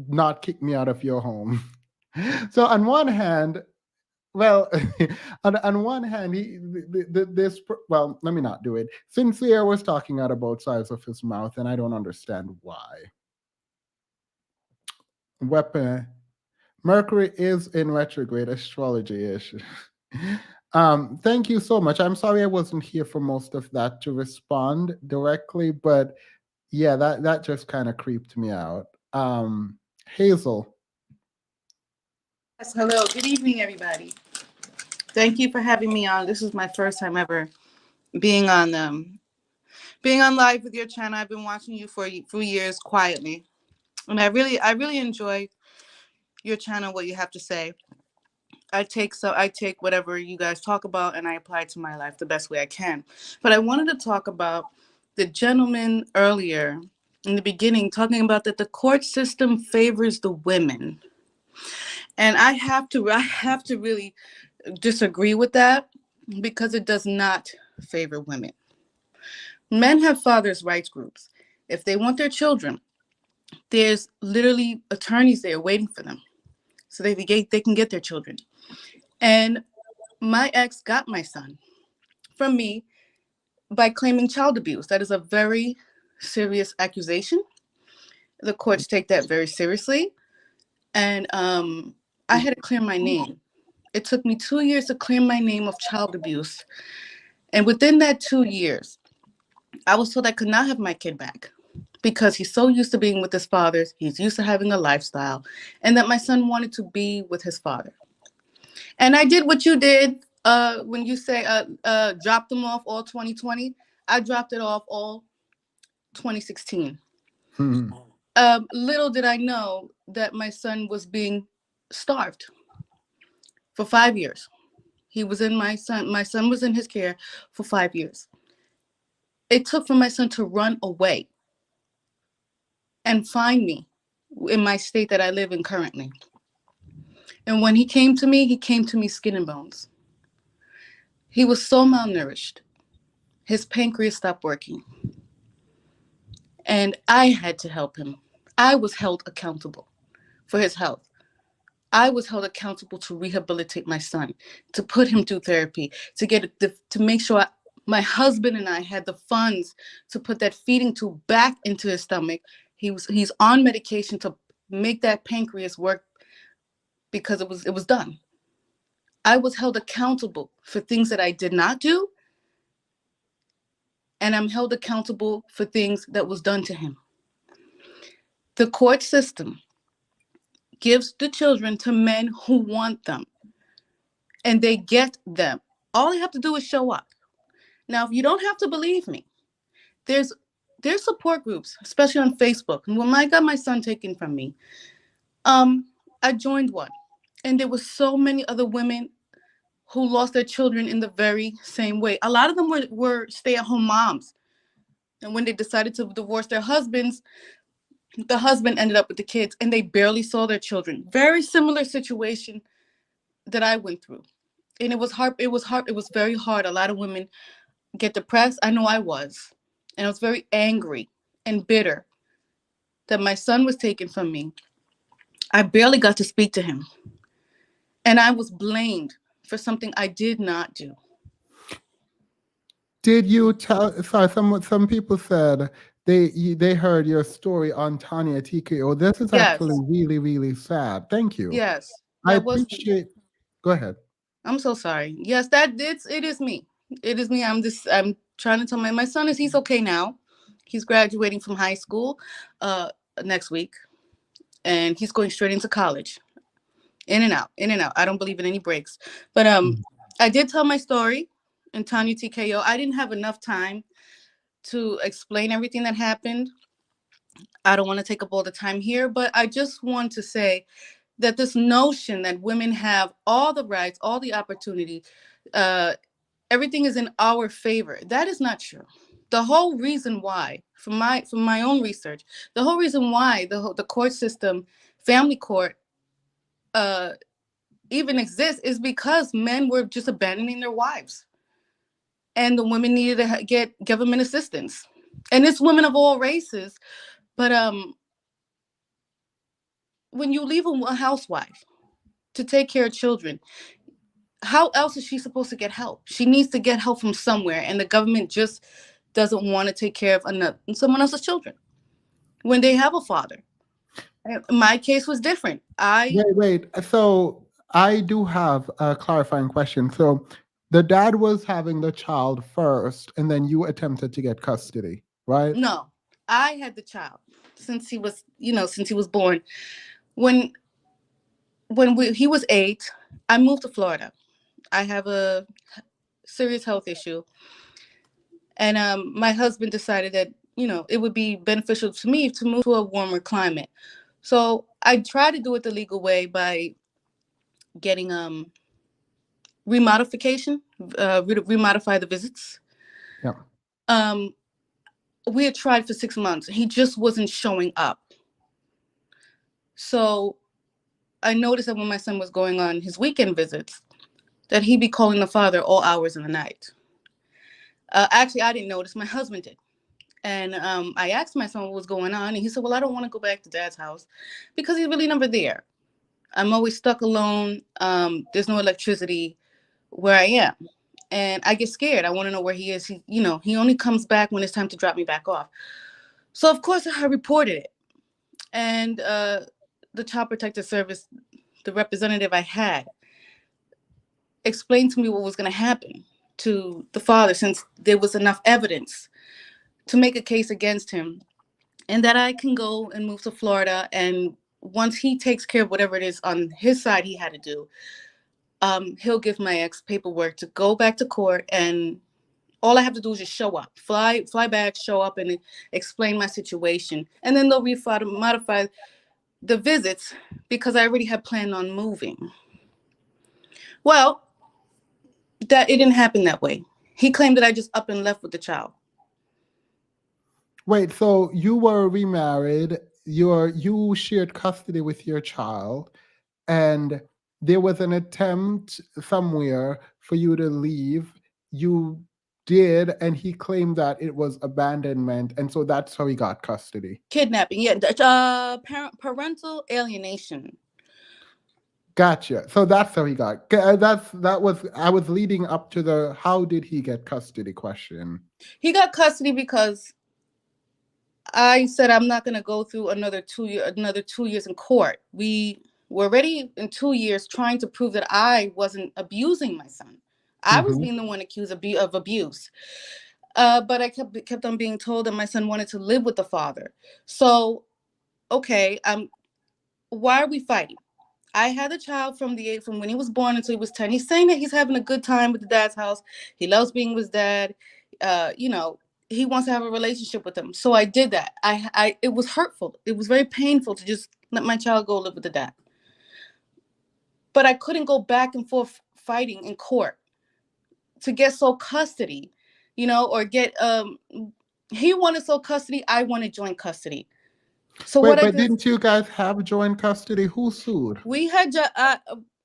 not kick me out of your home. So on one hand, well, on one hand, well, let me not do it. Sincere was talking out of both sides of his mouth, and I don't understand why. Mercury is in retrograde, astrology-ish. Thank you so much. I'm sorry I wasn't here for most of that to respond directly, but yeah, that just kind of creeped me out. Hazel. Yes, hello. Good evening, everybody. Thank you for having me on. This is my first time ever being on live with your channel. I've been watching you for a few years quietly, and I really enjoy your channel. What you have to say. I take whatever you guys talk about and I apply it to my life the best way I can. But I wanted to talk about the gentleman earlier in the beginning talking about that the court system favors the women. And I have to really disagree with that because it does not favor women. Men have fathers' rights groups. If they want their children, there's literally attorneys there waiting for them so they can get their children. And my ex got my son from me by claiming child abuse. That is a very serious accusation. The courts take that very seriously. And I had to clear my name. It took me 2 years to clear my name of child abuse. And within that 2 years, I was told I could not have my kid back because he's so used to being with his father. He's used to having a lifestyle, and that my son wanted to be with his father. And I did what you did when you say drop them off all 2020. I dropped it off all 2016. Little did I know that my son was being starved for 5 years. My son was in his care for 5 years. It took for my son to run away and find me in my state that I live in currently. And when he came to me skin and bones. He was so malnourished. His pancreas stopped working. And I had to help him. I was held accountable for his health. I was held accountable to rehabilitate my son, to put him through therapy, to make sure my husband and I had the funds to put that feeding tube back into his stomach. He's on medication to make that pancreas work because it was done. I was held accountable for things that I did not do, and I'm held accountable for things that was done to him. The court system gives the children to men who want them, and they get them. All they have to do is show up. Now, if you don't have to believe me, there's support groups, especially on Facebook. And when I got my son taken from me, I joined one, and there were so many other women who lost their children in the very same way. A lot of them were stay-at-home moms, and when they decided to divorce their husbands, the husband ended up with the kids, and they barely saw their children. Very similar situation that I went through. and it was hard. It was very hard. A lot of women get depressed. I know I was, and I was very angry and bitter that my son was taken from me. I barely got to speak to him, and I was blamed for something I did not do. Did you tell? Sorry, some people said they heard your story on Tanya TKO. This is Yes. actually really, really sad. Thank you. Yes, I that was. appreciate. Go ahead. I'm so sorry. Yes, it is me. It is me. I'm trying to tell my son he's okay now. He's graduating from high school next week, and he's going straight into college. In and out, in and out. I don't believe in any breaks. But I did tell my story in Tanya TKO. I didn't have enough time to explain everything that happened. I don't want to take up all the time here, but I just want to say that this notion that women have all the rights, all the opportunity, everything is in our favor. That is not true. The whole reason why, from my own research, the whole reason why the court system, family court, even exists is because men were just abandoning their wives, and the women needed to get government assistance, and it's women of all races. But when you leave a housewife to take care of children, how else is she supposed to get help? She needs to get help from somewhere, and the government just doesn't want to take care of someone else's children when they have a father. My case was different. Wait. So I do have a clarifying question. So the dad was having the child first, and then you attempted to get custody, right? No, I had the child since he was born. When he was 8, I moved to Florida. I have a serious health issue, and my husband decided that it would be beneficial to me to move to a warmer climate. So I tried to do it the legal way by getting remodify the visits. Yeah. We had tried for 6 months. He just wasn't showing up. So I noticed that when my son was going on his weekend visits, that he'd be calling the father all hours of the night. Actually, I didn't notice. My husband did. And I asked my son what was going on. And he said, well, I don't want to go back to Dad's house because he's really never there. I'm always stuck alone. There's no electricity where I am. And I get scared. I want to know where he is. He only comes back when it's time to drop me back off. So, of course, I reported it. And the Child Protective Service, the representative I had, explained to me what was going to happen to the father, since there was enough evidence to make a case against him, and that I can go and move to Florida. And once he takes care of whatever it is on his side he had to do, he'll give my ex paperwork to go back to court, and all I have to do is just show up, fly back, show up, and explain my situation, and then they'll modify the visits because I already had planned on moving. Well, that it didn't happen that way. He claimed that I just up and left with the child. Wait, so you were remarried, you shared custody with your child, and there was an attempt somewhere for you to leave. You did, and he claimed that it was abandonment, and so that's how he got custody. Kidnapping, yeah, parental alienation. Gotcha. So that's how he got. I was leading up to the how did he get custody question. He got custody because I said I'm not going to go through another 2 years in court. We were already in 2 years trying to prove that I wasn't abusing my son. I was being the one accused of abuse. But I kept on being told that my son wanted to live with the father. So, okay, why are we fighting? I had the child from when he was born until he was 10. He's saying that he's having a good time with the dad's house. He loves being with his dad. He wants to have a relationship with him. So I did that. It was hurtful. It was very painful to just let my child go live with the dad. But I couldn't go back and forth fighting in court to get sole custody, or get he wanted sole custody, I wanted joint custody. So Wait, but didn't you guys have joint custody? Who sued? We had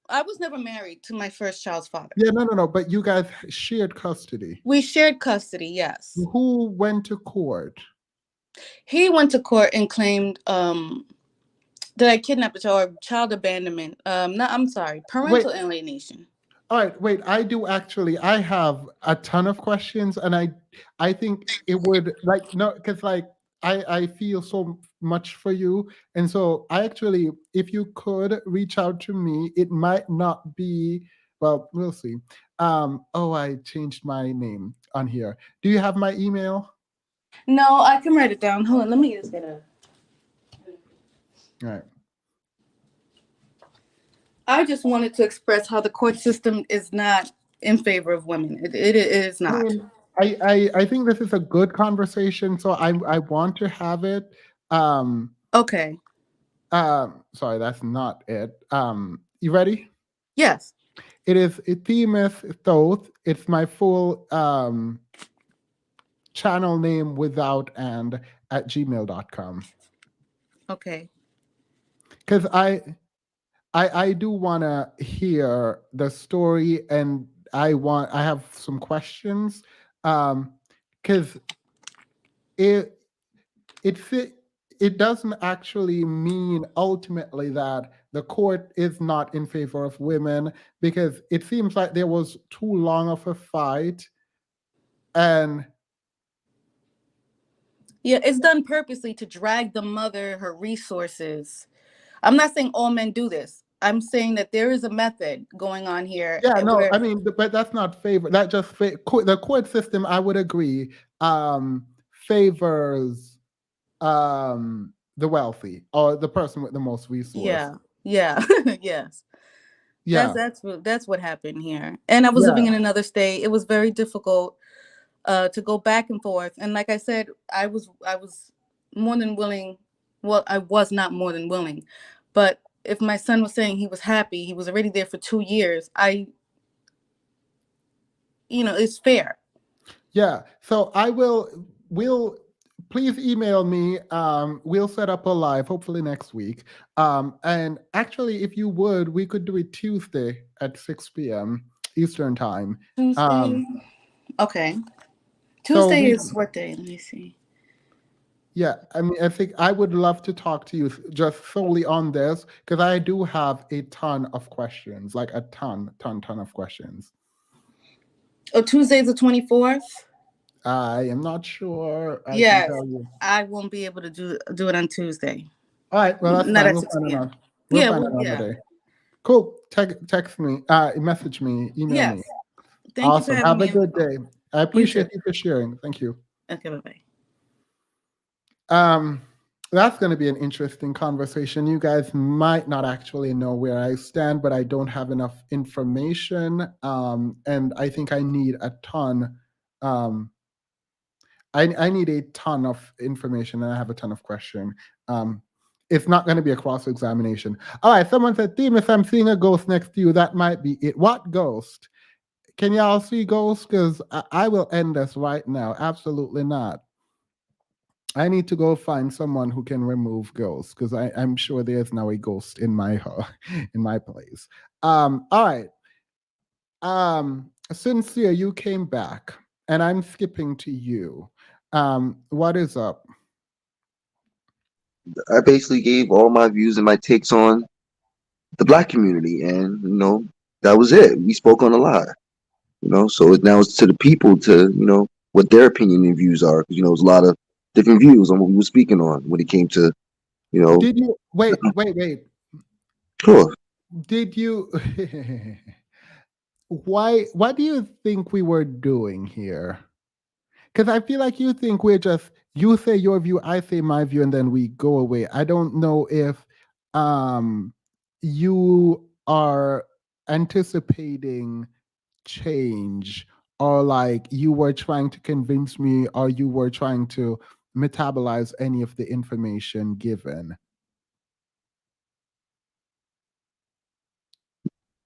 I was never married to my first child's father. Yeah, no. But you guys shared custody. We shared custody, yes. Who went to court? He went to court and claimed that I kidnapped a child or child abandonment. No, I'm sorry, parental alienation. All right, wait. I have a ton of questions, and I think it would because I feel so much for you, and so if you could reach out to me, it might not be. Well, we'll see. Oh, I changed my name on here. Do you have my email? No, I can write it down. Hold on, let me just get a. All right. I just wanted to express how the court system is not in favor of women. It is not. I think this is a good conversation, so I want to have it. Okay. Sorry, that's not it. You ready? Yes. It is Themis Thoth. It's my full channel name without and at gmail.com. Okay. Because I do want to hear the story, and I have some questions. Because it doesn't actually mean ultimately that the court is not in favor of women, because it seems like there was too long of a fight, and yeah, it's done purposely to drag the mother her resources. I'm not saying all men do this. I'm saying that there is a method going on here. Yeah, no, I mean, but that's not favor. That just the court system, I would agree, favors the wealthy or the person with the most resources. Yeah. Yes. Yeah. That's what happened here. And I was living in another state. It was very difficult to go back and forth. And like I said, I was more than willing. Well, I was not more than willing, but if my son was saying he was happy, he was already there for 2 years, it's fair. Yeah. So we'll please email me. We'll set up a live, hopefully next week. And actually, if you would, we could do it Tuesday at 6 p.m. Eastern time. Tuesday. Okay. Tuesday is what day? Let me see. Yeah, I mean, I think I would love to talk to you just solely on this, because I do have a ton of questions, like a ton of questions. Oh, Tuesday's the 24th? I am not sure. Yes, I won't be able to do it on Tuesday. All right, well, that's fine. We'll find another day. Cool. Text me, message me, email me. Thank awesome. You for Have having a good day. I appreciate you for sharing. Thank you. Okay, bye-bye. That's going to be an interesting conversation. You guys might not actually know where I stand, but I don't have enough information. And I think I need a ton. I need a ton of information, and I have a ton of questions. It's not going to be a cross-examination. All right, someone said, Themis, I'm seeing a ghost next to you. That might be it. What ghost? Can y'all see ghosts? Because I will end this right now. Absolutely not. I need to go find someone who can remove ghosts, because I'm sure there's now a ghost in my place. All right. Sincere, you came back, and I'm skipping to you. What is up? I basically gave all my views and my takes on the Black community, and that was it. We spoke on a lot. So now it's to the people to what their opinion and views are. Because there's a lot of different views on what we were speaking on when it came to Did you wait? Sure. Did you? Why? What do you think we were doing here? Because I feel like you think we're just, you say your view, I say my view, and then we go away. I don't know if you are anticipating change, or like you were trying to convince me, or you were trying to metabolize any of the information given.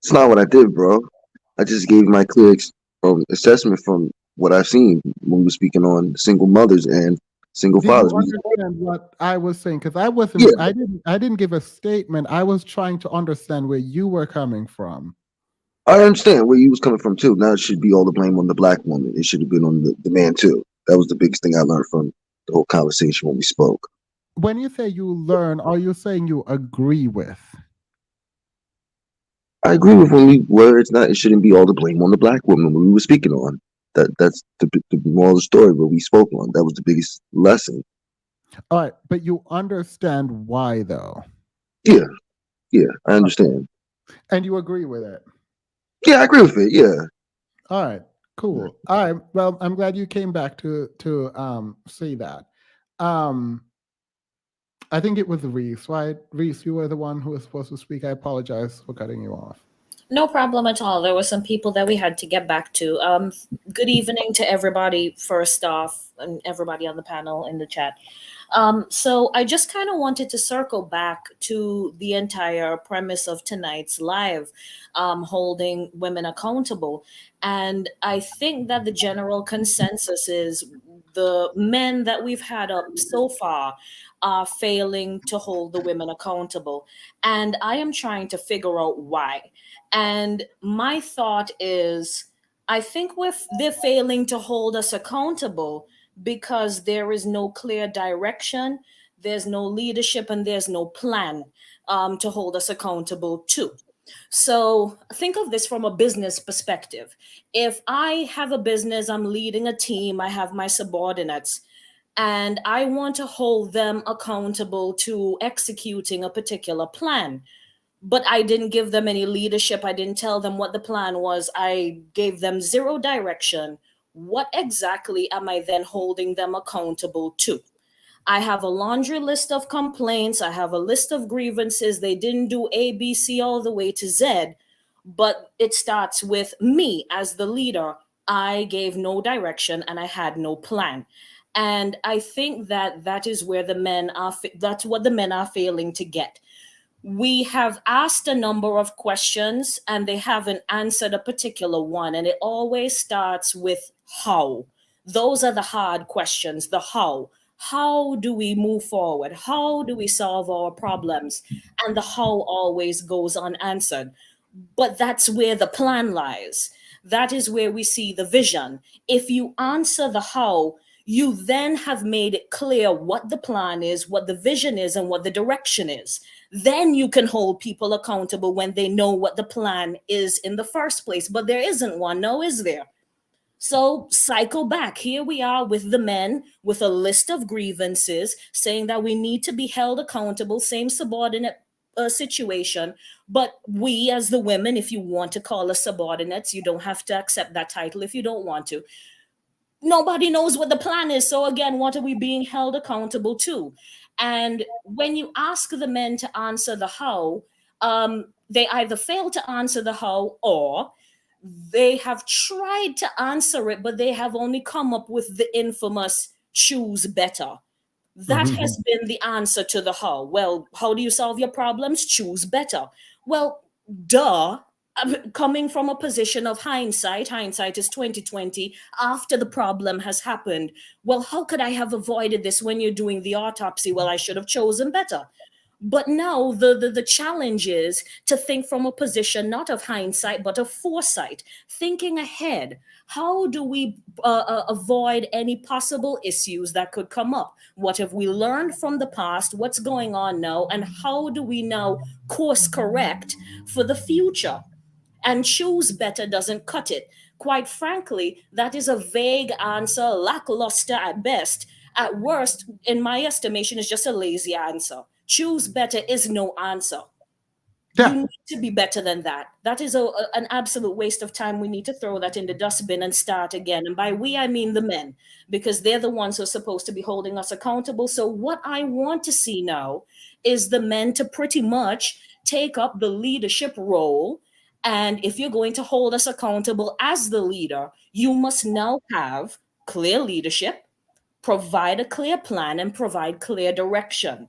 It's not what I did, bro. I just gave my clear assessment from what I've seen when we were speaking on single mothers and single Did you fathers. understand what I was saying? Because I wasn't. Yeah, I didn't give a statement. I was trying to understand where you were coming from. I understand where you was coming from too. Now it should be all the blame on the black woman. It should have been on the man too. That was the biggest thing I learned from the whole conversation when we spoke. When you say you learn, are you saying you agree with? I agree with when we were. It's not. It shouldn't be all the blame on the black woman when we were speaking on. That's the moral of the story. What we spoke on. That was the biggest lesson. All right, but you understand why, though, Yeah, yeah, I understand. and you agree with it. Yeah, I agree with it. Yeah. All right, cool. All right, well, I'm glad you came back to say that. I think it was Reese, right? Reese, you were the one who was supposed to speak. I apologize for cutting you off. No problem at all. There were some people that we had to get back to. Good evening to everybody, first off, and everybody on the panel in the chat. So I just kind of wanted to circle back to the entire premise of tonight's live, holding women accountable. And I think that the general consensus is the men that we've had up so far are failing to hold the women accountable. And I am trying to figure out why. And my thought is, I think they're failing to hold us accountable because there is no clear direction, there's no leadership, and there's no plan to hold us accountable to. So think of this from a business perspective. If I have a business, I'm leading a team, I have my subordinates, and I want to hold them accountable to executing a particular plan. But I didn't give them any leadership. I didn't tell them what the plan was. I gave them zero direction. What exactly am I then holding them accountable to? I have a laundry list of complaints. I have a list of grievances. They didn't do A, B, C all the way to Z, but it starts with me as the leader. I gave no direction and I had no plan. And I think that that is where the men are, that's what the men are failing to get. We have asked a number of questions and they haven't answered a particular one. And it always starts with how. Those are the hard questions, the how. How do we move forward? How do we solve our problems? And the how always goes unanswered. But that's where the plan lies. That is where we see the vision. If you answer the how, you then have made it clear what the plan is, what the vision is, and what the direction is. Then you can hold people accountable when they know what the plan is in the first place. But there isn't one, no, is there? So cycle back. Here we are with the men with a list of grievances saying that we need to be held accountable, same subordinate situation. But we, as the women, if you want to call us subordinates, you don't have to accept that title if you don't want to. Nobody knows what the plan is. So again, what are we being held accountable to? And when you ask the men to answer the how, they either fail to answer the how or they have tried to answer it, but they have only come up with the infamous choose better. That has been the answer to the how. Well, how do you solve your problems? Choose better. Well, duh. Coming from a position of hindsight is 2020 after the problem has happened. Well, how could I have avoided this when you're doing the autopsy? Well, I should have chosen better. But now the challenge is to think from a position not of hindsight, but of foresight, thinking ahead. How do we avoid any possible issues that could come up? What have we learned from the past? What's going on now? And how do we now course correct for the future? And choose better doesn't cut it. Quite frankly, that is a vague answer, lackluster at best. At worst, in my estimation, is just a lazy answer. Choose better is no answer. You need to be better than that. That is an absolute waste of time. We need to throw that in the dustbin and start again. And by we, I mean the men, because they're the ones who are supposed to be holding us accountable. So what I want to see now is the men to pretty much take up the leadership role. And if you're going to hold us accountable as the leader, you must now have clear leadership, provide a clear plan, and provide clear direction.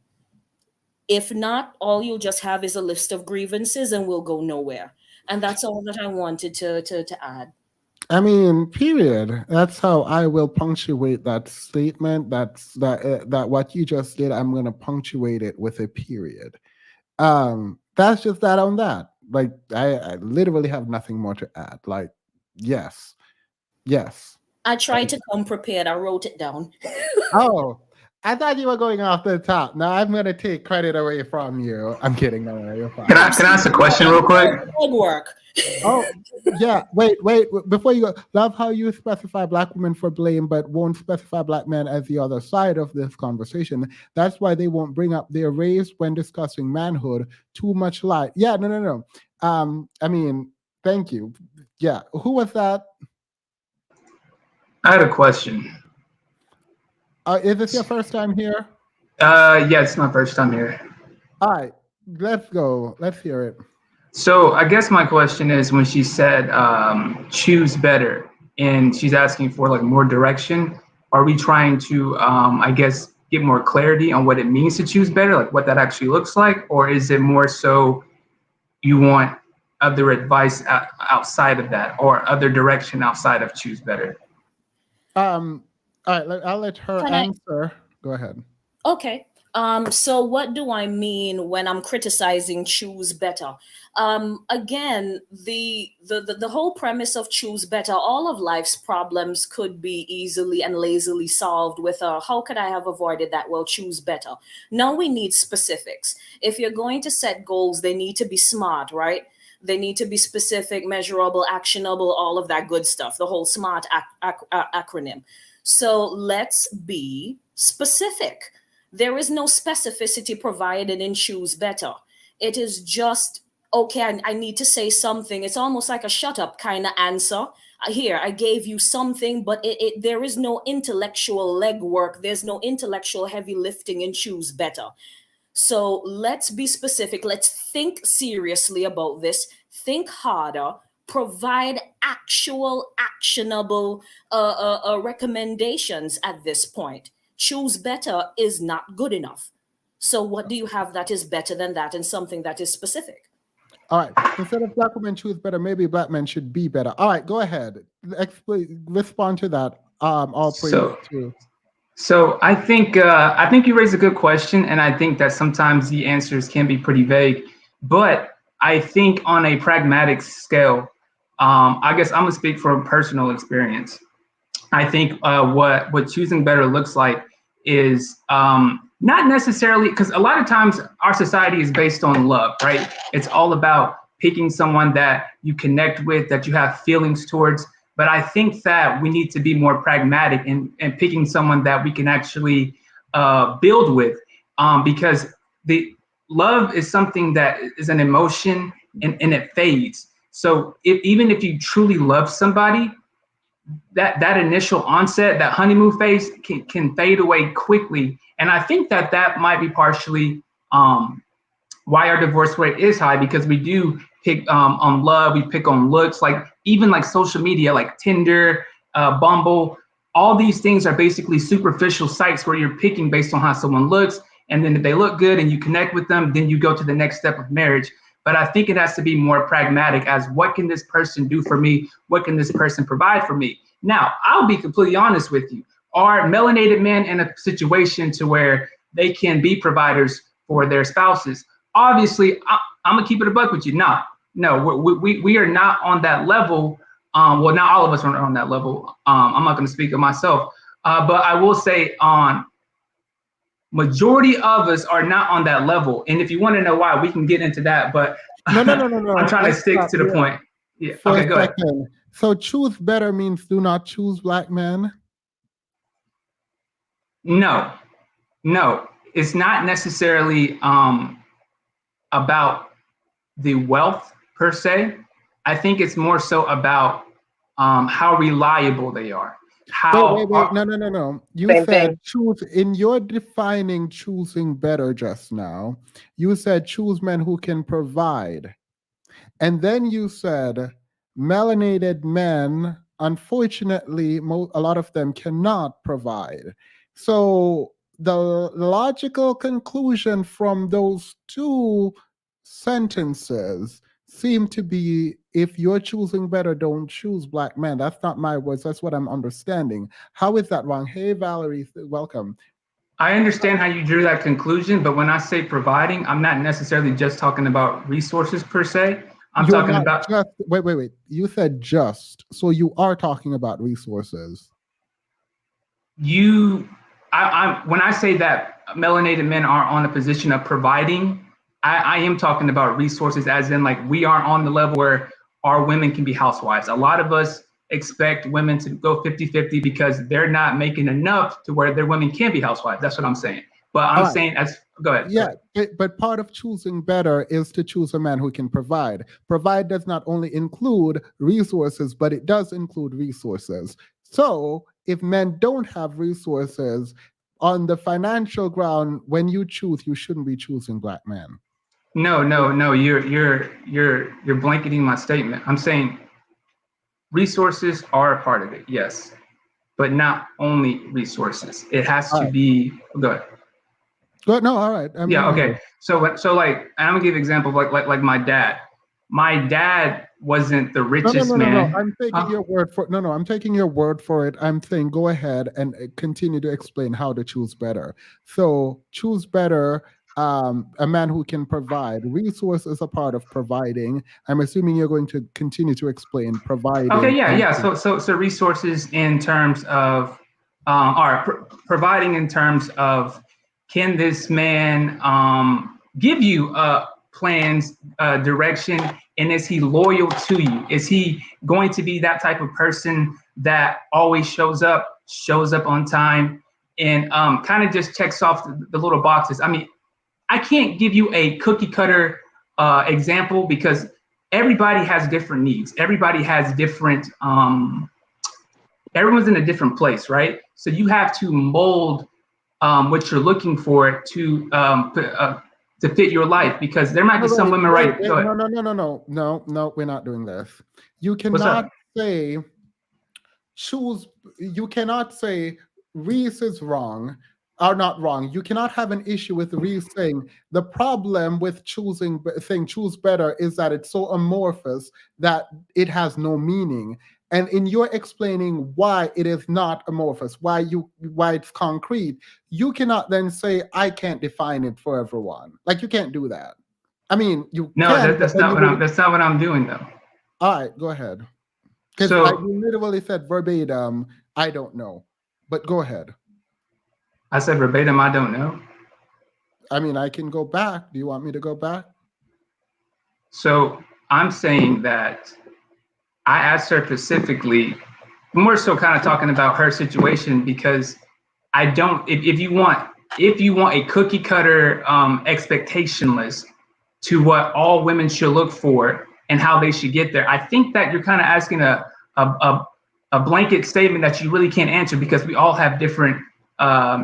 If not, all you'll just have is a list of grievances and we'll go nowhere. And that's all that I wanted to add. I mean, period. That's how I will punctuate that statement. That what you just did. I'm gonna punctuate it with a period. That's just that on that. Like I literally have nothing more to add. Like, yes, yes. I tried to come prepared. I wrote it down. Oh, I thought you were going off the top. Now I'm gonna take credit away from you. I'm kidding. No, you're fine. Can I ask a question real quick? Good work. Oh, yeah. Wait. Before you go, love how you specify black women for blame, but won't specify black men as the other side of this conversation. That's why they won't bring up their race when discussing manhood. Too much light. Yeah, no. I mean, thank you. Yeah. Who was that? I had a question. Is this your first time here? Yeah, it's my first time here. All right, let's go. Let's hear it. So I guess my question is, when she said choose better, and she's asking for like more direction, are we trying to I guess get more clarity on what it means to choose better, like what that actually looks like, or is it more so you want other advice outside of that, or other direction outside of choose better? All right, I'll let her answer. Go ahead. Okay. So what do I mean when I'm criticizing choose better? Again, the whole premise of choose better, all of life's problems could be easily and lazily solved with how could I have avoided that? Well, choose better. Now we need specifics. If you're going to set goals, they need to be smart, right? They need to be specific, measurable, actionable, all of that good stuff, the whole SMART acronym. So let's be specific. There is no specificity provided in choose better. It is just, okay, I need to say something. It's almost like a shut up kind of answer. Here, I gave you something, but there is no intellectual legwork. There's no intellectual heavy lifting in choose better. So let's be specific. Let's think seriously about this. Think harder. Provide actual, actionable recommendations at this point. Choose better is not good enough. So what do you have that is better than that, and something that is specific? All right. Instead of black women choose better, maybe black men should be better. All right, go ahead. Respond to that. All praise to. So I think you raised a good question, and I think that sometimes the answers can be pretty vague. But I think on a pragmatic scale, I guess I'm gonna speak from personal experience. I think what choosing better looks like is not necessarily, because a lot of times our society is based on love, right? It's all about picking someone that you connect with, that you have feelings towards. But I think that we need to be more pragmatic in picking someone that we can actually build with, because the love is something that is an emotion, and it fades. So even if you truly love somebody, that initial onset, that honeymoon phase can fade away quickly. And I think that might be partially why our divorce rate is high, because we do pick on love, we pick on looks, like even like social media, like Tinder, Bumble, all these things are basically superficial sites where you're picking based on how someone looks. And then if they look good and you connect with them, then you go to the next step of marriage. But I think it has to be more pragmatic as what can this person do for me? What can this person provide for me? Now, I'll be completely honest with you. Are melanated men in a situation to where they can be providers for their spouses? Obviously, I'm gonna keep it a buck with you. No, we are not on that level. Well, not all of us are on that level. I'm not gonna speak of myself, but I will say on majority of us are not on that level. And if you want to know why, we can get into that. But No. I'm trying to stick to the point. Yeah. Okay, go ahead. So choose better means do not choose black men? No, it's not necessarily about the wealth per se. I think it's more so about how reliable they are. Wait. No. You said choose, in your defining choosing better just now, you said choose men who can provide. And then you said melanated men, unfortunately, a lot of them cannot provide. So the logical conclusion from those two sentences seem to be if you're choosing better, don't choose black men. That's not my words. That's what I'm understanding. How is that wrong? Hey, Valerie, welcome. I understand how you drew that conclusion, but when I say providing, I'm not necessarily just talking about resources per se. I'm You're talking not about just, wait. You said just, so you are talking about resources. when I say that melanated men are on a position of providing, I am talking about resources as in like we are on the level where our women can be housewives. A lot of us expect women to go 50-50 because they're not making enough to where their women can be housewives. That's what I'm saying. But I'm saying go ahead. Yeah, but part of choosing better is to choose a man who can provide. Provide does not only include resources, but it does include resources. So if men don't have resources on the financial ground, when you choose, you shouldn't be choosing black men. No, you're blanketing my statement. I'm saying resources are a part of it, yes, but not only resources. It has to be. Go ahead. Good. No, all right. Okay. So like, I'm gonna give an example of like my dad. My dad wasn't the richest man. No. I'm taking your word for I'm taking your word for it. I'm saying go ahead and continue to explain how to choose better. So choose better. A man who can provide. Resource is a part of providing. I'm assuming you're going to continue to explain providing. Okay, yeah. So resources in terms of, providing in terms of, can this man give you plans, direction, and is he loyal to you? Is he going to be that type of person that always shows up on time, and kind of just checks off the little boxes? I mean, I can't give you a cookie cutter example because everybody has different needs. Everybody has different, everyone's in a different place, right? So you have to mold what you're looking for to fit your life, because there might be some women, right? Go ahead. No, we're not doing this. You cannot say choose, you cannot say Reese is wrong. Are not wrong. You cannot have an issue with Reese saying the problem with choose better is that it's so amorphous that it has no meaning. And in your explaining why it is not amorphous, why it's concrete, you cannot then say I can't define it for everyone. Like you can't do that. I mean, you can. That's not what I'm doing though. All right, go ahead. Because I literally said verbatim, I don't know. But go ahead. I said verbatim, I don't know. I mean, I can go back. Do you want me to go back? So I'm saying that I asked her specifically, more so kind of talking about her situation, because I don't, if you want a cookie cutter expectation list to what all women should look for and how they should get there, I think that you're kind of asking a blanket statement that you really can't answer, because we all have different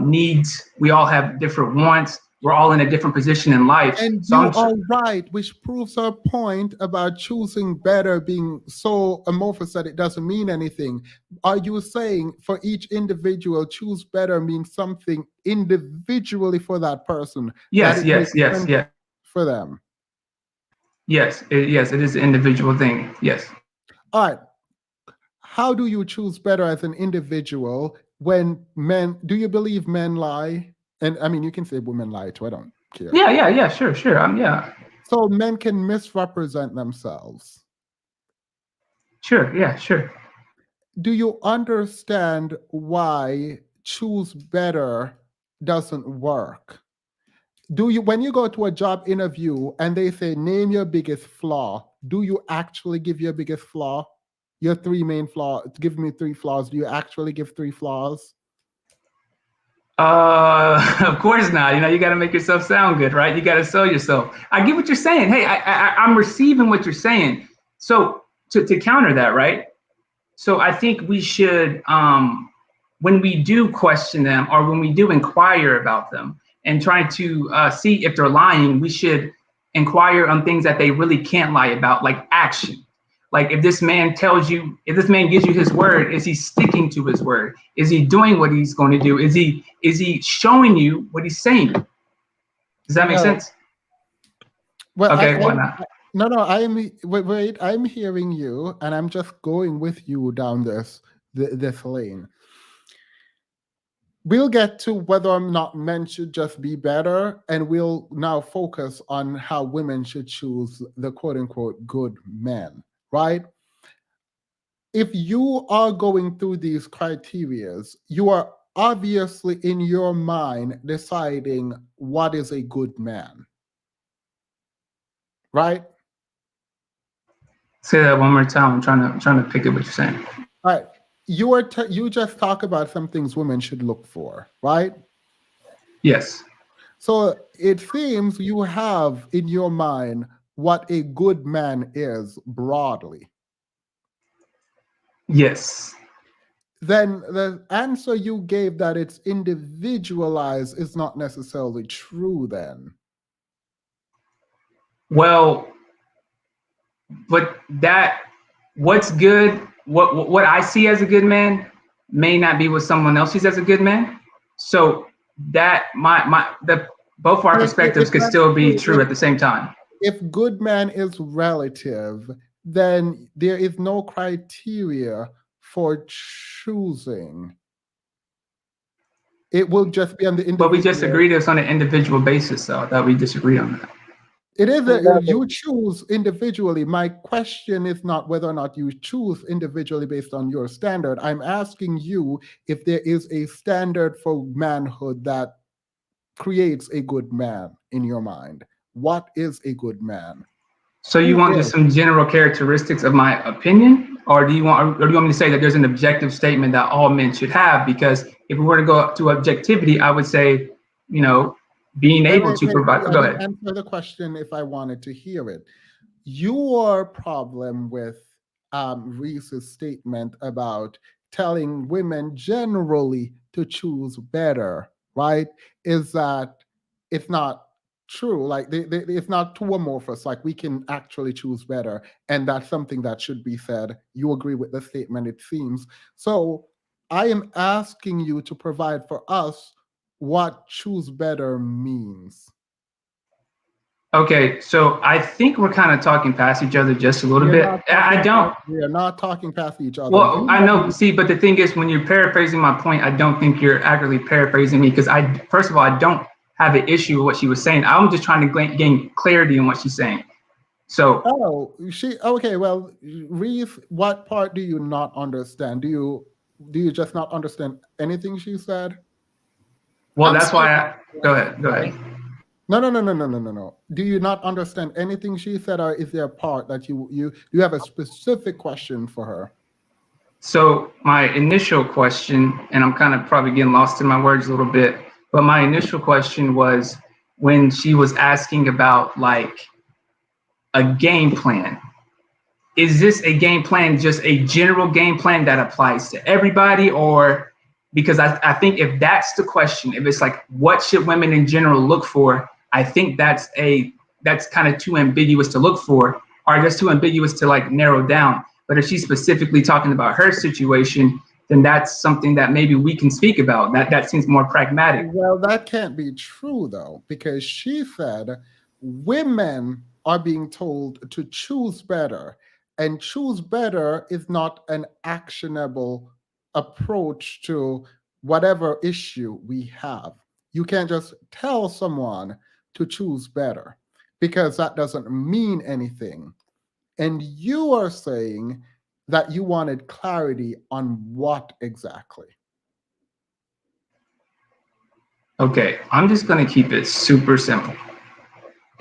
needs. We all have different wants. We're all in a different position in life. And so you are right, which proves our point about choosing better being so amorphous that it doesn't mean anything. Are you saying for each individual, choose better means something individually for that person? Yes. For them. Yes, it is an individual thing. Yes. All right. How do you choose better as an individual when men, do you believe men lie? And I mean, you can say women lie too, I don't care. Yeah, sure. Yeah. So men can misrepresent themselves. Sure. Do you understand why choose better doesn't work? When you go to a job interview and they say, name your biggest flaw, do you actually give your biggest flaw? Your 3 main flaws, give me 3 flaws. Do you actually give 3 flaws? Of course not. You got to make yourself sound good, right? You got to sell yourself. I get what you're saying. Hey, I'm receiving what you're saying. So to counter that, right? So I think we should, when we do question them or when we do inquire about them and try to see if they're lying, we should inquire on things that they really can't lie about, like action. Like if this man gives you his word, is he sticking to his word? Is he doing what he's going to do? Is he showing you what he's saying? Does that make sense? Well, okay, why not? No, wait, I'm hearing you, and I'm just going with you down this lane. We'll get to whether or not men should just be better, and we'll now focus on how women should choose the quote unquote good men, right? If you are going through these criterias, you are obviously in your mind deciding what is a good man, right? Say that one more time. I'm trying to pick up what you're saying. All right. You just talk about some things women should look for, right? Yes. So it seems you have in your mind what a good man is broadly. Yes. Then the answer you gave that it's individualized is not necessarily true then. Well, but what's good, what I see as a good man may not be what someone else sees as a good man. So that both our perspectives If could that's still be true, true at the same time. if good man is relative, then there is no criteria for choosing. It will just be on the But we just individual. agreed it's on an individual basis, though. That we disagree on that. It is that you choose individually. My question is not whether or not you choose individually based on your standard. I'm asking you if there is a standard for manhood that creates a good man in your mind. What is a good man? So you want just some general characteristics of my opinion, or do you want me to say that there's an objective statement that all men should have? Because if we were to go to objectivity, I would say, being able to provide. I Go didn't ahead. answer the question if I wanted to hear it. Your problem with Reese's statement about telling women generally to choose better, right, is that it's not true. Like it's not too amorphous. Like we can actually choose better, and that's something that should be said. You agree with the statement, it seems. So I am asking you to provide for us what choose better means. Okay, so I think we're kind of talking past each other just a little We bit. We are not talking past each other. Well, I know. See, but the thing is, when you're paraphrasing my point, I don't think you're accurately paraphrasing me because first of all, I don't have an issue with what she was saying. I'm just trying to gain clarity in what she's saying. So. Okay. Well, Reese, what part do you not understand? Do you just not understand anything she said? Well, that's why go ahead. No. Do you not understand anything she said, or is there a part that you have a specific question for her? So my initial question, and I'm kind of probably getting lost in my words a little bit, but my initial question was when she was asking about like a game plan. Is this a game plan, just a general game plan that applies to everybody? Or because I think if that's the question, if it's like, what should women in general look for? I think that's kind of too ambiguous to look for, or just too ambiguous to like narrow down. But if she's specifically talking about her situation, then that's something that maybe we can speak about. That seems more pragmatic. Well, that can't be true though, because she said women are being told to choose better, and choose better is not an actionable approach to whatever issue we have. You can't just tell someone to choose better because that doesn't mean anything. And you are saying that you wanted clarity on what exactly? Okay, I'm just going to keep it super simple.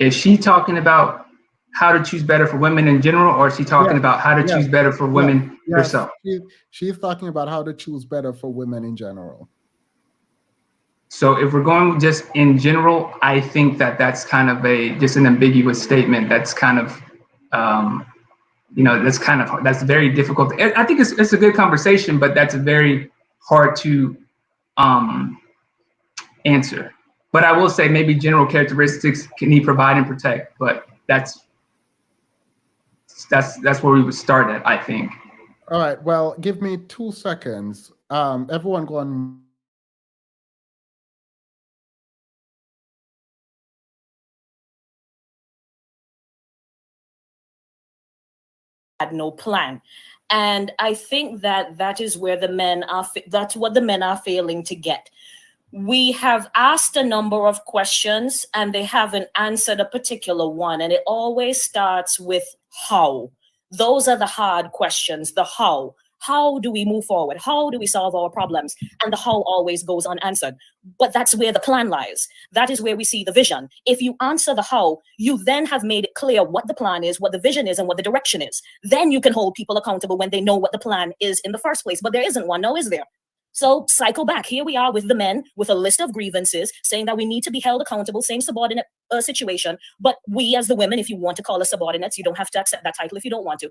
Is she talking about how to choose better for women in general, or is she talking about how to choose better for women herself? She's talking about how to choose better for women in general. So if we're going just in general, I think that's kind of just an ambiguous statement. That's kind of, that's very difficult. I think it's a good conversation, but that's very hard to answer. But I will say maybe general characteristics can he provide and protect, but that's where we would start at, I think. All right, well, give me 2 seconds. Everyone go on had no plan. And I think that that is where the men are, that's what the men are failing to get. We have asked a number of questions and they haven't answered a particular one. And it always starts with how. Those are the hard questions, the how. How do we move forward? How do we solve our problems? And the how always goes unanswered. But that's where the plan lies. That is where we see the vision. If you answer the how, you then have made it clear what the plan is, what the vision is, and what the direction is. Then you can hold people accountable when they know what the plan is in the first place. But there isn't one, no, is there? So cycle back. Here we are with the men with a list of grievances saying that we need to be held accountable, same subordinate situation. But we as the women, if you want to call us subordinates, you don't have to accept that title if you don't want to.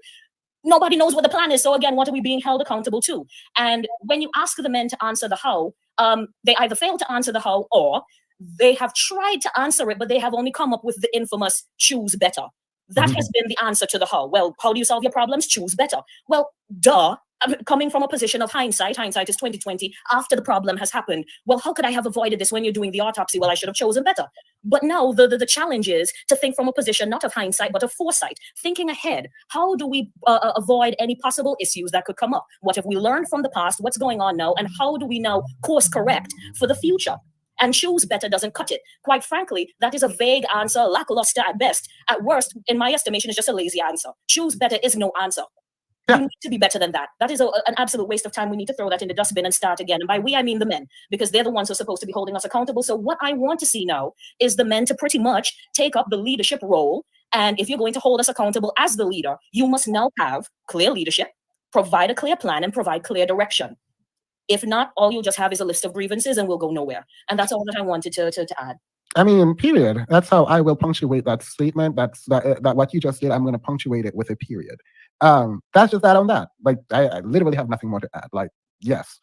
Nobody knows what the plan is. So again, what are we being held accountable to? And when you ask the men to answer the how, they either fail to answer the how or they have tried to answer it, but they have only come up with the infamous choose better. That has been the answer to the how. Well, how do you solve your problems? Choose better. Well, duh. Coming from a position of hindsight is 2020 after the problem has happened. Well, how could I have avoided this when you're doing the autopsy? Well, I should have chosen better. But now the challenge is to think from a position not of hindsight, but of foresight, thinking ahead. How do we avoid any possible issues that could come up? What have we learned from the past? What's going on now? And how do we now course correct for the future? And choose better doesn't cut it. Quite frankly, that is a vague answer, lackluster at best. At worst, in my estimation, it's just a lazy answer. Choose better is no answer. You need to be better than that. That is an absolute waste of time. We need to throw that in the dustbin and start again. And by we, I mean the men, because they're the ones who are supposed to be holding us accountable. So what I want to see now is the men to pretty much take up the leadership role. And if you're going to hold us accountable as the leader, you must now have clear leadership, provide a clear plan, and provide clear direction. If not, all you'll just have is a list of grievances and we'll go nowhere. And that's all that I wanted to add. I mean, period. That's how I will punctuate that statement. That what you just did, I'm going to punctuate it with a period. That's just that on that. Like, I literally have nothing more to add. Like, yes.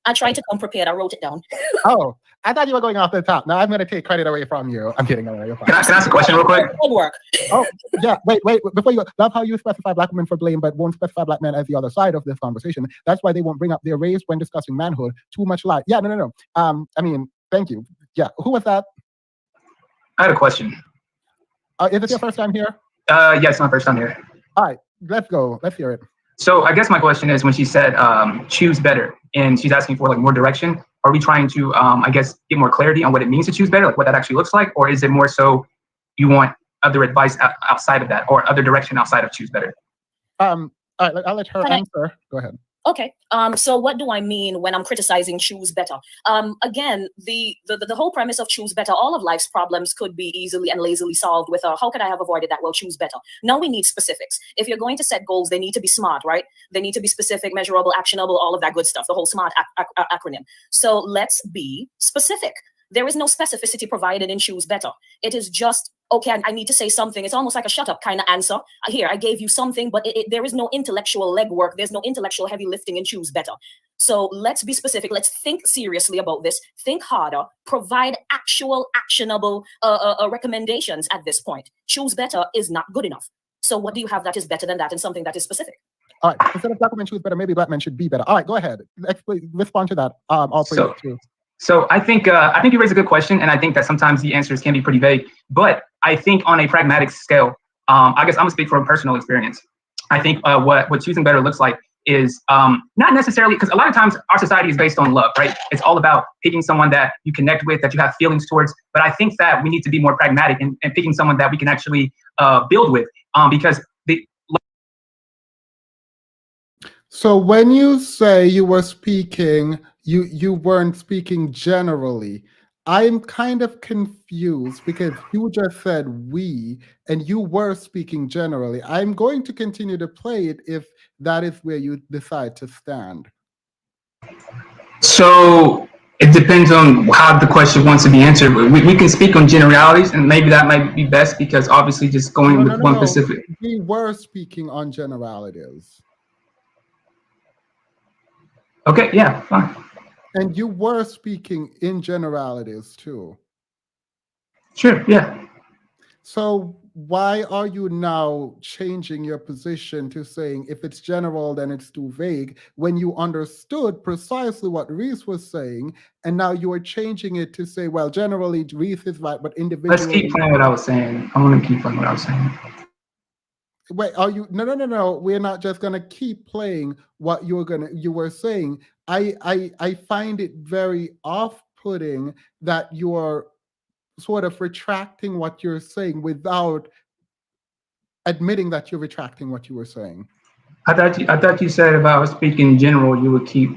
I tried to come prepared. I wrote it down. Oh, I thought you were going off the top. Now I'm going to take credit away from you. I'm kidding. Can I ask a question real quick? Good work. Oh, yeah. Wait. Before you go, love how you specify black women for blame, but won't specify black men as the other side of this conversation. That's why they won't bring up their race when discussing manhood. Too much lie. Yeah, no. I mean, thank you. Yeah. Who was that? I had a question. Is it your first time here? Yes, my first time here. All right, let's go. Let's hear it. So I guess my question is, when she said choose better, and she's asking for like more direction, are we trying to, I guess, get more clarity on what it means to choose better, like what that actually looks like? Or is it more so you want other advice outside of that, or other direction outside of choose better? All right, I'll let her answer. Go ahead. Okay. So what do I mean when I'm criticizing choose better? Again, the whole premise of choose better, all of life's problems could be easily and lazily solved with how could I have avoided that? Well, choose better. Now we need specifics. If you're going to set goals, they need to be smart, right? They need to be specific, measurable, actionable, all of that good stuff, the whole SMART acronym. So let's be specific. There is no specificity provided in choose better. It is just, okay, I need to say something. It's almost like a shut up kind of answer. Here, I gave you something, but there is no intellectual legwork. There's no intellectual heavy lifting in choose better. So let's be specific. Let's think seriously about this. Think harder. Provide actual, actionable recommendations at this point. Choose better is not good enough. So what do you have that is better than that and something that is specific? All right, instead of black women choose better, maybe black men should be better. All right, go ahead. Respond to that. So I think you raised a good question, and I think that sometimes the answers can be pretty vague. But I think on a pragmatic scale, I guess I'm gonna speak from personal experience. I think what choosing better looks like is not necessarily, because a lot of times our society is based on love, right? It's all about picking someone that you connect with, that you have feelings towards. But I think that we need to be more pragmatic and picking someone that we can actually build with, because So when you say you were speaking, you weren't speaking generally. I'm kind of confused because you just said we and you were speaking generally. I'm going to continue to play it if that is where you decide to stand. So it depends on how the question wants to be answered. We can speak on generalities, and maybe that might be best, because obviously just going with one specific. We were speaking on generalities. Okay, yeah, fine. And you were speaking in generalities too. Sure, yeah. So why are you now changing your position to saying if it's general, then it's too vague, when you understood precisely what Reese was saying, and now you are changing it to say, well, generally Reese is right, but individually. Let's keep playing what I was saying. I want to keep playing what I was saying. Wait, are you? No, no, no, no. We're not just gonna keep playing what you were saying. I find it very off-putting that you're sort of retracting what you're saying without admitting that you're retracting what you were saying. I thought you said if I was speaking in general, you would keep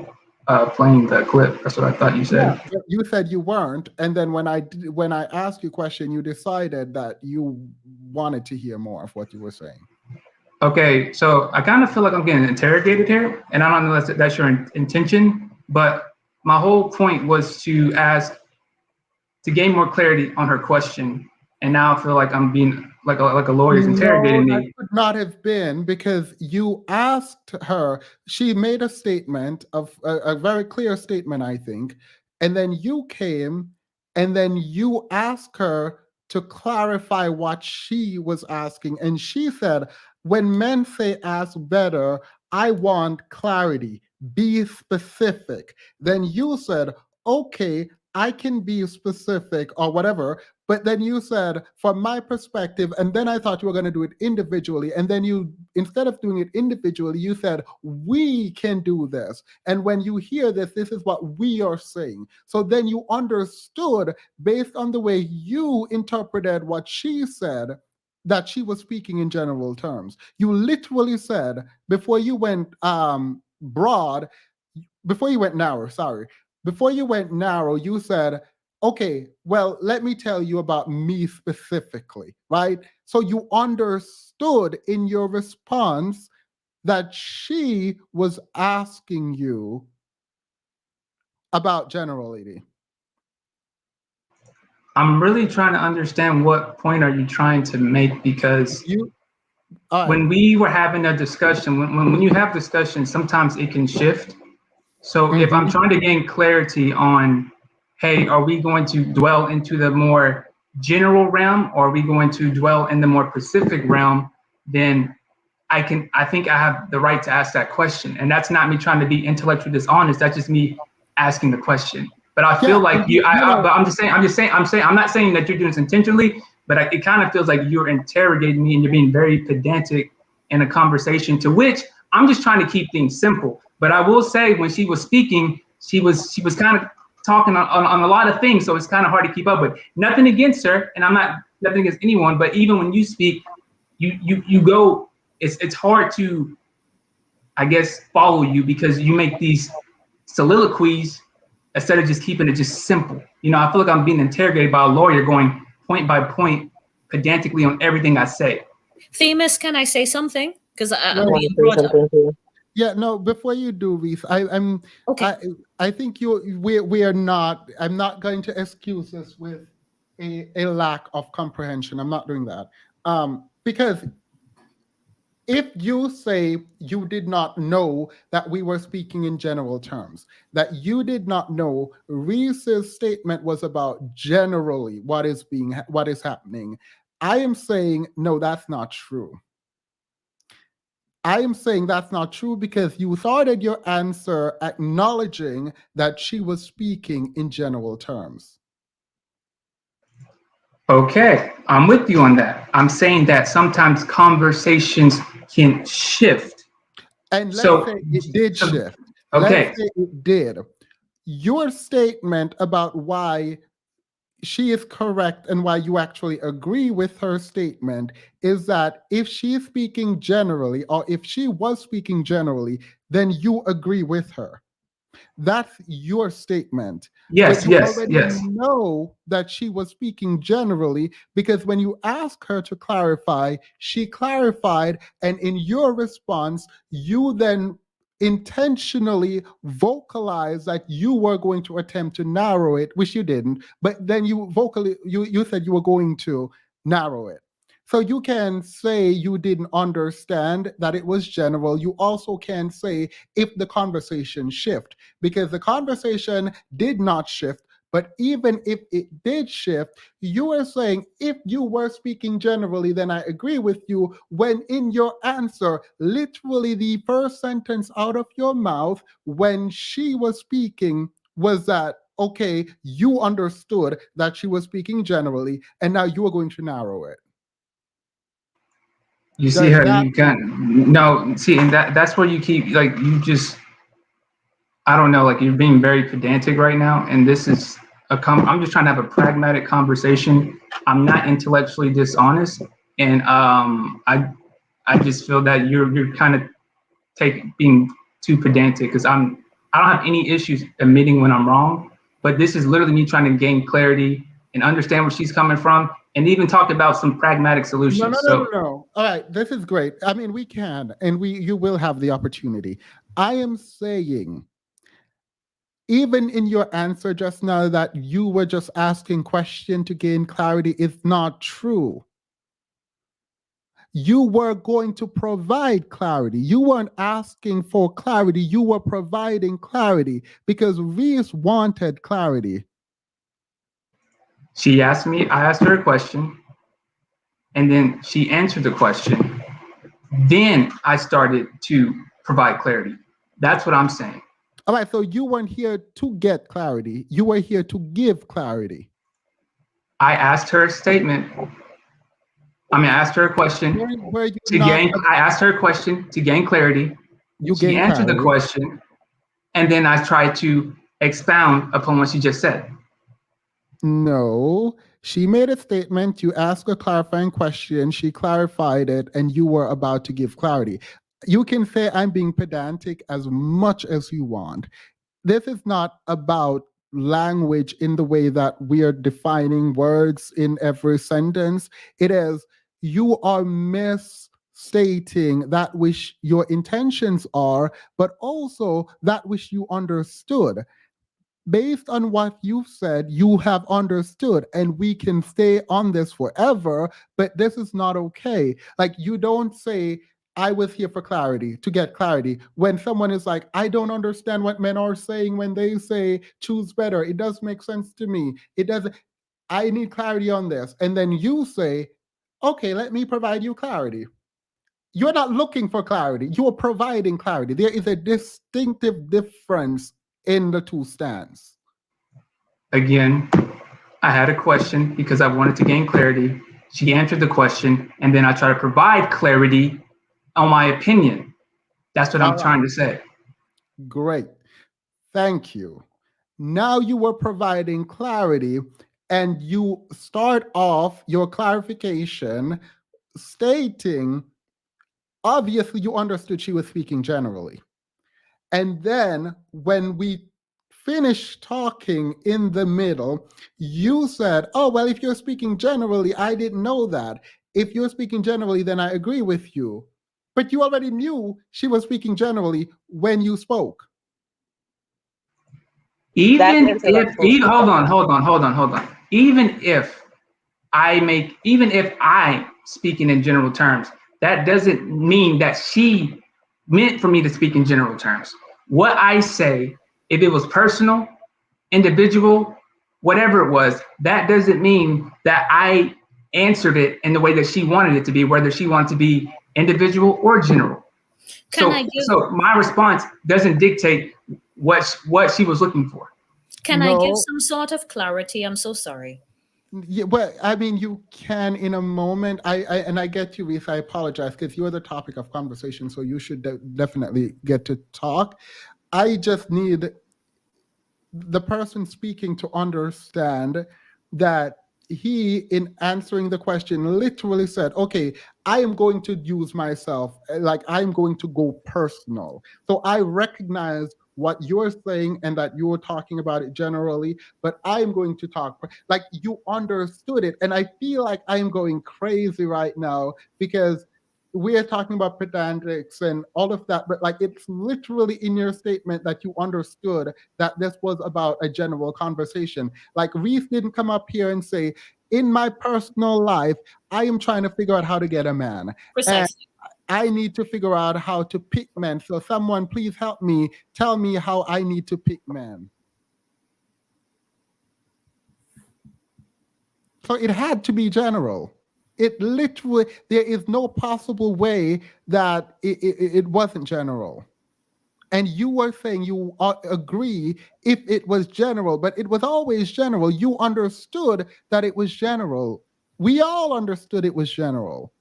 playing the clip. That's what I thought you said. Yeah, you said you weren't, and then when I asked you a question, you decided that you wanted to hear more of what you were saying. Okay, so I kind of feel like I'm getting interrogated here, and I don't know if that's your intention, but my whole point was to gain more clarity on her question, and now I feel like I'm being like a lawyer's interrogating No, that me. could not have been, because you asked her. She made a statement of a very clear statement, I think, and then you came and then you asked her to clarify what she was asking, and she said, "When men say ask better, I want clarity. Be specific." Then you said, "Okay, I can be specific," or whatever. But then you said, "from my perspective," and then I thought you were going to do it individually. And then you, instead of doing it individually, you said, "We can do this. And when you hear this, this is what we are saying." So then you understood, based on the way you interpreted what she said, that she was speaking in general terms. You literally said, before you went broad, before you went narrow, sorry, before you went narrow, you said, "Okay, well, let me tell you about me specifically," right? So you understood in your response that she was asking you about generality. I'm really trying to understand what point are you trying to make, because when we were having a discussion, when you have discussion, sometimes it can shift. So if I'm trying to gain clarity on, hey, are we going to dwell into the more general realm, or are we going to dwell in the more specific realm, then I think I have the right to ask that question. And that's not me trying to be intellectually dishonest. That's just me asking the question. But I feel like but I'm not saying that you're doing this intentionally, but it kind of feels like you're interrogating me and you're being very pedantic in a conversation, to which I'm just trying to keep things simple. But I will say, when she was speaking, she was kind of talking on a lot of things, so it's kind of hard to keep up with. Nothing against her, and I'm not nothing against anyone, but even when you speak, you go, it's hard to, I guess, follow you, because you make these soliloquies instead of just keeping it just simple. You know, I feel like I'm being interrogated by a lawyer, going point by point, pedantically on everything I say. Themis, can I say something? Because I'm No. being brought up. Yeah, no, before you do, Reese, I think we are not, I'm not going to excuse this with a lack of comprehension. I'm not doing that. Because if you say you did not know that we were speaking in general terms, that you did not know Reese's statement was about generally what is happening, I am saying, no, that's not true. I am saying that's not true because you started your answer acknowledging that she was speaking in general terms. Okay, I'm with you on that. I'm saying that sometimes conversations can shift. And let's say it did shift. Okay. Let's say it did. Your statement about why she is correct and why you actually agree with her statement is that if she's speaking generally, or if she was speaking generally, then you agree with her. That's your statement. Yes, but you yes, already yes. know that she was speaking generally, because when you ask her to clarify, she clarified, and in your response, you then intentionally vocalize that you were going to attempt to narrow it, which you didn't, but then you said you were going to narrow it. So you can say you didn't understand that it was general. You also can say if the conversation shift, because the conversation did not shift. But even if it did shift, you are saying if you were speaking generally, then I agree with you, when in your answer, literally the first sentence out of your mouth when she was speaking was that, okay, you understood that she was speaking generally, and now you are going to narrow it. You see Does her, that you can't, no, see, and that's where you keep, like, you just, I don't know, like, you're being very pedantic right now, and this is I'm just trying to have a pragmatic conversation. I'm not intellectually dishonest, and I just feel that you're kind of being too pedantic, because I don't have any issues admitting when I'm wrong, but this is literally me trying to gain clarity and understand where she's coming from, and even talk about some pragmatic no, solutions. no. All right, this is great. I mean, we can, and you will have the opportunity. I am saying, even in your answer just now, that you were just asking question to gain clarity is not true. You were going to provide clarity. You weren't asking for clarity. You were providing clarity because Reese wanted clarity. I asked her a question, and then she answered the question. Then I started to provide clarity. That's what I'm saying. All right, so you weren't here to get clarity. You were here to give clarity. I asked her a statement. I asked her a question I asked her a question to gain clarity. She answered the question, and then I tried to expound upon what she just said. No, she made a statement. You asked a clarifying question. She clarified it, and you were about to give clarity. You can say I'm being pedantic as much as you want. This is not about language in the way that we are defining words in every sentence. It is, you are misstating that which your intentions are, but also that which you understood. Based on what you've said, you have understood, and we can stay on this forever, but this is not okay. Like, you don't say, I was here for clarity, to get clarity. When someone is like, I don't understand what men are saying when they say choose better. It does make sense to me. It doesn't. I need clarity on this. And then you say, okay, let me provide you clarity. You're not looking for clarity. You're providing clarity. There is a distinctive difference in the two stands. Again, I had a question because I wanted to gain clarity. She answered the question, and then I try to provide clarity on my opinion. That's what I'm trying to say. Great. Thank you. Now you were providing clarity, and you start off your clarification stating, obviously you understood she was speaking generally. And then when we finished talking in the middle, you said, oh, well, if you're speaking generally, I didn't know that. If you're speaking generally, then I agree with you. But you already knew she was speaking generally when you spoke. Even if, hold on. Even if I speaking in general terms, that doesn't mean that she meant for me to speak in general terms. What I say, if it was personal, individual, whatever it was, that doesn't mean that I answered it in the way that she wanted it to be, whether she wanted to be individual or general. So my response doesn't dictate what she was looking for. Can I give some sort of clarity? I'm so sorry. Yeah, well, I mean, you can in a moment. I get you, Reese. I apologize because you're the topic of conversation, so you should definitely get to talk. I just need the person speaking to understand that he, in answering the question, literally said, okay, I am going to use myself, like I'm going to go personal. So I recognize what you're saying and that you're talking about it generally, but I'm going to talk, like you understood it. And I feel like I'm going crazy right now because we're talking about pedantics and all of that, but like it's literally in your statement that you understood that this was about a general conversation. Like Reese didn't come up here and say, in my personal life, I am trying to figure out how to get a man. Precisely. And I need to figure out how to pick men. So someone please help me, tell me how I need to pick men. So it had to be general. It literally, there is no possible way that it wasn't general. And you were saying you agree if it was general, but it was always general. You understood that it was general. We all understood it was general.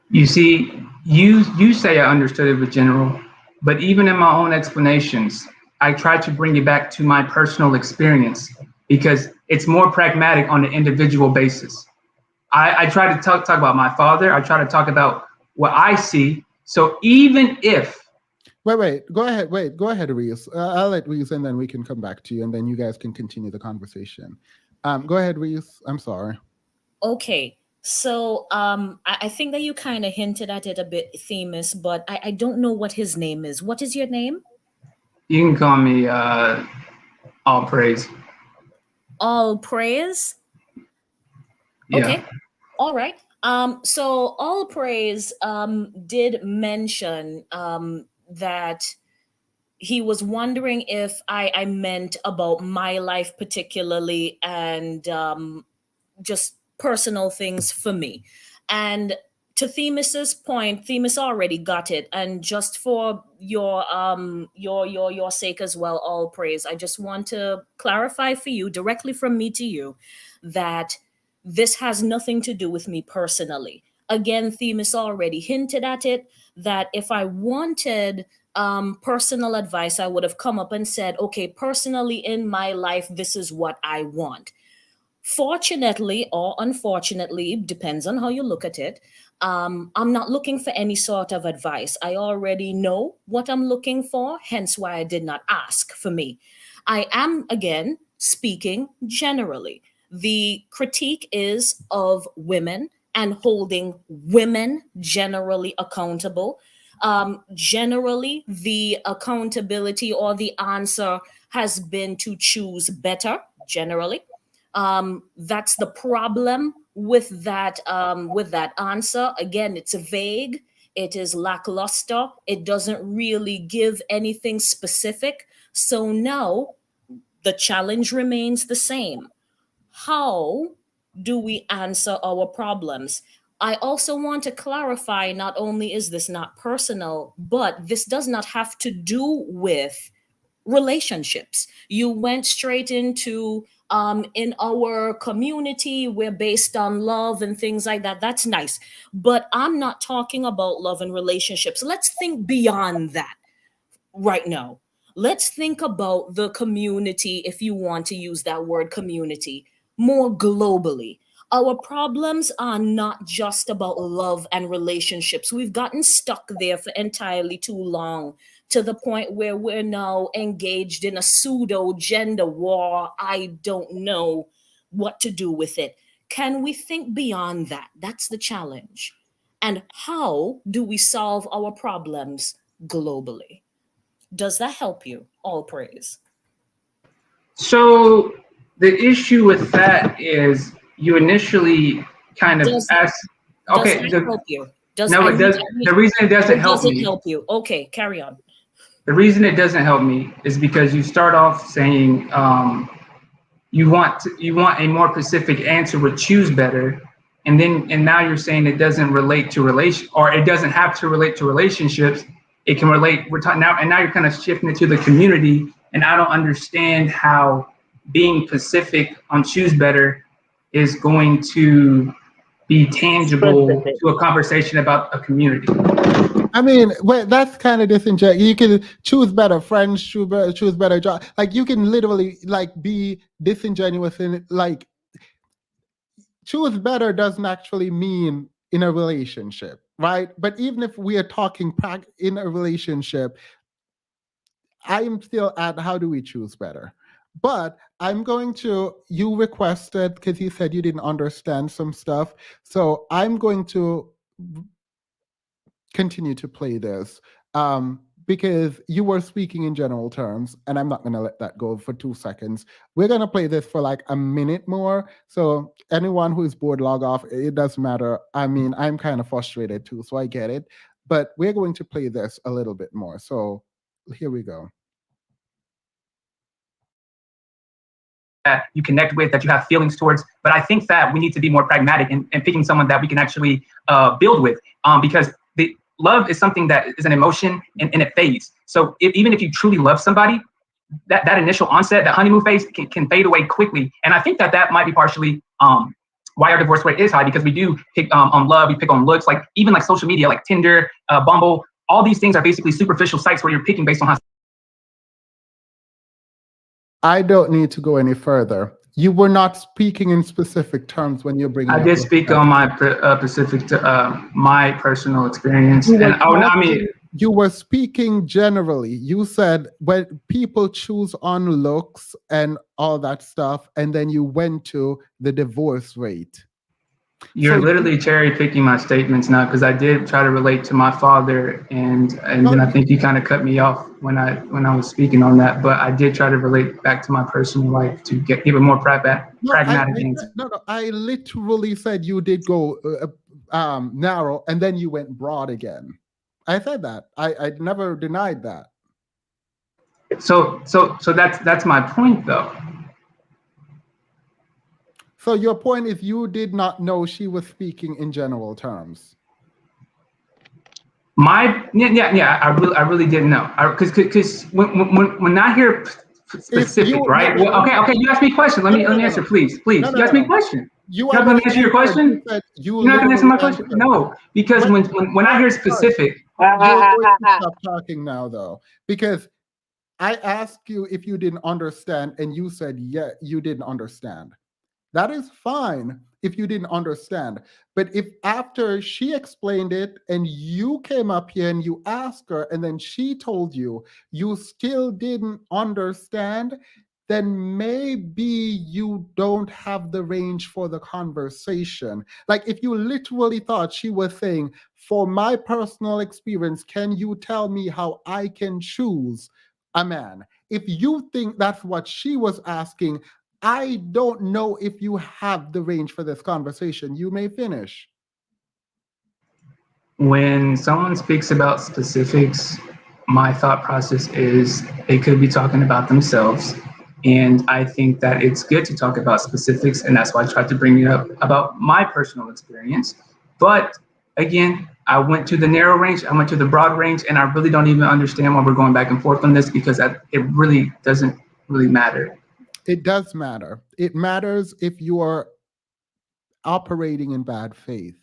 You see, you say I understood it with general, but even in my own explanations, I try to bring it back to my personal experience because it's more pragmatic on an individual basis. I try to talk about my father. I try to talk about what I see. So even if Go ahead, Reese. I'll let Reese, and then we can come back to you, and then you guys can continue the conversation. Go ahead, Reese. I'm sorry. Okay. So I think that you kind of hinted at it a bit, Themis, but I don't know what his name is. What is your name? you can call me All Praise. All Praise? Yeah. Okay. All right. So All Praise did mention that he was wondering if I meant about my life particularly and just personal things for me. And to Themis's point, Themis already got it. And just for your sake as well, All Praise, I just want to clarify for you directly from me to you that this has nothing to do with me personally. Again, Themis already hinted at it, that if I wanted personal advice, I would have come up and said, okay, personally in my life, this is what I want. Fortunately or unfortunately, depends on how you look at it, I'm not looking for any sort of advice. I already know what I'm looking for, hence why I did not ask for me. I am, again, speaking generally. The critique is of women and holding women generally accountable. Generally, the accountability or the answer has been to choose better, generally. That's the problem with that answer. Again, it's vague, it is lackluster, it doesn't really give anything specific. So now the challenge remains the same. How do we answer our problems? I also want to clarify, not only is this not personal, but this does not have to do with relationships. You went straight into in our community, we're based on love and things like that. That's nice. But I'm not talking about love and relationships. Let's think beyond that right now. Let's think about the community, if you want to use that word community, more globally. Our problems are not just about love and relationships. We've gotten stuck there for entirely too long, to the point where we're now engaged in a pseudo gender war. I don't know what to do with it. Can we think beyond that? That's the challenge. And how do we solve our problems globally? Does that help you? All praise. So the issue with that is you initially kind of ask. Okay. Does that help you? No, it does. The reason it doesn't help me. Does it help you? Okay, carry on. The reason it doesn't help me is because you start off saying you want a more specific answer with choose better, and now you're saying it doesn't relate to or it doesn't have to relate to relationships. It can relate. We're talking now, and now you're kind of shifting it to the community, and I don't understand how being specific on choose better is going to be tangible to a conversation about a community. I mean, that's kind of disingenuous. You can choose better friends, choose better job. Like, you can literally be disingenuous in it. Choose better doesn't actually mean in a relationship, right? But even if we are talking in a relationship, I'm still at how do we choose better? But you requested, because you said you didn't understand some stuff. So I'm going to continue to play this because you were speaking in general terms, and I'm not going to let that go for 2 seconds. We're going to play this for like a minute more. So anyone who is bored, log off. It doesn't matter. I mean, I'm kind of frustrated too, so I get it. But we're going to play this a little bit more. So here we go. That you connect with, that you have feelings towards. But I think that we need to be more pragmatic in picking someone that we can actually build with, because the love is something that is an emotion and it fades. So even if you truly love somebody, that initial onset, that honeymoon phase can fade away quickly. And I think that might be partially why our divorce rate is high, because we do pick on love, we pick on looks, like even like social media, like Tinder, Bumble, all these things are basically superficial sites where you're picking based on how. I don't need to go any further. You were not speaking in specific terms when you're bringing I up did those speak on my my personal experience, You were and I mean, you were speaking generally. You said when people choose on looks and all that stuff, and then you went to the divorce rate. you're literally cherry picking my statements now, because I did try to relate to my father, and then I think you kind of cut me off when I was speaking on that. But I did try to relate back to my personal life to give a more pragmatic answer. No, I literally said you did go narrow, and then you went broad again. I said that. I never denied that. So that's my point, though. So your point is you did not know she was speaking in general terms. I really didn't know, because when I hear specific, right? Well, okay, you asked me a question. Let me answer, please. You asked me a question. You're not going to answer your question? You're not going to answer my question? No, because when I hear specific, you're going to stop talking now, though, because I asked you if you didn't understand, and you said, yeah, you didn't understand. That is fine if you didn't understand. But if after she explained it and you came up here and you asked her and then she told you, you still didn't understand, then maybe you don't have the range for the conversation. Like if you literally thought she was saying, for my personal experience, can you tell me how I can choose a man? If you think that's what she was asking, I don't know if you have the range for this conversation. You may finish. When someone speaks about specifics, my thought process is they could be talking about themselves. And I think that it's good to talk about specifics. And that's why I tried to bring it up about my personal experience. But again, I went to the narrow range, I went to the broad range, and I really don't even understand why we're going back and forth on this, because it really doesn't really matter. It does matter. It matters if you are operating in bad faith.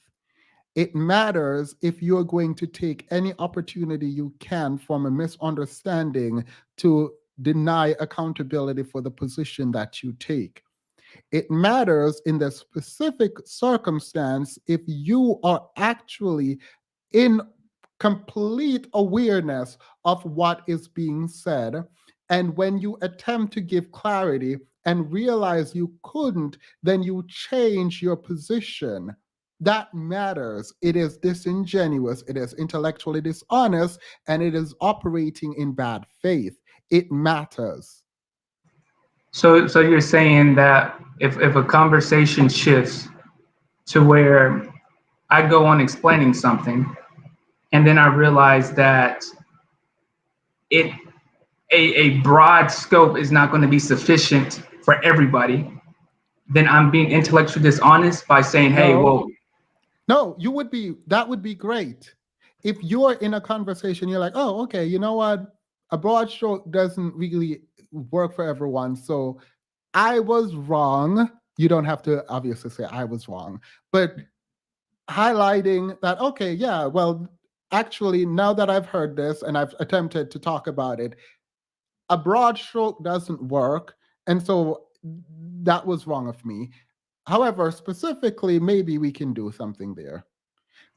It matters if you're going to take any opportunity you can from a misunderstanding to deny accountability for the position that you take. It matters in the specific circumstance if you are actually in complete awareness of what is being said. And when you attempt to give clarity and realize you couldn't, then you change your position. That matters. It is disingenuous, it is intellectually dishonest, and it is operating in bad faith. It matters. So you're saying that if a conversation shifts to where I go on explaining something, and then I realize that a broad scope is not going to be sufficient for everybody, then I'm being intellectually dishonest by saying, hey, well. No, that would be great. If you're in a conversation, you're like, oh, okay, you know what? A broad stroke doesn't really work for everyone. So I was wrong. You don't have to obviously say I was wrong, but highlighting that, okay, yeah, well, actually, now that I've heard this and I've attempted to talk about it, a broad stroke doesn't work. And so that was wrong of me. However, specifically, maybe we can do something there.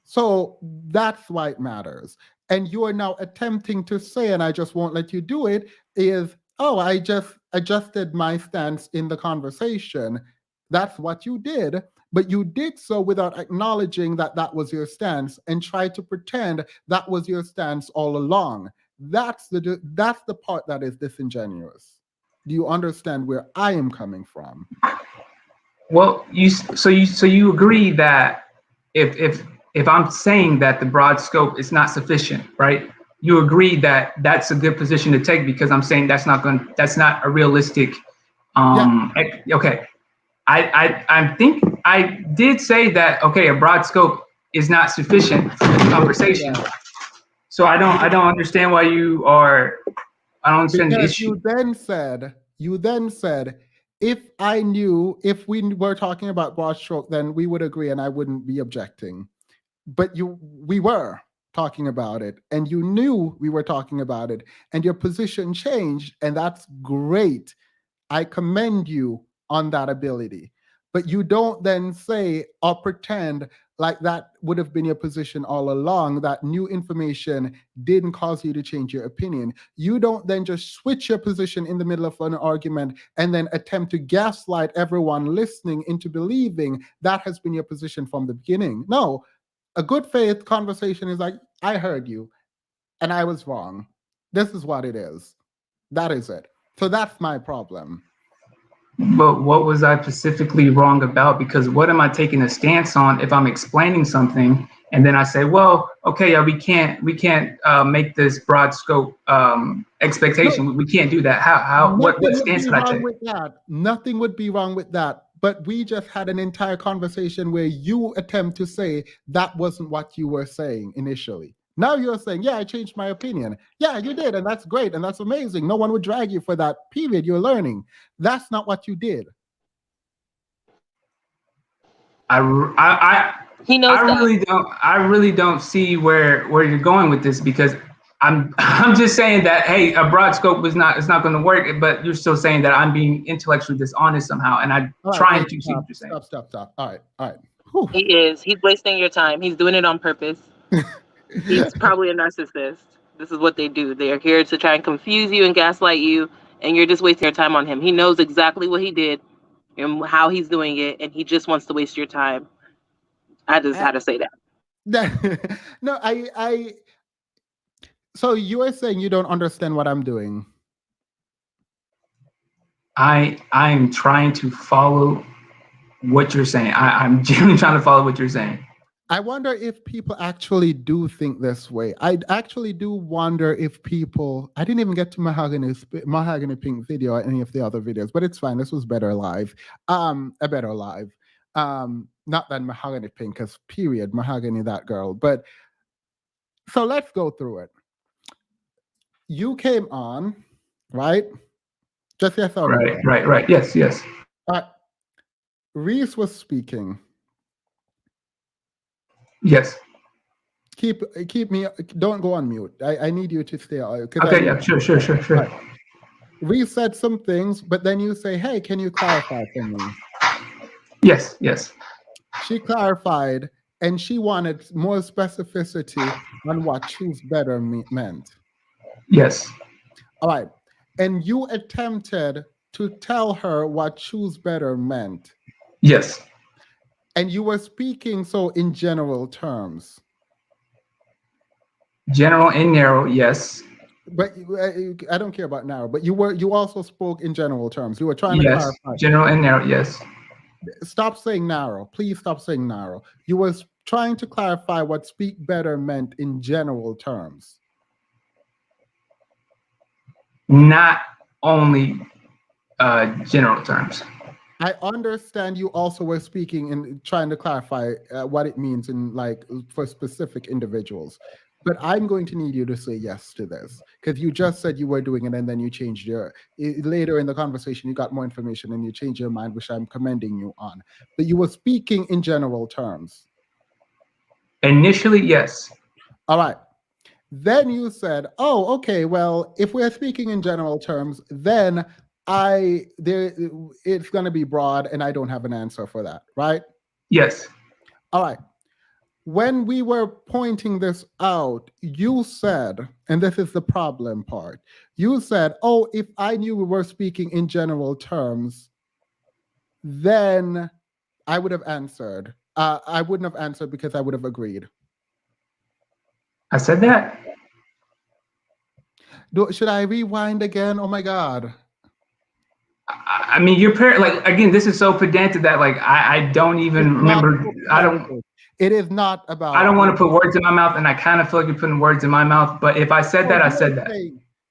So that's why it matters. And you are now attempting to say, and I just won't let you do it, is, oh, I just adjusted my stance in the conversation. That's what you did. But you did so without acknowledging that that was your stance and tried to pretend that was your stance all along. That's the part that is disingenuous. Do you understand where I am coming from? Well, so you agree that if I'm saying that the broad scope is not sufficient, right? You agree that that's a good position to take, because I'm saying that's not a realistic. Okay, I think I did say that. Okay, a broad scope is not sufficient for this conversation. So I don't understand why you are. I don't understand the issue. You then said if I knew, if we were talking about broad stroke, then we would agree and I wouldn't be objecting. But we were talking about it, and you knew we were talking about it, and your position changed, and that's great. I commend you on that ability. But you don't then say or pretend like that would have been your position all along, that new information didn't cause you to change your opinion. You don't then just switch your position in the middle of an argument and then attempt to gaslight everyone listening into believing that has been your position from the beginning. No, a good faith conversation is like, I heard you and I was wrong. This is what it is. That is it. So that's my problem. But what was I specifically wrong about? Because what am I taking a stance on if I'm explaining something and then I say, well, okay, yeah, we can't make this broad scope expectation. No, we can't do that. How what stance would I take? With that. Nothing would be wrong with that. But we just had an entire conversation where you attempt to say that wasn't what you were saying initially. Now you're saying, yeah, I changed my opinion. Yeah, you did. And that's great. And that's amazing. No one would drag you for that period. You're learning. That's not what you did. He knows I really don't see where you're going with this, because I'm just saying that, hey, a broad scope it's not going to work, but you're still saying that I'm being intellectually dishonest somehow, and I'm trying to see what you're saying. Stop. All right. Whew. He is. He's wasting your time. He's doing it on purpose. He's probably a narcissist. This is what they do. They are here to try and confuse you and gaslight you, and you're just wasting your time on him. He knows exactly what he did and how he's doing it, and he just wants to waste your time. I just had to say that. No, so you are saying you don't understand what I'm doing. I'm trying to follow what you're saying. I'm genuinely trying to follow what you're saying. I wonder if people actually do think this way. I actually do wonder if people, I didn't even get to Mahogany Pink video or any of the other videos, but it's fine. This was better live. A better live. Not than Mahogany Pink, because period, Mahogany, that girl. But so let's go through it. You came on, right? Just yes or no? Right. Yes. Reese was speaking. Yes. Keep me. Don't go on mute. I need you to stay. Okay. Yeah. Sure. Right. Reese said some things, but then you say, "Hey, can you clarify for me?" Yes. She clarified, and she wanted more specificity on what choose better meant. Yes. All right. And you attempted to tell her what choose better meant. Yes. And you were speaking so in general terms. General and narrow, yes. But I don't care about narrow, but you also spoke in general terms. You were trying to clarify. General and narrow, yes. Stop saying narrow. Please stop saying narrow. You were trying to clarify what speak better meant in general terms. Not only general terms. I understand you also were speaking and trying to clarify what it means in for specific individuals. But I'm going to need you to say yes to this, because you just said you were doing it and then you changed later in the conversation, you got more information and you changed your mind, which I'm commending you on. But you were speaking in general terms. Initially, yes. All right. Then you said, oh, okay, well, if we're speaking in general terms, then it's going to be broad and I don't have an answer for that, right? Yes. All right. When we were pointing this out, you said, and this is the problem part, you said, oh, if I knew we were speaking in general terms, then I would have answered. I wouldn't have answered because I would have agreed. I said that? Should I rewind again? Oh my God. I mean, again, this is so pedantic that I don't even remember. It is not about. I don't want to put words in my mouth, and I kind of feel like you're putting words in my mouth. But if I said that, I said that.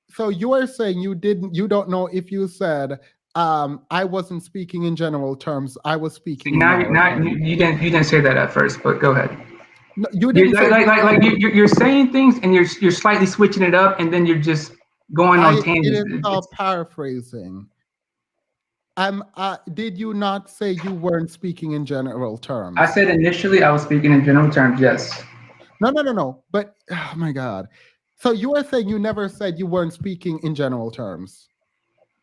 So you are saying you don't know if you said I wasn't speaking in general terms. I was speaking. You didn't say that at first, but go ahead. No, you didn't. You're saying things, and you're slightly switching it up, and then you're just going on tangents. It is called paraphrasing. Did you not say you weren't speaking in general terms? I said initially I was speaking in general terms, yes. No. But, oh my God. So you are saying you never said you weren't speaking in general terms?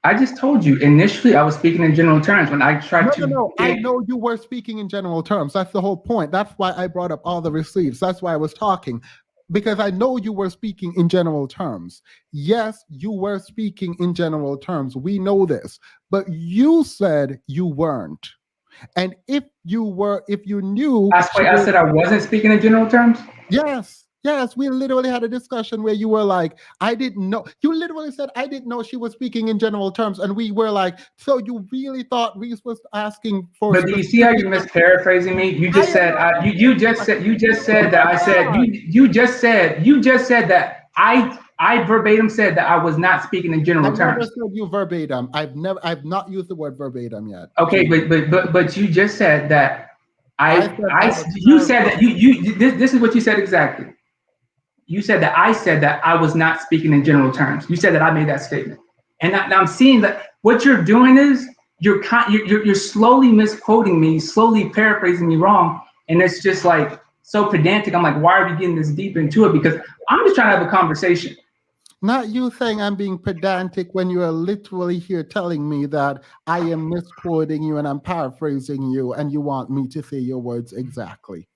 I just told you, initially I was speaking in general terms when I tried to. No. I know you were speaking in general terms. That's the whole point. That's why I brought up all the receipts. That's why I was talking. Because I know you were speaking in general terms. Yes, you were speaking in general terms. We know this. But you said you weren't. And if you knew... I said I wasn't speaking in general terms? Yes, we literally had a discussion where you were like, I didn't know. You literally said, I didn't know she was speaking in general terms. And we were like, so you really thought Reese was asking for... But do you see how you're misparaphrasing me? You just said that I verbatim said that I was not speaking in general terms. I never said you verbatim. I've not used the word verbatim yet. Okay, but you just said that you said that this is what you said exactly. You said that I said that I was not speaking in general terms. You said that I made that statement. And now I'm seeing that what you're doing is you're slowly misquoting me, slowly paraphrasing me wrong. And it's just like so pedantic. I'm like, why are we getting this deep into it? Because I'm just trying to have a conversation. Not you saying I'm being pedantic when you are literally here telling me that I am misquoting you and I'm paraphrasing you and you want me to say your words exactly.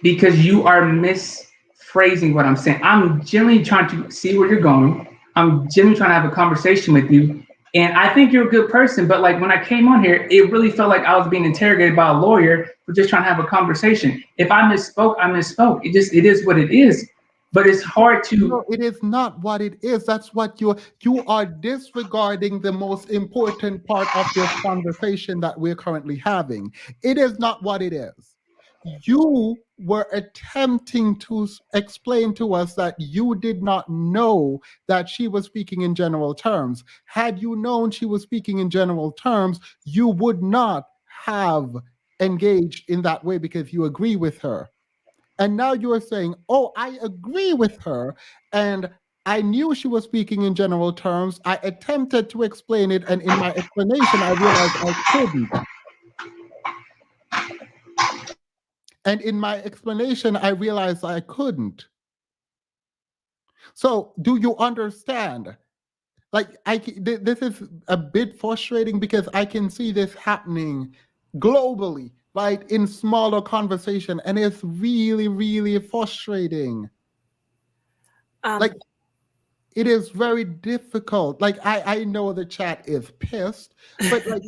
Because you are misphrasing what I'm saying. I'm genuinely trying to see where you're going. I'm genuinely trying to have a conversation with you. And I think you're a good person, but like when I came on here, it really felt like I was being interrogated by a lawyer for just trying to have a conversation. If I misspoke, I misspoke. It is what it is. But it's hard to... No, it is not what it is. That's what you are disregarding the most important part of this conversation that we're currently having. It is not what it is. You were attempting to explain to us that you did not know that she was speaking in general terms. Had you known she was speaking in general terms, you would not have engaged in that way because you agree with her. And now you are saying, oh, I agree with her, and I knew she was speaking in general terms. I attempted to explain it, and in my explanation, I realized I couldn't. And in my explanation, I realized I couldn't. So do you understand? Like, this is a bit frustrating because I can see this happening globally, right, in smaller conversation, and it's really, really frustrating. Like, it is very difficult. Like, I know the chat is pissed, but like,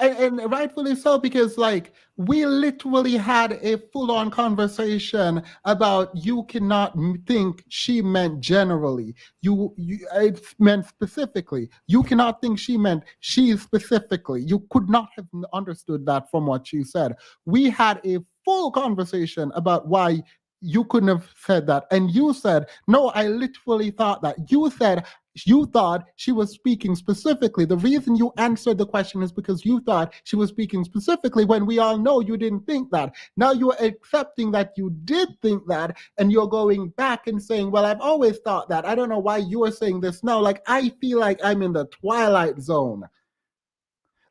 and rightfully so, because like we literally had a full-on conversation about you cannot think she meant generally. It meant specifically. You cannot think she meant she specifically. You could not have understood that from what she said. We had a full conversation about why you couldn't have said that. And you said, no, I literally thought that. You said you thought she was speaking specifically. The reason you answered the question is because you thought she was speaking specifically when we all know you didn't think that. Now you're accepting that you did think that, and you're going back and saying, well, I've always thought that. I don't know why you're saying this now. Like, I feel like I'm in the twilight zone.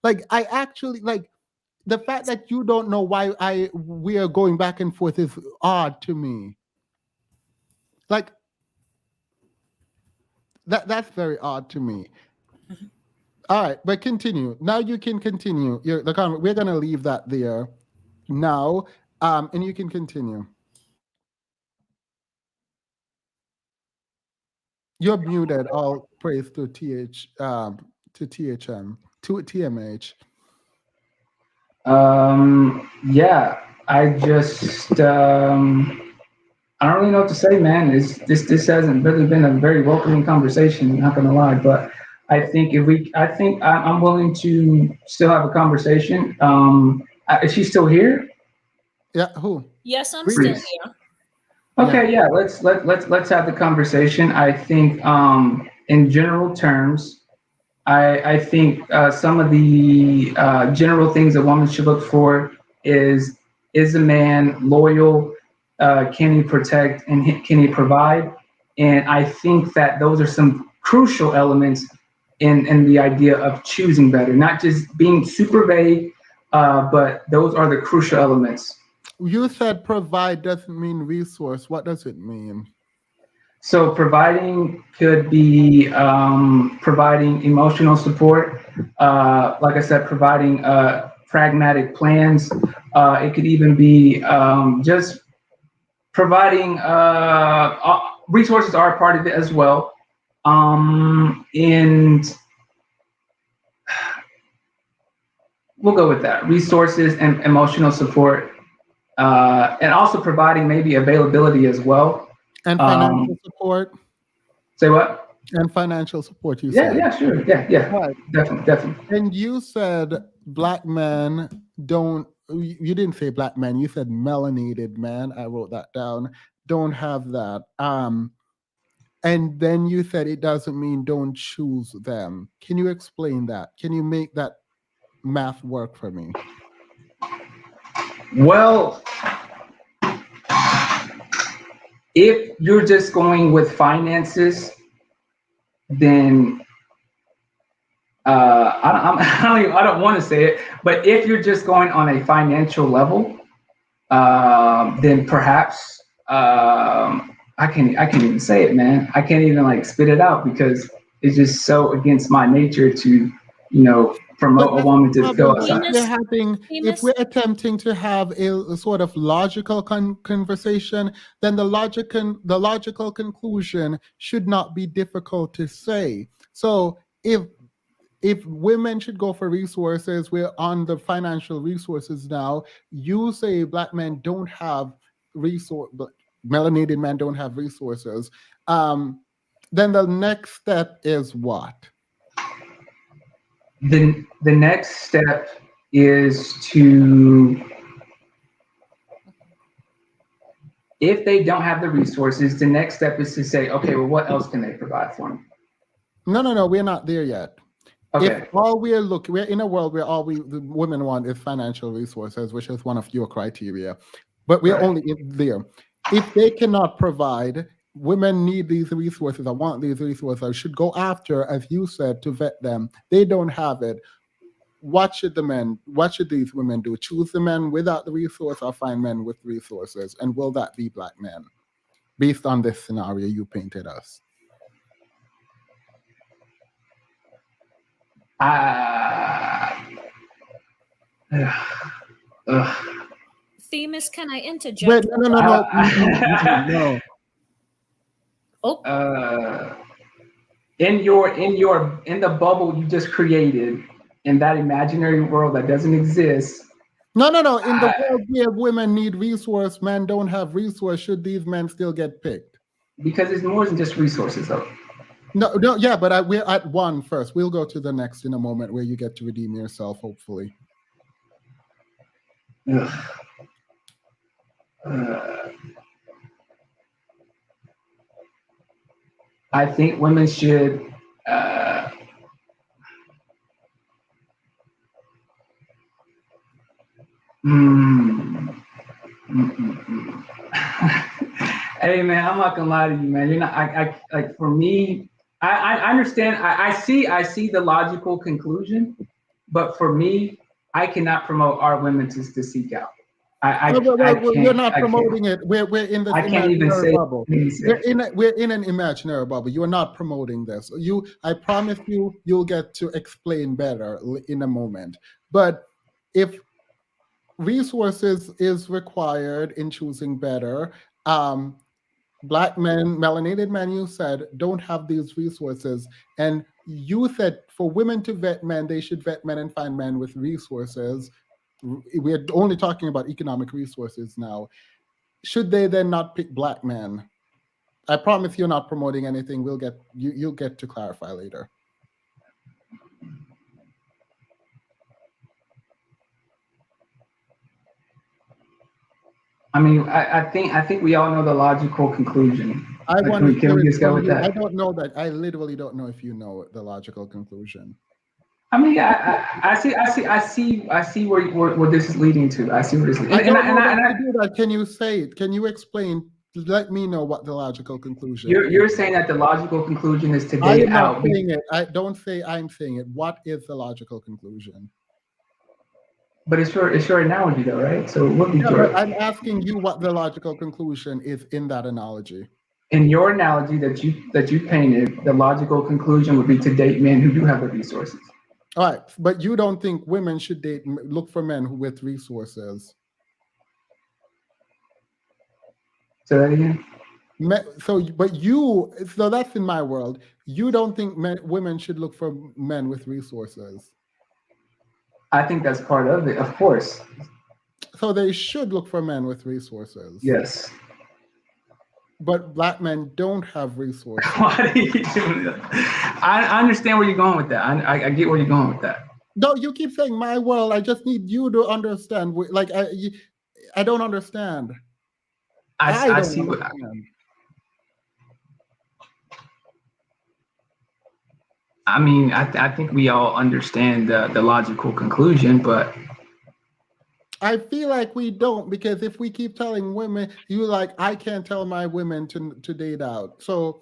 Like, I actually, like, the fact that you don't know why we are going back and forth is odd to me. Like, that's very odd to me. All right, but continue. Now you can continue. We're going to leave that there now, and you can continue. You're muted. All praise to TMH. Yeah, I just I don't really know what to say, man. This hasn't really been a very welcoming conversation, not gonna lie, but I think I'm willing to still have a conversation. Is she still here? Yeah, who? Yes, I'm still here. Okay, yeah, let's have the conversation. I think in general terms, I think some of the general things a woman should look for is a man loyal? Can he protect and can he provide? And I think that those are some crucial elements in the idea of choosing better, not just being super vague, but those are the crucial elements. You said provide doesn't mean resource. What does it mean? So providing could be providing emotional support. Like I said, providing pragmatic plans. It could even be just providing resources are a part of it as well. And we'll go with that. Resources and emotional support. And also providing maybe availability as well. And financial support. Say what? And financial support, you Yeah, said. yeah, sure. Yeah. Right. Definitely. And you said black men don't, you didn't say black men, you said melanated men. I wrote that down. Don't have that. And then you said it doesn't mean don't choose them. Can you explain that? Can you make that math work for me? Well, if you're just going with finances, then I don't want to say it, but if you're just going on a financial level, then perhaps I can't even say it, man. I can't even like spit it out because it's just so against my nature to, promote a woman to go outside. If we're attempting to have a sort of logical conversation, then the logical conclusion should not be difficult to say. So if women should go for resources, we're on the financial resources now. You say black men don't have melanated men don't have resources. Then the next step is what? The next step is to, if they don't have the resources, the next step is to say, okay, well, what else can they provide for me? No, we're not there yet. Okay. If all we're in a world where all the women want is financial resources, which is one of your criteria, but we're only there. If they cannot provide, women need these resources. I want these resources. I should go after, as you said, to vet them. They don't have it. What should these women do? Choose the men without the resource or find men with resources? And will that be black men? Based on this scenario you painted us. Themis, can I interject? Wait, no. Oh. In the bubble you just created, in that imaginary world that doesn't exist. No. In the world where women need resource, men don't have resource, should these men still get picked? Because it's more than just resources, though. No, yeah, but we're at one first. We'll go to the next in a moment where you get to redeem yourself, hopefully. I think women should Hey man, I'm not gonna lie to you, man. You're not. I like for me. I understand. I see the logical conclusion, but for me, I cannot promote our women to seek out. We're not promoting it. We're in this imaginary bubble. We're in an imaginary bubble. You're not promoting this. I promise you'll get to explain better in a moment. But if resources is required in choosing better, black men, melanated men, you said, don't have these resources. And you said for women to vet men, they should vet men and find men with resources. We're only talking about economic resources now. Should they then not pick black men? I promise you're not promoting anything. You'll get to clarify later. I mean, I think we all know the logical conclusion. Can we just go with that? I don't know that. I literally don't know if you know the logical conclusion. I mean, I see where this is leading to. I see where this is leading. I do that. Can you say it? Can you explain let me know what the logical conclusion You're is. saying that the logical conclusion is to I date am not out. saying it. I don't say I'm saying it. What is the logical conclusion? But it's your analogy though, right? So it would be Yeah, true. but I'm asking you what the logical conclusion is in that analogy. In your analogy that you painted, the logical conclusion would be to date men who do have the resources. All right, but you don't think women should look for men who with resources? Say that again. So that's in my world. You don't think women should look for men with resources? I think that's part of it, of course. So they should look for men with resources. Yes. But Black men don't have resources. Why do you keep doing that? I understand where you're going with that. I get where you're going with that. No, you keep saying my world. I just need you to understand. Like I don't understand. I see what. I mean, I think we all understand the logical conclusion, but I feel like we don't, because if we keep telling women, I can't tell my women to date out. So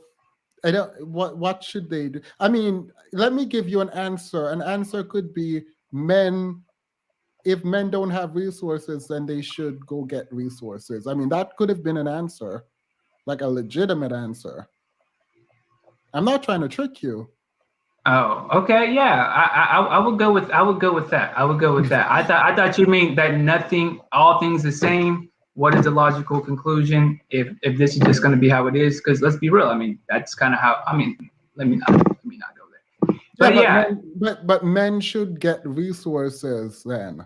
I don't. What should they do? I mean, let me give you an answer. An answer could be men. If men don't have resources, then they should go get resources. I mean, that could have been an answer, like a legitimate answer. I'm not trying to trick you. Oh, okay, yeah. I would go with that. I would go with that. I thought you mean that all things the same. What is the logical conclusion if this is just going to be how it is? Because let's be real. I mean, that's kind of how. I mean, let me not go there. But yeah, but men should get resources then.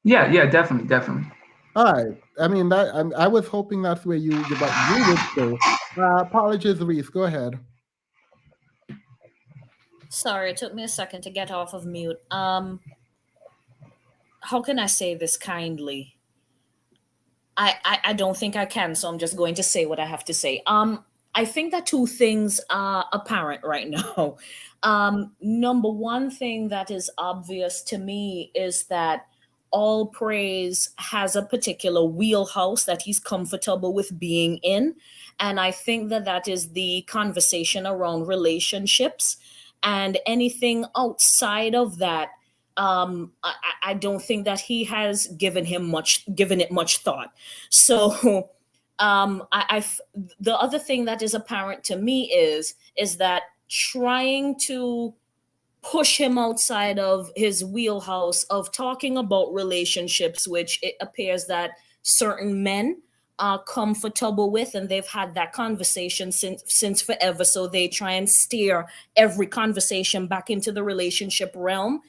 Yeah, definitely. All right. I mean, I was hoping that's where you would say. Apologies, Reese. Go ahead. Sorry, it took me a second to get off of mute. How can I say this kindly? I don't think I can, so I'm just going to say what I have to say. I think that two things are apparent right now. Number one thing that is obvious to me is that all praise has a particular wheelhouse that he's comfortable with being in. And I think that is the conversation around relationships. And anything outside of that, I don't think that he has given it much thought. So the other thing that is apparent to me is that trying to push him outside of his wheelhouse of talking about relationships, which it appears that certain men are comfortable with, and they've had that conversation since forever. So they try and steer every conversation back into the relationship realm.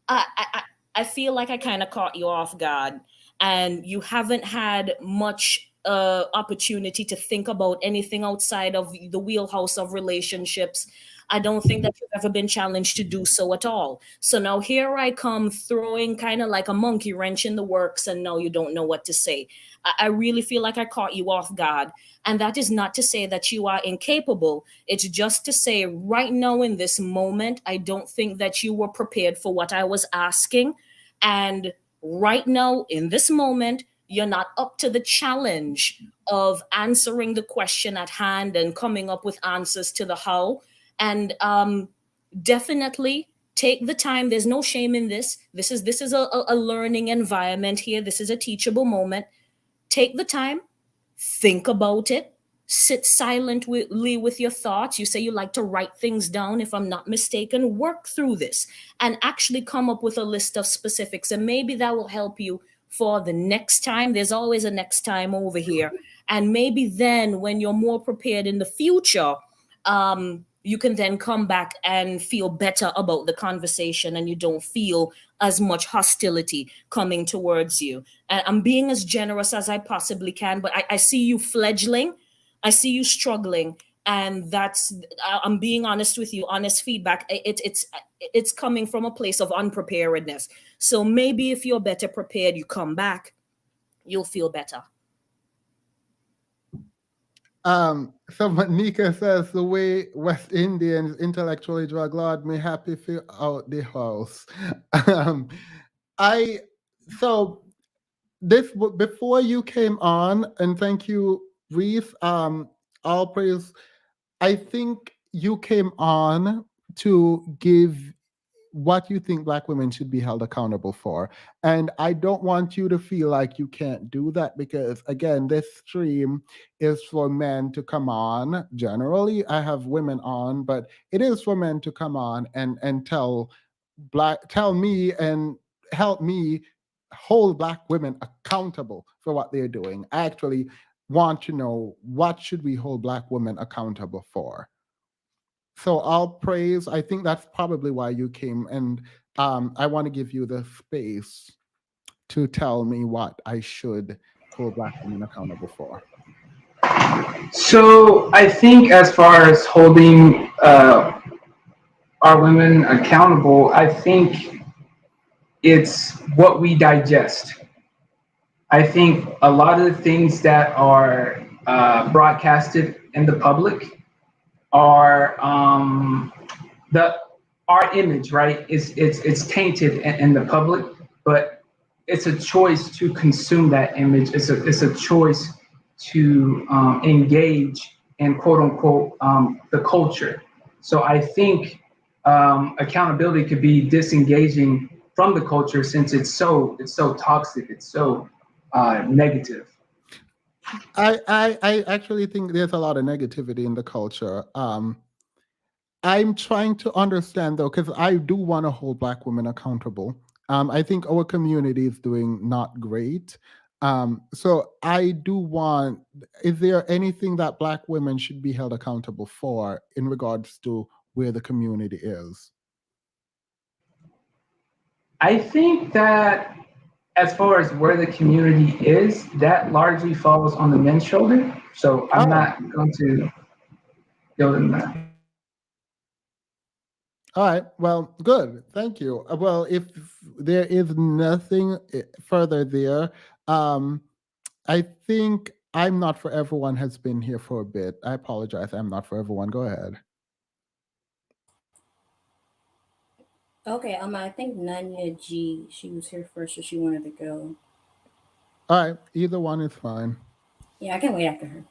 I feel like I kind of caught you off guard, and you haven't had much opportunity to think about anything outside of the wheelhouse of relationships. I don't think that you've ever been challenged to do so at all. So now here I come throwing kind of like a monkey wrench in the works, and now you don't know what to say. I really feel like I caught you off guard. And that is not to say that you are incapable. It's just to say right now in this moment, I don't think that you were prepared for what I was asking. And right now in this moment, you're not up to the challenge of answering the question at hand and coming up with answers to the how. And definitely take the time. There's no shame in this. This is a learning environment here. This is a teachable moment. Take the time, think about it, sit silently with your thoughts. You say you like to write things down, if I'm not mistaken. Work through this and actually come up with a list of specifics. And maybe that will help you for the next time. There's always a next time over here. And maybe then when you're more prepared in the future, you can then come back and feel better about the conversation, and you don't feel as much hostility coming towards you. And I'm being as generous as I possibly can, but I see you fledgling. I see you struggling. And I'm being honest with you, honest feedback. It's coming from a place of unpreparedness. So maybe if you're better prepared, you come back, you'll feel better. So Nika says the way West Indians intellectually drug Lord may happy feel out the house. So this before you came on, and thank you Reese, all praise. I think you came on to give what you think Black women should be held accountable for. And I don't want you to feel like you can't do that because, again, this stream is for men to come on. Generally, I have women on, but it is for men to come on and tell me and help me hold Black women accountable for what they're doing. I actually want to know, what should we hold Black women accountable for? So all praise. I think that's probably why you came, and I want to give you the space to tell me what I should hold Black women accountable for. So I think as far as holding our women accountable, I think it's what we digest. I think a lot of the things that are broadcasted in the public are our image, right? It's tainted in the public, but it's a choice to consume that image. It's a choice to engage in quote unquote the culture. So I think accountability could be disengaging from the culture since it's so toxic, it's so negative. I actually think there's a lot of negativity in the culture. I'm trying to understand though, because I do want to hold Black women accountable. I think our community is doing not great. So I do want, is there anything that Black women should be held accountable for in regards to where the community is? I think that as far as where the community is, that largely falls on the men's shoulder. So I'm not going to go in that. All right. Well, good. Thank you. Well, if there is nothing further there, I think I'm Not For Everyone has been here for a bit. I apologize. I'm Not For Everyone. Go ahead. Okay, I think Nanya G, she was here first, so she wanted to go. All right. Either one is fine. Yeah, I can wait after her.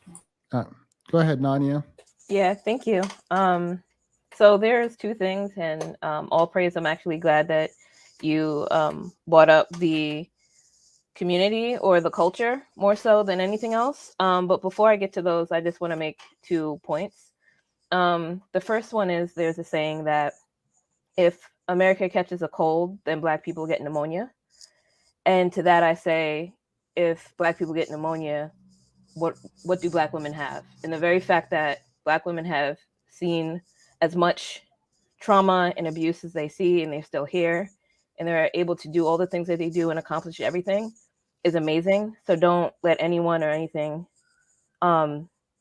Go ahead, Nanya. Yeah, thank you. So there's two things, and all praise. I'm actually glad that you brought up the community or the culture more so than anything else. But before I get to those, I just want to make 2 points. The first one is there's a saying that if America catches a cold, then Black people get pneumonia. And to that I say, if Black people get pneumonia, what do Black women have? And the very fact that Black women have seen as much trauma and abuse as they see, and they're still here, and they're able to do all the things that they do and accomplish everything, is amazing. So don't let anyone or anything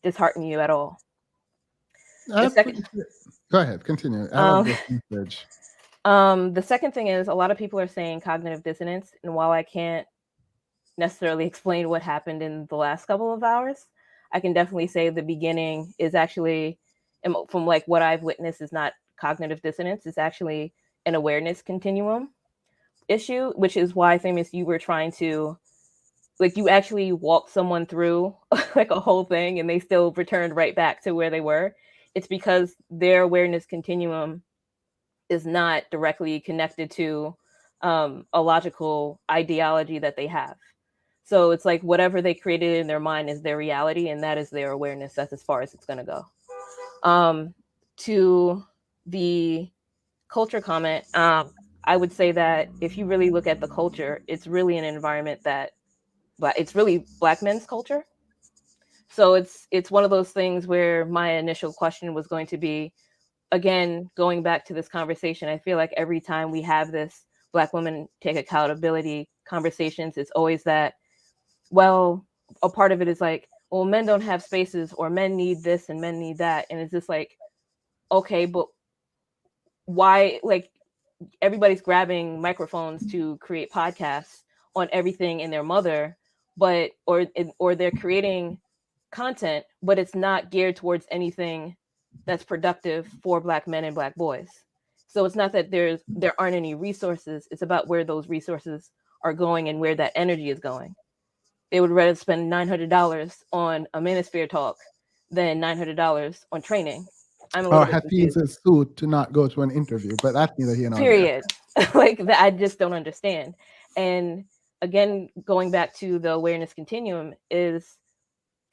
dishearten you at all. Go ahead, continue. I love this message. The second thing is, a lot of people are saying cognitive dissonance, and while I can't necessarily explain what happened in the last couple of hours, I can definitely say the beginning is actually, from like what I've witnessed, is not cognitive dissonance. It's actually an awareness continuum issue, which is why, Famous, you were trying to, like, you actually walked someone through like a whole thing and they still returned right back to where they were. It's because their awareness continuum is not directly connected to a logical ideology that they have. So it's like whatever they created in their mind is their reality, and that is their awareness. That's as far as it's going to go. To the culture comment, I would say that if you really look at the culture, it's really an environment that, but it's really Black men's culture. So it's one of those things where my initial question was going to be, again, going back to this conversation, I feel like every time we have this Black women take accountability conversations, it's always that, well, a part of it is like, well, men don't have spaces, or men need this and men need that. And it's just like, okay, but why, like, everybody's grabbing microphones to create podcasts on everything in their mother, but, or they're creating content, but it's not geared towards anything that's productive for Black men and Black boys. So it's not that there aren't any resources. It's about where those resources are going and where that energy is going. they would rather spend $900 on a manosphere talk than $900 on training. I'm a Or little bit confused. Hafiz's suit to not go to an interview, but that's neither here nor there. Period. Like that, I just don't understand. And again, going back to the awareness continuum, is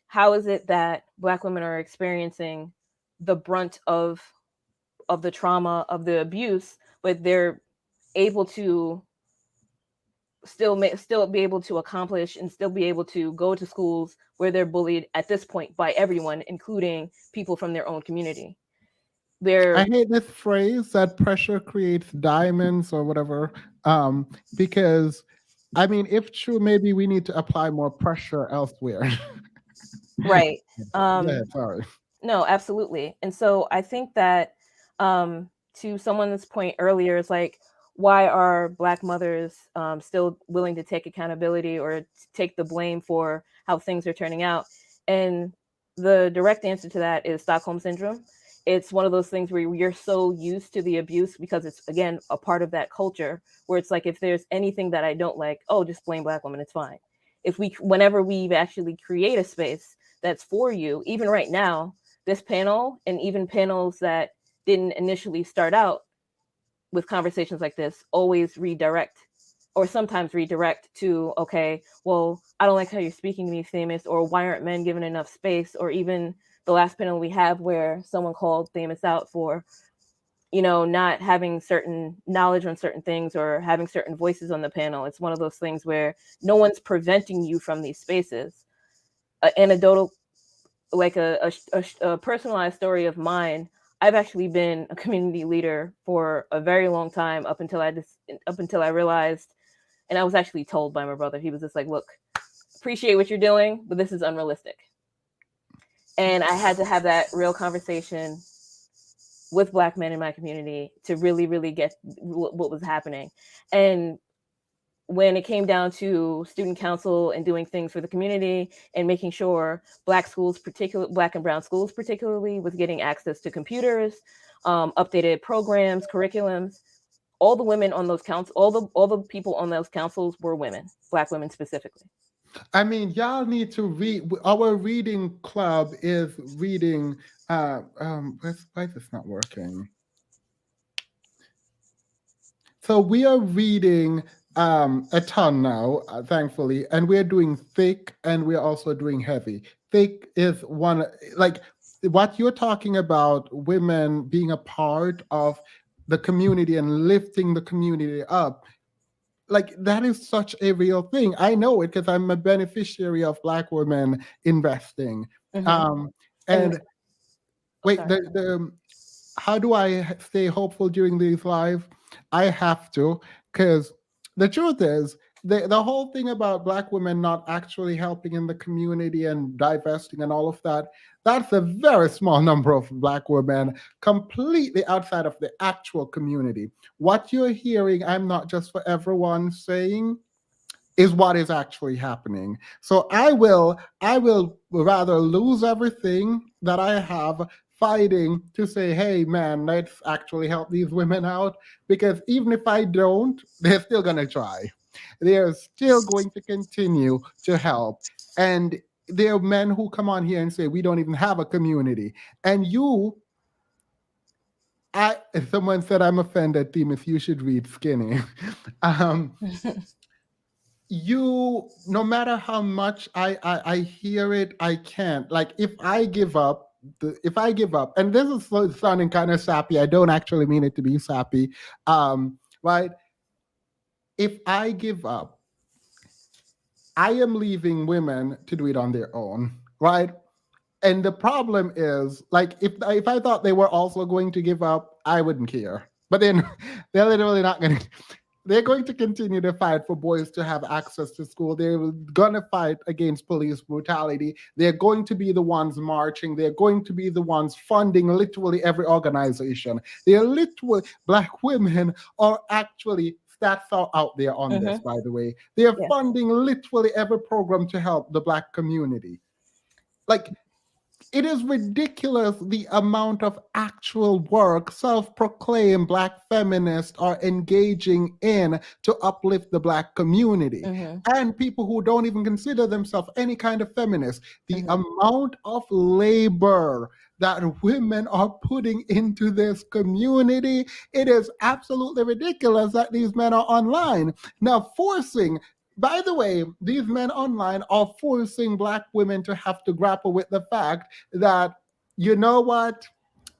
how is it that Black women are experiencing the brunt of the trauma, of the abuse, but they're able to still be able to accomplish and still be able to go to schools where they're bullied at this point by everyone, including people from their own community. I hate this phrase that pressure creates diamonds or whatever, because I mean, if true, maybe we need to apply more pressure elsewhere. Right. Yeah, sorry. No, absolutely. And so I think that to someone's point earlier, is like, why are Black mothers still willing to take accountability or take the blame for how things are turning out? And the direct answer to that is Stockholm Syndrome. It's one of those things where you're so used to the abuse because it's, again, a part of that culture where it's like, if there's anything that I don't like, oh, just blame Black women, it's fine. Whenever we actually create a space that's for you, even right now, this panel and even panels that didn't initially start out with conversations like this always redirect, or sometimes redirect to, okay, well, I don't like how you're speaking to me, Famous, or why aren't men given enough space? Or even the last panel we have where someone called Famous out for, not having certain knowledge on certain things or having certain voices on the panel. It's one of those things where no one's preventing you from these spaces. Anecdotal, like a personalized story of mine, I've actually been a community leader for a very long time up until I realized, and I was actually told by my brother, he was just like, look, appreciate what you're doing, but this is unrealistic. And I had to have that real conversation with Black men in my community to really, really get what was happening. And when it came down to student council and doing things for the community and making sure Black schools, particularly Black and brown schools particularly, was getting access to computers, updated programs, curriculums, all the women on those councils, all the people on those councils were women, Black women specifically. I mean, y'all need to read. Our reading club is reading. Why is this not working? So we are reading a ton now, thankfully, and we're doing thick and we're also doing heavy. Thick is one, like what you're talking about, women being a part of the community and lifting the community up. Like that is such a real thing. I know it because I'm a beneficiary of Black women investing. And wait, how do I stay hopeful during these lives? I have to, because the truth is, the whole thing about Black women not actually helping in the community and divesting and all of that, that's a very small number of Black women completely outside of the actual community. What you're hearing, I'm not just for everyone saying, is what is actually happening. So I will rather lose everything that I have fighting to say, hey man, let's actually help these women out, because even if I don't, they're still gonna try. They're still going to continue to help. And there are men who come on here and say, we don't even have a community. And someone said, I'm offended, Themis, you should read Skinny. No matter how much I hear it, I can't. Like if I give up, and this is sounding kind of sappy, I don't actually mean it to be sappy, right? If I give up, I am leaving women to do it on their own, right? And the problem is, like, if I thought they were also going to give up, I wouldn't care. But then they're literally not going to. They're going to continue to fight for boys to have access to school. They're going to fight against police brutality. They're going to be the ones marching. They're going to be the ones funding literally every organization. They're literally, Black women are actually, stats are out there on this, by the way. They're funding literally every program to help the Black community. Like, It is ridiculous the amount of actual work self-proclaimed Black feminists are engaging in to uplift the Black community. And people who don't even consider themselves any kind of feminist. The amount of labor that women are putting into this community, it is absolutely ridiculous that these men are online. Now, by the way, these men online are forcing Black women to have to grapple with the fact that, you know what?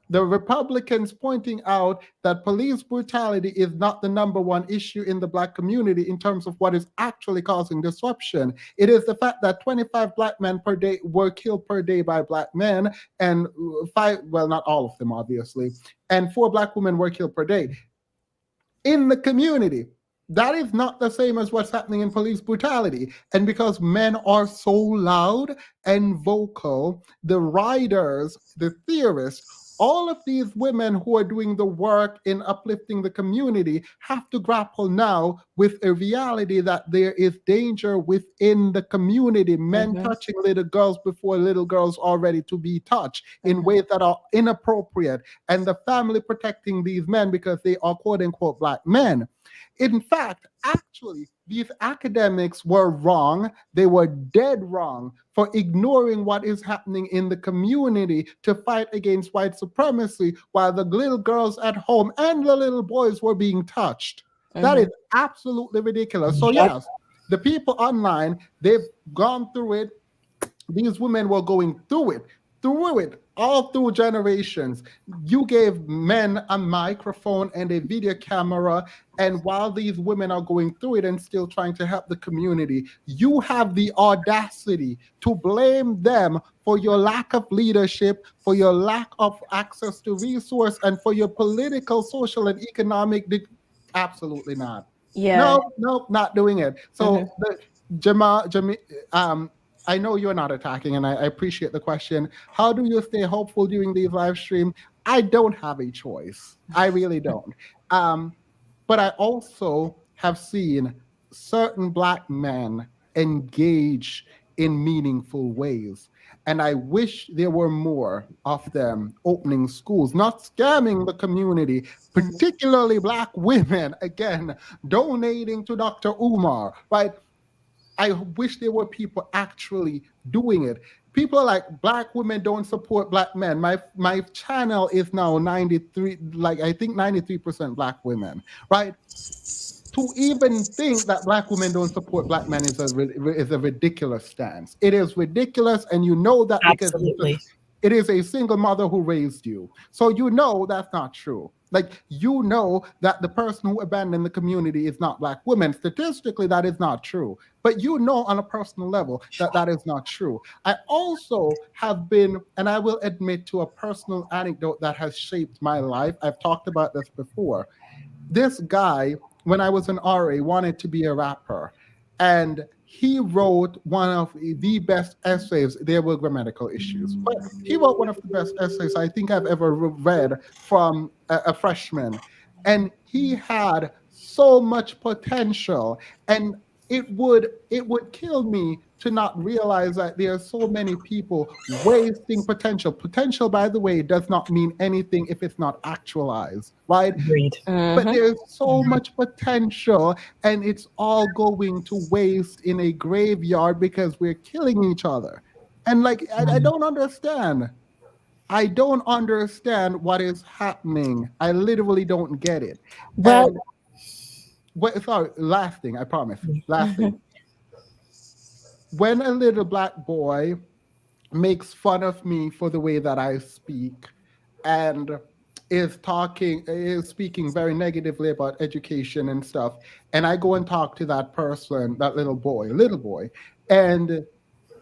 The Republicans pointing out that police brutality is not the number one issue in the Black community in terms of what is actually causing disruption. It is the fact that 25 Black men per day were killed per day by Black men, and not all of them, obviously, and 4 Black women were killed per day in the community. That is not the same as what's happening in police brutality. And because men are so loud and vocal, the writers, the theorists, all of these women who are doing the work in uplifting the community have to grapple now with a reality that there is danger within the community. Men touching little girls before little girls are ready to be touched in ways that are inappropriate. And the family protecting these men because they are quote unquote Black men. In fact, actually, these academics were wrong. They were dead wrong for ignoring what is happening in the community to fight against white supremacy while the little girls at home and the little boys were being touched. That is absolutely ridiculous. So yes, the people online, they've gone through it. These women were going through it, all through generations. You gave men a microphone and a video camera, and while these women are going through it and still trying to help the community, you have the audacity to blame them for your lack of leadership, for your lack of access to resource, and for your political, social, and economic. Absolutely not. Yeah. No, not doing it. So I know you're not attacking, and I appreciate the question. How do you stay hopeful during these live streams? I don't have a choice. I really don't. But I also have seen certain Black men engage in meaningful ways. And I wish there were more of them opening schools, not scamming the community, particularly Black women, again, donating to Dr. Umar, right? I wish there were people actually doing it. People are like, Black women don't support Black men. My channel is now 93% Black women, right? To even think that Black women don't support Black men is a ridiculous stance. It is ridiculous, and you know that because it is a single mother who raised you. So you know that's not true. Like, you know that the person who abandoned the community is not Black women. Statistically, that is not true. But you know on a personal level that that is not true. I also have been, and I will admit to a personal anecdote that has shaped my life. I've talked about this before. This guy, when I was an RA, wanted to be a rapper. And he wrote one of the best essays. There were grammatical issues, but he wrote one of the best essays I think I've ever read from a freshman. And he had so much potential, and it would kill me to not realize that there are so many people wasting potential. Potential, by the way, does not mean anything if it's not actualized, right? Agreed. But there's so much potential, and it's all going to waste in a graveyard because we're killing each other. And like, I don't understand. I don't understand what is happening. I literally don't get it. Well, Sorry, last thing, I promise. Last thing. When a little Black boy makes fun of me for the way that I speak and is speaking very negatively about education and stuff, and I go and talk to that person, that little boy, and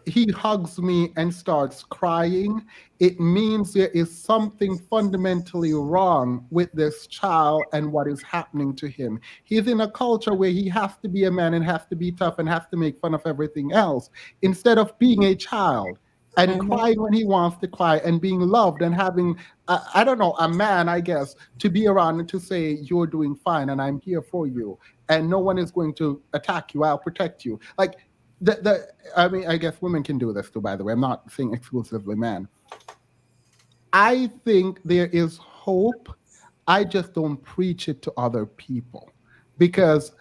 he hugs me and starts crying, it means there is something fundamentally wrong with this child and what is happening to him. He's in a culture where he has to be a man and has to be tough and has to make fun of everything else, instead of being a child and crying when he wants to cry and being loved and having, I don't know, a man, I guess, to be around and to say, you're doing fine and I'm here for you and no one is going to attack you, I'll protect you. Like, I mean, I guess women can do this too, by the way. I'm not saying exclusively men. I think there is hope. I just don't preach it to other people because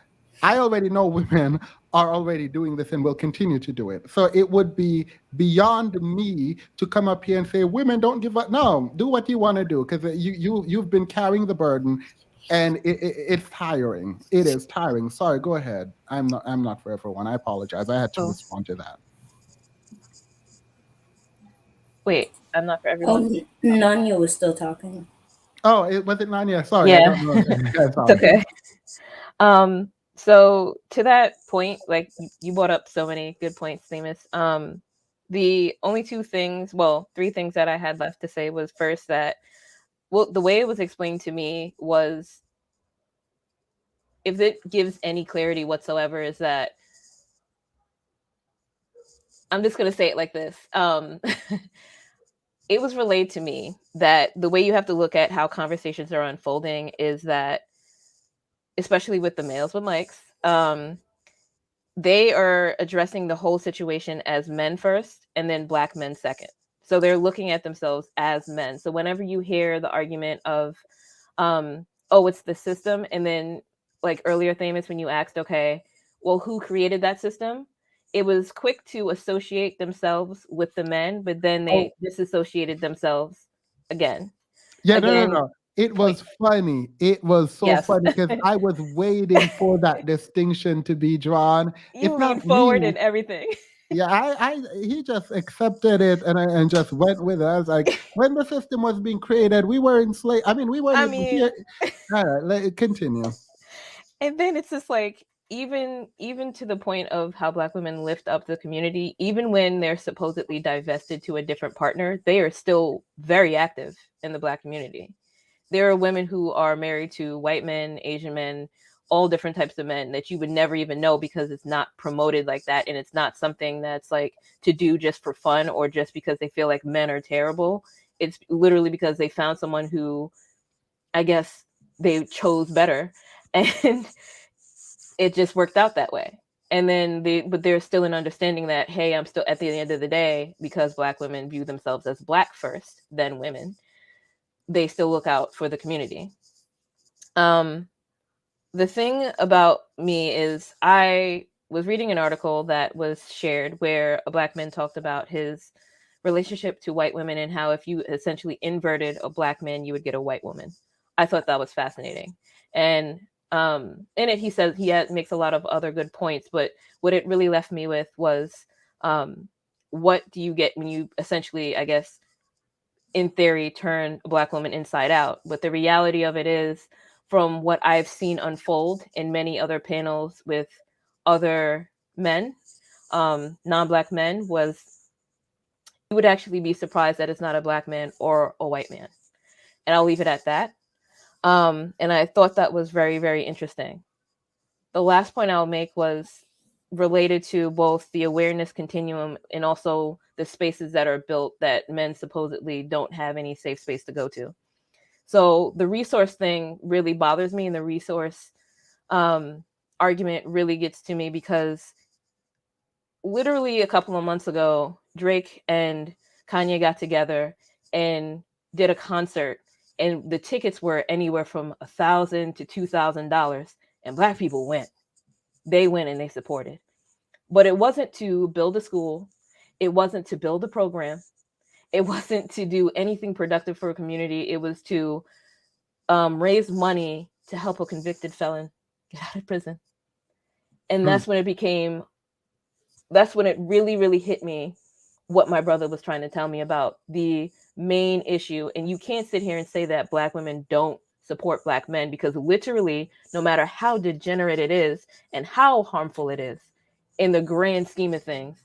I already know women are already doing this and will continue to do it. So it would be beyond me to come up here and say, women, don't give up. No, do what you want to do because you've been carrying the burden, and it's tiring. It is tiring. Sorry, go ahead. I'm not for everyone. I apologize. I had to respond to that. Wait, I'm not for everyone. Oh, Nanya was still talking. Oh, was it Nanya? Sorry, I Yeah, don't know. it's okay. So to that point, like you brought up so many good points, Seamus. The only three things that I had left to say was first that, well, the way it was explained to me was, if it gives any clarity whatsoever, is that, I'm just going to say it like this. It was relayed to me that the way you have to look at how conversations are unfolding is that, especially with the males with mics, they are addressing the whole situation as men first and then Black men second. So they're looking at themselves as men. So whenever you hear the argument of, oh, it's the system, and then like earlier, Thamus, when you asked, okay, well, who created that system? It was quick to associate themselves with the men, but then they disassociated themselves again. Yeah, no. It was funny. It was so Yes. funny because I was waiting for that distinction to be drawn. You If lean not forward me, and everything. yeah, he just accepted it and just went with it. I was like, when the system was being created, we were enslaved. I mean, we weren't even here. All right, let it continue. And then it's just like, even to the point of how Black women lift up the community, even when they're supposedly divested to a different partner, they are still very active in the Black community. There are women who are married to white men, Asian men, all different types of men that you would never even know because it's not promoted like that. And it's not something that's like to do just for fun or just because they feel like men are terrible. It's literally because they found someone who, I guess, they chose better. And it just worked out that way. And then but there's still an understanding that, hey, I'm still, at the end of the day, because Black women view themselves as Black first, then women, they still look out for the community. The thing about me is, I was reading an article that was shared where a Black man talked about his relationship to white women and how if you essentially inverted a Black man, you would get a white woman. I thought that was fascinating. And in it, he says makes a lot of other good points, but what it really left me with was, what do you get when you essentially, I guess, in theory, turn a Black woman inside out? But the reality of it is, from what I've seen unfold in many other panels with other men, non-Black men, was you would actually be surprised that it's not a Black man or a white man. And I'll leave it at that. And I thought that was very, very interesting. The last point I'll make was related to both the awareness continuum and also the spaces that are built that men supposedly don't have any safe space to go to. So the resource thing really bothers me, and the resource argument really gets to me because literally a couple of months ago, Drake and Kanye got together and did a concert, and the tickets were anywhere from $1,000 to $2,000, and Black people went. They went and they supported. But it wasn't to build a school. It wasn't to build a program. It wasn't to do anything productive for a community. It was to raise money to help a convicted felon get out of prison. And that's when it really, really hit me what my brother was trying to tell me about the main issue. And you can't sit here and say that Black women don't support Black men, because literally, no matter how degenerate it is and how harmful it is, in the grand scheme of things,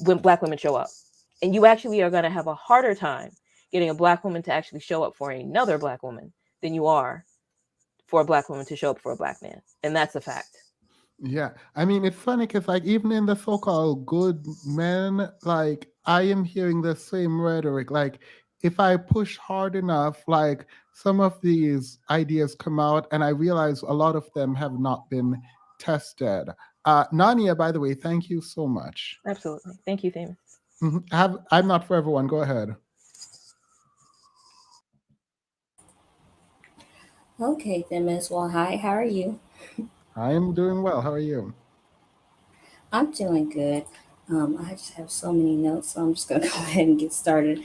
when Black women show up, and you actually are going to have a harder time getting a Black woman to actually show up for another Black woman than you are for a Black woman to show up for a Black man. And that's a fact. Yeah, I mean, it's funny because, like, even in the so-called good men, like, I am hearing the same rhetoric. Like, if I push hard enough, like, some of these ideas come out, and I realize a lot of them have not been tested. Nania, by the way, thank you so much. Absolutely. Thank you, Thames. I'm not for everyone. Go ahead. Okay, then, Miss. Well, hi. How are you? I am doing well. How are you? I'm doing good. I just have so many notes, so I'm just gonna go ahead and get started.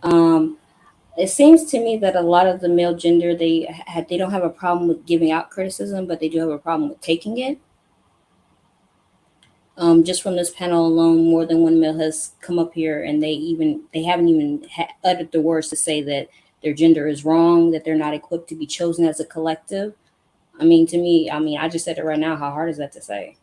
Um, it seems to me that a lot of the male gender they don't have a problem with giving out criticism, but they do have a problem with taking it. Just from this panel alone, more than one male has come up here, and they haven't even uttered the words to say that their gender is wrong, that they're not equipped to be chosen as a collective. I mean, to me, I just said it right now. How hard is that to say?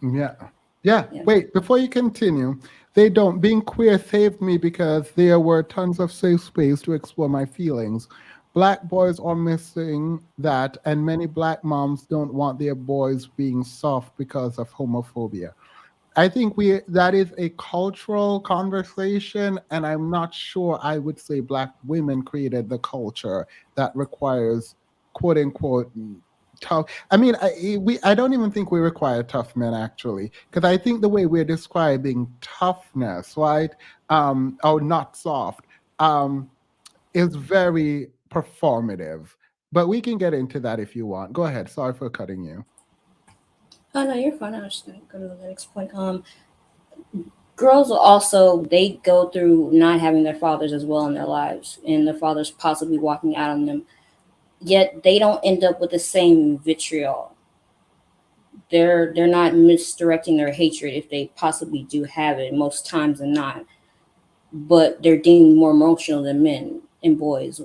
Yeah. Yeah. Yeah. Wait, before you continue, they don't. Being queer saved me because there were tons of safe space to explore my feelings. Black boys are missing that, and many black moms don't want their boys being soft because of homophobia. I think that is a cultural conversation, and I'm not sure I would say black women created the culture that requires quote unquote tough. I mean, I don't even think we require tough men actually, because I think the way we're describing toughness, right, or not soft, is very performative. But we can get into that if you want. Go ahead. Sorry for cutting you. Oh no, you're fine. I was just gonna go to the next point. Girls also they go through not having their fathers as well in their lives, and their fathers possibly walking out on them. Yet they don't end up with the same vitriol. They're not misdirecting their hatred if they possibly do have it most times than not. But they're deemed more emotional than men and boys.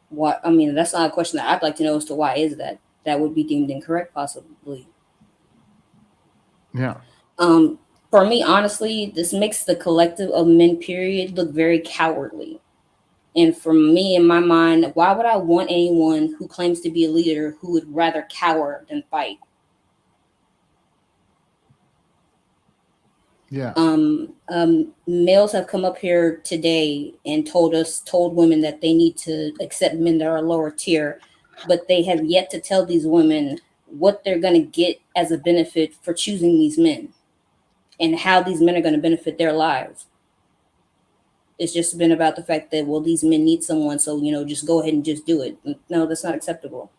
What I mean, that's not a question that I'd like to know as to why is that. That would be deemed incorrect, possibly. Yeah. For me, honestly, this makes the collective of men, period, look very cowardly. And for me, in my mind, why would I want anyone who claims to be a leader who would rather cower than fight? Yeah. Males have come up here today and told women that they need to accept men that are a lower tier, but they have yet to tell these women what they're going to get as a benefit for choosing these men and how these men are going to benefit their lives. It's just been about the fact that, well, these men need someone, so just go ahead and just do it. No, that's not acceptable.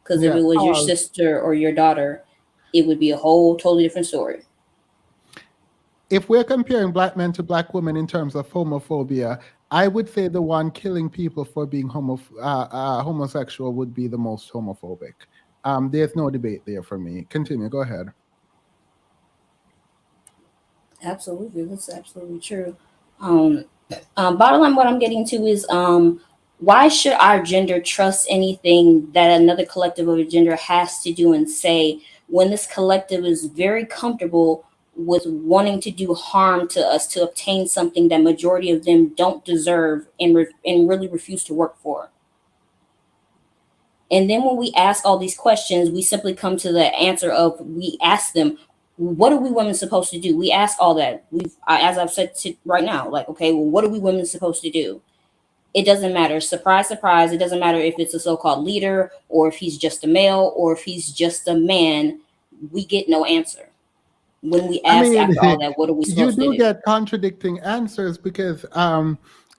Because if it was your sister or your daughter, it would be a whole totally different story. If we're comparing black men to black women in terms of homophobia, I would say the one killing people for being homosexual would be the most homophobic. There's no debate there for me. Continue. Go ahead. Absolutely, that's absolutely true. Bottom line, what I'm getting to is, why should our gender trust anything that another collective of a gender has to do and say when this collective is very comfortable with wanting to do harm to us to obtain something that majority of them don't deserve and really refuse to work for? And then when we ask all these questions, we simply come to the answer of, we ask them, what are we women supposed to do? We ask all that. As I've said right now, like, okay, well, what are we women supposed to do? It doesn't matter. Surprise, surprise. It doesn't matter if it's a so-called leader or if he's just a male or if he's just a man. We get no answer. When we ask after all that, what are we supposed to do? You do get contradicting answers because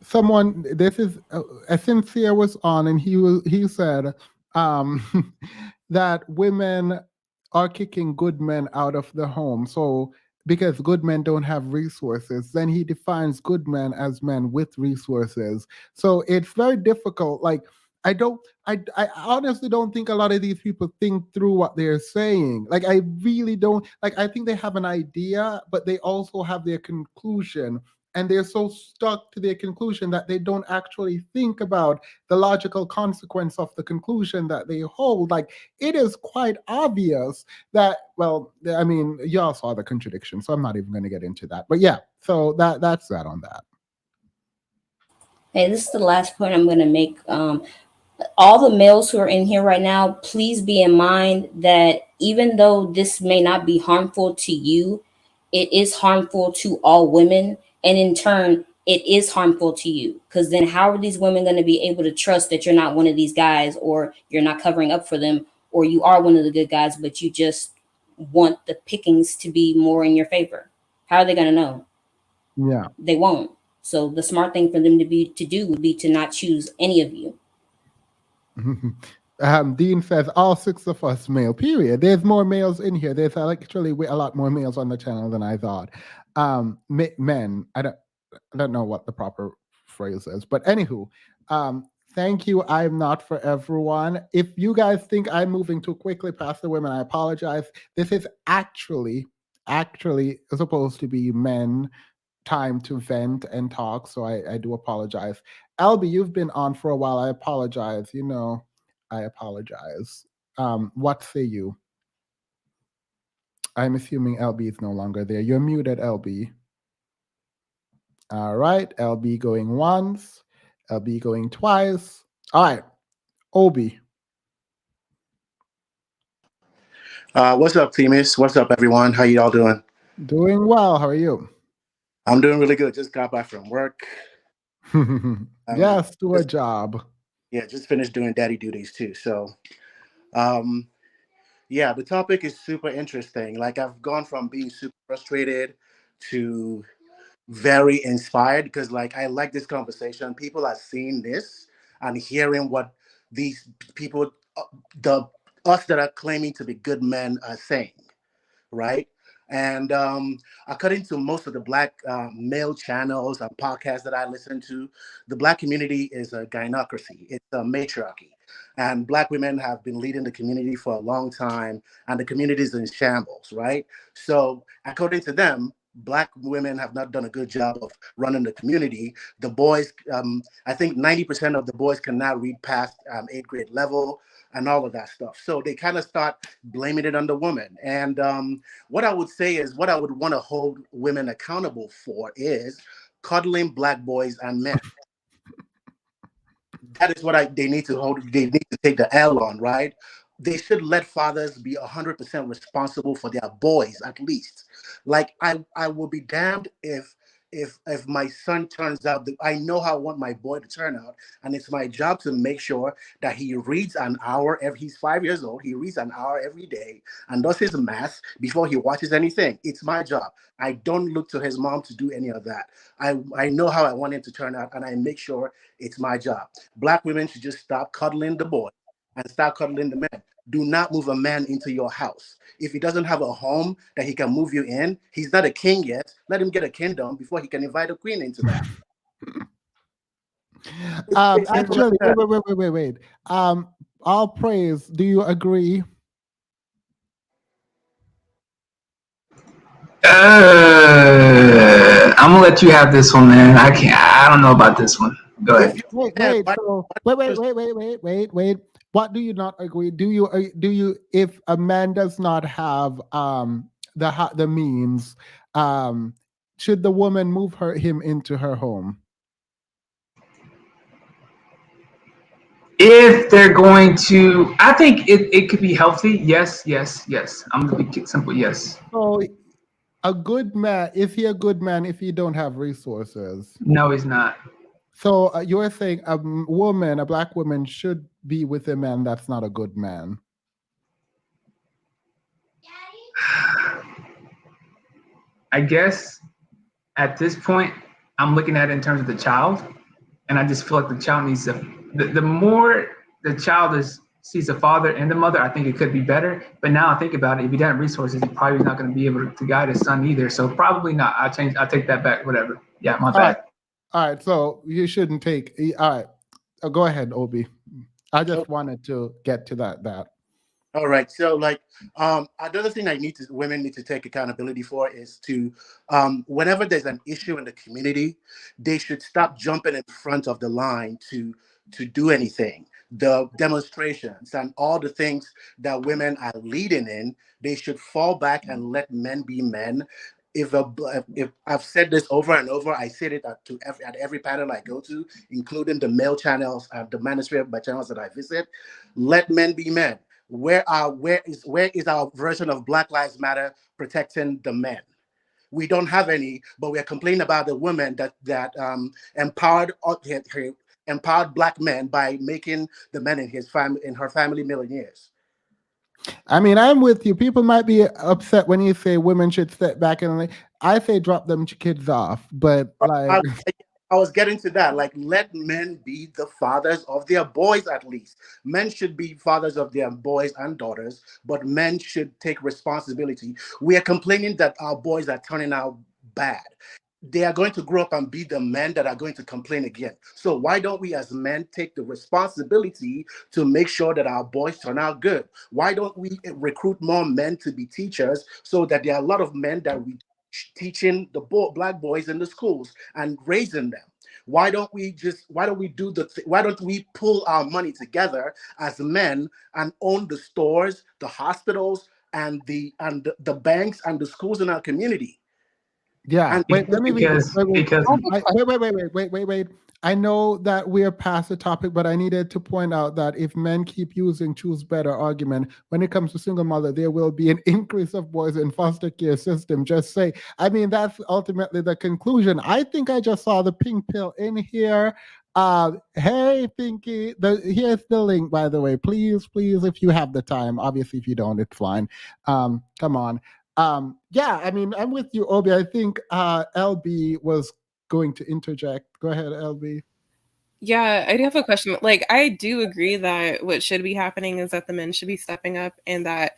someone, this is a Sincere was on, and he said that women are kicking good men out of the home. So because good men don't have resources, then he defines good men as men with resources. So it's very difficult. Like I honestly don't think a lot of these people think through what they're saying. Like I really don't. Like I think they have an idea, but they also have their conclusion. And they're so stuck to their conclusion that they don't actually think about the logical consequence of the conclusion that they hold. Like it is quite obvious that, well, I mean, y'all saw the contradiction, so I'm not even going to get into that. But yeah, so that's that on that. Hey, this is the last point I'm going to make. All the males who are in here right now, please be in mind that even though this may not be harmful to you, it is harmful to all women. And in turn, it is harmful to you. Because then how are these women going to be able to trust that you're not one of these guys, or you're not covering up for them, or you are one of the good guys, but you just want the pickings to be more in your favor? How are they going to know? Yeah. They won't. So the smart thing for them to do would be to not choose any of you. Dean says all 6 of us male. Period. There's more males in here. There's actually a lot more males on the channel than I thought. Men. I don't know what the proper phrase is, but anywho, thank you. I'm not for everyone. If you guys think I'm moving too quickly past the women, I apologize. This is actually supposed to be men time to vent and talk, so I do apologize. Albie, you've been on for a while. I apologize. I apologize. What say you? I'm assuming LB is no longer there. You're muted, LB. All right, LB going once, LB going twice. All right, Obi. What's up, Themis? What's up, everyone? How you all doing? Doing well. How are you? I'm doing really good. Just got back from work. Yes, do a job. Yeah, just finished doing daddy duties too. So, yeah, the topic is super interesting. Like, I've gone from being super frustrated to very inspired because, like, I like this conversation. People are seeing this and hearing what these people, us that are claiming to be good men, are saying, right? And according to most of the Black male channels and podcasts that I listen to, the Black community is a gynocracy. It's a matriarchy. And Black women have been leading the community for a long time, and the community is in shambles, right? So according to them, Black women have not done a good job of running the community. The boys, I think 90% of the boys cannot read past 8th grade level and all of that stuff. So they kind of start blaming it on the woman. And what I would say is, what I would want to hold women accountable for is cuddling Black boys and men. That is what they need to hold. They need to take the L on, right? They should let fathers be 100% responsible for their boys, at least. Like, I will be damned if my son turns out, I know how I want my boy to turn out, and it's my job to make sure that he reads an hour he's 5 years old, he reads an hour every day and does his math before he watches anything. It's my job. I don't look to his mom to do any of that. I know how I want him to turn out, and I make sure it's my job. Black women should just stop cuddling the boy and start cuddling the men. Do not move a man into your house. If he doesn't have a home that he can move you in, he's not a king yet. Let him get a kingdom before he can invite a queen into that. Actually, wait. All praise. Do you agree? I'm gonna let you have this one, man. I don't know about this one. Go ahead. Wait. What do you not agree? Do you if a man does not have the means, should the woman move him into her home? If they're going to, I think it could be healthy. Yes. I'm gonna be simple. Yes. So a good man, is he a good man if he don't have resources? No, he's not. So you're saying a Black woman, should be with a man that's not a good man? I guess at this point, I'm looking at it in terms of the child, and I just feel like the child needs the more the child sees the father and the mother, I think it could be better. But now I think about it, if he doesn't have resources, he probably not going to be able to guide his son either. So probably not. I'll take that back. Whatever. Yeah, my bad. All right. So you shouldn't take. All right. Go ahead, Obi. I just wanted to get to that. All right. So, like, another thing women need to take accountability for is to, whenever there's an issue in the community, they should stop jumping in front of the line to do anything. The demonstrations and all the things that women are leading in, they should fall back and let men be men. If I've said this over and over, I said it at every panel I go to, including the male channels and the manosphere channels that I visit. Let men be men. Where is our version of Black Lives Matter protecting the men? We don't have any, but we're complaining about the women that empowered Black men by making the men in her family millionaires. I mean, I'm with you. People might be upset when you say women should step back, and I say drop them kids off, but like I was getting to that. Like, let men be the fathers of their boys at least. Men should be fathers of their boys and daughters, but men should take responsibility. We are complaining that our boys are turning out bad. They are going to grow up and be the men that are going to complain again. So why don't we as men take the responsibility to make sure that our boys turn out good? Why don't we recruit more men to be teachers so that there are a lot of men that we teaching the black boys in the schools and raising them? Why don't we pull our money together as men and own the stores, the hospitals, and the banks and the schools in our community? Yeah, And wait, let me read this. Because Wait. I know that we're past the topic, but I needed to point out that if men keep using choose better argument, when it comes to single mother, there will be an increase of boys in foster care system. Just say, I mean, that's ultimately the conclusion. I think I just saw the pink pill in here. Hey, Pinky, here's the link, by the way. Please, if you have the time. Obviously, if you don't, it's fine. Come on. Yeah, I mean, I'm with you, Obi. I think LB was going to interject. Go ahead, LB. Yeah, I do have a question. Like, I do agree that what should be happening is that the men should be stepping up, and that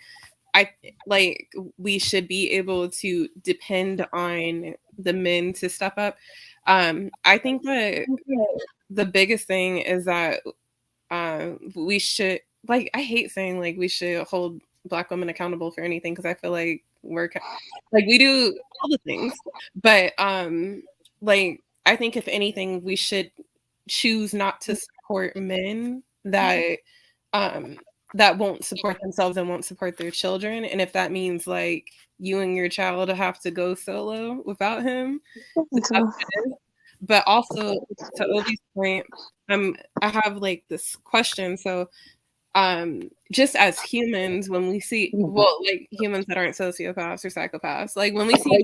we should be able to depend on the men to step up. I think that the biggest thing is that we should, I hate saying we should hold Black women accountable for anything, because I feel like we do all the things, but I think if anything, we should choose not to support men that won't support themselves and won't support their children. And if that means you and your child have to go solo without him, but also to Obi's point, I have this question. So just as humans, when we see humans that aren't sociopaths or psychopaths, when we see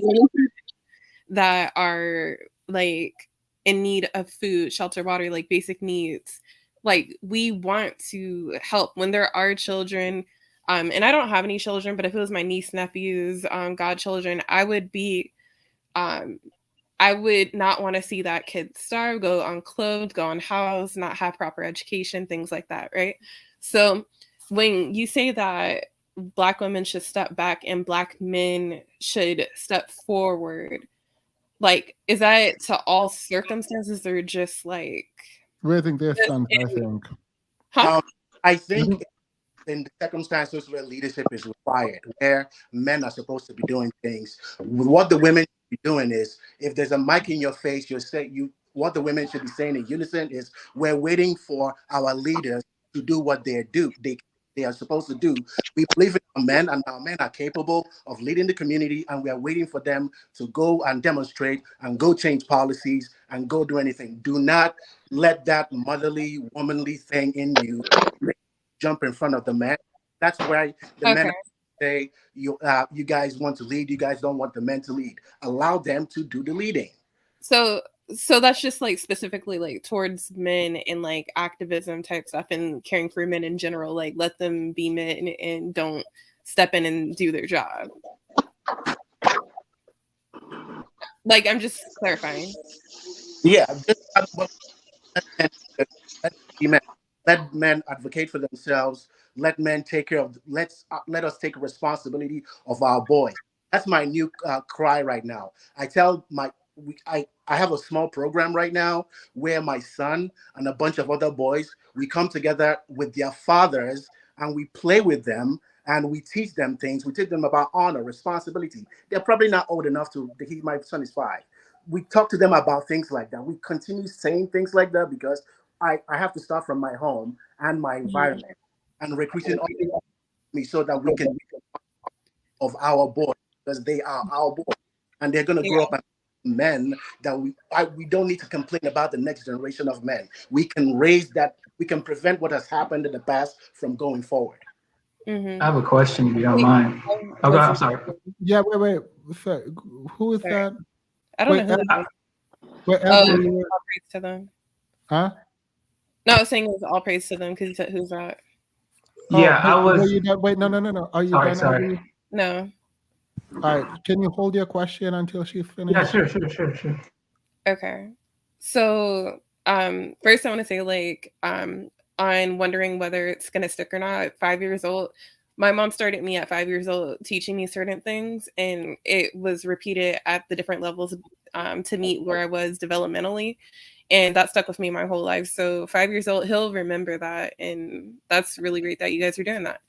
that are in need of food, shelter, water, basic needs, we want to help when there are children. And I don't have any children, but if it was my niece, nephews, godchildren, I would not want to see that kid starve, go unclothed, go unhoused, not have proper education, things like that, right? So when you say that Black women should step back and Black men should step forward, is that to all circumstances, or just raising their sons, I think. Huh? I think in the circumstances where leadership is required, where men are supposed to be doing things, what the women should be doing is, if there's a mic in your face, what the women should be saying in unison is, we're waiting for our leaders to do what they are supposed to do. We believe in our men, and our men are capable of leading the community, and we are waiting for them to go and demonstrate and go change policies and go do anything. Do not let that motherly, womanly thing in you jump in front of the man. That's why the men say, you guys want to lead, you guys don't want the men to lead. Allow them to do the leading. So that's just specifically towards men and activism type stuff and caring for men in general. Let them be men and don't step in and do their job. I'm just clarifying. Yeah, let men advocate for themselves. Let men take care of. Let us take responsibility of our boys. That's my new cry right now. I tell I have a small program right now where my son and a bunch of other boys, we come together with their fathers and we play with them and we teach them things. We teach them about honor, responsibility. They're probably not old enough to. My son is 5. We talk to them about things like that. We continue saying things like that because I have to start from my home and my environment and recruiting me so that we can of our boys, because they are our boys and they're going to grow up as men that we don't need to complain about the next generation of men. We can raise that. We can prevent what has happened in the past from going forward. I have a question, if you don't mind. Okay, I'm sorry. Yeah, wait. Sorry. Who is that? I don't know who. All praise to them. Huh? No, I was saying it was all praise to them because you said, who's that? Yeah, I was. Wait, no. Are you sorry, done? sorry. No. All right, can you hold your question until she Yeah, finishes? sure. Okay. So, first I want to say, like, on wondering whether it's gonna stick or not. At 5 years old, my mom started me at 5 years old teaching me certain things, and it was repeated at the different levels to meet where I was developmentally, and that stuck with me my whole life. So 5 years old, he'll remember that, and that's really great that you guys are doing that.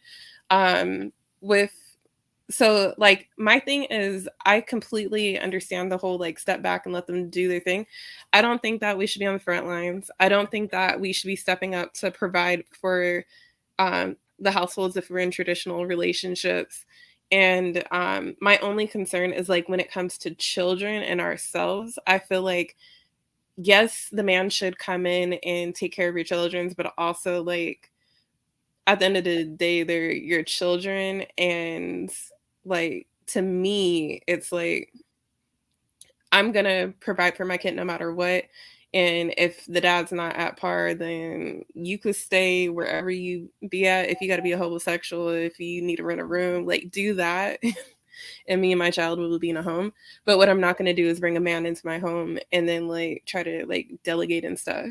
With so like my thing is I completely understand the whole like step back and let them do their thing. I don't think that we should be on the front lines. I don't think that we should be stepping up to provide for the households if we're in traditional relationships. And my only concern is like when it comes to children and ourselves, I feel like yes, the man should come in and take care of your children, but also like at the end of the day, they're your children. And like to me, it's like I'm gonna provide for my kid no matter what. And if the dad's not at par, then you could stay wherever you be at. If you got to be a homosexual, if you need to rent a room, like do that. And me and my child will be in a home. But what I'm not going to do is bring a man into my home and then like try to like delegate and stuff.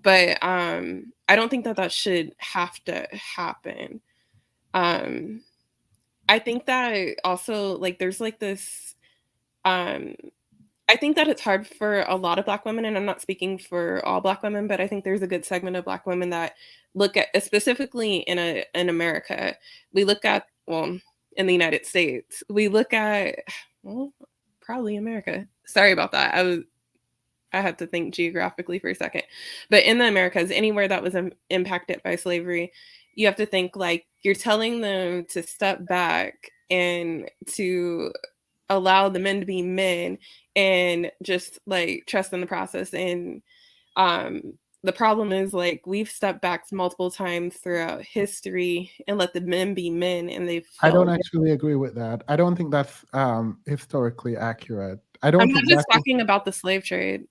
But I don't think that that should have to happen. I think that also like there's like this I think that it's hard for a lot of Black women, and I'm not speaking for all Black women, but I think there's a good segment of Black women that look at, specifically in America, we look at, well, in the United States, we look at, well, probably America. Sorry about that. I had to think geographically for a second. But in the Americas, anywhere that was impacted by slavery, you have to think like you're telling them to step back and to allow the men to be men and just like trust in the process. And the problem is like we've stepped back multiple times throughout history and let the men be men, and they've I don't failed. actually agree with that. I don't think that's historically accurate. I I'm don't not think just that's talking about the slave trade.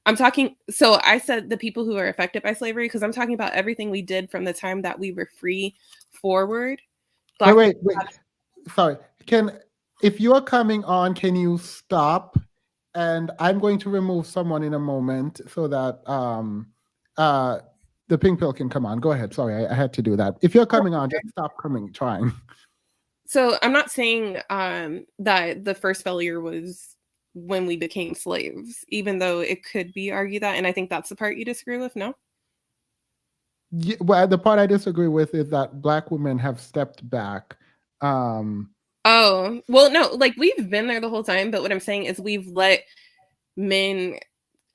I'm talking, so I said the people who are affected by slavery, because I'm talking about everything we did from the time that we were free forward. Black wait. people Sorry. If you are coming on, can you stop? And I'm going to remove someone in a moment so that the pink pill can come on. Go ahead. Sorry, I had to do that. If you're coming on, just stop trying. So I'm not saying that the first failure was when we became slaves, even though it could be argued that, and I think that's the part you disagree with, no? Yeah, well, the part I disagree with is that Black women have stepped back. Oh, well, no, like we've been there the whole time, but what I'm saying is we've let men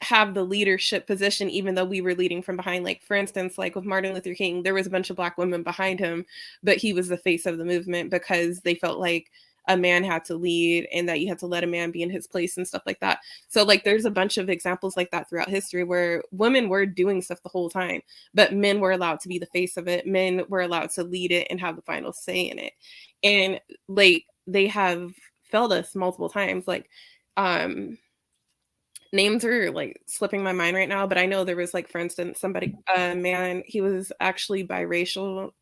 have the leadership position, even though we were leading from behind. Like, for instance, like with Martin Luther King, there was a bunch of Black women behind him, but he was the face of the movement because they felt like a man had to lead and that you had to let a man be in his place and stuff like that. So like there's a bunch of examples like that throughout history where women were doing stuff the whole time, but men were allowed to be the face of it. Men were allowed to lead it and have the final say in it. And like they have failed us multiple times. Like names are like slipping my mind right now, but I know there was like, for instance, somebody, a man, he was actually biracial,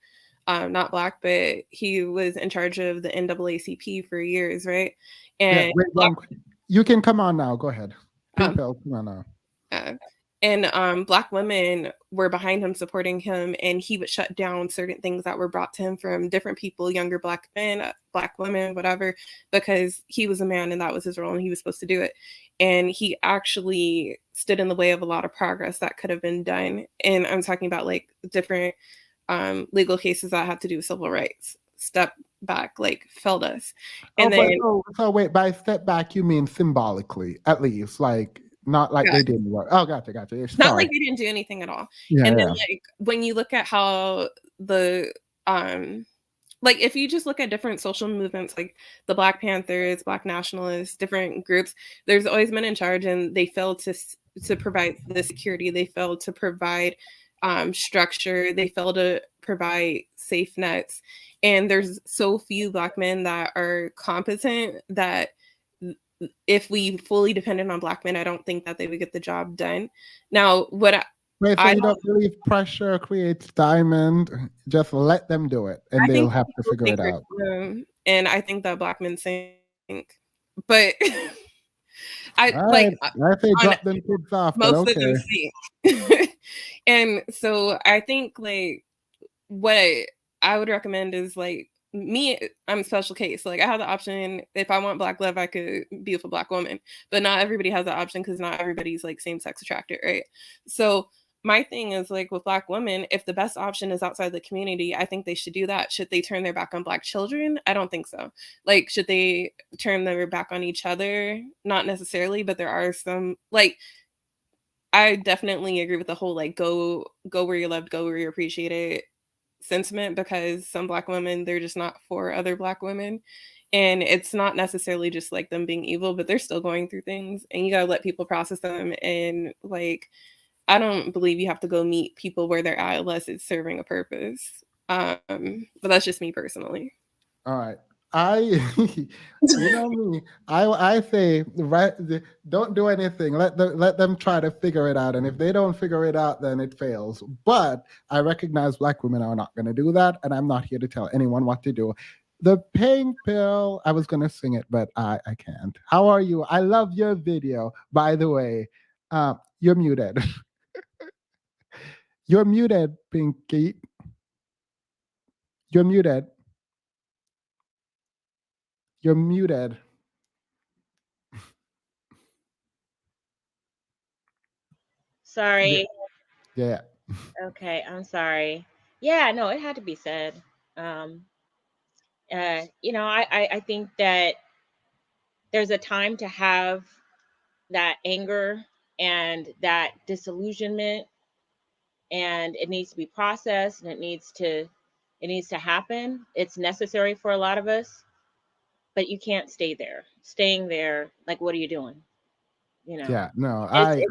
not Black, but he was in charge of the NAACP for years, right? And Yeah, you can come on now. Go ahead. Pink pill, come on now. And Black women were behind him, supporting him, and he would shut down certain things that were brought to him from different people, younger Black men, Black women, whatever, because he was a man and that was his role and he was supposed to do it. And he actually stood in the way of a lot of progress that could have been done. And I'm talking about like different legal cases that had to do with civil rights. Step back, like failed us. And then so wait, by step back, you mean symbolically, at least, like not like they didn't work. Oh, gotcha. Sorry. Not like they didn't do anything at all. Yeah, and then yeah. like when you look at how the like if you just look at different social movements like the Black Panthers, Black nationalists, different groups, there's always men in charge and they failed to provide the security. They failed to provide structure. They failed to provide safe nets. And there's so few Black men that are competent that if we fully depended on Black men, I don't think that they would get the job done. Now, what Wait, so you don't believe pressure creates diamond? Just let them do it, and they'll have to figure it out. And I think that Black men say but I All like right. I say on drop them kids off, but most of them okay. see. And so I think like what I would recommend is like me, I'm a special case. Like I have the option if I want black love, I could be with a black woman, but not everybody has that option because not everybody's like same sex attracted, right? So my thing is like with black women, if the best option is outside the community, I think they should do that. Should they turn their back on black children? I don't think so. Like, should they turn their back on each other? Not necessarily, but there are some like I definitely agree with the whole like go where you're loved, go where you're appreciated sentiment because some black women they're just not for other black women. And it's not necessarily just like them being evil, but they're still going through things and you gotta let people process them. And like I don't believe you have to go meet people where they're at unless it's serving a purpose. But that's just me personally. All right. I, you know me. I say don't do anything. Let them try to figure it out, and if they don't figure it out, then it fails. But I recognize black women are not going to do that, and I'm not here to tell anyone what to do. The pink pill. I was going to sing it, but I can't. How are you? I love your video. By the way, you're muted. You're muted, Pinky. You're muted. You're muted. Sorry. Yeah. Okay, I'm sorry. Yeah, no, it had to be said. I think that there's a time to have that anger and that disillusionment, and it needs to be processed and it needs to happen. It's necessary for a lot of us, but you can't stay there. Staying there, like, what are you doing? Yeah, no, It's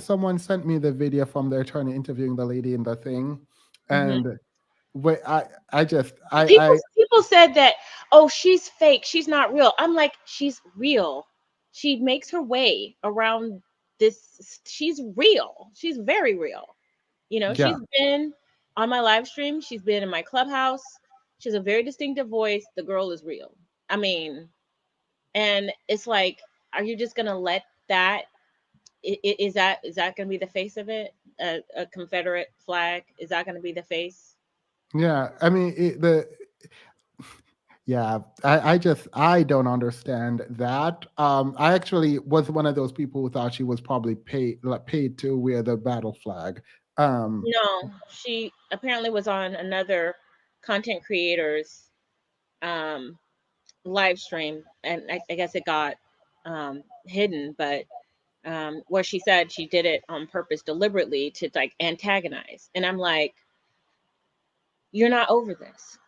someone sent me the video from the attorney interviewing the lady in the thing, Mhm. and wait, People said that, oh, she's fake, she's not real. I'm like, she's real. She makes her way around this. She's real. She's very real. yeah, She's been on my live stream. She's been in my clubhouse. She has a very distinctive voice. The girl is real. I mean, and it's like, are you just gonna let that? Is that gonna be the face of it? A Confederate flag? Is that gonna be the face? yeah. I mean, yeah. I don't understand that. I actually was one of those people who thought she was probably paid to wear the battle flag. No, she apparently was on another content creator's um, live stream, and I guess it got hidden, but where she said she did it on purpose, deliberately to like antagonize. And I'm like, you're not over this.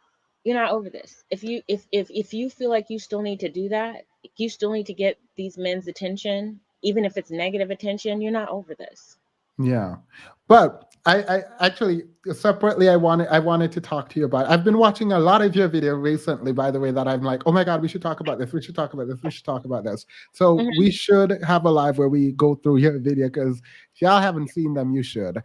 You're not over this. If you feel like you still need to do that, you still need to get these men's attention, even if it's negative attention. You're not over this. Yeah, but I actually separately I wanted to talk to you about. I've been watching a lot of your video recently, by the way, that I'm like, oh my god, we should talk about this. We should talk about this. We should talk about this. So Mhm. we should have a live where we go through your video because if y'all haven't seen them, you should.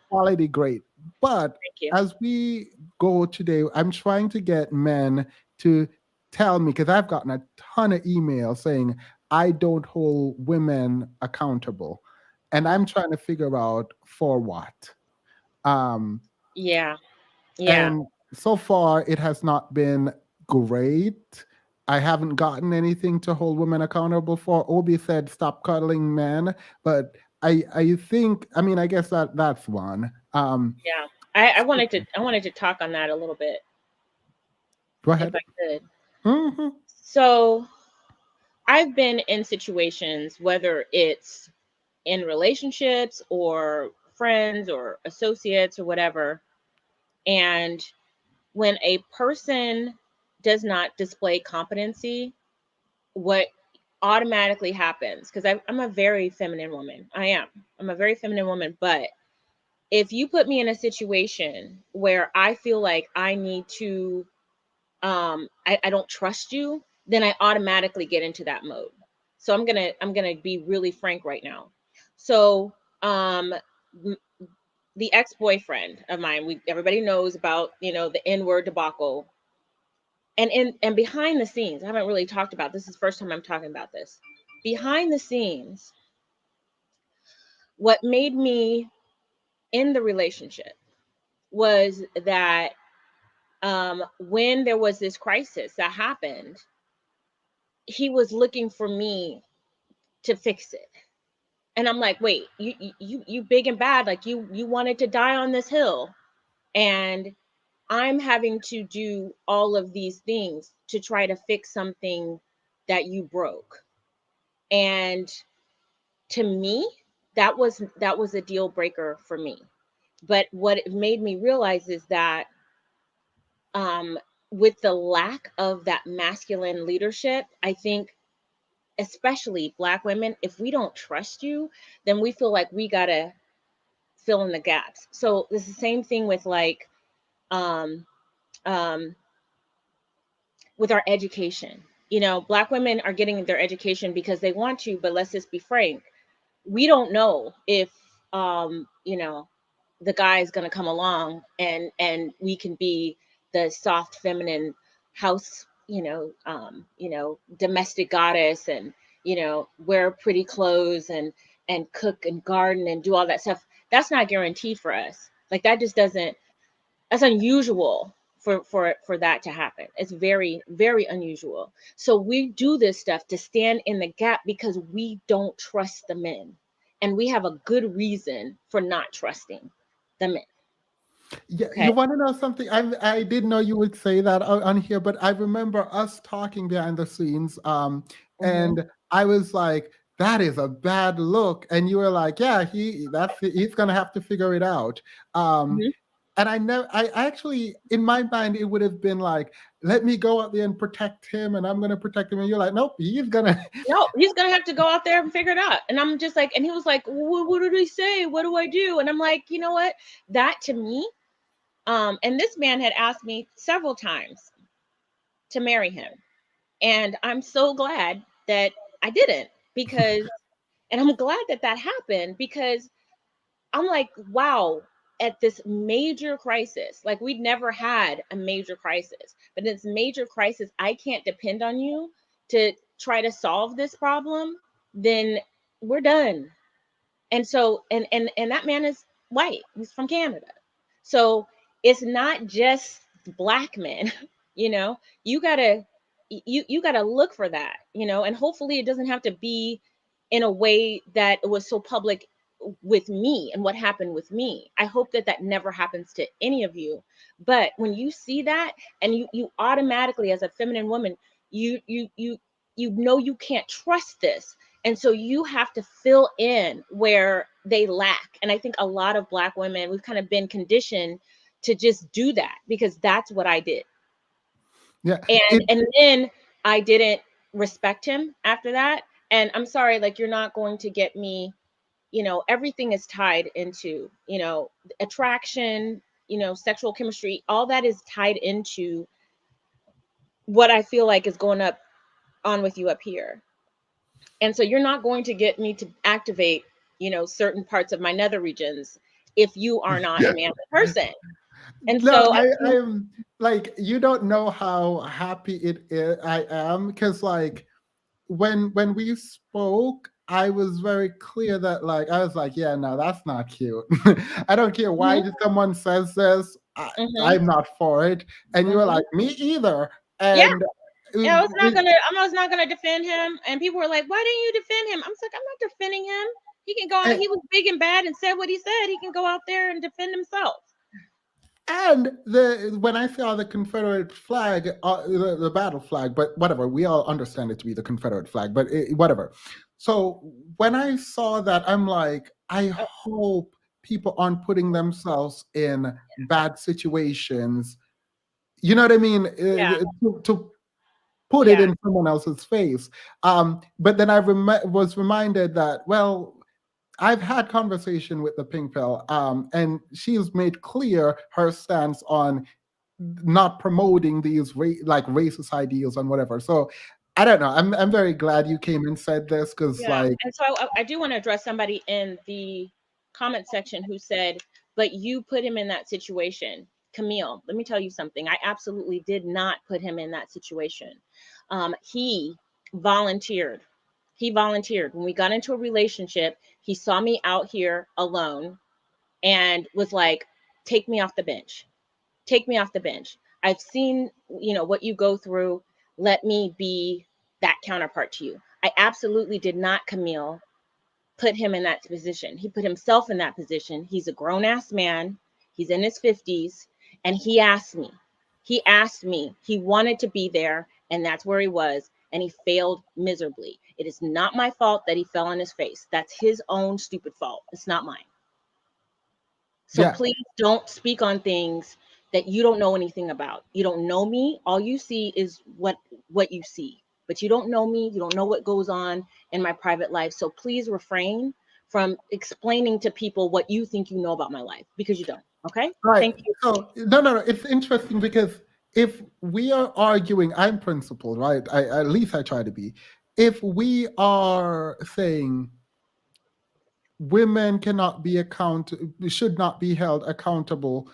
Quality great, but Thank you. as we go today, I'm trying to get men to tell me because I've gotten a ton of emails saying I don't hold women accountable. And I'm trying to figure out for what. Um, Yeah. and so far, it has not been great. I haven't gotten anything to hold women accountable for. Obi said, "Stop cuddling men," but I think, I mean, I guess that's one. Yeah. I wanted to talk on that a little bit, Go if ahead. I could. hmm So I've been in situations, whether it's in relationships or friends or associates or whatever, and when a person does not display competency, what automatically happens, because I'm a very feminine woman. I'm a very feminine woman, but if you put me in a situation where I feel like I need to I don't trust you, then I automatically get into that mode. So I'm gonna be really frank right now. So the ex-boyfriend of mine, everybody knows about, the N-word debacle. and behind the scenes, I haven't really talked about this. Is the first time I'm talking about this. Behind the scenes, what made me in the relationship was that when there was this crisis that happened, he was looking for me to fix it. And I'm like, wait, you big and bad, like you wanted to die on this hill, and I'm having to do all of these things to try to fix something that you broke. And to me, that was a deal breaker for me. But what it made me realize is that with the lack of that masculine leadership, I think especially Black women, if we don't trust you, then we feel like we gotta fill in the gaps. So it's the same thing with like um, um, with our education. You know, Black women are getting their education because they want to, but let's just be frank, we don't know if you know, the guy is going to come along and we can be the soft feminine house, you know, domestic goddess, and you know, wear pretty clothes and cook and garden and do all that stuff. That's not guaranteed for us. Like that just doesn't, that's unusual for that to happen. It's very, very unusual. So we do this stuff to stand in the gap because we don't trust the men, and we have a good reason for not trusting the men. Yeah, Okay. you want to know something? I didn't know you would say that on here, but I remember us talking behind the scenes, and I was like, "That is a bad look," and you were like, "Yeah, he's gonna have to figure it out." And I know, I actually, in my mind, it would have been like, "Let me go out there and protect him, and I'm gonna protect him," and you're like, "Nope, he's gonna." No, he's gonna have to go out there and figure it out. And I'm just like, and he was like, what did he say? What do I do? And I'm like, you know what? That to me, and this man had asked me several times to marry him. And I'm so glad that I didn't, because, and I'm glad that that happened, because I'm like, wow, at this major crisis, like we'd never had a major crisis, but in this major crisis, I can't depend on you to try to solve this problem, then we're done. And so, and that man is white, he's from Canada. So it's not just Black men, you know, you gotta, you gotta look for that, you know, and hopefully it doesn't have to be in a way that it was so public with me and what happened with me. I hope that that never happens to any of you. But when you see that, and you automatically, as a feminine woman, you know you can't trust this, and so you have to fill in where they lack. And I think a lot of Black women, we've kind of been conditioned to just do that, because that's what I did. Yeah. And then I didn't respect him after that. And I'm sorry, like, you're not going to get me, you know, everything is tied into, you know, attraction, you know, sexual chemistry, all that is tied into what I feel like is going up on with you up here. And so you're not going to get me to activate, you know, certain parts of my nether regions if you are not a manly person. And No, so I am like, you don't know how happy it is I am, because like when we spoke, I was very clear that like I was like, yeah, no, that's not cute. I don't care why someone says this, I'm not for it. And you were like, me either. Yeah. And Yeah, I was not gonna defend him. And people were like, why didn't you defend him? I'm like, I'm not defending him. He can go out, he was big and bad and said what he said. He can go out there and defend himself. And when I saw the Confederate flag, the battle flag, but whatever, we all understand it to be the Confederate flag, but whatever. So when I saw that, I'm like, I hope people aren't putting themselves in bad situations. You know what I mean? To put it in someone else's face. But then I was reminded that, well, I've had conversation with the pink pill, and she's made clear her stance on not promoting these like racist ideals and whatever. So I don't know. I'm very glad you came and said this, because like, and so I do want to address somebody in the comment section who said, but you put him in that situation. Camille, let me tell you something. I absolutely did not put him in that situation. He volunteered. He volunteered. When we got into a relationship, he saw me out here alone and was like, take me off the bench. Take me off the bench. I've seen, what you go through. Let me be that counterpart to you. I absolutely did not, Camille, put him in that position. He put himself in that position. He's a grown ass man. He's in his 50s. And he asked me. He wanted to be there. And that's where he was. And he failed miserably. It is not my fault that he fell on his face. That's his own stupid fault. It's not mine. So please don't speak on things that you don't know anything about. You don't know me. All you see is what you see. But you don't know me. You don't know what goes on in my private life. So please refrain from explaining to people what you think you know about my life, because you don't. Okay? Right. Thank you. So no. It's interesting because if we are arguing, I'm principled, right? At least I try to be. If we are saying women should not be held accountable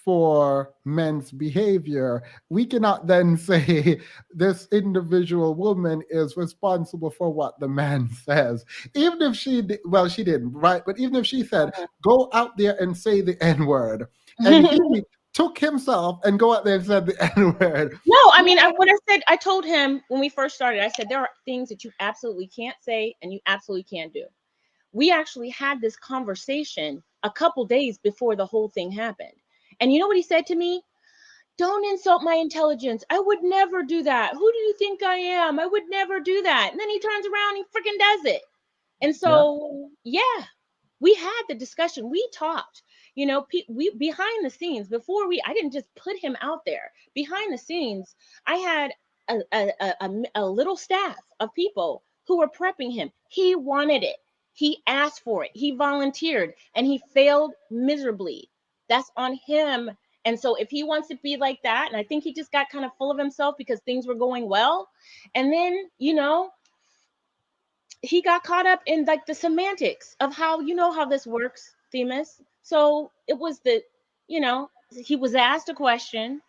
for men's behavior, we cannot then say this individual woman is responsible for what the man says. Even if she didn't, right? But even if she said, go out there and say the N-word, and he took himself and go out there and said the N-word. No, I mean, I told him when we first started, I said, there are things that you absolutely can't say and you absolutely can't do. We actually had this conversation a couple days before the whole thing happened. And you know what he said to me? Don't insult my intelligence. I would never do that. Who do you think I am? I would never do that. And then he turns around and he freaking does it. And so, yeah, we had the discussion. We talked, we behind the scenes I didn't just put him out there. Behind the scenes, I had a little staff of people who were prepping him. He wanted it. He asked for it. He volunteered and he failed miserably. That's on him. And so if he wants to be like that, and I think he just got kind of full of himself because things were going well. And then, he got caught up in like the semantics of how this works, Themis. So it was he was asked a question.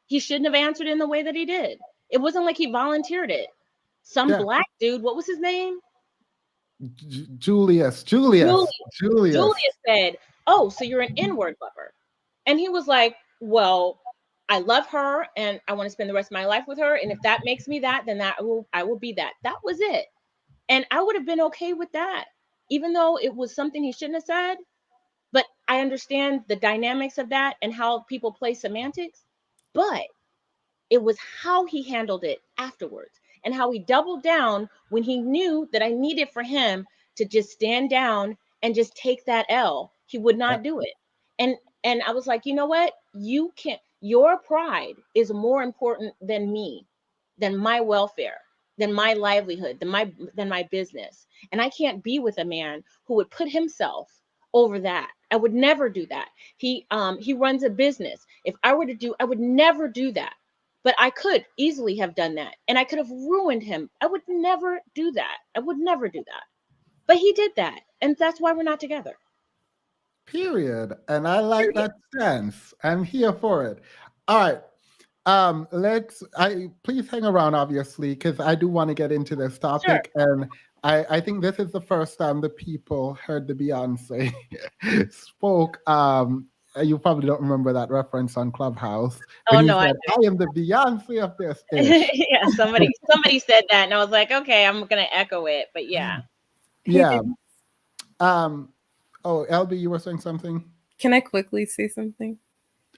He shouldn't have answered in the way that he did. It wasn't like he volunteered it. Some black dude, what was his name? Julius said, oh, so you're an N-word lover. And he was like, well, I love her and I want to spend the rest of my life with her. And if that makes me that, then I will be that. That was it. And I would have been okay with that, even though it was something he shouldn't have said. But I understand the dynamics of that and how people play semantics. But it was how he handled it afterwards and how he doubled down when he knew that I needed for him to just stand down and just take that L. He would not do it. And I was like, you know what? You can't. Your pride is more important than me, than my welfare, than my livelihood, than my business. And I can't be with a man who would put himself over that. I would never do that. He runs a business. If I were to I would never do that. But I could easily have done that. And I could have ruined him. I would never do that. I would never do that. But he did that. And that's why we're not together. Period. And I like that stance. I'm here for it. All right. Please hang around, obviously, because I do want to get into this topic. Sure. And I think this is the first time the people heard the Beyonce spoke. You probably don't remember that reference on Clubhouse. Oh no, said, I am the Beyonce of this. Yeah, somebody said that, and I was like, okay, I'm gonna echo it. But yeah. Yeah. Oh, LB, you were saying something? Can I quickly say something?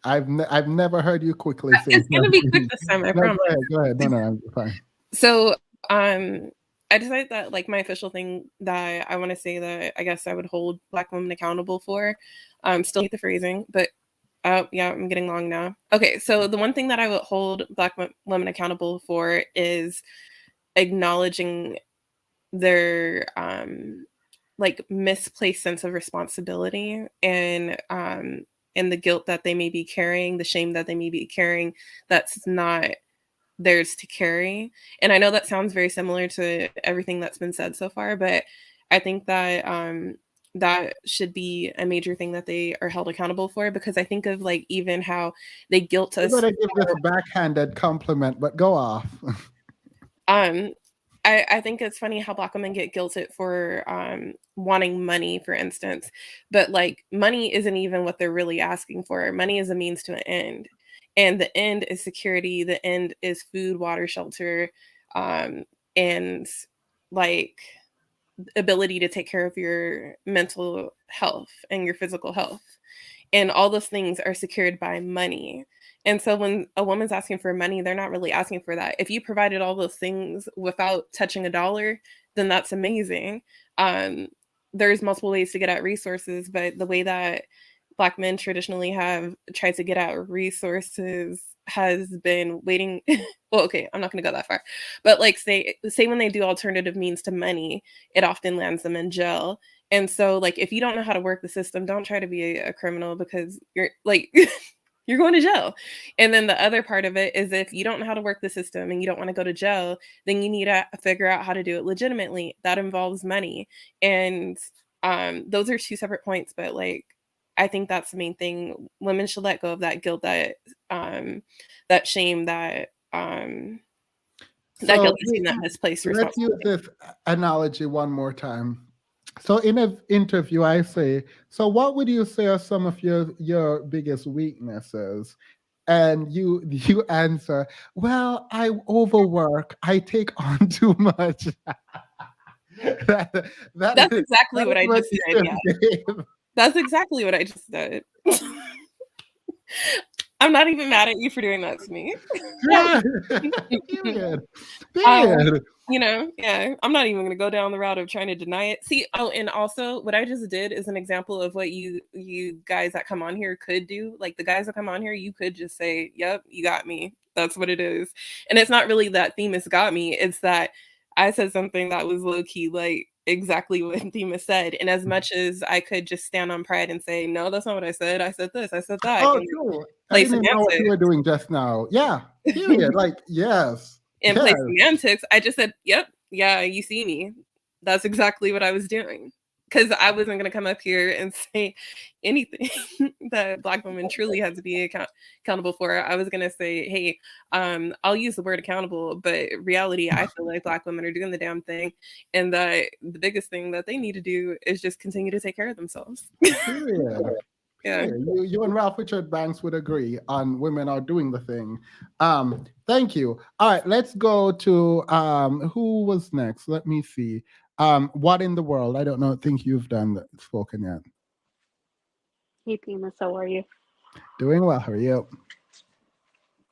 I've never heard you quickly say it's gonna be quick this time, I promise. Go ahead. No, I'm fine. So I decided that like my official thing that I want to say that I guess I would hold Black women accountable for. Still hate the phrasing, but yeah, I'm getting long now. Okay, so the one thing that I would hold Black women accountable for is acknowledging their like misplaced sense of responsibility and the guilt that they may be carrying, the shame that they may be carrying that's not theirs to carry. And I know that sounds very similar to everything that's been said so far, but I think that that should be a major thing that they are held accountable for, because I think of like even how they guilt I'm us. gonna give this backhanded compliment, but go off. I think it's funny how Black women get guilted for wanting money, for instance, but like money isn't even what they're really asking for. Money is a means to an end, and the end is security. The end is food, water, shelter, and like ability to take care of your mental health and your physical health. And all those things are secured by money. And so when a woman's asking for money, they're not really asking for that. If you provided all those things without touching a dollar, then that's amazing. There's multiple ways to get at resources, but the way that Black men traditionally have tried to get at resources has been waiting. Well, okay, I'm not going to go that far, but like say when they do alternative means to money, it often lands them in jail. And so like if you don't know how to work the system, don't try to be a criminal, because you're like you're going to jail. And then the other part of it is, if you don't know how to work the system and you don't want to go to jail, then you need to figure out how to do it legitimately. That involves money. And those are two separate points, but like I think that's the main thing. Women should let go of that guilt, that shame, that So guilt is that misplaced let's use responsibility. this analogy one more time. So in an interview, I say, so what would you say are some of your biggest weaknesses? And you answer, well, I overwork, I take on too much. That's exactly what I just said. Yeah. gave. That's exactly what I just said. I'm not even mad at you for doing that to me. Yeah. Period. You know, yeah, I'm not even going to go down the route of trying to deny it. See, oh, and also what I just did is an example of what you guys that come on here could do. Like the guys that come on here, you could just say, yep, you got me. That's what it is. And it's not really that Themis got me. It's that I said something that was low key, like exactly what Themis said. And as much as I could just stand on pride and say, no, that's not what I said. I said this, I said that. Oh, And true. I play didn't even know what you semantics. were doing just now. Yeah. Period. Like, yes. And Yes. play semantics, I just said, yep, yeah, you see me. That's exactly what I was doing. Because I wasn't going to come up here and say anything that Black women truly had to be accountable for. I was going to say, hey, I'll use the word accountable, but reality, I feel like Black women are doing the damn thing. And that the biggest thing that they need to do is just continue to take care of themselves. Period. Yeah. You and Ralph Richard Banks would agree on women are doing the thing. Thank you. All right, let's go to who was next? Let me see. What in the world? I don't know. Think you've spoken yet. Hey, Themis, how are you? Doing well. How are you?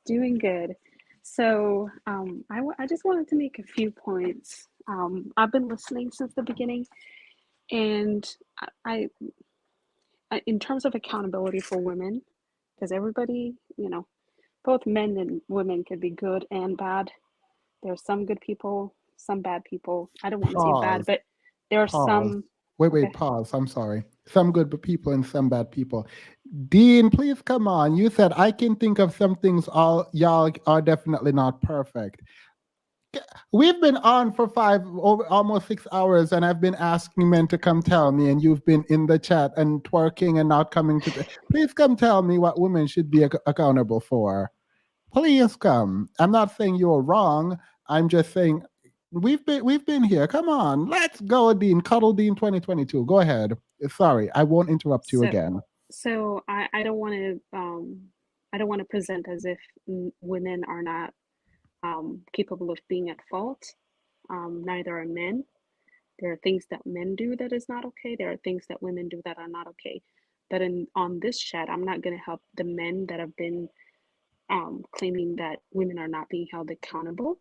Doing good. So I just wanted to make a few points. I've been listening since the beginning, and I in terms of accountability for women, because everybody, both men and women could be good and bad. There's some good people, some bad people. I don't want to say bad, but there are some. Wait, Okay. pause. I'm sorry. Some good people and some bad people. Dean, please come on. You said I can think of some things. All y'all are definitely not perfect. We've been on for almost 6 hours, and I've been asking men to come tell me, and you've been in the chat and twerking and not coming to. Please come tell me what women should be accountable for. Please come. I'm not saying you're wrong. I'm just saying we've been here. Come on, let's go, Dean. Cuddle Dean 2022. Go ahead. Sorry, I won't interrupt you again. So I don't want to present as if women are not capable of being at fault. Neither are men. There are things that men do that is not okay. There are things that women do that are not okay. But on this chat, I'm not going to help the men that have been claiming that women are not being held accountable.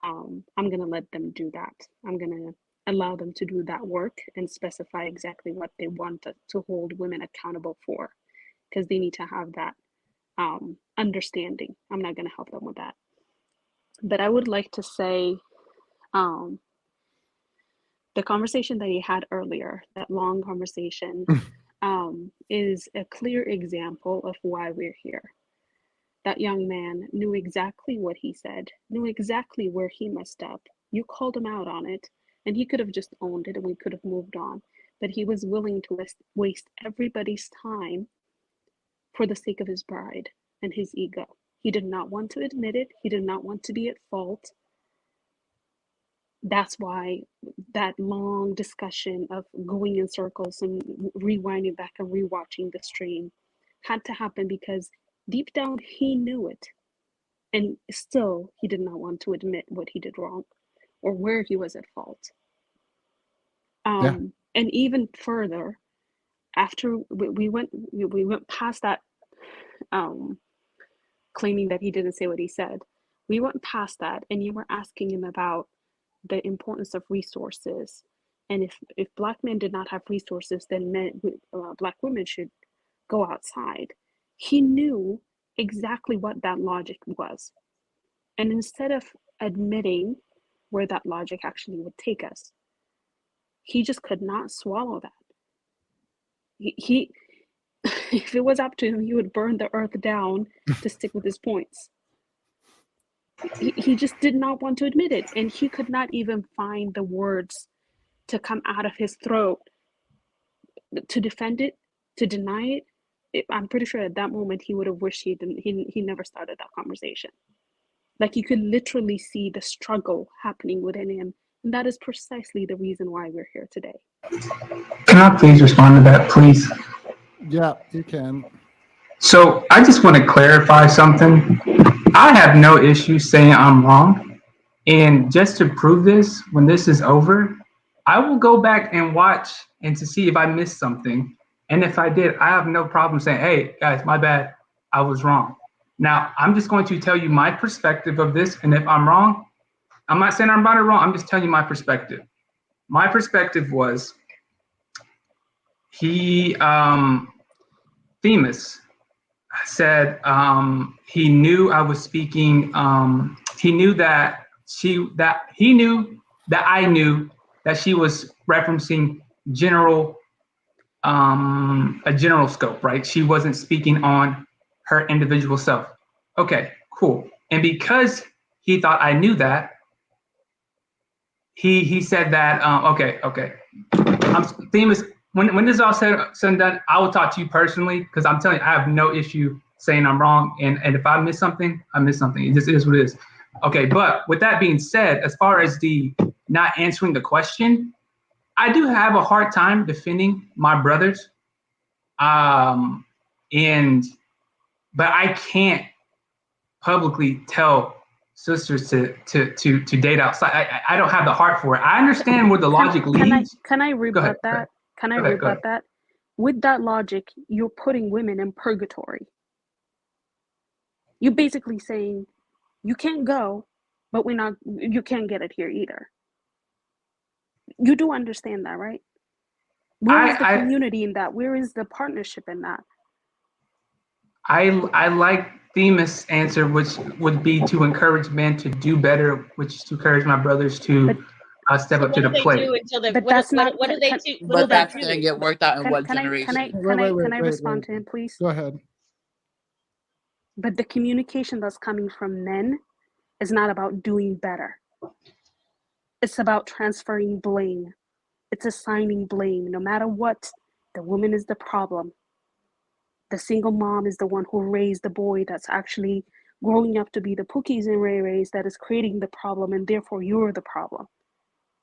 I'm going to let them do that. I'm going to allow them to do that work and specify exactly what they want to hold women accountable for, because they need to have that understanding. I'm not going to help them with that. But I would like to say the conversation that he had earlier, that long conversation, is a clear example of why we're here. That young man knew exactly what he said, knew exactly where he messed up. You called him out on it, and he could have just owned it and we could have moved on. but he was willing to waste everybody's time for the sake of his bride and his ego. He did not want to admit it. He did not want to be at fault. That's why that long discussion of going in circles and rewinding back and rewatching the stream had to happen, because deep down he knew it. And still, he did not want to admit what he did wrong or where he was at fault. And even further, after we went past that, claiming that he didn't say what he said, we went past that, and you were asking him about the importance of resources, and if Black men did not have resources, then Black women should go outside. He knew exactly what that logic was, and instead of admitting where that logic actually would take us, he just could not swallow that. He if it was up to him, he would burn the earth down to stick with his points. He just did not want to admit it, and he could not even find the words to come out of his throat to defend it, to deny it. I'm pretty sure at that moment he would have wished he never started that conversation. Like, you could literally see the struggle happening within him, and that is precisely the reason why we're here today. Can I please respond to that, please? Yeah, you can. So I just want to clarify something. I have no issue saying I'm wrong. And just to prove this, when this is over, I will go back and watch and to see if I missed something. And if I did, I have no problem saying, hey, guys, my bad, I was wrong. Now, I'm just going to tell you my perspective of this. And if I'm wrong, I'm not saying I'm right or wrong. I'm just telling you my perspective. My perspective was Themis said he knew I was speaking. He knew that I knew that she was referencing a general scope, right? She wasn't speaking on her individual self. Okay, cool. And because he thought I knew that, he said that. Okay. Themis, when this is all said and done, I will talk to you personally, because I'm telling you, I have no issue saying I'm wrong. And if I miss something, I miss something. It just is what it is. Okay, but with that being said, as far as the not answering the question, I do have a hard time defending my brothers. But I can't publicly tell sisters to date outside. I don't have the heart for it. I understand where the logic leads. Can I rebut that? Can I rebut that? With that logic, you're putting women in purgatory. You're basically saying you can't go, but you can't get it here either. You do understand that, right? Where is the community in that? Where is the partnership in that? I like Themis' answer, which would be to encourage men to do better, which is to encourage my brothers to step up to the plate. What do they do? But that's going to get worked out in what generation? Can I respond to him, please? Go ahead. But the communication that's coming from men is not about doing better. It's about transferring blame. It's assigning blame. No matter what, the woman is the problem. The single mom is the one who raised the boy that's actually growing up to be the Pookies and Ray Rays that is creating the problem, and therefore you're the problem.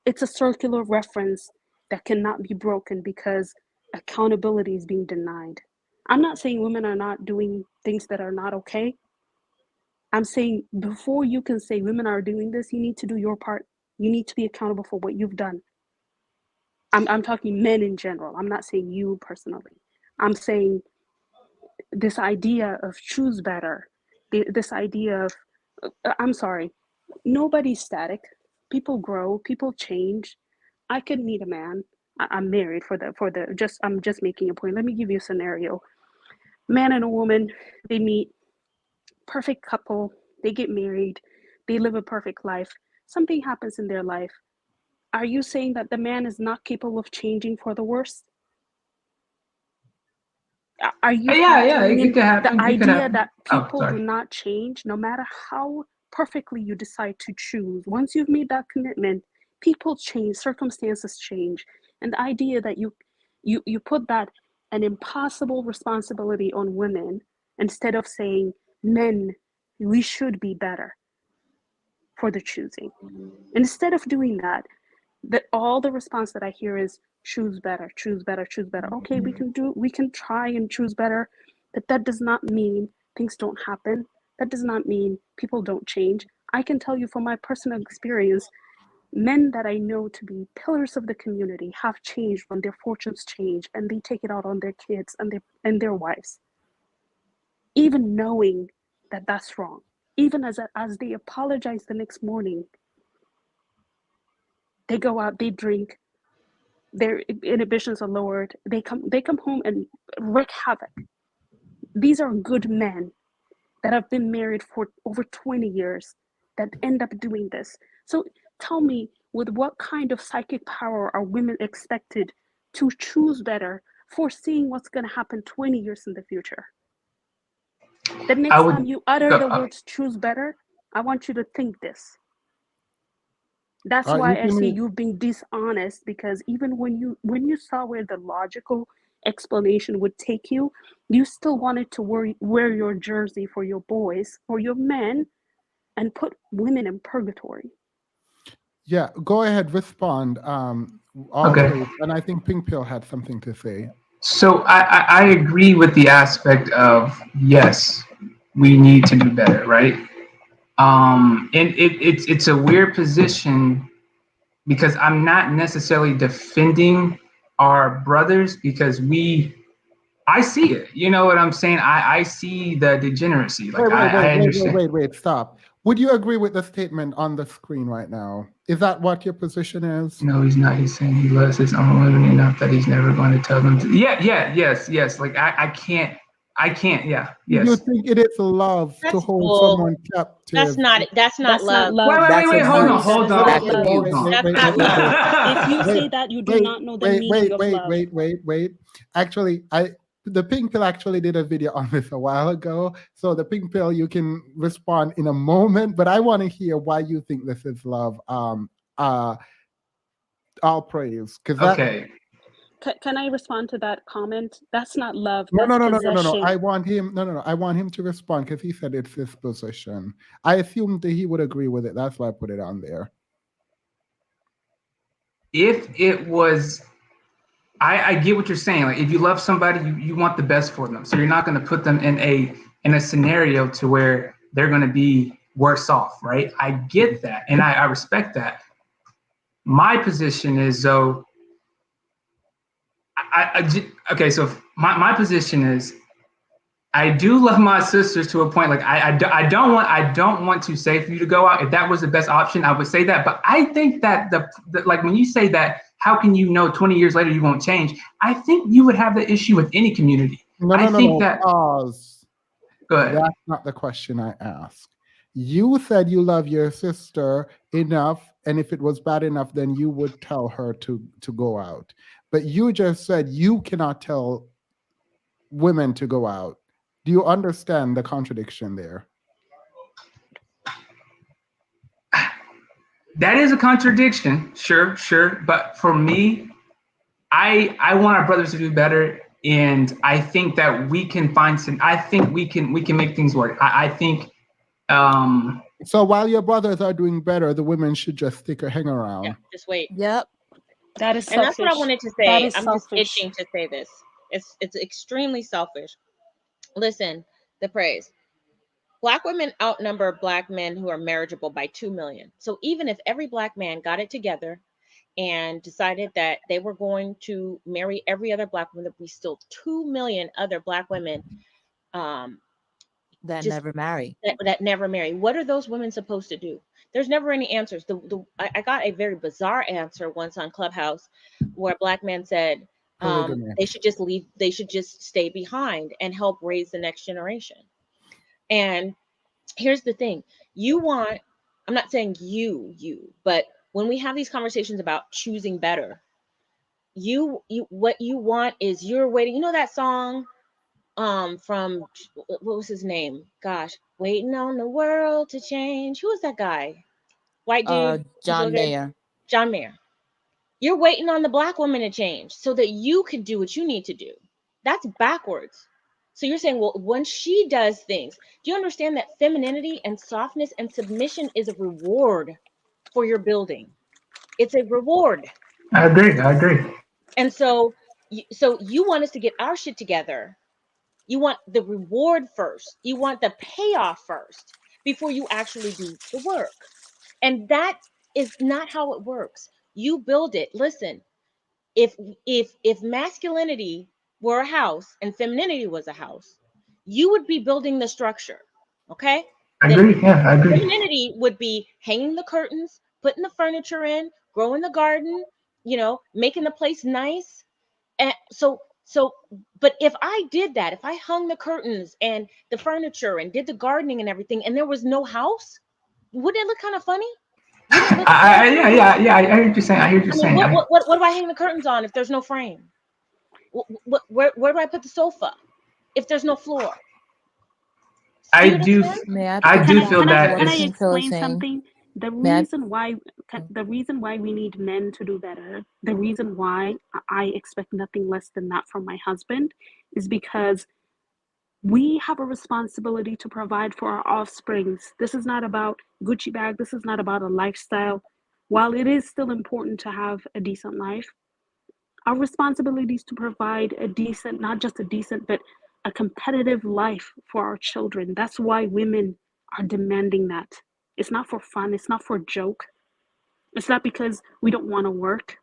It's a circular reference that cannot be broken because accountability is being denied. I'm not saying women are not doing things that are not okay. I'm saying before you can say women are doing this, you need to do your part. You need to be accountable for what you've done. I'm talking men in general. I'm not saying you personally. I'm saying this idea of choose better, this idea of, I'm sorry, nobody's static. People grow, people change. I could meet a man. I'm married I'm just making a point. Let me give you a scenario. Man and a woman, they meet, perfect couple, they get married, they live a perfect life. Something happens in their life. Are you saying that the man is not capable of changing for the worse? Are you it could happen. The idea that people do not change, no matter how perfectly you decide to choose, once you've made that commitment, people change, circumstances change. And the idea that You put that an impossible responsibility on women instead of saying, men, we should be better for the choosing. Instead of doing that, all the response that I hear is choose better, choose better, choose better. Okay, we can try and choose better, but that does not mean things don't happen. That does not mean people don't change. I can tell you from my personal experience, men that I know to be pillars of the community have changed when their fortunes change and they take it out on their kids and their wives. Even knowing that that's wrong, even as they apologize the next morning, they go out, they drink, their inhibitions are lowered, they come home and wreak havoc. These are good men that have been married for over 20 years that end up doing this. So tell me, with what kind of psychic power are women expected to choose better, foreseeing what's going to happen 20 years in the future? The next time you utter the words choose better, I want you to think this. That's why I see you being dishonest, because even when you saw where the logical explanation would take you, you still wanted to wear your jersey for your boys or your men and put women in purgatory. Yeah, go ahead, respond. Okay. And I think Pink Pill had something to say. So I agree with the aspect of, yes, we need to do better, right? And it's a weird position because I'm not necessarily defending our brothers, because I see it. You know what I'm saying? I see the degeneracy. Like I understand. Wait, stop. Would you agree with the statement on the screen right now? Is that what your position is? No, he's not. He's saying he loves his own women enough that he's never going to tell them to. Yes. Like I can't. Yeah. Yes. You think it is love to hold someone captive? That's not love. Wait. Hold on. That's not love. If you say that, you do not know the meaning of love. Wait. Actually, the Pink Pill actually did a video on this a while ago. So the Pink Pill, you can respond in a moment, but I want to hear why you think this is love. All praise. Okay. Can I respond to that comment? That's not love. No. Possession. I want him. I want him to respond because he said it's his position. I assumed that he would agree with it. That's why I put it on there. If it was, I get what you're saying. Like, if you love somebody, you want the best for them. So you're not going to put them in a scenario to where they're going to be worse off, right? I get that, and I respect that. My position is, though, okay, so my position is, I do love my sisters to a point. Like I don't want to say for you to go out. If that was the best option, I would say that. But I think that the like when you say that, how can you know 20 years later you won't change? I think you would have the issue with any community. No. Pause. Go ahead. That's not the question I asked. You said you love your sister enough, and if it was bad enough, then you would tell her to go out. But you just said you cannot tell women to go out. Do you understand the contradiction there? That is a contradiction, sure. But for me, I want our brothers to do better, and I think that we can find some. I think we can make things work. I think. So while your brothers are doing better, the women should just hang around. Yeah, just wait. Yep. That is selfish. And that's what I wanted to say. That is I'm selfish. just itching to say this. It's extremely selfish. Listen, the praise. Black women outnumber Black men who are marriageable by 2 million. So even if every Black man got it together and decided that they were going to marry every other Black woman, there'd be still 2 million other Black women that never marry. That never marry. What are those women supposed to do? There's never any answers. I got a very bizarre answer once on Clubhouse where a Black man said they should just leave. They should just stay behind and help raise the next generation. And here's the thing. I'm not saying you, but when we have these conversations about choosing better, what you want is you're waiting. You know that song from what was his name? Gosh, waiting on the world to change. Who was that guy? White dude. John Mayer. John Mayer. You're waiting on the Black woman to change so that you can do what you need to do. That's backwards. So you're saying, well, when she does things, do you understand that femininity and softness and submission is a reward for your building? It's a reward. I agree. And so you want us to get our shit together. You want the reward first. You want the payoff first before you actually do the work. And that is not how it works. You build it. Listen, if masculinity were a house and femininity was a house, you would be building the structure. Okay? I agree. Yeah, I agree. Femininity would be hanging the curtains, putting the furniture in, growing the garden, making the place nice. And but if I did that, if I hung the curtains and the furniture and did the gardening and everything, and there was no house, wouldn't it look kind of funny? Yeah. I hear what you're saying. I hear what you're I mean, saying. what do I hang the curtains on if there's no frame? Where do I put the sofa if there's no floor? I do feel that Can I explain something? The reason why we need men to do better, the reason why I expect nothing less than that from my husband, is because we have a responsibility to provide for our offsprings. This is not about Gucci bag. This is not about a lifestyle. While it is still important to have a decent life, our responsibility is to provide a decent, not just a decent, but a competitive life for our children. That's why women are demanding that. It's not for fun. It's not for joke. It's not because we don't want to work.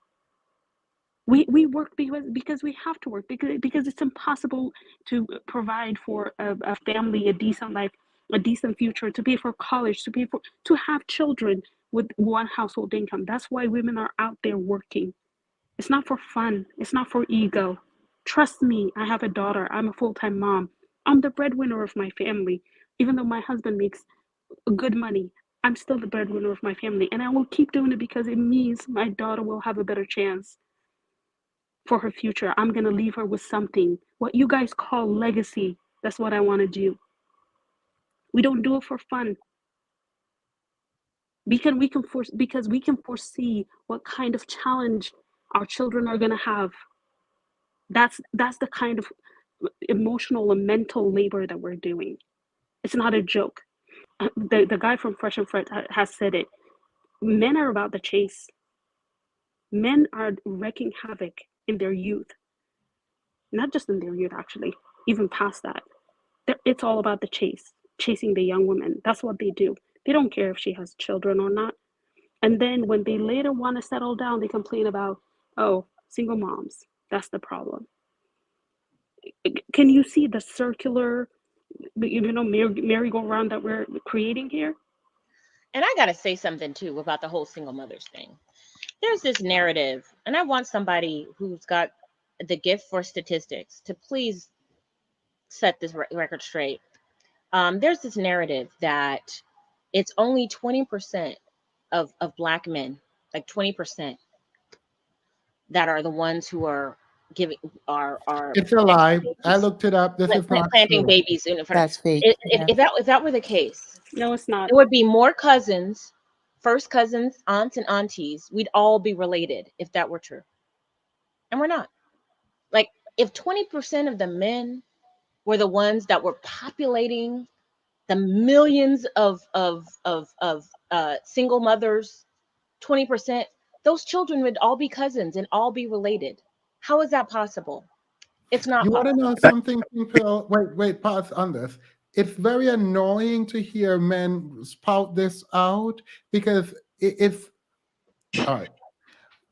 We work because we have to work, because it's impossible to provide for a family a decent life, a decent future, to pay for college, to have children with one household income. That's why women are out there working. It's not for fun. It's not for ego. Trust me, I have a daughter. I'm a full-time mom. I'm the breadwinner of my family. Even though my husband makes good money, I'm still the breadwinner of my family. And I will keep doing it because it means my daughter will have a better chance for her future. I'm going to leave her with something. What you guys call legacy, that's what I want to do. We don't do it for fun. Because we can foresee what kind of challenge our children are going to have. That's the kind of emotional and mental labor that we're doing. It's not a joke. The guy from Fresh and Fred has said it. Men are about the chase. Men are wreaking havoc in their youth. Not just in their youth, actually, even past that. It's all about the chase, chasing the young woman. That's what they do. They don't care if she has children or not. And then when they later want to settle down, they complain about, oh, single moms. That's the problem. Can you see the circular, merry-go-round that we're creating here? And I got to say something, too, about the whole single mothers thing. There's this narrative, and I want somebody who's got the gift for statistics to please set this record straight. There's this narrative that it's only 20% of Black men, like 20%, that are the ones who are giving are It's a lie. I looked it up. This is not planting true. babies in front. That's fake. If that were the case, no, it's not. There would be more cousins, first cousins, aunts, and aunties. We'd all be related if that were true, and we're not. Like, if 20% of the men were the ones that were populating the millions of single mothers, 20%, those children would all be cousins and all be related. How is that possible? It's not You possible. want to know something, people? Wait, pause on this. It's very annoying to hear men spout this out because it's all right.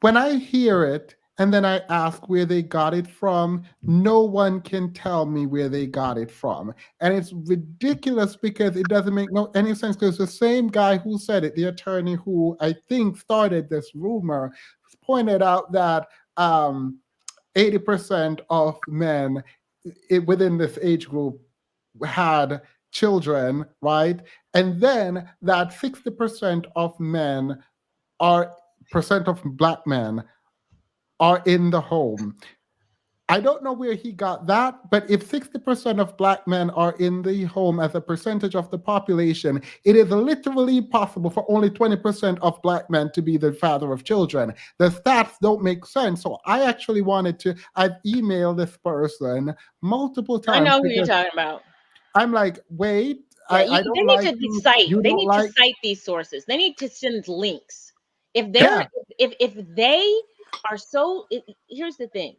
When I hear it and then I ask where they got it from, no one can tell me where they got it from. And it's ridiculous because it doesn't make any sense, because the same guy who said it, the attorney who I think started this rumor, pointed out that 80% of men within this age group had children, right? And then that 60% of men percent of Black men are in the home. I don't know where he got that, but if 60% of black men are in the home as a percentage of the population, it is literally possible for only 20% of black men to be the father of children. The stats don't make sense. So I actually I've emailed this person multiple I times know who you're because talking about. I'm like, wait, Yeah, I they don't need like to you. cite. You They don't need to like, cite these sources. They need to send links. If they're yeah. if they are so, here's the thing.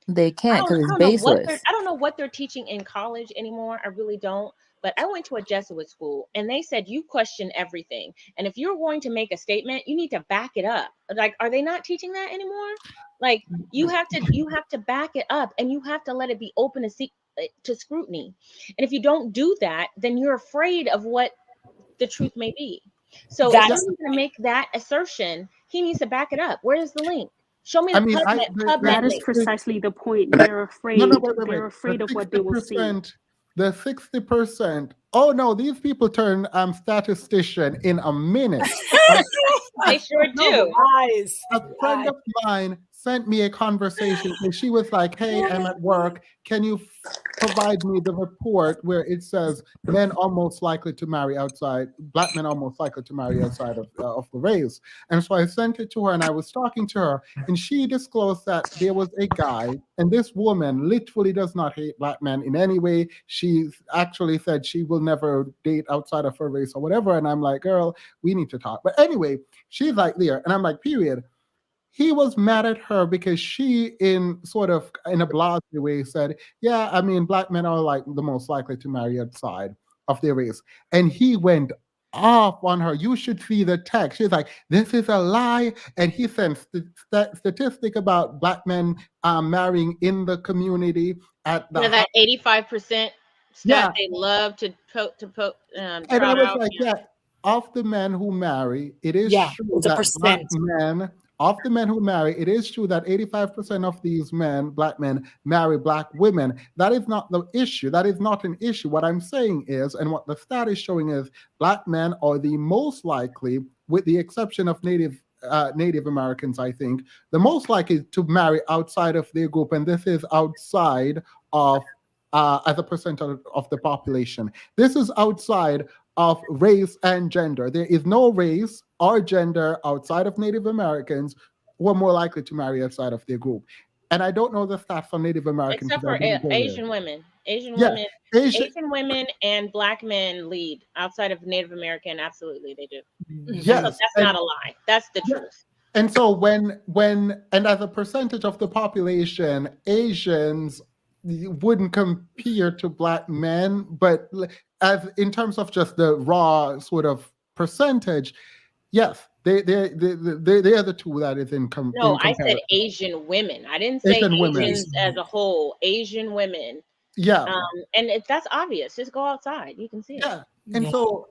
They can't because it's I don't know what baseless. I don't know what they're teaching in college anymore. I really don't. But I went to a Jesuit school, and they said you question everything, and if you're going to make a statement, you need to back it up. Like, are they not teaching that anymore? Like, you have to back it up, and you have to let it be open to scrutiny. And if you don't do that, then you're afraid of what the truth may be. So if That's somebody's going to make that assertion, he needs to back it up. Where's the link? Show me I the mean, PubMed That is link. precisely the point. They're No, afraid. wait. They're The afraid of what they will see. 60%, the 60%. Oh no, these people turn statistician in a minute. They sure do. Lies. A friend of mine sent me a conversation and she was like, hey, I'm at work. Can you provide me the report where it says men are most likely to marry outside, black men are most likely to marry outside of the race? And so I sent it to her and I was talking to her and she disclosed that there was a guy, and this woman literally does not hate black men in any way. She actually said she will never date outside of her race or whatever. And I'm like, girl, we need to talk. But anyway, she's like there. And I'm like, period. He was mad at her because she, in a blasé way, said, yeah, I mean, black men are like the most likely to marry outside of their race. And he went off on her. You should see the text. She's like, this is a lie. And he sent statistic about black men marrying in the community at the That 85% stat yeah. they love to And I trot was out. like, yeah, of the men who marry, it is Yeah, true it's a that black percent. men, of the men who marry, it is true that 85% of these men, black men, marry black women. That is not the issue. That is not an issue. What I'm saying is, and what the stat is showing is, black men are the most likely, with the exception of Native Americans, I think, the most likely to marry outside of their group, and this is outside of as a percentage of the population. This is outside of race and gender. There is no race or gender outside of Native Americans who are more likely to marry outside of their group. And I don't know the stats for Native Americans. Except for Asian women. Asian women and black men lead outside of Native American. Absolutely, they do. Yes, that's not a lie. That's the truth. And so when as a percentage of the population, Asians wouldn't compare to black men, but as in terms of just the raw sort of percentage, yes, they are the two that is in No, I comparison. said Asian women. I didn't say Asians as a whole. Asian women. Yeah. And that's obvious. Just go outside. You can see it. Yeah. And so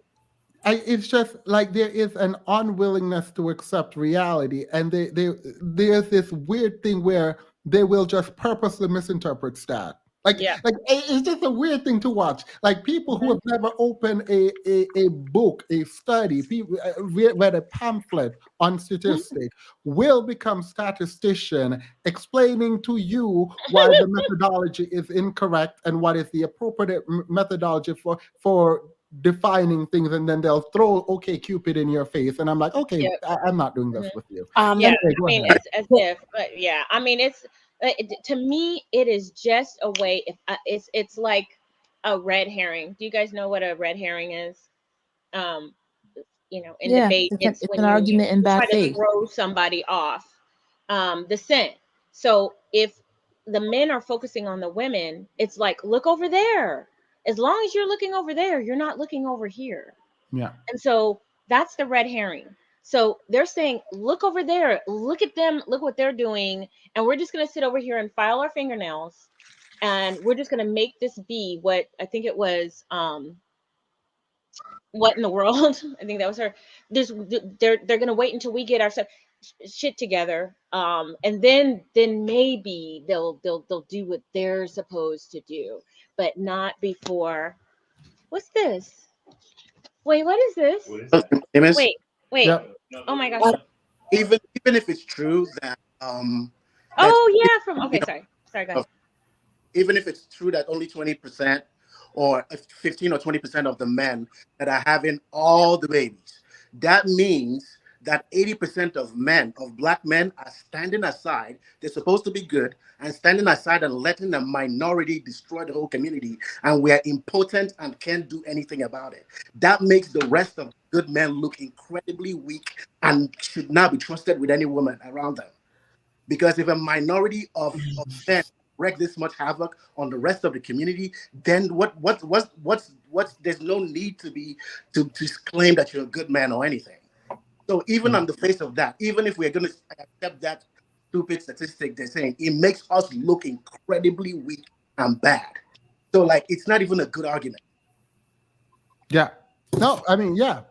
it's just like there is an unwillingness to accept reality, and there's this weird thing where they will just purposely misinterpret stat. Like it's just a weird thing to watch. Like people who have never opened a book, a study, people read a pamphlet on statistics will become statistician, explaining to you why the methodology is incorrect and what is the appropriate methodology for defining things, and then they'll throw Cupid in your face, and I'm like, okay, I'm not doing this with you. Anyway, I mean, as if, but yeah, I mean, it's to me, it is just a way. It's like a red herring. Do you guys know what a red herring is? In debate, it's an argument in bad try faith. to throw somebody off the scent. So if the men are focusing on the women, it's like, look over there. As long as you're looking over there, you're not looking over here. Yeah. And so that's the red herring. So they're saying, look over there, look at them, look what they're doing. And we're just going to sit over here and file our fingernails. And we're just going to make this be what I think it was. What in the world? I think that was her. They're going to wait until we get our shit together. And then maybe they'll do what they're supposed to do, but not before. What's this? Wait, what is this? Wait. Yep. Oh my gosh. Even if it's true that Oh yeah, okay, sorry, go ahead. even if it's true that only 20% or 15 or 20% of the men that are having all the babies, that means that 80% of men, of black men, are standing aside. They're supposed to be good and standing aside and letting a minority destroy the whole community. And we are impotent and can't do anything about it. That makes the rest of good men look incredibly weak and should not be trusted with any woman around them. Because if a minority of men wreak this much havoc on the rest of the community, then what's there's no need to claim that you're a good man or anything. So even on the face of that, even if we're going to accept that stupid statistic they're saying, it makes us look incredibly weak and bad. So like, it's not even a good argument. Yeah. No, I mean, yeah.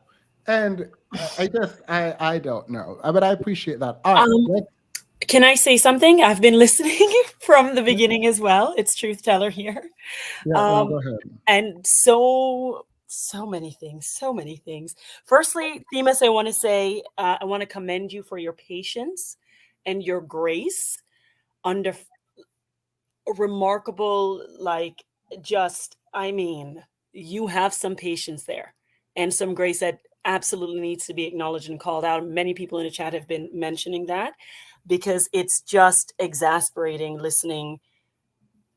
And I guess I don't know, but I appreciate that. All right. Can I say something? I've been listening from the beginning as well. It's Truth Teller here. Yeah, no, go ahead. And so many things. Firstly, Themis, I want to say, I want to commend you for your patience and your grace under remarkable, like, just, I mean, you have some patience there and some grace that absolutely needs to be acknowledged and called out. Many people in the chat have been mentioning that, because it's just exasperating listening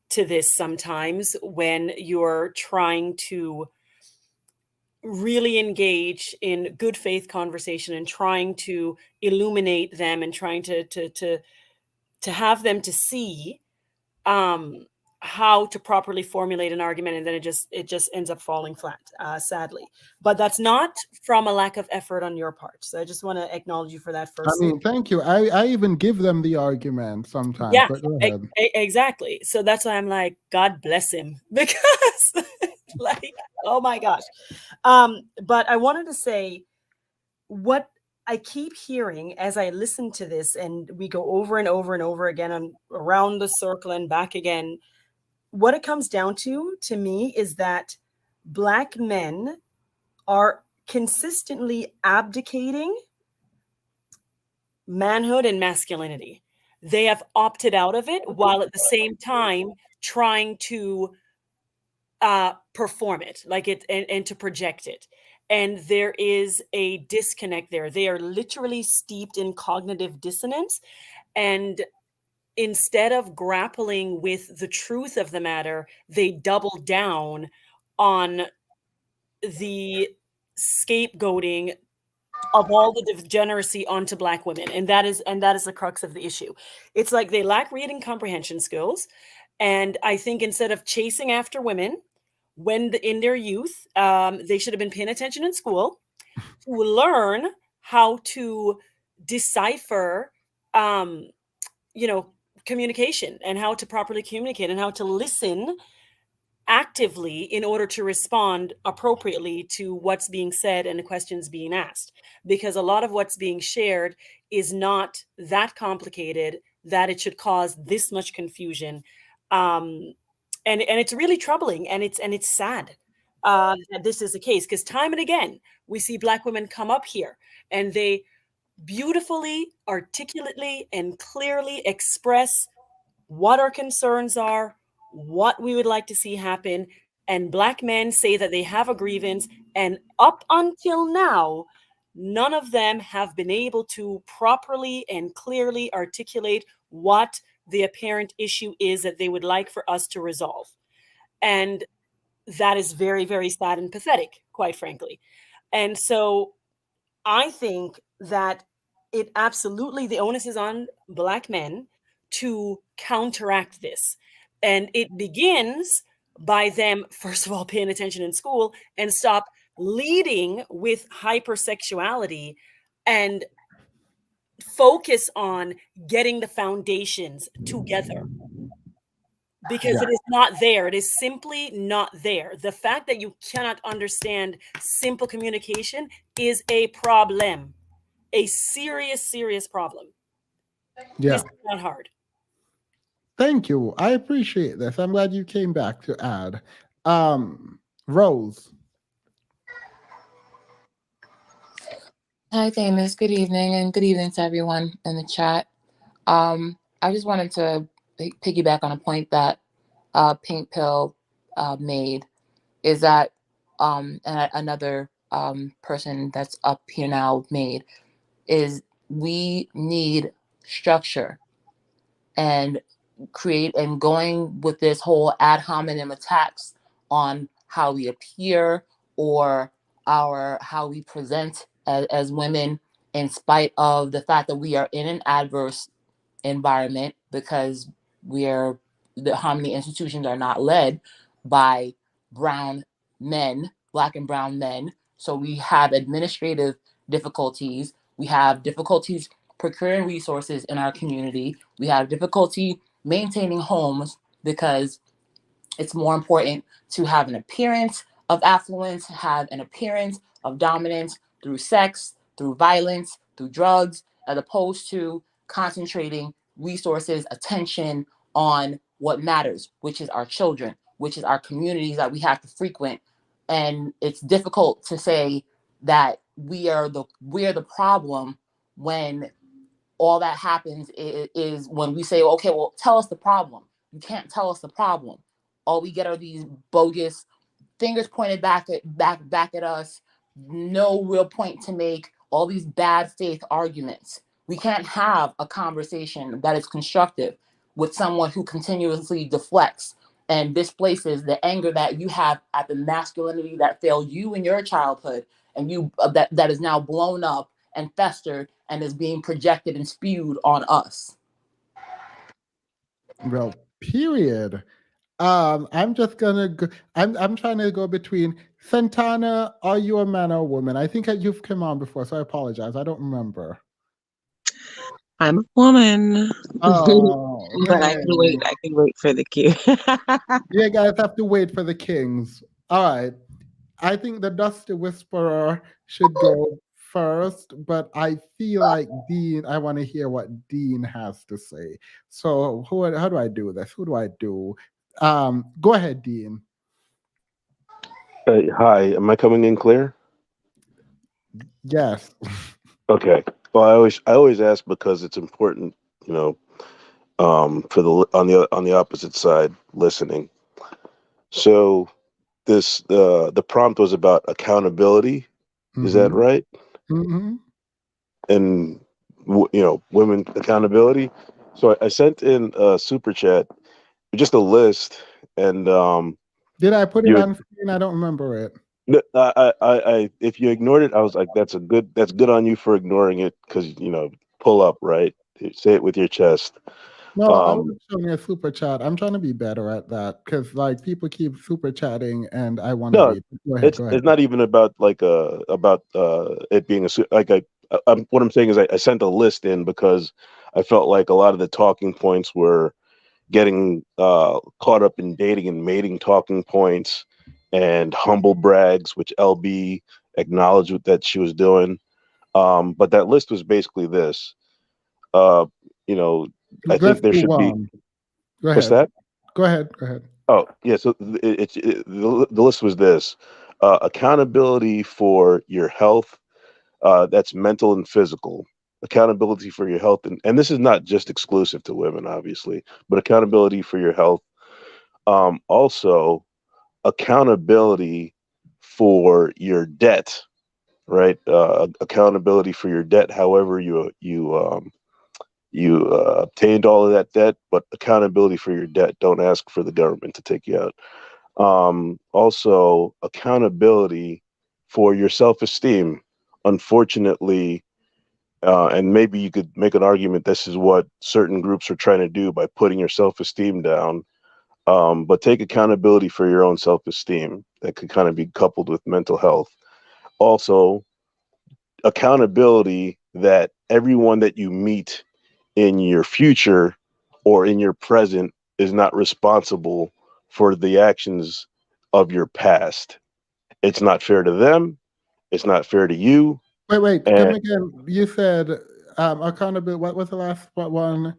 to this sometimes when you're trying to really engage in good faith conversation and trying to illuminate them and trying to have them to see how to properly formulate an argument, and then it just ends up falling flat, sadly. But that's not from a lack of effort on your part. So I just want to acknowledge you for that first. I mean, thank you. I even give them the argument sometimes. Yeah, But go ahead. exactly. So that's why I'm like, God bless him, because like, oh my gosh. But I wanted to say what I keep hearing as I listen to this, and we go over and over and over again and around the circle and back again. What it comes down to me, is that Black men are consistently abdicating manhood and masculinity. They have opted out of it while at the same time trying to perform it, like it, and to project it. And there is a disconnect there. They are literally steeped in cognitive dissonance. And instead of grappling with the truth of the matter, they double down on the scapegoating of all the degeneracy onto Black women. And that is the crux of the issue. It's like they lack reading comprehension skills. And I think instead of chasing after women when in their youth, they should have been paying attention in school to learn how to decipher, communication, and how to properly communicate, and how to listen actively in order to respond appropriately to what's being said and the questions being asked. Because a lot of what's being shared is not that complicated that it should cause this much confusion. And it's really troubling, and it's sad that this is the case, because time and again we see Black women come up here and they beautifully, articulately, and clearly express what our concerns are, what we would like to see happen. And Black men say that they have a grievance, and up until now, none of them have been able to properly and clearly articulate what the apparent issue is that they would like for us to resolve. And that is very, very sad and pathetic, quite frankly. And so I think that it absolutely, the onus is on Black men to counteract this. And it begins by them, first of all, paying attention in school and stop leading with hypersexuality and focus on getting the foundations together. Because it is not there. It is simply not there. The fact that you cannot understand simple communication is a problem, a serious, serious problem. Yeah. It's not hard. Thank you. I appreciate this. I'm glad you came back to add. Rose. Hi, Thamus. Good evening, and good evening to everyone in the chat. I just wanted to piggyback on a point that Pink Pill made is that, and another person that's up here now made, is we need structure and create, and going with this whole ad hominem attacks on how we appear or how we present as women, in spite of the fact that we are in an adverse environment, because the harmony institutions are not led by brown men, black and brown men. So we have administrative difficulties. We have difficulties procuring resources in our community. We have difficulty maintaining homes because it's more important to have an appearance of affluence, have an appearance of dominance through sex, through violence, through drugs, as opposed to concentrating resources, attention on what matters, which is our children, which is our communities that we have to frequent. And it's difficult to say that we're the problem when all that happens is when we say, okay, well, tell us the problem. You can't tell us the problem. All we get are these bogus fingers pointed back at us. No real point to make. All these bad faith arguments. We can't have a conversation that is constructive with someone who continuously deflects and displaces the anger that you have at the masculinity that failed you in your childhood, and you that is now blown up and festered and is being projected and spewed on us. Well, period. I'm just gonna go, I'm trying to go between Santana. Are you a man or a woman? I think you've come on before, so I apologize. I don't remember. I'm a woman. Oh, But I can wait for the cue. You guys have to wait for the kings. All right. I think the Dusty Whisperer should go first, but I feel like Dean, I want to hear what Dean has to say. So how do I do this? Who do I do? Go ahead, Dean. Hi, am I coming in clear? Yes. Okay. Well, I always ask because it's important, for on the opposite side listening. So the prompt was about accountability. Is that right? Mm-hmm. And women accountability. So I sent in a super chat, just a list, and did I put it on screen? I don't remember it. No, I if you ignored it, I was like, that's good on you for ignoring it, because pull up, right? Say it with your chest. No, I was showing a super chat. I'm trying to be better at that, because people keep super chatting and I want to No, read. Go ahead. it's not even about it being what I'm saying is I sent a list in because I felt like a lot of the talking points were getting caught up in dating and mating talking points and humble brags, which LB acknowledged that she was doing. But that list was basically this. I think there should be. Go ahead. What's that? Go ahead. Oh, yeah. So the list was this: accountability for your health, that's mental and physical. Accountability for your health, and this is not just exclusive to women, obviously, but accountability for your health. Also, accountability for your debt, right? Accountability for your debt, however you obtained all of that debt, but accountability for your debt. Don't ask for the government to take you out. Also, accountability for your self-esteem. Unfortunately, and maybe you could make an argument this is what certain groups are trying to do by putting your self-esteem down. But take accountability for your own self-esteem. That could kind of be coupled with mental health. Also, accountability that everyone that you meet in your future or in your present is not responsible for the actions of your past. It's not fair to them. It's not fair to you. Wait, come again. You said accountability. What was the last one?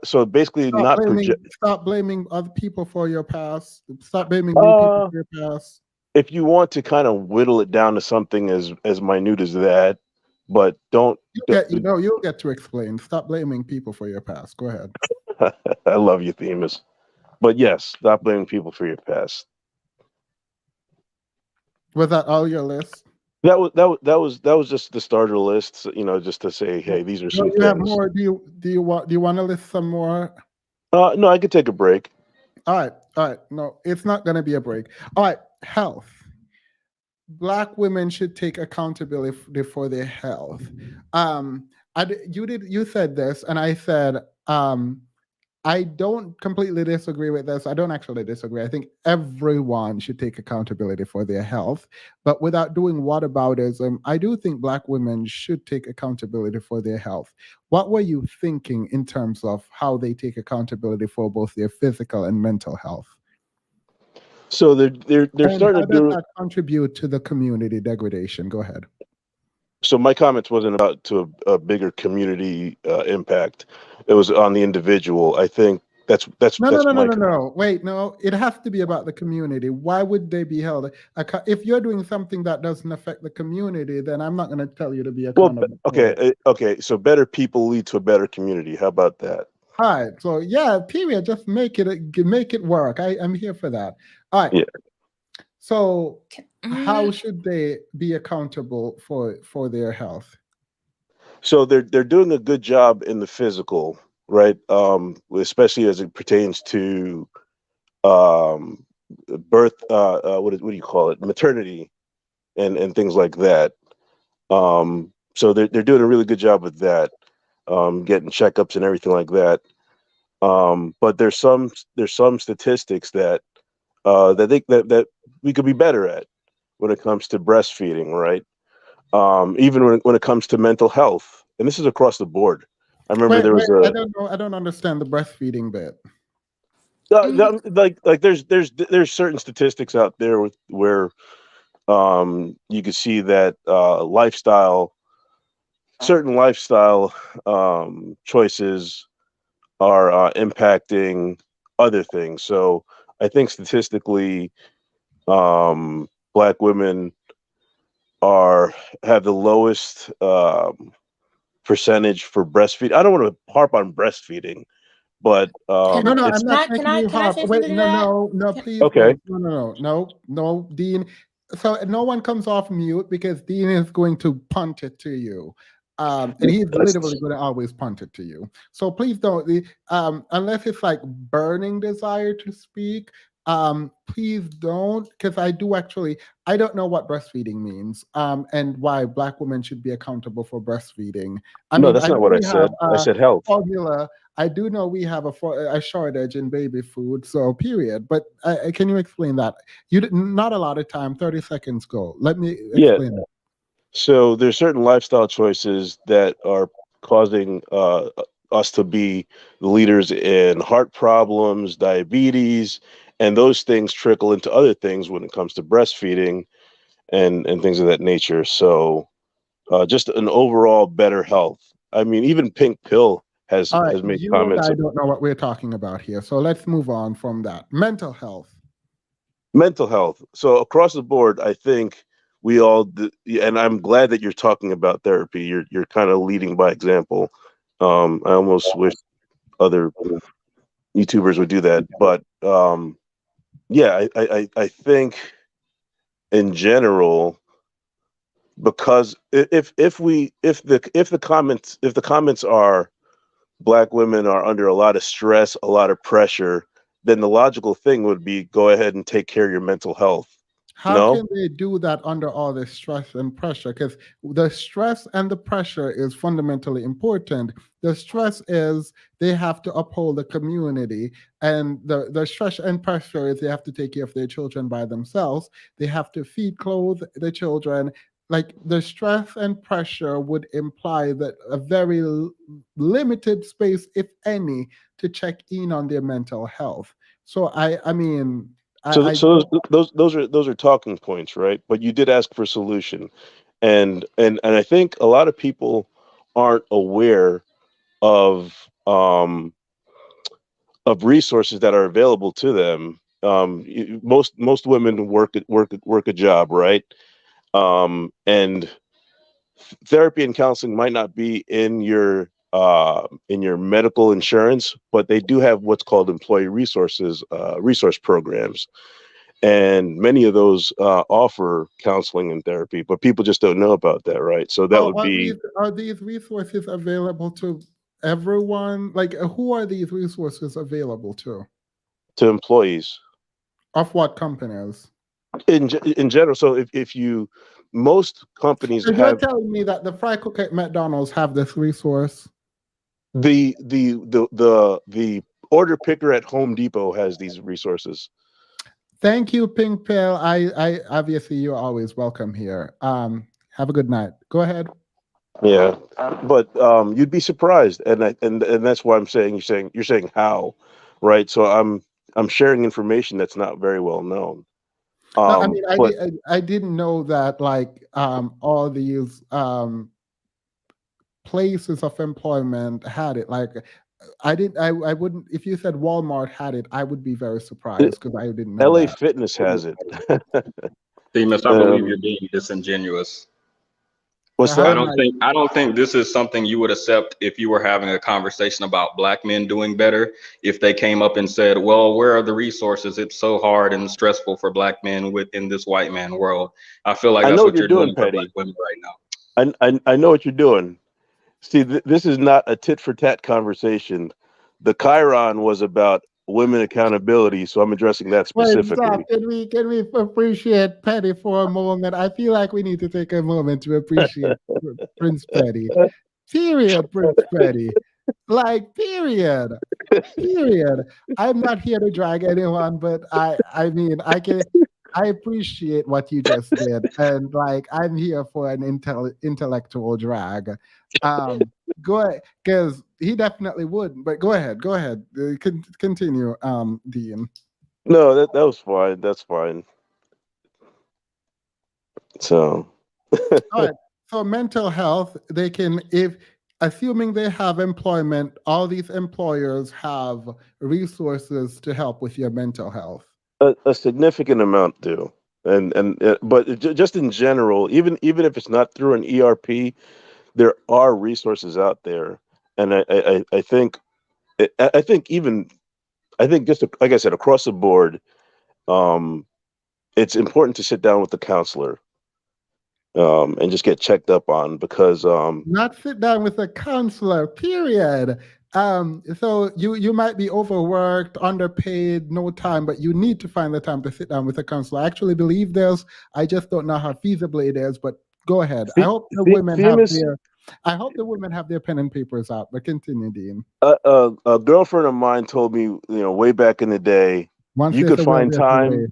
So basically, stop blaming other people for your past. Stop blaming new people for your past. If you want to kind of whittle it down to something as minute as that, but don't. You'll get to explain. Stop blaming people for your past. Go ahead. I love you, Themis. But yes, stop blaming people for your past. Was that all your list? That was just the starter list, you know, just to say, hey, these are No, some you have things. more. Do you want to list some more? No, I could take a break. All right. No, it's not going to be a break. All right, health. Black women should take accountability for their health. You said this, and I said I don't completely disagree with this. I don't actually disagree. I think everyone should take accountability for their health, but without doing whataboutism, I do think Black women should take accountability for their health. What were you thinking in terms of how they take accountability for both their physical and mental health? So they're And starting how to does do. that contribute to the community degradation? Go ahead. So my comments wasn't about to a bigger community impact. It was on the individual. I think that's my. No. Wait, no. It has to be about the community. Why would they be held? If you're doing something that doesn't affect the community, then I'm not going to tell you to be Well, accountable for it. okay. So better people lead to a better community. How about that? All right. So yeah, period. Just make it work. I'm here for that. All right. Yeah. So how should they be accountable for their health? So they're doing a good job in the physical, right? Especially as it pertains to birth. What do you call it? Maternity, and things like that. So they're doing a really good job with that, getting checkups and everything like that. But there's some statistics that that we could be better at when it comes to breastfeeding, right? Even when it comes to mental health, and this is across the board. I remember there was I a don't know. I don't understand the breastfeeding bit. like there's certain statistics out there where you can see that certain lifestyle choices are impacting other things. So I think statistically, Black women have the lowest percentage for breastfeeding. I don't want to harp on breastfeeding, but No, I'm it's not making you harp. Wait, no, please, okay. No, Dean. So no one comes off mute because Dean is going to punt it to you. And he's literally going to always punt it to you. So please don't, unless it's like burning desire to speak, please don't, because I don't know what breastfeeding means, and why Black women should be accountable for breastfeeding. No, that's not what I said. I said health. Formula. I do know we have a shortage in baby food, so period. But can you explain that? Not a lot of time. 30 seconds go. Let me explain that. So there's certain lifestyle choices that are causing us to be the leaders in heart problems, diabetes, and those things trickle into other things when it comes to breastfeeding and things of that nature. So just an overall better health. I mean, even Pink Pill has made You comments. and I don't know what we're talking about here, so let's move on from that. Mental health. Mental health. So across the board, I think we all, and I'm glad that you're talking about therapy. You're kind of leading by example. I almost wish other YouTubers would do that, but yeah, I think in general, because if the comments are Black women are under a lot of stress, a lot of pressure, then the logical thing would be go ahead and take care of your mental health. How can they do that under all this stress and pressure? Because the stress and the pressure is fundamentally important. The stress is they have to uphold the community, and the stress and pressure is they have to take care of their children by themselves. They have to feed, clothe the children. Like the stress and pressure would imply that a very limited space, if any, to check in on their mental health. So I mean, So those are talking points, right? But you did ask for a solution, and I think a lot of people aren't aware of resources that are available to them. Most women work a job, right? And therapy and counseling might not be in your medical insurance, but they do have what's called employee resource programs, and many of those offer counseling and therapy, but people just don't know about that, right? So that would be are these resources available to everyone? Like, who are these resources available to? to employees Of what companies? in general. So if you most companies So you're have telling me that the fry cook at McDonald's have this resource? the order picker at Home Depot has these resources. Thank you, Pink Pill. I obviously you're always welcome here. Have a good night. Go ahead. Yeah, but you'd be surprised, and that's why I'm saying you're saying how, right? So I'm sharing information that's not very well known. No, I mean, But I didn't know that like all these places of employment had it. Like I wouldn't, if you said Walmart had it, I would be very surprised because I didn't know LA that. Fitness has it. Themis, I believe you're being disingenuous. What's How I that? am don't I? think I don't think this is something you would accept if you were having a conversation about black men doing better. If they came up and said, "Well, where are the resources? It's so hard and stressful for black men within this white man world." I feel like I that's know what what you're you're doing, doing for black Petty. women right now. I know what you're doing. See, this is not a tit for tat conversation. The Chiron was about women accountability, so I'm addressing that Wait, stop. specifically. Can we appreciate Petty for a moment? I feel like we need to take a moment to appreciate Prince Petty. Period, Prince Petty. Like, period. Period. I'm not here to drag anyone, but I mean I appreciate what you just did. And like I'm here for an intellectual drag. Go ahead, because he definitely would. But go ahead, continue, Dean. No, that was fine. That's fine. So All right. So mental health, they can, if assuming they have employment, all these employers have resources to help with your mental health. a significant amount do, but just in general, even if it's not through an ERP, there are resources out there, and I think just like I said, across the board, it's important to sit down with the counselor and just get checked up on, because Not sit down with a counselor, period. So you might be overworked, underpaid, no time, but you need to find the time to sit down with a counselor. I actually believe this. I just don't know how feasible it is, but go ahead. I hope the women have their pen and papers out, but continue, Dean. A girlfriend of mine told me, way back in the day, Once you there's could a will, find there's a time. way.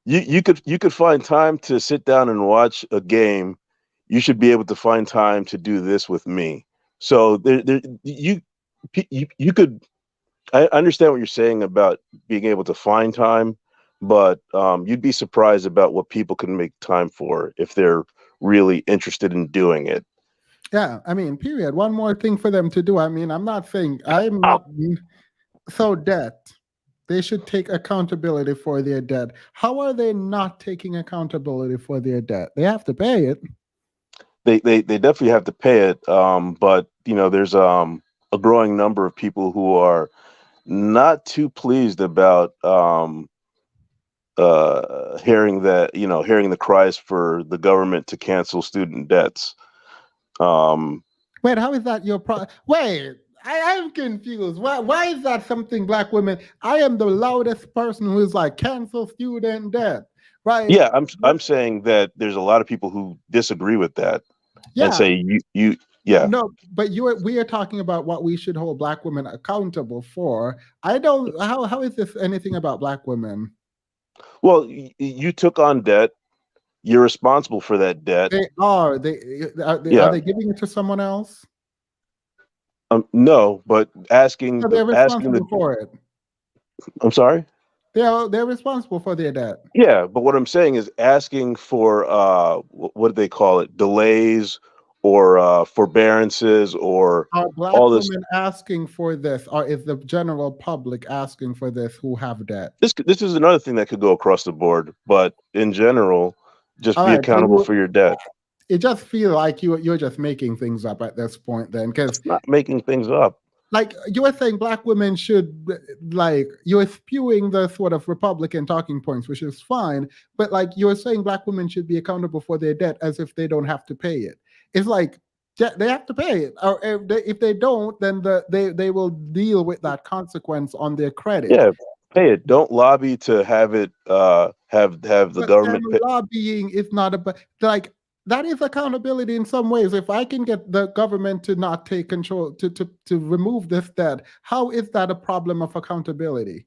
You could find time to sit down and watch a game. You should be able to find time to do this with me. So you could. I understand what you're saying about being able to find time, but you'd be surprised about what people can make time for if they're really interested in doing it. Yeah, I mean, period. One more thing for them to do. I mean, I'm not so debt. They should take accountability for their debt. How are they not taking accountability for their debt? They have to pay it. They definitely have to pay it. But there's a growing number of people who are not too pleased about hearing the cries for the government to cancel student debts. Wait, how is that your problem? Wait, I'm confused. Why is that something black women? I am the loudest person who is like cancel student debt, right? Yeah, I'm saying that there's a lot of people who disagree with that and say yeah. No, but we are talking about what we should hold black women accountable for. I don't. How is this anything about black women? Well, you took on debt. You're responsible for that debt. They are. Are they giving it to someone else? No, but asking. So they're responsible for it. I'm sorry. They're responsible for their debt. Yeah, but what I'm saying is asking for what do they call it? Delays or forbearances or are black all this. women asking for this, or is the general public asking for this who have debt? This is another thing that could go across the board, but in general, just be accountable for your debt. it just feels like you're just making things up at this point then, because not making things up. Like you were saying, black women should, like, you're spewing the sort of Republican talking points, which is fine, but like you're saying black women should be accountable for their debt as if they don't have to pay it. It's like they have to pay it, or if they don't, then they will deal with that consequence on their credit. Yeah, pay it. Don't lobby to have it have the But government then pay. lobbying is not about, like, that is accountability in some ways. If I can get the government to not take control, to remove this debt, how is that a problem of accountability?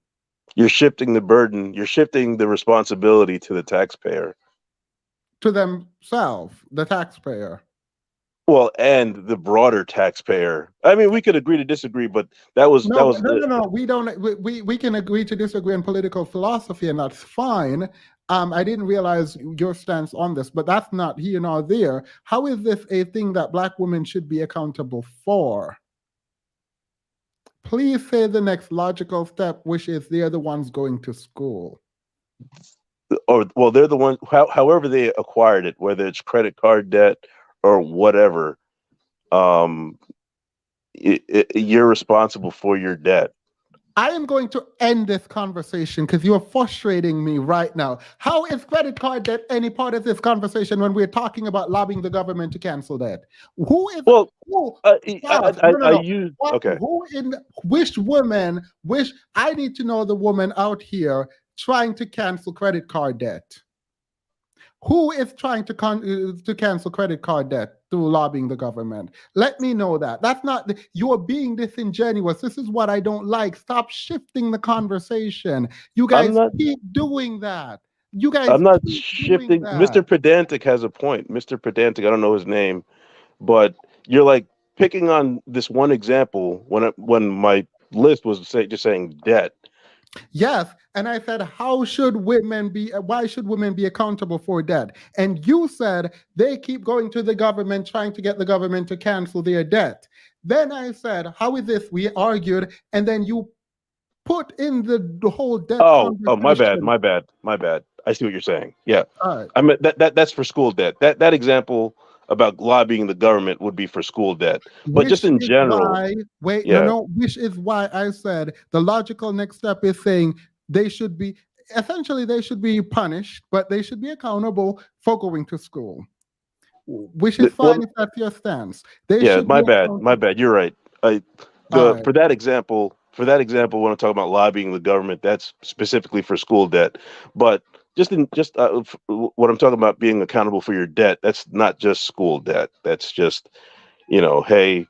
You're shifting the burden. You're shifting the responsibility to the taxpayer. To themselves, the taxpayer. Well, and the broader taxpayer. I mean, we could agree to disagree, but that was No, the, no. We don't. We can agree to disagree on political philosophy, and that's fine. I didn't realize your stance on this, but that's not here nor there. How is this a thing that black women should be accountable for? Please say the next logical step, which is they're the ones going to school. or well, they're the ones. However they acquired it, whether it's credit card debt or whatever. You're responsible for your debt. I am going to end this conversation because you are frustrating me right now. How is credit card debt any part of this conversation when we're talking about lobbying the government to cancel debt? Who is okay. Who in which woman? I need to know the woman out here trying to cancel credit card debt. Who is trying to cancel credit card debt through lobbying the government? Let me know that. That's not, you are being disingenuous. This is what I don't like. Stop shifting the conversation. You guys keep doing that. You guys I'm not keep shifting. doing Mr. that. Pedantic has a point. Mr. Pedantic, I don't know his name, but you're like picking on this one example when my list was just saying debt. Yes, and I said, why should women be accountable for debt? And you said they keep going to the government, trying to get the government to cancel their debt. Then I said, how is this? We argued, and then you put in the whole debt conversation. My bad. I see what you're saying. Yeah. All right. I mean that's for school debt. That example about lobbying the government would be for school debt. But just in general. Which is why I said the logical next step is saying they should be punished, but they should be accountable for going to school. Which is fine if that's your stance. My bad. You're right. For that example, when I'm talking about lobbying the government, that's specifically for school debt. But when I'm talking about being accountable for your debt, that's not just school debt. That's just, hey,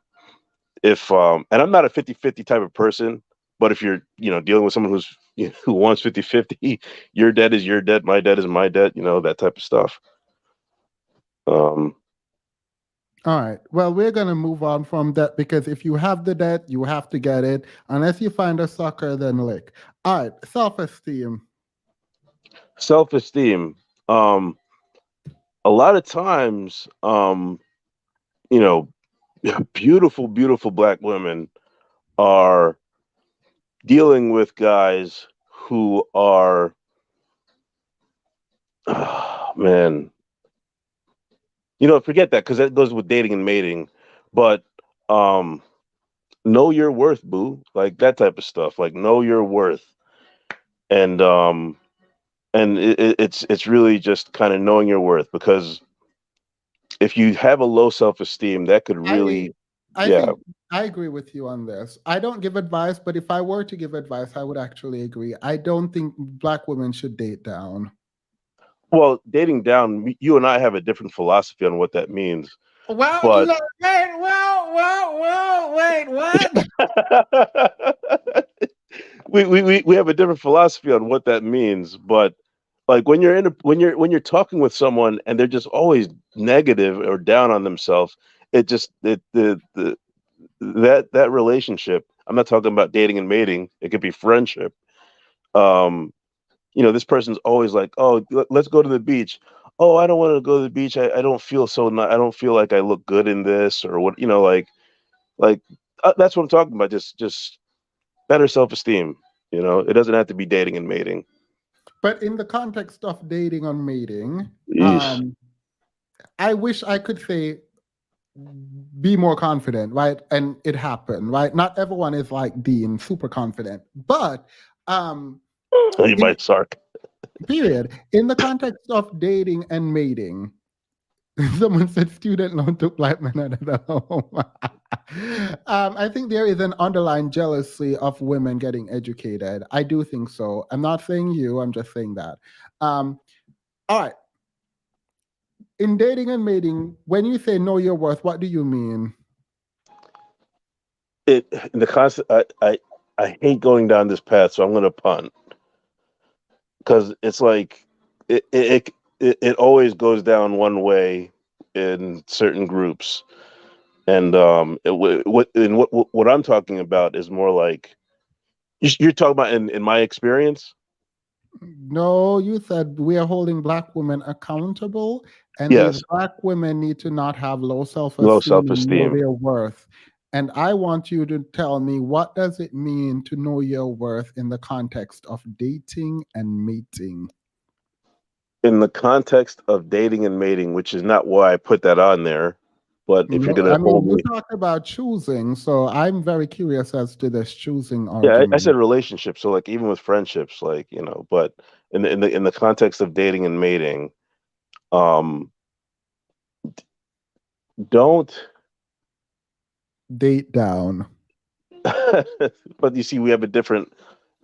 if and I'm not a 50-50 type of person, but if you're, dealing with someone who wants 50-50, your debt is your debt, my debt is my debt, that type of stuff. All right. Well, we're going to move on from that because if you have the debt, you have to get it. Unless you find a sucker, then lick. All right. Self-esteem. A lot of times, beautiful, beautiful black women are dealing with guys who are, forget that because that goes with dating and mating, but know your worth, boo, like that type of stuff, like know your worth, and it's really just kind of knowing your worth, because if you have a low self-esteem, that could really I think I agree with you on this. I don't give advice, but if I were to give advice, I would actually agree. I don't think black women should date down. Well, dating down, you and I have a different philosophy on what that means. Well, but... wait, what? we have a different philosophy on what that means, but like when you're talking with someone and they're just always negative or down on themselves, that relationship. I'm not talking about dating and mating. It could be friendship. This person's always like, oh, let's go to the beach. Oh, I don't want to go to the beach. I don't feel I don't feel like I look good in this, or what, that's what I'm talking about. Just better self-esteem. It doesn't have to be dating and mating. But in the context of dating and mating, I wish I could say be more confident, right? And it happened, right? Not everyone is like Dean, super confident, but You might sark. period. In the context of dating and mating, someone said student loan took black men out of the home. I think there is an underlying jealousy of women getting educated. I do think so. I'm not saying you, I'm just saying that. All right. In dating and mating, when you say know your worth, what do you mean? In the concept, I hate going down this path, so I'm going to punt because it's like it always goes down one way in certain groups, and what I'm talking about is more like you're talking about in my experience. No, you said we are holding black women accountable, and these Yes, black women need to not have low low self-esteem and know self-esteem. their worth. And I want you to tell me, what does it mean to know your worth in the context of dating and mating? In the context of dating and mating, which is not why I put that on there, but if you're No, gonna I hold mean, you me, talked about choosing, so I'm very curious as to this choosing yeah, I argument. said relationships. So like even with friendships, like but in the context of dating and mating, um, don't. Date down. But you see, we have a different,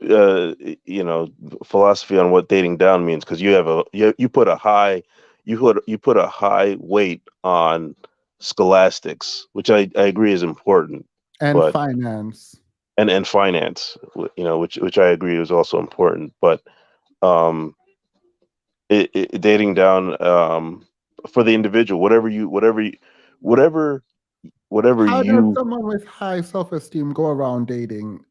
uh, you know, philosophy on what dating down means because you put a high, you put a high weight on scholastics, which I agree is important, And but finance. and finance, which I agree is also important, but um, dating down for the individual, whatever How does you someone with high self-esteem go around dating?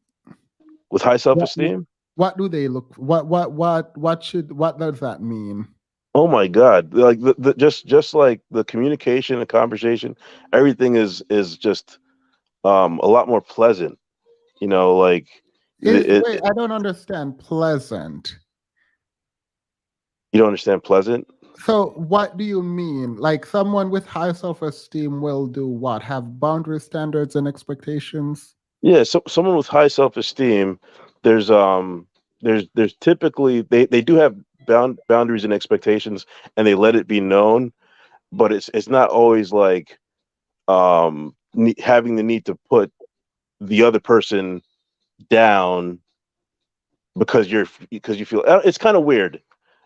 with high What, self-esteem. what do they look? What does that mean? Oh my God! Like just like the communication and conversation, everything is just a lot more pleasant. Like Wait, I don't understand. Pleasant. you don't understand pleasant. So, what do you mean? Like someone with high self-esteem will do what? Have boundary standards and expectations? Yeah, so someone with high self-esteem, there's there's typically they do have boundaries and expectations, and they let it be known, but it's not always like having the need to put the other person down because you feel it's kind of weird.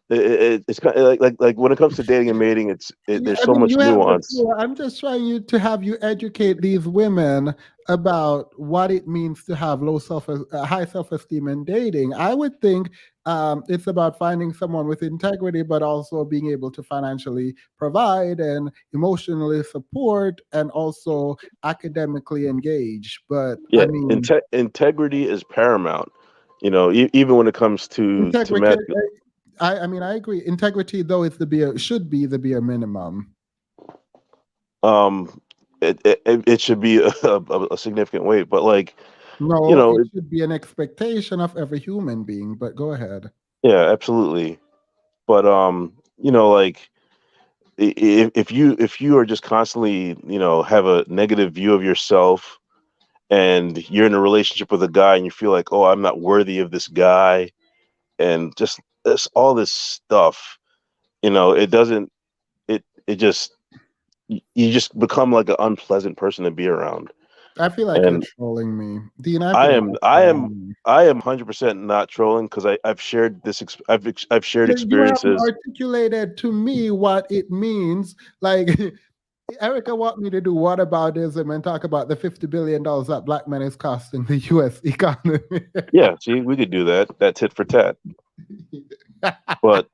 It's kind of like when it comes to dating and mating, Yeah, there's I so mean, much you have the nuance. floor. I'm just trying to have you educate these women about what it means to have high self-esteem in dating. I would think it's about finding someone with integrity, but also being able to financially provide and emotionally support, and also academically engage. But I Yeah, mean, integrity is paramount. Even when it comes to integrity. masculine. I mean, I agree. Integrity, though, is should be the bare minimum. um it should be a significant weight, but like you No, know it it, should be an expectation of every human being, but go ahead. yeah, absolutely. But like if you are just constantly have a negative view of yourself, and you're in a relationship with a guy and you feel like, oh, I'm not worthy of this guy, and just all this stuff, it doesn't it just you just become like an unpleasant person to be around. I feel like you're And trolling me. Dean, I I feel like am you're I am trolling me. I am 100% not trolling because I've shared I've shared You haven't experiences. articulated to me what it means. Like, Erica want me to do whataboutism and talk about the $50 billion that black men is costing the US economy. Yeah, see, we could do that tit for tat. But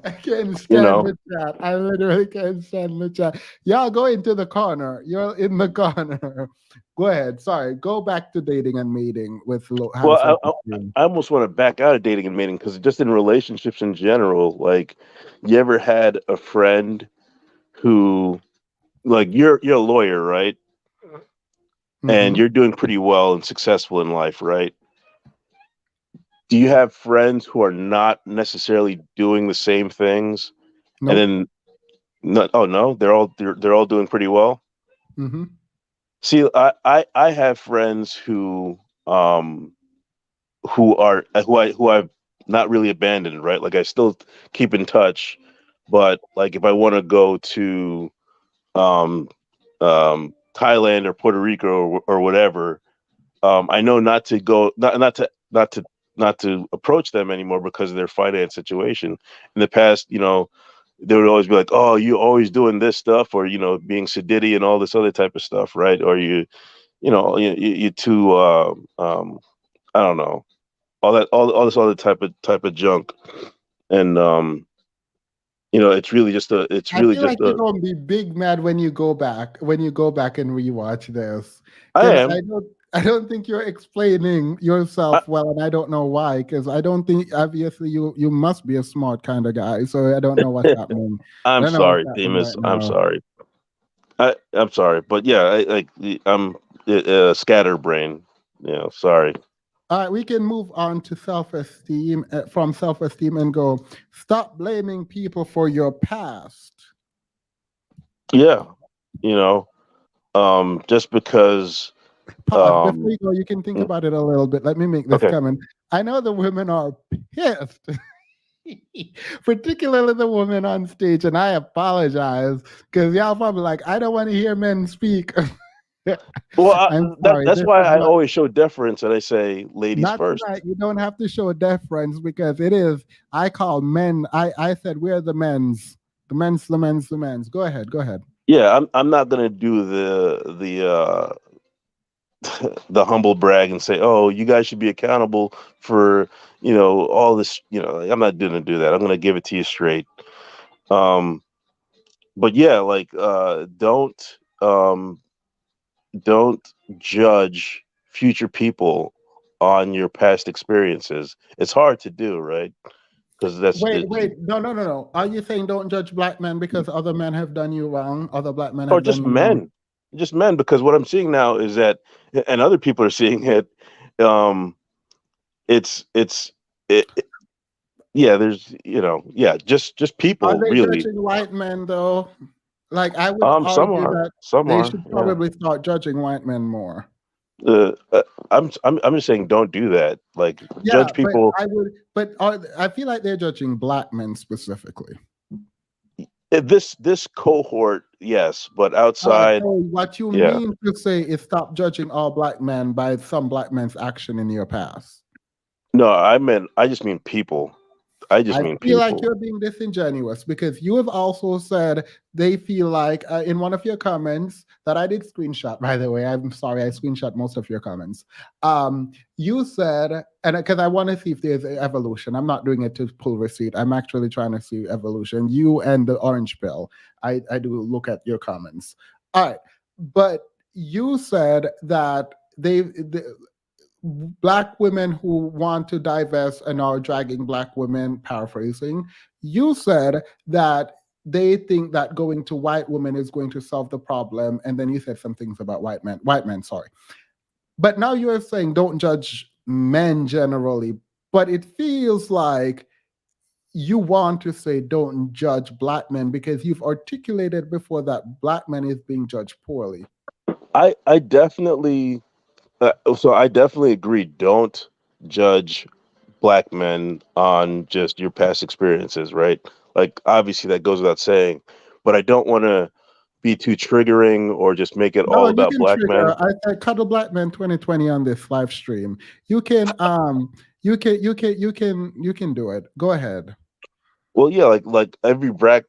I can't you stand know the chat. I literally can't stand the chat. Y'all go into the corner. You're in the corner. Go ahead. Sorry. Go back to dating and mating with high well self-esteem. I almost want to back out of dating and mating because just in relationships in general, like, you ever had a friend who, like, you're a lawyer, right? And Mhm. you're doing pretty well and successful in life, right? Do you have friends who are not necessarily doing the same things Nope. And then no, they're all doing pretty well. Mm-hmm. See, I have friends who I've not really abandoned, right? Like I still keep in touch, but like if I want to go to um Thailand or Puerto Rico or whatever, I know not to go, not to approach them anymore because of their finance situation. In the past, they would always be like, "Oh, you always doing this stuff," or being sedity and all this other type of stuff, right? Or you too, I don't know, all this other type of junk, and it's I really feel just like you're a. gonna be big mad when you go back and rewatch this. I Because am. I don't think you're explaining yourself well, and I don't know why. Because I don't think obviously you must be a smart kind of guy. So I don't know what's happening. I I'm don't know what's sorry, happening Themis. right I'm now. sorry. I'm sorry, but yeah, I'm scatterbrain. Sorry. All right, we can move on to self-esteem from self-esteem and go. Stop blaming people for your past. Yeah, you know, just because. Pause. Before you go, you can think Mm, about it a little bit. Let me make this okay. comment. I know the women are pissed, particularly the women on stage, and I apologize because y'all probably like, I don't want to hear men speak. Well, I'm sorry. that's This why is I not always show deference and I say ladies not first. tonight. You don't have to show deference because it is. I call men. I said we're the men's. The men's. The men's. The men's. Go ahead. Go ahead. Yeah, I'm not gonna do the humble brag and say, "Oh, you guys should be accountable for all this." I'm not gonna do that. I'm gonna give it to you straight. Um, but yeah, like don't judge future people on your past experiences. It's hard to do, right? Because Wait. No, no, no, no. Are you saying don't judge black men because other men have done you wrong? Other black men or have done you wrong? just men. Because what I'm seeing now is that, and other people are seeing it. Um, it's it yeah. There's just Are people they really. judging white men though? Like I would Some argue are, that some they are, should yeah. probably start judging white men more. I'm just saying, don't do that. Like Yeah, judge people. I feel like they're judging black men specifically. This cohort, yes, but Oh, outside, so what you yeah. mean to say is stop judging all black men by some black men's action in your past. No, I just mean people. I just I mean feel like people. you're being disingenuous because you have also said they feel like in one of your comments that I did screenshot, by the way. I'm sorry, I screenshot most of your comments. You said, and because I want to see if there's evolution, I'm not doing it to pull receipt. I'm actually trying to see evolution. You and the orange pill. I do look at your comments. All right, but you said that black women who want to divest and are dragging black women, paraphrasing, you said that they think that going to white women is going to solve the problem. And then you said some things about white men, sorry. But now you're saying don't judge men generally, but it feels like you want to say don't judge black men because you've articulated before that black men is being judged poorly. I definitely so I definitely agree. Don't judge black men on just your past experiences, right? Like obviously that goes without saying, but I don't want to be too triggering or just make it No, all you about can black trigger. men. I said Cuddle Black Man 2020 on this live stream. You can you can do it. Go ahead. Well, yeah, like every black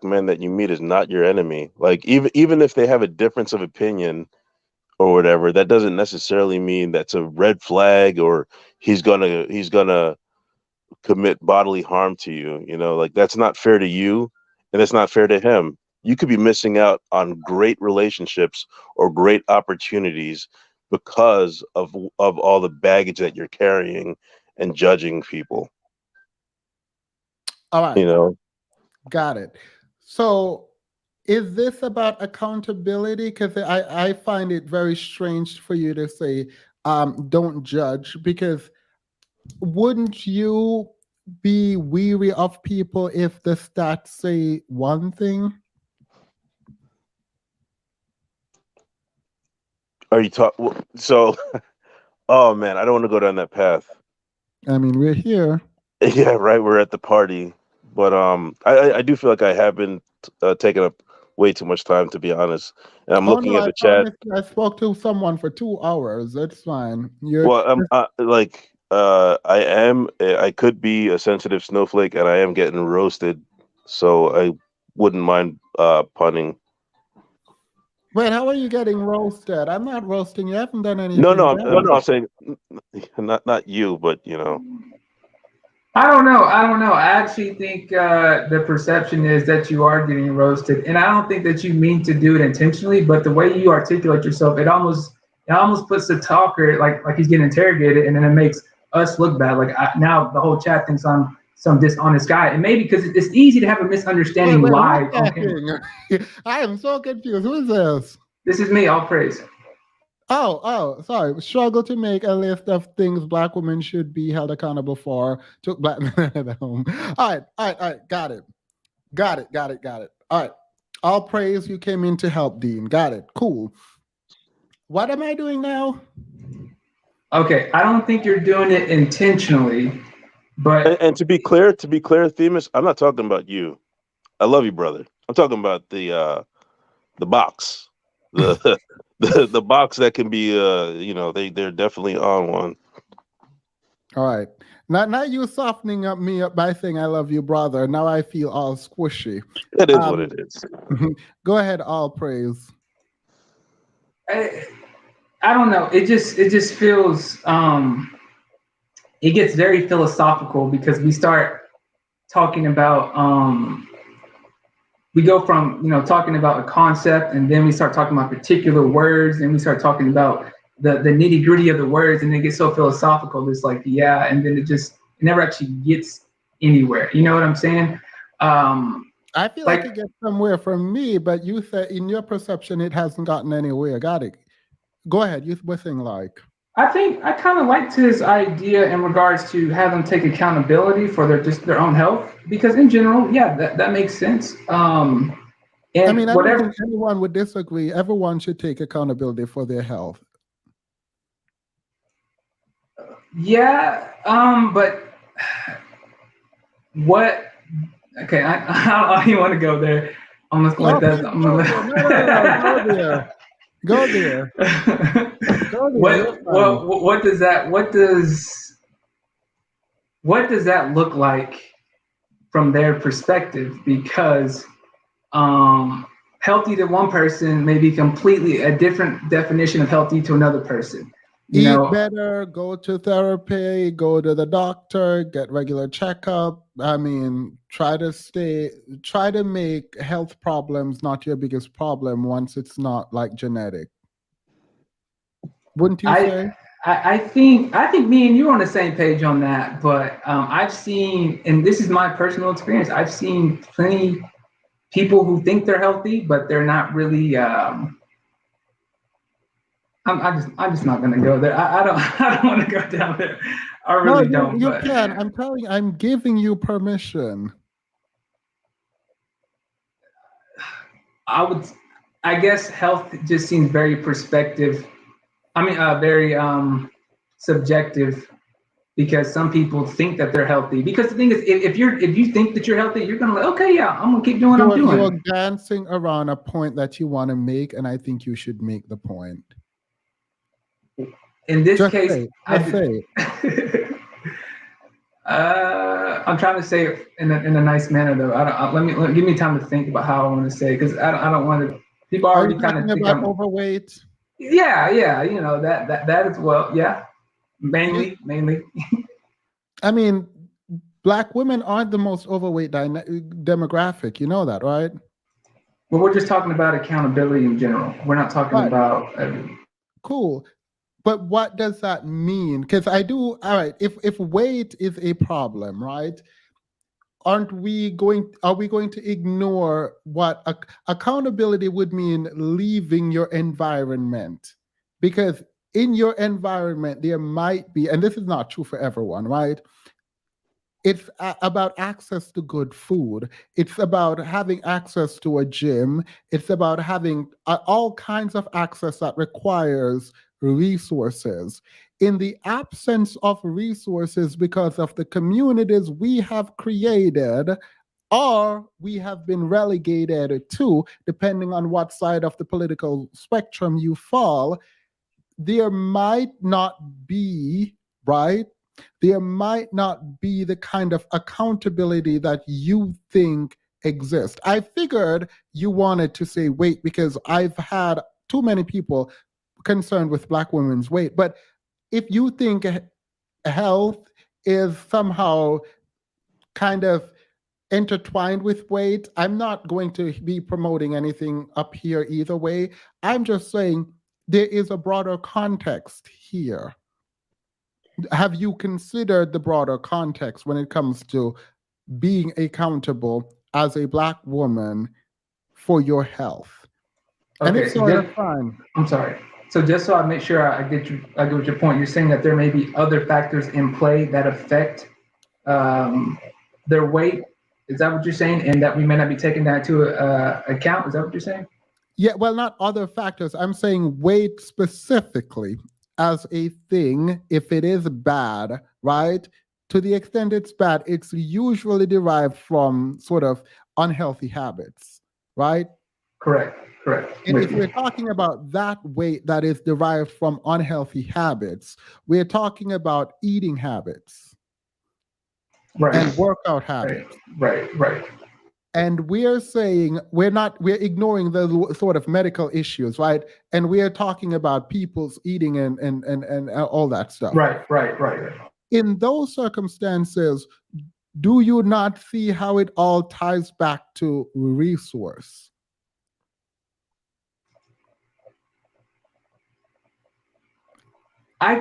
man that you meet is not your enemy. Like even if they have a difference of opinion or whatever, that doesn't necessarily mean that's a red flag or he's gonna commit bodily harm to you. Like that's not fair to you and it's not fair to him. You could be missing out on great relationships or great opportunities because of all the baggage that you're carrying and judging people. All right, You know, got it. So is this about accountability? Because I find it very strange for you to say don't judge because wouldn't you be weary of people if the stats say one thing? Are you talking? So, oh man, I don't want to go down that path. I mean, we're here. Yeah, right. We're at the party, but I do feel like I have been taking up way too much time, to be honest. And I'm Oh no, looking at I the chat. promise you, I spoke to someone for 2 hours. That's fine. Well, I could be a sensitive snowflake, and I am getting roasted, so I wouldn't mind punning. Wait, how are you getting roasted? I'm not roasting you. I haven't done anything No, bad. I'm saying not you, but you know. I don't know. I actually think the perception is that you are getting roasted, and I don't think that you mean to do it intentionally. But the way you articulate yourself, it almost puts the talker like he's getting interrogated, and then it makes us look bad. Like now the whole chat thinks I'm some dishonest guy, and maybe because it's easy to have a misunderstanding Wait, live who's on camera. talking? I am so confused. Who is this? This is me. All praise. Oh, sorry. Struggle to make a list of things Black women should be held accountable for. Took Black men at home. All right. Got it. All right. All praise, you came in to help, Dean. Got it. Cool. What am I doing now? Okay, I don't think you're doing it intentionally, but and to be clear, Themis, I'm not talking about you. I love you, brother. I'm talking about the box, the box that can be they're definitely on one. All right. Now you softening me up by saying I love you, brother. Now I feel all squishy. It is what it is. Go ahead, all praise. I don't know. It just feels it gets very philosophical because we start talking about we go from talking about a concept, and then we start talking about particular words, and we start talking about the nitty-gritty of the words, and it gets so philosophical. It's like, yeah, and then it never actually gets anywhere. You know what I'm saying? I feel like it gets somewhere from me, but you said in your perception it hasn't gotten anywhere. Got it. Go ahead. You were saying like. I think I kind of liked his idea in regards to have them take accountability for their own health, because in general, yeah, that makes sense. And I mean, I don't think anyone would disagree. Everyone should take accountability for their health. Yeah, but what? Okay, I don't even want to go there. I'm just going to let that. No, go there. Go there. What does that look like from their perspective? Because healthy to one person may be completely a different definition of healthy to another person. Eat better, go to therapy, go to the doctor, get regular checkup. I mean, try to make health problems not your biggest problem once it's not like genetic. Wouldn't you say? I think me and you are on the same page on that, but I've seen, and this is my personal experience, I've seen plenty people who think they're healthy, but they're not really. I'm just not gonna go there. I don't want to go down there. I really don't. You can. I'm telling you, I'm giving you permission. I guess health just seems very perspective. I mean, very subjective, because some people think that they're healthy. Because the thing is, if you think that you're healthy, you're gonna like, okay, yeah, I'm gonna keep doing what I'm doing. You're dancing around a point that you want to make, and I think you should make the point. In this case, say it. I'm trying to say it in a nice manner, though. Give me time to think about how I want to say it, because I don't want to. People already kind of think I'm overweight. Yeah, that as well. Yeah, mainly. I mean, Black women aren't the most overweight demographic. You know that, right? Well, we're just talking about accountability in general. We're not talking about. Cool. But what does that mean? Because all right, if weight is a problem, right? Are we going to ignore what accountability would mean? Leaving your environment, because in your environment there might be, and this is not true for everyone, right? It's about access to good food. It's about having access to a gym. It's about having all kinds of access that requires resources. In the absence of resources because of the communities we have created, or we have been relegated to, depending on what side of the political spectrum you fall, there might not be, right? There might not be the kind of accountability that you think exists. I figured you wanted to say weight because I've had too many people concerned with Black women's weight. But if you think health is somehow kind of intertwined with weight, I'm not going to be promoting anything up here either way. I'm just saying there is a broader context here. Have you considered the broader context when it comes to being accountable as a Black woman for your health? And Okay, it's so sort of fine. I'm sorry. So just so I make sure I get your point, you're saying that there may be other factors in play that affect their weight. Is that what you're saying? And that we may not be taking that into account? Is that what you're saying? Yeah, well, not other factors. I'm saying weight specifically as a thing, if it is bad, right? To the extent it's bad, it's usually derived from sort of unhealthy habits, right? Correct. And if we're talking about that weight that is derived from unhealthy habits, we're talking about eating habits and workout habits. Right. And we're saying we're ignoring the sort of medical issues, right? And we're talking about people's eating and all that stuff. Right. In those circumstances, do you not see how it all ties back to resource? I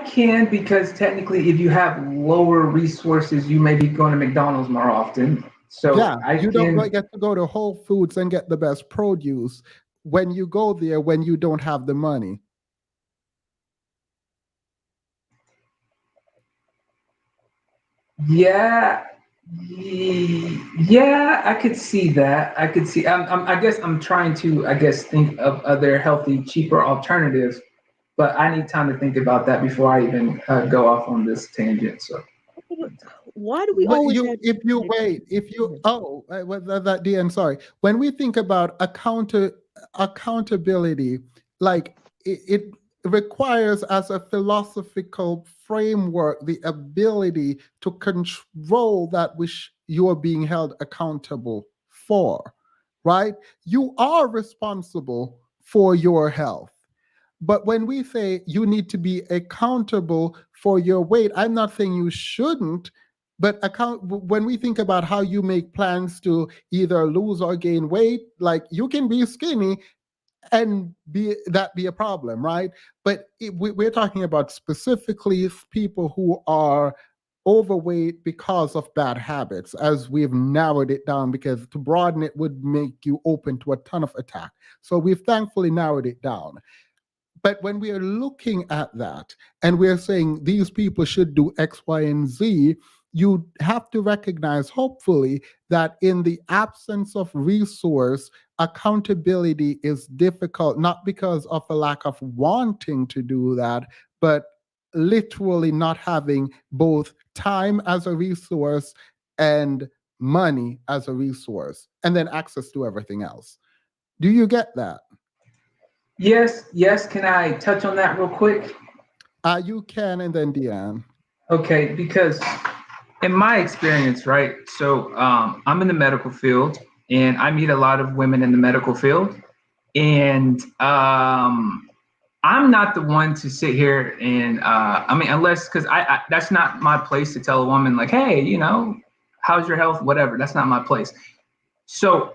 can because technically, if you have lower resources, you may be going to McDonald's more often. So yeah, you don't get to go to Whole Foods and get the best produce when you go there when you don't have the money. Yeah, I could see that. I could see. I guess I'm trying to, think of other healthy, cheaper alternatives, but I need time to think about that before I even go off on this tangent. So. Why do we always have? Deanne, sorry. When we think about accountability, like it requires as a philosophical framework the ability to control that which you are being held accountable for, right? You are responsible for your health. But when we say you need to be accountable for your weight, I'm not saying you shouldn't, but when we think about how you make plans to either lose or gain weight, like you can be skinny and be a problem, right? But we're talking about specifically people who are overweight because of bad habits, as we've narrowed it down, because to broaden it would make you open to a ton of attack. So we've thankfully narrowed it down. But when we are looking at that and we're saying these people should do X, Y, and Z, you have to recognize, hopefully, that in the absence of resource, accountability is difficult, not because of a lack of wanting to do that, but literally not having both time as a resource and money as a resource, and then access to everything else. Do you get that? Yes. Can I touch on that real quick? You can, and then Deanne. Okay, because in my experience, right? So I'm in the medical field, and I meet a lot of women in the medical field, and I'm not the one to sit here and unless because I that's not my place to tell a woman like, hey, how's your health, whatever. That's not my place. So.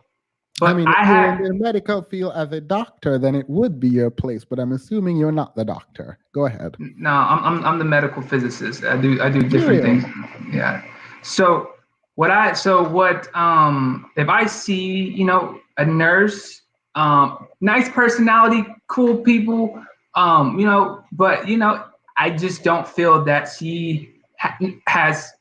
But if you're in the medical field as a doctor, then it would be your place. But I'm assuming you're not the doctor. Go ahead. No, I'm the medical physicist. I do different things. Yeah. So if I see a nurse, nice personality, cool people, but I just don't feel that she has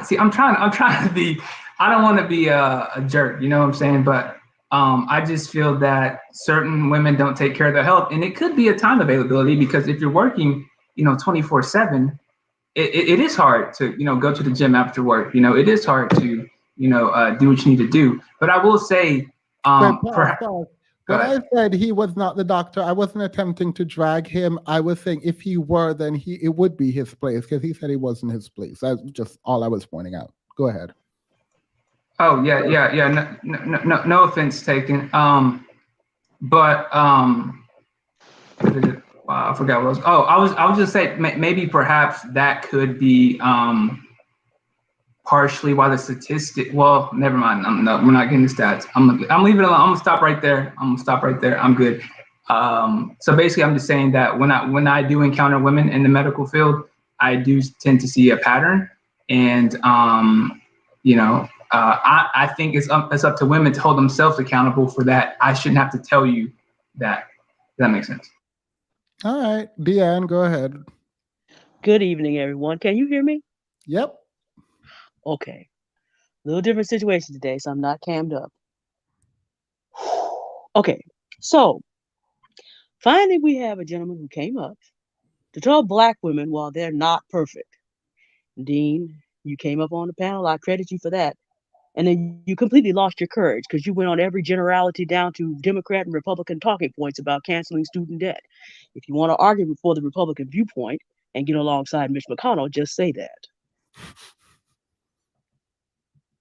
See, I'm trying to be. I don't want to be a jerk, you know what I'm saying? But I just feel that certain women don't take care of their health, and it could be a time availability because if you're working, 24/7, it is hard to, go to the gym after work. It is hard to, do what you need to do. But I will say, Wait, perhaps. pause. When I said he was not the doctor, I wasn't attempting to drag him. I was saying if he were, then it would be his place because he said it wasn't his place. That's just all I was pointing out. Go ahead. Oh yeah. No offense taken. But I forgot what I was. Oh, I was just saying maybe perhaps that could be partially why the statistic. Well, never mind. No, we're not getting the stats. I'm leaving it alone. I'm gonna stop right there. I'm good. So basically, I'm just saying that when I do encounter women in the medical field, I do tend to see a pattern, and I think it's up to women to hold themselves accountable for that. I shouldn't have to tell you that. Does that make sense? All right, Deanne, go ahead. Good evening, everyone. Can you hear me? Yep. Okay. A little different situation today, so I'm not cammed up. Okay, so finally we have a gentleman who came up to tell Black women while they're not perfect. Dean, you came up on the panel. I credit you for that. And then you completely lost your courage because you went on every generality down to Democrat and Republican talking points about canceling student debt. If you want to argue for the Republican viewpoint and get alongside Mitch McConnell, just say that.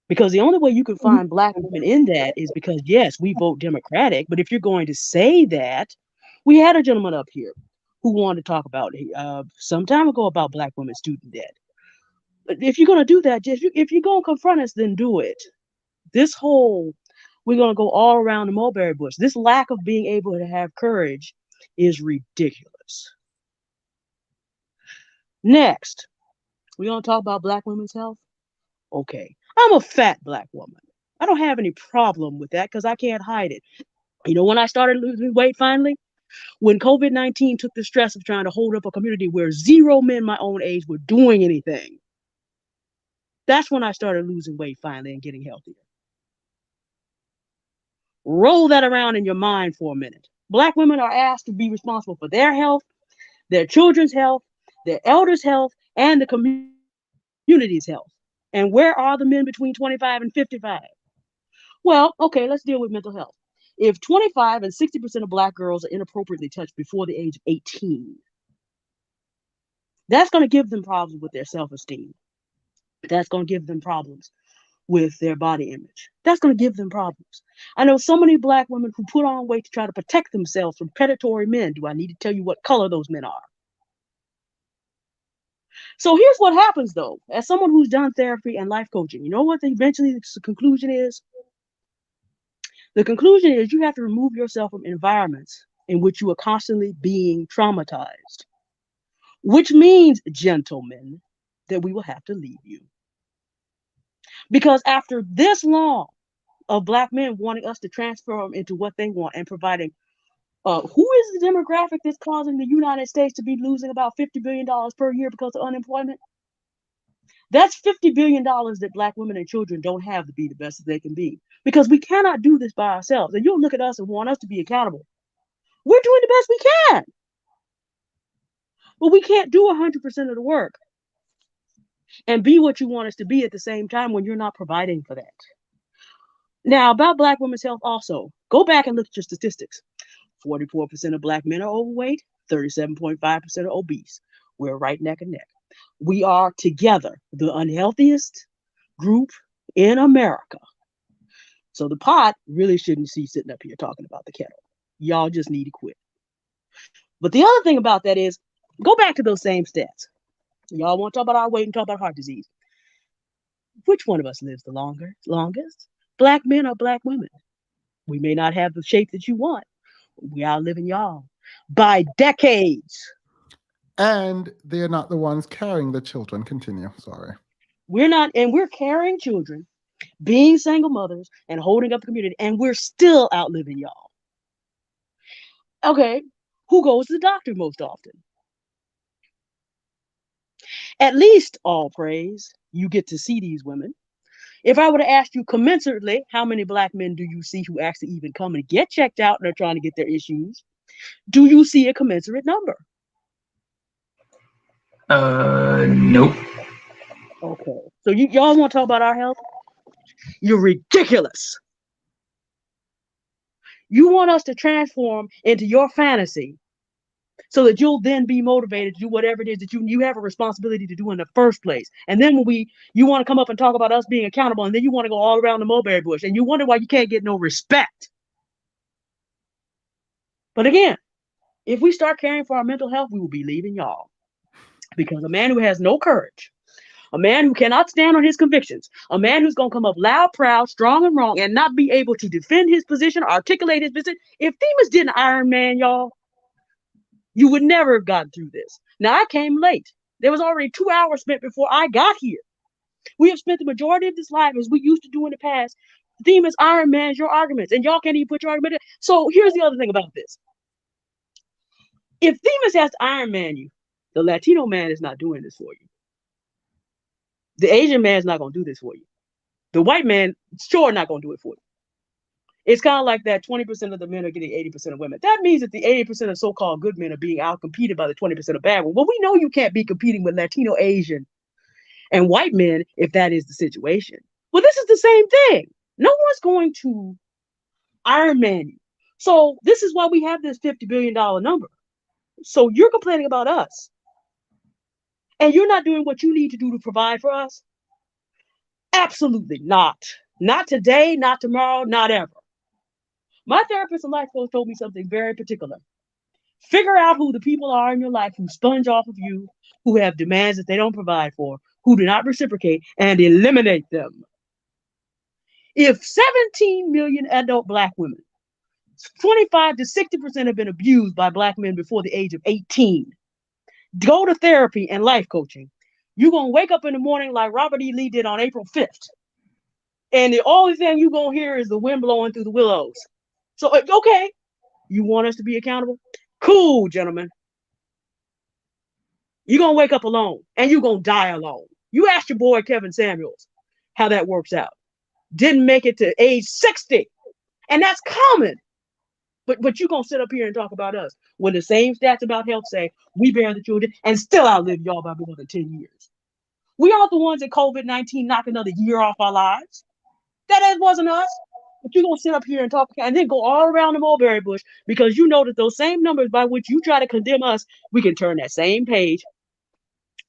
Because the only way you can find Black women in that is because, yes, we vote Democratic, but if you're going to say that, we had a gentleman up here who wanted to talk about some time ago about Black women's student debt. But if you're going to do that, if you're going to confront us, then do it. We're going to go all around the mulberry bush. This lack of being able to have courage is ridiculous. Next, we're going to talk about Black women's health. Okay, I'm a fat Black woman. I don't have any problem with that because I can't hide it. You know, when I started losing weight finally, when COVID-19 took the stress of trying to hold up a community where 0 men my own age were doing anything, that's when I started losing weight finally and getting healthier. Roll that around in your mind for a minute. Black women are asked to be responsible for their health, their children's health, their elders' health, and the community's health. And where are the men between 25 and 55? Well, okay, let's deal with mental health. If 25 and 60% of Black girls are inappropriately touched before the age of 18, that's going to give them problems with their self-esteem. That's going to give them problems with their body image. That's going to give them problems. I know so many Black women who put on weight to try to protect themselves from predatory men. Do I need to tell you what color those men are? So here's what happens, though. As someone who's done therapy and life coaching, you know what eventually the conclusion is? The conclusion is you have to remove yourself from environments in which you are constantly being traumatized, which means, gentlemen, that we will have to leave you. Because after this long of Black men wanting us to transform into what they want and providing, who is the demographic that's causing the United States to be losing about $50 billion per year because of unemployment? That's $50 billion that Black women and children don't have to be the best that they can be, because we cannot do this by ourselves. And you'll look at us and want us to be accountable. We're doing the best we can, but we can't do 100% of the work and be what you want us to be at the same time when you're not providing for that. Now, about Black women's health also, go back and look at your statistics. 44% of Black men are overweight, 37.5% are obese. We're right neck and neck. We are together the unhealthiest group in America. So the pot really shouldn't see sitting up here talking about the kettle. Y'all just need to quit. But the other thing about that is, go back to those same stats. Y'all want to talk about our weight and talk about heart disease. Which one of us lives the longest? Black men or Black women? We may not have the shape that you want. We outliving y'all by decades. And they're not the ones carrying the children. Continue. Sorry. We're not, and we're carrying children, being single mothers, and holding up the community, and we're still outliving y'all. Okay, who goes to the doctor most often? At least, all praise, you get to see these women. If I would have asked you commensurately, how many black men do you see who actually even come and get checked out and are trying to get their issues? Do you see a commensurate number? Nope. Okay. So y'all want to talk about our health? You're ridiculous. You want us to transform into your fantasy so that you'll then be motivated to do whatever it is that you have a responsibility to do in the first place. And then when you want to come up and talk about us being accountable, and then you want to go all around the mulberry bush, and you wonder why you can't get no respect. But again, if we start caring for our mental health, we will be leaving y'all. Because a man who has no courage, a man who cannot stand on his convictions, a man who's going to come up loud, proud, strong, and wrong, and not be able to defend his position, articulate his position. If Themis didn't Iron Man, y'all, you would never have gotten through this. Now, I came late. There was already 2 hours spent before I got here. We have spent the majority of this life, as we used to do in the past, Themis Iron Man's your arguments, and y'all can't even put your argument in. So here's the other thing about this. If Themis has to Iron Man you, the Latino man is not doing this for you. The Asian man's not going to do this for you. The white man, sure, not going to do it for you. It's kind of like that 20% of the men are getting 80% of women. That means that the 80% of so-called good men are being out-competed by the 20% of bad ones. Well, we know you can't be competing with Latino, Asian, and white men if that is the situation. Well, this is the same thing. No one's going to Iron Man you. So this is why we have this $50 billion number. So you're complaining about us. And you're not doing what you need to do to provide for us? Absolutely not. Not today, not tomorrow, not ever. My therapist and life coach told me something very particular. Figure out who the people are in your life who sponge off of you, who have demands that they don't provide for, who do not reciprocate, and eliminate them. If 17 million adult black women, 25 to 60% have been abused by black men before the age of 18, go to therapy and life coaching, you're going to wake up in the morning like Robert E. Lee did on April 5th. And the only thing you're going to hear is the wind blowing through the willows. So, okay, you want us to be accountable? Cool, gentlemen. You're going to wake up alone and you're going to die alone. You asked your boy Kevin Samuels how that works out. Didn't make it to age 60. And that's common. But you're going to sit up here and talk about us when the same stats about health say we bear the children and still outlive y'all by more than 10 years. We aren't the ones that COVID-19 knocked another year off our lives. That wasn't us. But you're going to sit up here and talk and then go all around the mulberry bush because you know that those same numbers by which you try to condemn us, we can turn that same page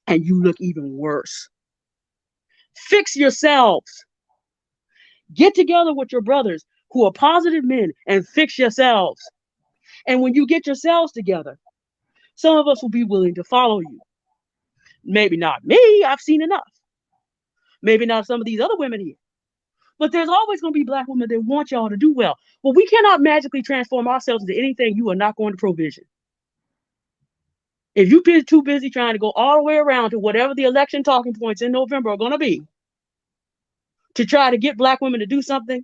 and you look even worse. Fix yourselves. Get together with your brothers who are positive men and fix yourselves. And when you get yourselves together, some of us will be willing to follow you. Maybe not me, I've seen enough. Maybe not some of these other women here. But there's always going to be black women that want y'all to do well. But we cannot magically transform ourselves into anything you are not going to provision. If you're too busy trying to go all the way around to whatever the election talking points in November are going to be, to try to get black women to do something,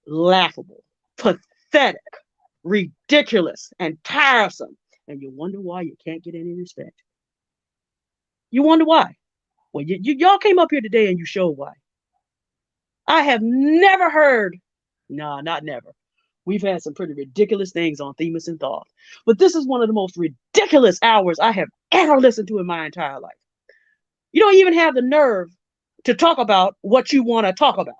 laughable, pathetic, ridiculous, and tiresome. And you wonder why you can't get any respect. You wonder why. Well, y'all came up here today and you showed why. I have never heard, not never. We've had some pretty ridiculous things on Themis and Thought. But this is one of the most ridiculous hours I have ever listened to in my entire life. You don't even have the nerve to talk about what you want to talk about.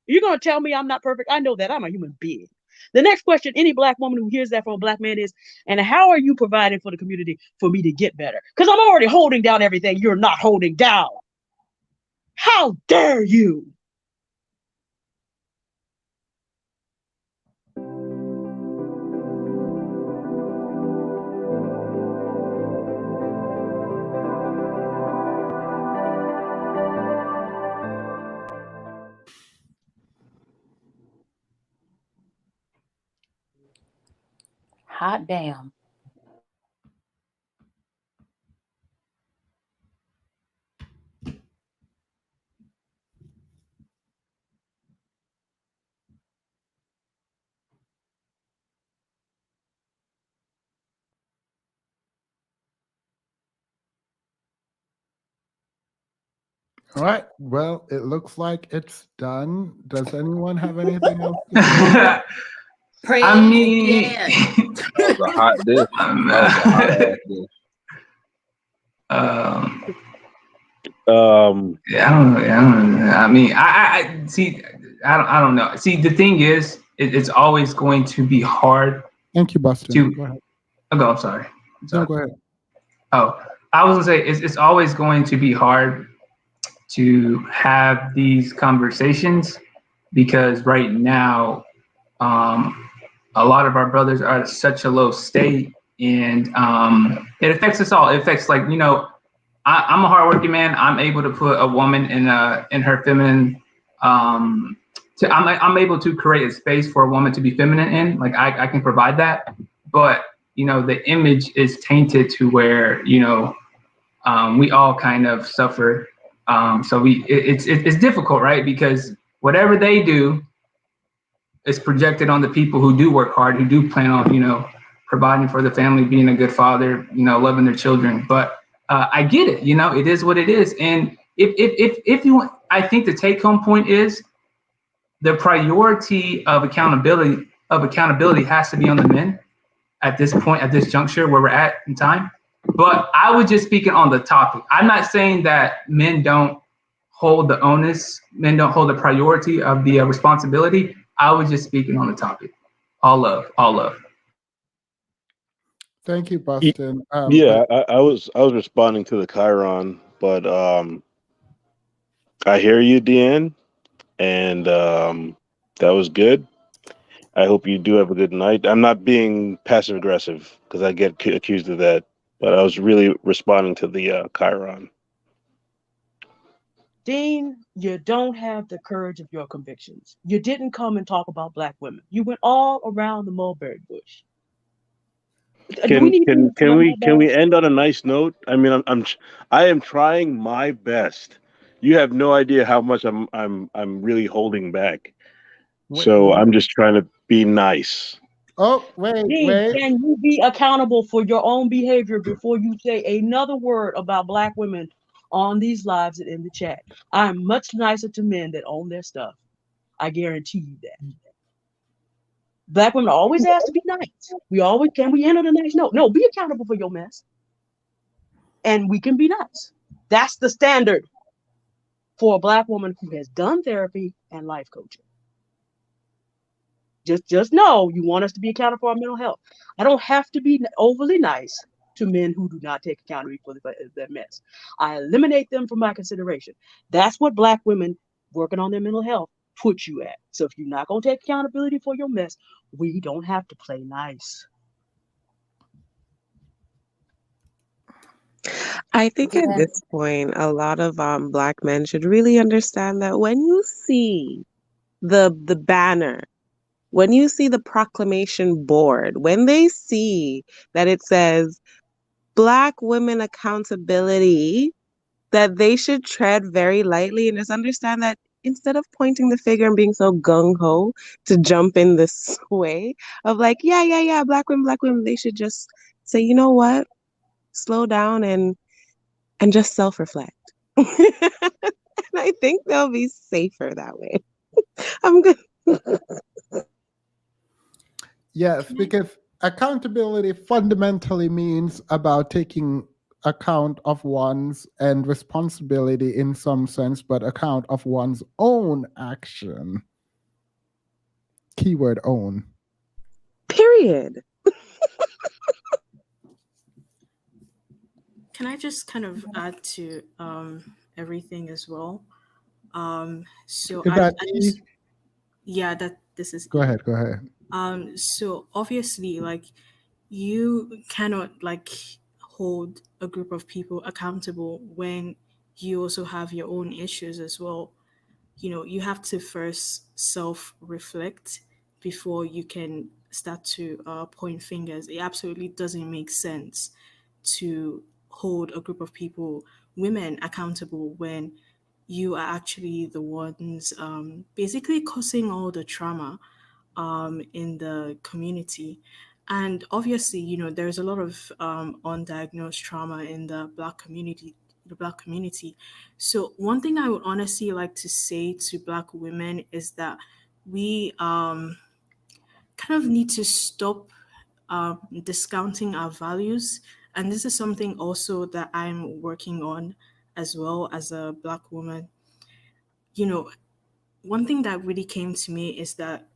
You're going to tell me I'm not perfect? I know that. I'm a human being. The next question any black woman who hears that from a black man is, and how are you providing for the community for me to get better? Because I'm already holding down everything you're not holding down. How dare you? Hot damn. All right. Well, it looks like it's done. Does anyone have anything else to say? I mean, That was a hot dish. That was a hot ass dish. Yeah, I don't know. Yeah, I don't know. I mean, I see. I don't know. See, the thing is, it's always going to be hard Thank you, Boston. to. Go ahead. Oh, go. I'm sorry. No, go ahead. Oh, I was gonna say it's always going to be hard to have these conversations because right now, a lot of our brothers are at such a low state, and it affects us all. It affects, like, I'm a hardworking man. I'm able to put a woman in her feminine. I'm able to create a space for a woman to be feminine in. Like I can provide that, but the image is tainted to where we all kind of suffer. So it's difficult, right? Because whatever they do is projected on the people who do work hard, who do plan on providing for the family, being a good father, loving their children. But I get it. It is what it is. And if you, I think the take home point is the priority of accountability has to be on the men at this point, at this juncture where we're at in time. But I was just speaking on the topic. I'm not saying that men don't hold the onus, men don't hold the priority of the responsibility. I was just speaking on the topic. All love, all love. Thank you, Boston. Yeah, I was responding to the Chiron, but I hear you, Deanne, and that was good. I hope you do have a good night. I'm not being passive aggressive because I get accused of that, but I was really responding to the Chiron. Dean, you don't have the courage of your convictions. You didn't come and talk about Black women. You went all around the mulberry bush. Do we need to Can we end on a nice note? I mean, I am trying my best. You have no idea how much I'm really holding back. So I'm just trying to be nice. Oh, wait. Can you be accountable for your own behavior before you say another word about Black women on these lives and in the chat? I'm much nicer to men that own their stuff. I guarantee you that. Black women always ask to be nice. Can we end on a nice note? No, be accountable for your mess. And we can be nice. That's the standard for a Black woman who has done therapy and life coaching. Just know you want us to be accountable for our mental health. I don't have to be overly nice to men who do not take accountability for their mess. I eliminate them from my consideration. That's what Black women working on their mental health put you at. So if you're not going to take accountability for your mess, we don't have to play nice. I think at this point, a lot of Black men should really understand that when you see the banner, when you see the proclamation board, when they see that it says Black women accountability, that they should tread very lightly and just understand that instead of pointing the finger and being so gung-ho to jump in this way of like, yeah, Black women, they should just say, you know what? Slow down and just self-reflect. And I think they'll be safer that way. I'm good. Yes, because accountability fundamentally means about taking account of one's and responsibility in some sense, but account of one's own action. Keyword own. Period. Can I just kind of add to everything as well? So Is that just, E? yeah, that this is Go E. ahead. So obviously, like, you cannot like hold a group of people accountable when you also have your own issues as well. You have to first self-reflect before you can start to point fingers. It absolutely doesn't make sense to hold a group of people, women, accountable when you are actually the ones basically causing all the trauma in the community. And obviously, there's a lot of undiagnosed trauma in the Black community the Black community. So one thing I would honestly like to say to Black women is that we kind of need to stop discounting our values. And this is something also that I'm working on as well as a Black woman. You know, one thing that really came to me is that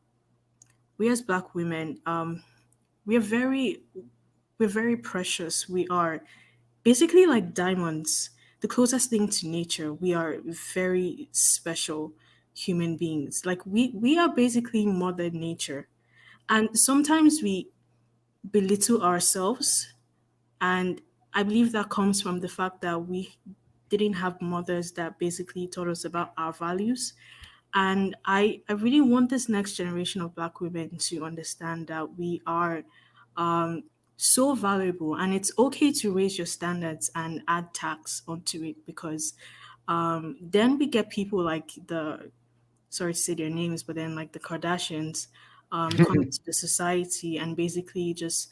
we as Black women, we are we're very precious. We are basically like diamonds, the closest thing to nature. We are very special human beings. Like we are basically mother nature. And sometimes we belittle ourselves, and I believe that comes from the fact that we didn't have mothers that basically taught us about our values. And I really want this next generation of Black women to understand that we are um, so valuable, and it's okay to raise your standards and add tax onto it, because then we get people like the, sorry to say their names, but then like the Kardashians come into the society and basically just,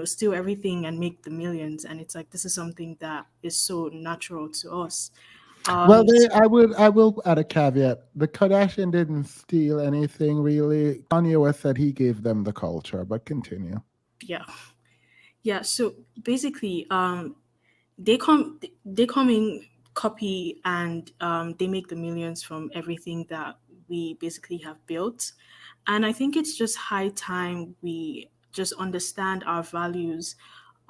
steal everything and make the millions. And it's like, this is something that is so natural to us. Well, So I will add a caveat. The Kardashian didn't steal anything really. Kanye West said he gave them the culture, but continue. yeah, yeah. So basically, they come in, copy, and they make the millions from everything that we basically have built. And I think it's just high time we just understand our values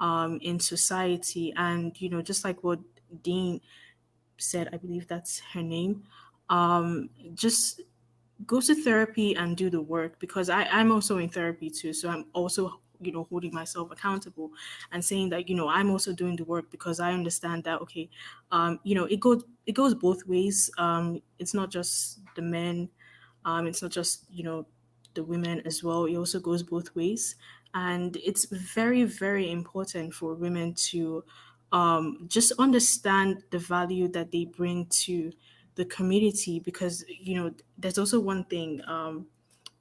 in society. And just like what Dean said, I believe that's her name, just go to therapy and do the work, because I'm also in therapy too. So I'm also, holding myself accountable and saying that, I'm also doing the work, because I understand that, okay, it goes both ways. It's not just the men, it's not just, the women as well. It also goes both ways. And it's very, very important for women to just understand the value that they bring to the community, because there's also one thing.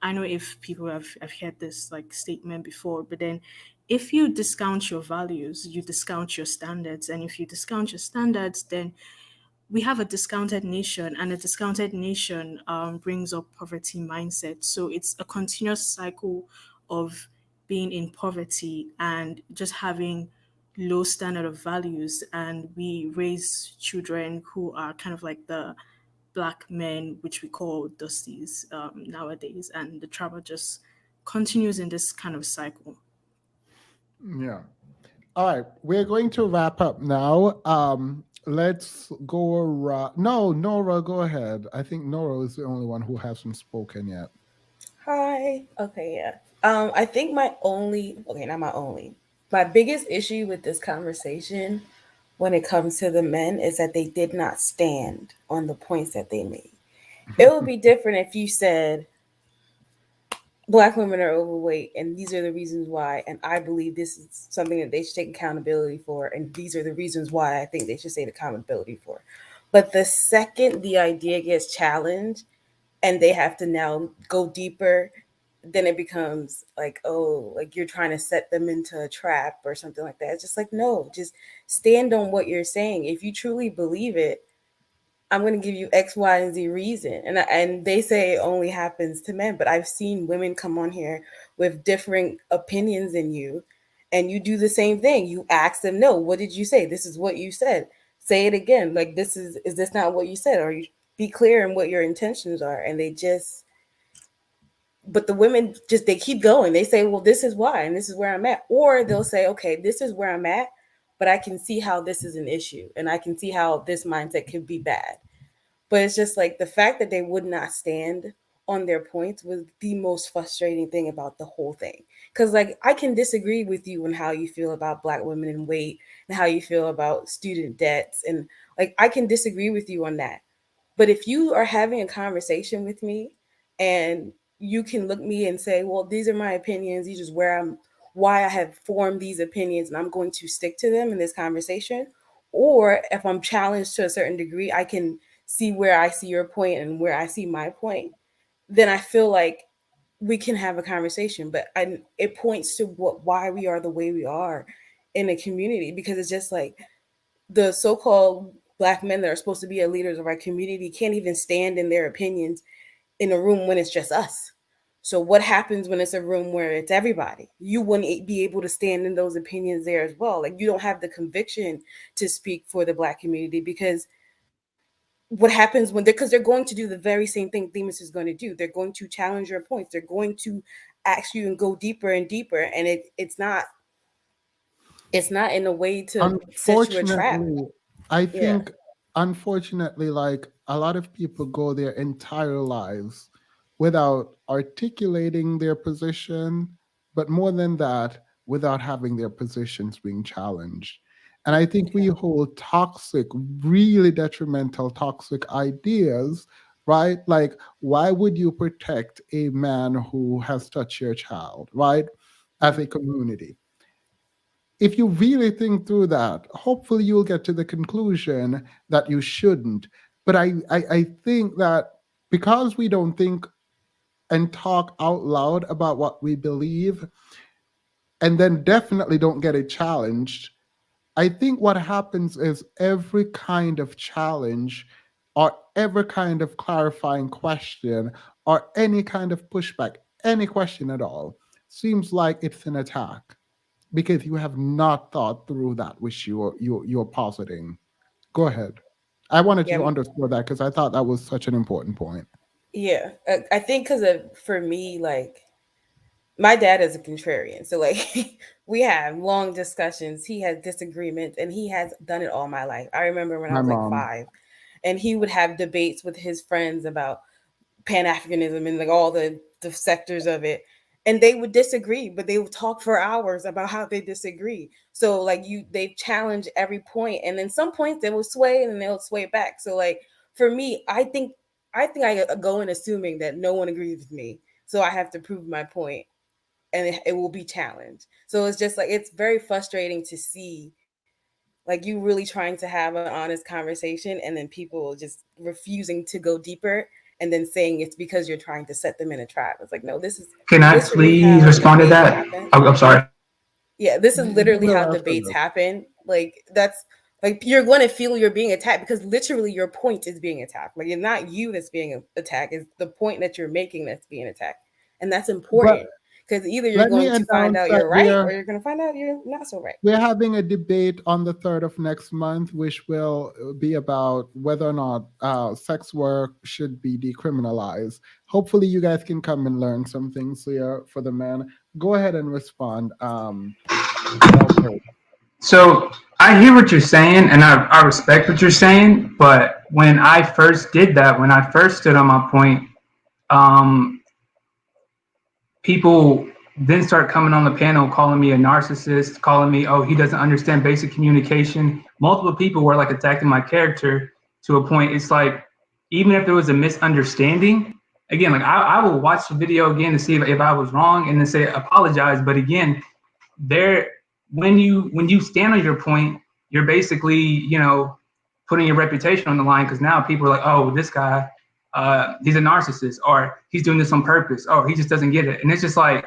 I know if people have heard this like statement before, but then if you discount your values, you discount your standards. And if you discount your standards, then we have a discounted nation, and a discounted nation brings up poverty mindset. So it's a continuous cycle of being in poverty and just having low standard of values. And we raise children who are kind of like the Black men, which we call dusties nowadays. And the trauma just continues in this kind of cycle. Yeah. All right, we're going to wrap up now. Let's go around. No, Nora, go ahead. I think Nora is the only one who hasn't spoken yet. Hi. Okay, yeah. I think not my only, my biggest issue with this conversation when it comes to the men is that they did not stand on the points that they made. It would be different if you said Black women are overweight and these are the reasons why, and I believe this is something that they should take accountability for, and these are the reasons why I think they should take accountability for. But the second the idea gets challenged and they have to now go deeper, then it becomes like, oh, like you're trying to set them into a trap or something like that. It's just like, no, just stand on what you're saying. If you truly believe it, I'm going to give you X, Y, and Z reason. And they say it only happens to men, but I've seen women come on here with different opinions than you, and you do the same thing. You ask them, no, what did you say? This is what you said. Say it again. Like, is this not what you said? Or you be clear in what your intentions are. And but the women just, they keep going. They say, well, this is why, and this is where I'm at. Or they'll say, okay, this is where I'm at, but I can see how this is an issue, and I can see how this mindset could be bad. But it's just like the fact that they would not stand on their points was the most frustrating thing about the whole thing. Because like I can disagree with you on how you feel about Black women and weight and how you feel about student debts, and like I can disagree with you on that. But if you are having a conversation with me and you can look me and say, well, these are my opinions, these is why I have formed these opinions, and I'm going to stick to them in this conversation. Or if I'm challenged to a certain degree, I can see where I see your point and where I see my point. Then I feel like we can have a conversation. But it points to why we are the way we are in a community, because it's just like the so-called Black men that are supposed to be leaders of our community can't even stand in their opinions in a room when it's just us. So what happens when it's a room where it's everybody? You wouldn't be able to stand in those opinions there as well. Like, you don't have the conviction to speak for the Black community, because what happens when because they're going to do the very same thing Themis is going to do. They're going to challenge your points. They're going to ask you and go deeper and deeper. And it's not in a way to set you a trap. Unfortunately, I Yeah. think, unfortunately, like a lot of people go their entire lives without articulating their position, but more than that, without having their positions being challenged. And I think we hold toxic, really detrimental, toxic ideas, right? Like, why would you protect a man who has touched your child, right? As a community. If you really think through that, hopefully you'll get to the conclusion that you shouldn't. But I think that because we don't think and talk out loud about what we believe, and then definitely don't get it challenged, I think what happens is every kind of challenge or every kind of clarifying question or any kind of pushback, any question at all, seems like it's an attack because you have not thought through that which you're positing. Go ahead. I wanted you to Yeah. underscore that because I thought that was such an important point. Yeah. I think because for me, like, my dad is a contrarian. So, like, we have long discussions. He has disagreements, and he has done it all my life. I remember when I My was like mom. 5, and he would have debates with his friends about Pan-Africanism and like all the sectors of it. And they would disagree, but they would talk for hours about how they disagree. So like they challenge every point, and then some points they will sway and then they'll sway back. So like for me, I think I go in assuming that no one agrees with me. So I have to prove my point, and it will be challenged. So it's just like it's very frustrating to see like you really trying to have an honest conversation and then people just refusing to go deeper and then saying it's because you're trying to set them in a trap. It's like, no, this is Can I literally please how respond to debates that? happen. Oh, I'm sorry. Yeah, this is You literally will how after debates this. happen. Like that's like you're going to feel you're being attacked because literally your point is being attacked. Like it's not you that's being attacked, it's the point that you're making that's being attacked. And that's important But because either you're let me going to find announce out that you're right or you're going to find out you're not so right. we're having a debate on the 3rd of next month, which will be about whether or not sex work should be decriminalized. Hopefully, you guys can come and learn some things here for the men. Go ahead and respond. Okay. So I hear what you're saying, and I respect what you're saying. But when I first did that, when I first stood on my point, people then start coming on the panel calling me a narcissist, calling me, oh, he doesn't understand basic communication. Multiple people were like attacking my character to a point. It's like, even if there was a misunderstanding, again, like I will watch the video again to see if I was wrong and then say apologize. But again, when you stand on your point, you're basically, you know, putting your reputation on the line because now people are like, oh, this guy, he's a narcissist, or he's doing this on purpose, or he just doesn't get it. And it's just like,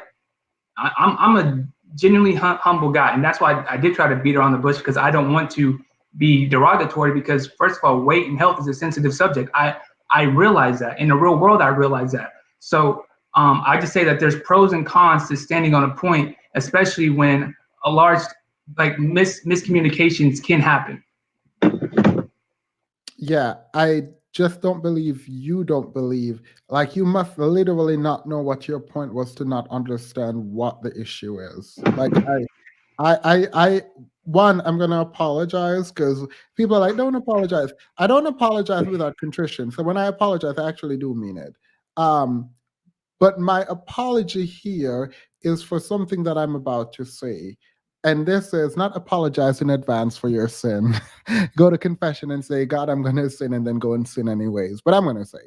I'm a genuinely humble guy. And that's why I did try to beat her on the bush, because I don't want to be derogatory, because first of all, weight and health is a sensitive subject. I realize that. In the real world, I realize that. So I just say that there's pros and cons to standing on a point, especially when a large like miscommunications can happen. Yeah, I just don't believe you don't believe. Like, you must literally not know what your point was to not understand what the issue is. Like, one, I'm gonna apologize because people are like, don't apologize. I don't apologize without contrition. So when I apologize, I actually do mean it. But my apology here is for something that I'm about to say. And this is not apologize in advance for your sin. Go to confession and say, God, I'm going to sin, and then go and sin anyways. But I'm going to say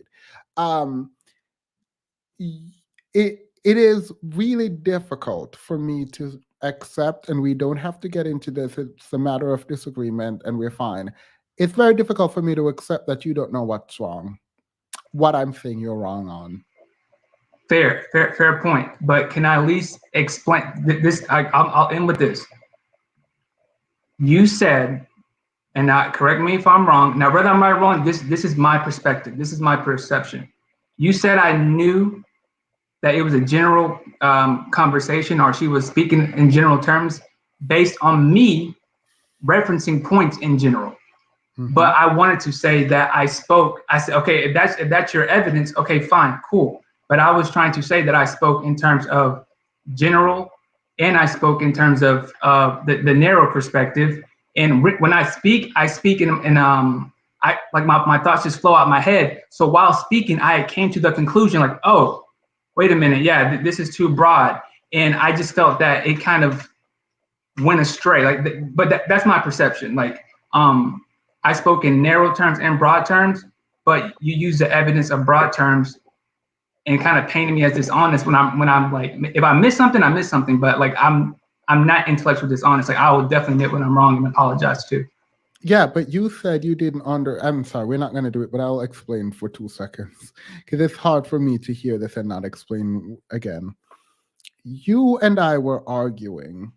it. It is really difficult for me to accept, and we don't have to get into this. It's a matter of disagreement, and we're fine. It's very difficult for me to accept that you don't know what's wrong, what I'm saying you're wrong on. Fair point. But can I at least explain this? I'll end with this. You said and now correct me if I'm wrong. Now, whether I'm right or wrong, this is my perspective. This is my perception. You said I knew that it was a general conversation, or she was speaking in general terms based on me referencing points in general. But I wanted to say that I said, okay, if that's your evidence, okay, fine, cool. But I was trying to say that I spoke in terms of general, and I spoke in terms of the narrow perspective. And when I speak in I like my thoughts just flow out my head. So while speaking, I came to the conclusion like, oh, wait a minute, yeah, this is too broad. And I just felt that it kind of went astray. Like, but that's my perception. Like, I spoke in narrow terms and broad terms, but you use the evidence of broad terms and kind of painted me as dishonest when I'm like, if I miss something, I miss something. But like, I'm not intellectually dishonest. Like, I will definitely admit when I'm wrong and apologize too. Yeah, but you said you didn't I'm sorry, we're not going to do it, but I'll explain for 2 seconds because it's hard for me to hear this and not explain again. You and I were arguing,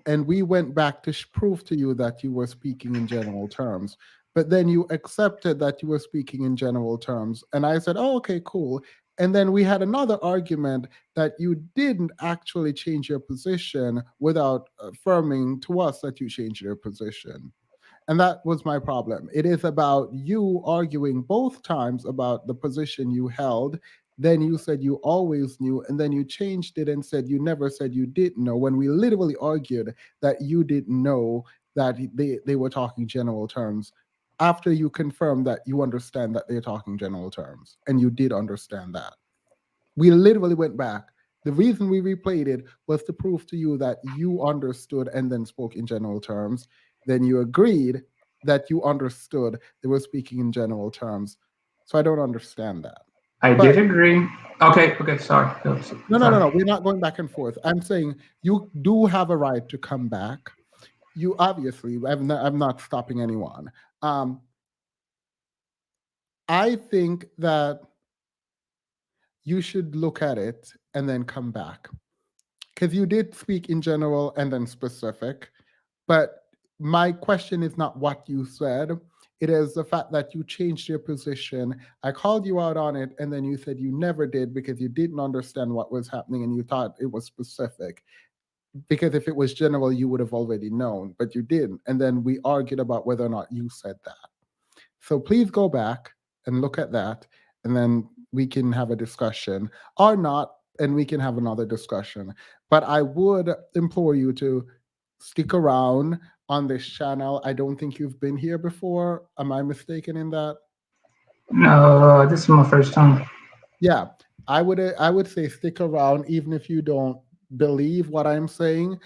and we went back to prove to you that you were speaking in general terms, but then you accepted that you were speaking in general terms. And I said, oh, okay, cool. And then we had another argument that you didn't actually change your position without affirming to us that you changed your position. And that was my problem. It is about you arguing both times about the position you held. Then you said you always knew, and then you changed it and said you never said you didn't know, when we literally argued that you didn't know that they were talking general terms after you confirmed that you understand that they're talking general terms, and you did understand that. We literally went back. The reason we replayed it was to prove to you that you understood and then spoke in general terms. Then you agreed that you understood they were speaking in general terms. So I don't understand that. I did agree. Okay, sorry. No. We're not going back and forth. I'm saying you do have a right to come back. You obviously, I'm not stopping anyone. I think that you should look at it and then come back. Because you did speak in general and then specific. But my question is not what you said. It is the fact that you changed your position. I called you out on it, and then you said you never did because you didn't understand what was happening and you thought it was specific. Because if it was general, you would have already known, but you didn't. And then we argued about whether or not you said that. So please go back and look at that, and then we can have a discussion or not, and we can have another discussion. But I would implore you to stick around on this channel. I don't think you've been here before. Am I mistaken in that? No, this is my first time. Yeah, I would say stick around even if you don't believe what I'm saying.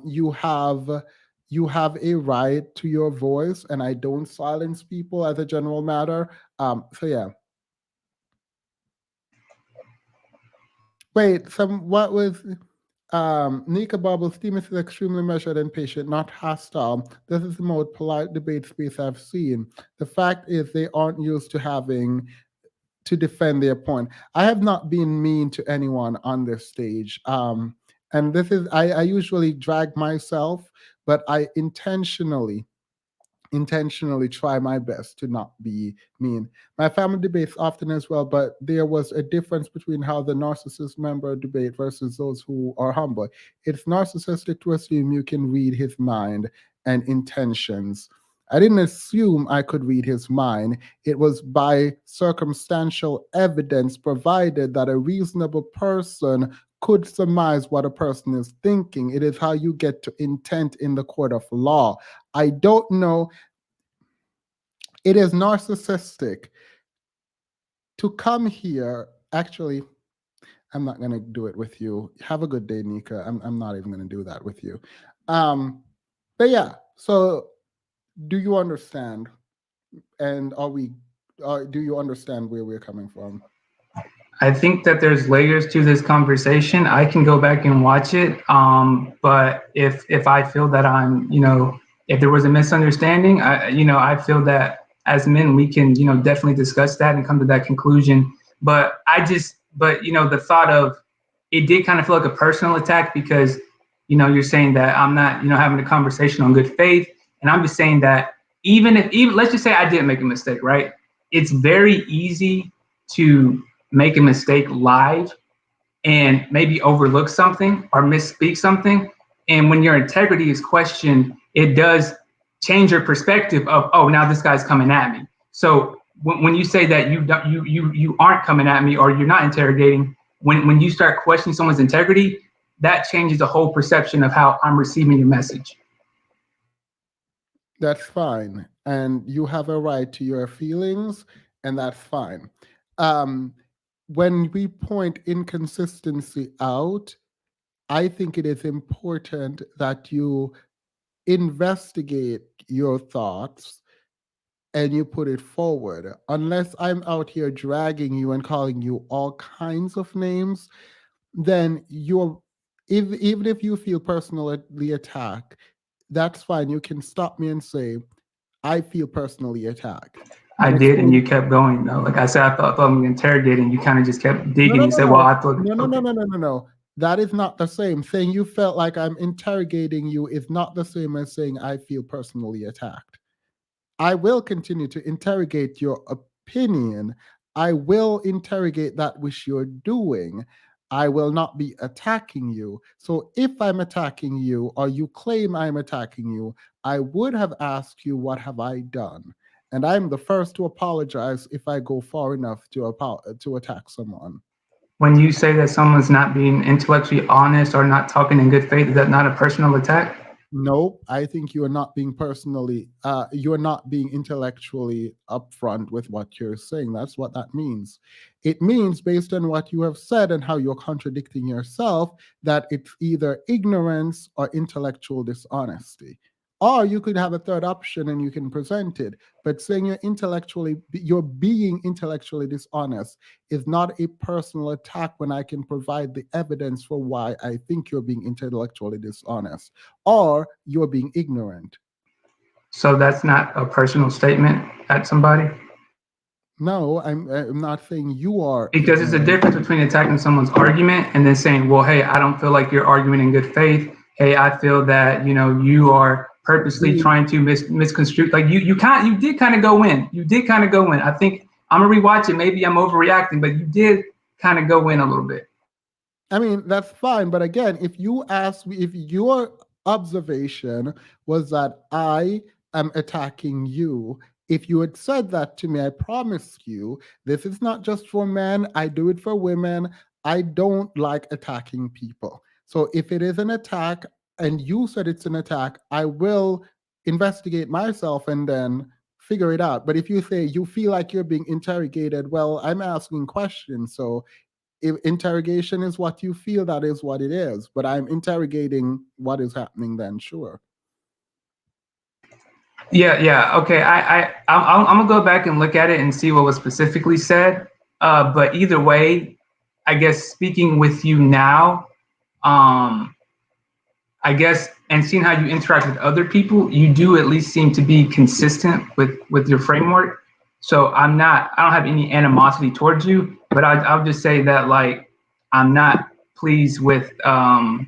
You have a right to your voice, and I don't silence people as a general matter. So yeah. Wait, what was Nika Bubbles? Steven is extremely measured and patient, not hostile. This is the most polite debate space I've seen. The fact is they aren't used to having to defend their point. I have not been mean to anyone on this stage. And this is, I usually drag myself, but I intentionally try my best to not be mean. My family debates often as well, but there was a difference between how the narcissist member debate versus those who are humble. It's narcissistic to assume you can read his mind and intentions. I didn't assume I could read his mind. It was by circumstantial evidence provided that a reasonable person could surmise what a person is thinking. It is how you get to intent in the court of law. I don't know. It is narcissistic to come here. Actually, I'm not going to do it with you. Have a good day, Nika. I'm not even going to do that with you. But yeah, so do you understand? And do you understand where we're coming from? I think that there's layers to this conversation. I can go back and watch it. But if I feel that I'm, if there was a misunderstanding, I feel that as men, we can, definitely discuss that and come to that conclusion. But the thought of it did kind of feel like a personal attack because, you're saying that I'm not, having a conversation on good faith. And I'm just saying that even let's just say I did make a mistake, right? It's very easy to make a mistake live and maybe overlook something or misspeak something. And when your integrity is questioned, it does change your perspective of, oh, now this guy's coming at me. So when you say that you aren't coming at me or you're not interrogating, when you start questioning someone's integrity, that changes the whole perception of how I'm receiving your message. That's fine. And you have a right to your feelings, and that's fine. When we point inconsistency out, I think it is important that you investigate your thoughts and you put it forward. Unless I'm out here dragging you and calling you all kinds of names, then even if you feel personally attacked, that's fine. You can stop me and say, I feel personally attacked. I did, and you kept going though. Like I said, I thought we were interrogating. You kind of just kept digging. You said, "Well, I thought." No. That is not the same. Saying you felt like I'm interrogating you is not the same as saying I feel personally attacked. I will continue to interrogate your opinion. I will interrogate that which you're doing. I will not be attacking you. So if I'm attacking you or you claim I'm attacking you, I would have asked you, what have I done? And I'm the first to apologize if I go far enough to attack someone. When you say that someone's not being intellectually honest or not talking in good faith, is that not a personal attack? No, I think you are not being you are not being intellectually upfront with what you're saying. That's what that means. It means, based on what you have said and how you're contradicting yourself, that it's either ignorance or intellectual dishonesty. Or you could have a third option and you can present it. But saying you're being intellectually dishonest is not a personal attack when I can provide the evidence for why I think you're being intellectually dishonest or you're being ignorant. So that's not a personal statement at somebody? No, I'm not saying you are. Because there's a difference between attacking someone's argument and then saying, well, hey, I don't feel like you're arguing in good faith. Hey, I feel that, you are purposely trying to misconstrue. Like you did kind of go in. You did kind of go in. I think I'm gonna rewatch it. Maybe I'm overreacting, but you did kind of go in a little bit. I mean, that's fine. But again, if you ask me, if your observation was that I am attacking you, if you had said that to me, I promise you, this is not just for men. I do it for women. I don't like attacking people. So if it is an attack and you said it's an attack, I will investigate myself and then figure it out. But if you say you feel like you're being interrogated, well, I'm asking questions. So if interrogation is what you feel, that is what it is. But I'm interrogating what is happening then, sure. Yeah. Okay. I'm gonna go back and look at it and see what was specifically said. But either way, I guess speaking with you now, I guess, and seeing how you interact with other people, you do at least seem to be consistent with your framework. So I don't have any animosity towards you, but I'll just say that, like, I'm not pleased with, I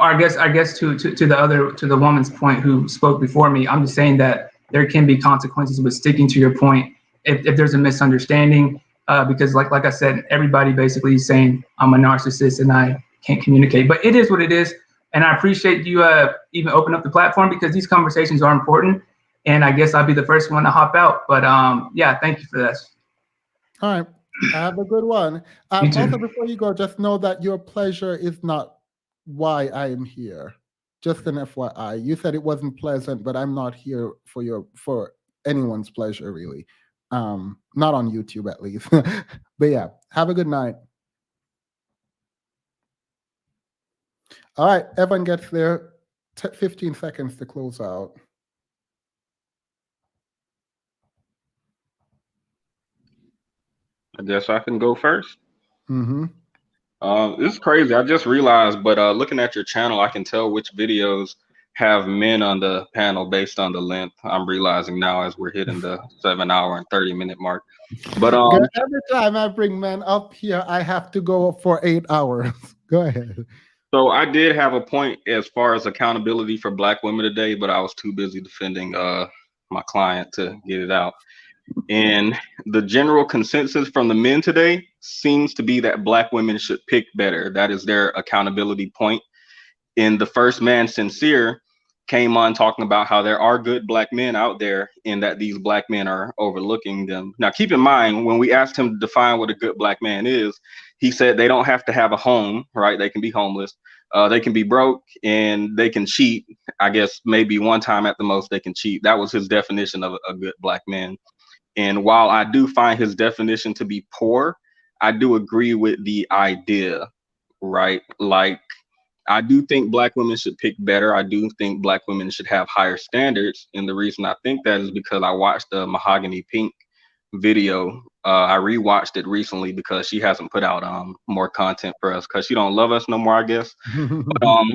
guess to the woman's point who spoke before me, I'm just saying that there can be consequences with sticking to your point if there's a misunderstanding, because like I said, everybody basically is saying I'm a narcissist and I can't communicate, but it is what it is. And I appreciate you even open up the platform because these conversations are important. And I guess I'll be the first one to hop out. But yeah, thank you for this. All right. Have a good one. Also, before you go, just know that your pleasure is not why I am here. Just an FYI. You said it wasn't pleasant, but I'm not here for anyone's pleasure, really. Not on YouTube, at least. But yeah, have a good night. All right, everyone gets their 15 seconds to close out. I guess I can go first. Mm-hmm. This is crazy. I just realized, but looking at your channel, I can tell which videos have men on the panel based on the length. I'm realizing now as we're hitting the 7 hour and 30-minute mark. But every time I bring men up here, I have to go for 8 hours. Go ahead. So I did have a point as far as accountability for Black women today, but I was too busy defending my client to get it out. And the general consensus from the men today seems to be that Black women should pick better. That is their accountability point. And the first man, Sincere, came on talking about how there are good Black men out there and that these Black men are overlooking them. Now, keep in mind, when we asked him to define what a good Black man is, he said they don't have to have a home, right? They can be homeless. They can be broke and they can cheat. I guess maybe one time at the most they can cheat. That was his definition of a good Black man. And while I do find his definition to be poor, I do agree with the idea, right? Like, I do think Black women should pick better. I do think Black women should have higher standards. And the reason I think that is because I watched the Mahogany Pink video. I rewatched it recently because she hasn't put out more content for us because she don't love us no more, I guess. But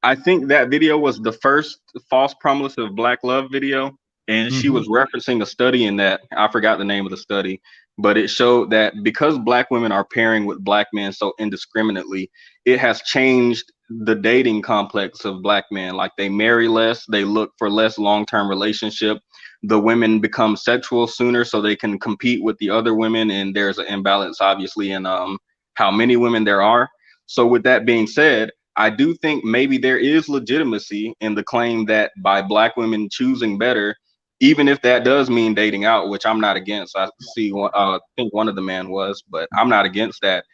I think that video was the first false promise of Black love video. And she was referencing a study in that. I forgot the name of the study, but it showed that because Black women are pairing with Black men so indiscriminately, it has changed the dating complex of Black men. Like, they marry less, they look for less long-term relationship. The women become sexual sooner so they can compete with the other women. And there's an imbalance, obviously, in how many women there are. So with that being said, I do think maybe there is legitimacy in the claim that by Black women choosing better, even if that does mean dating out, which I'm not against. I see, I think one of the men was, but I'm not against that.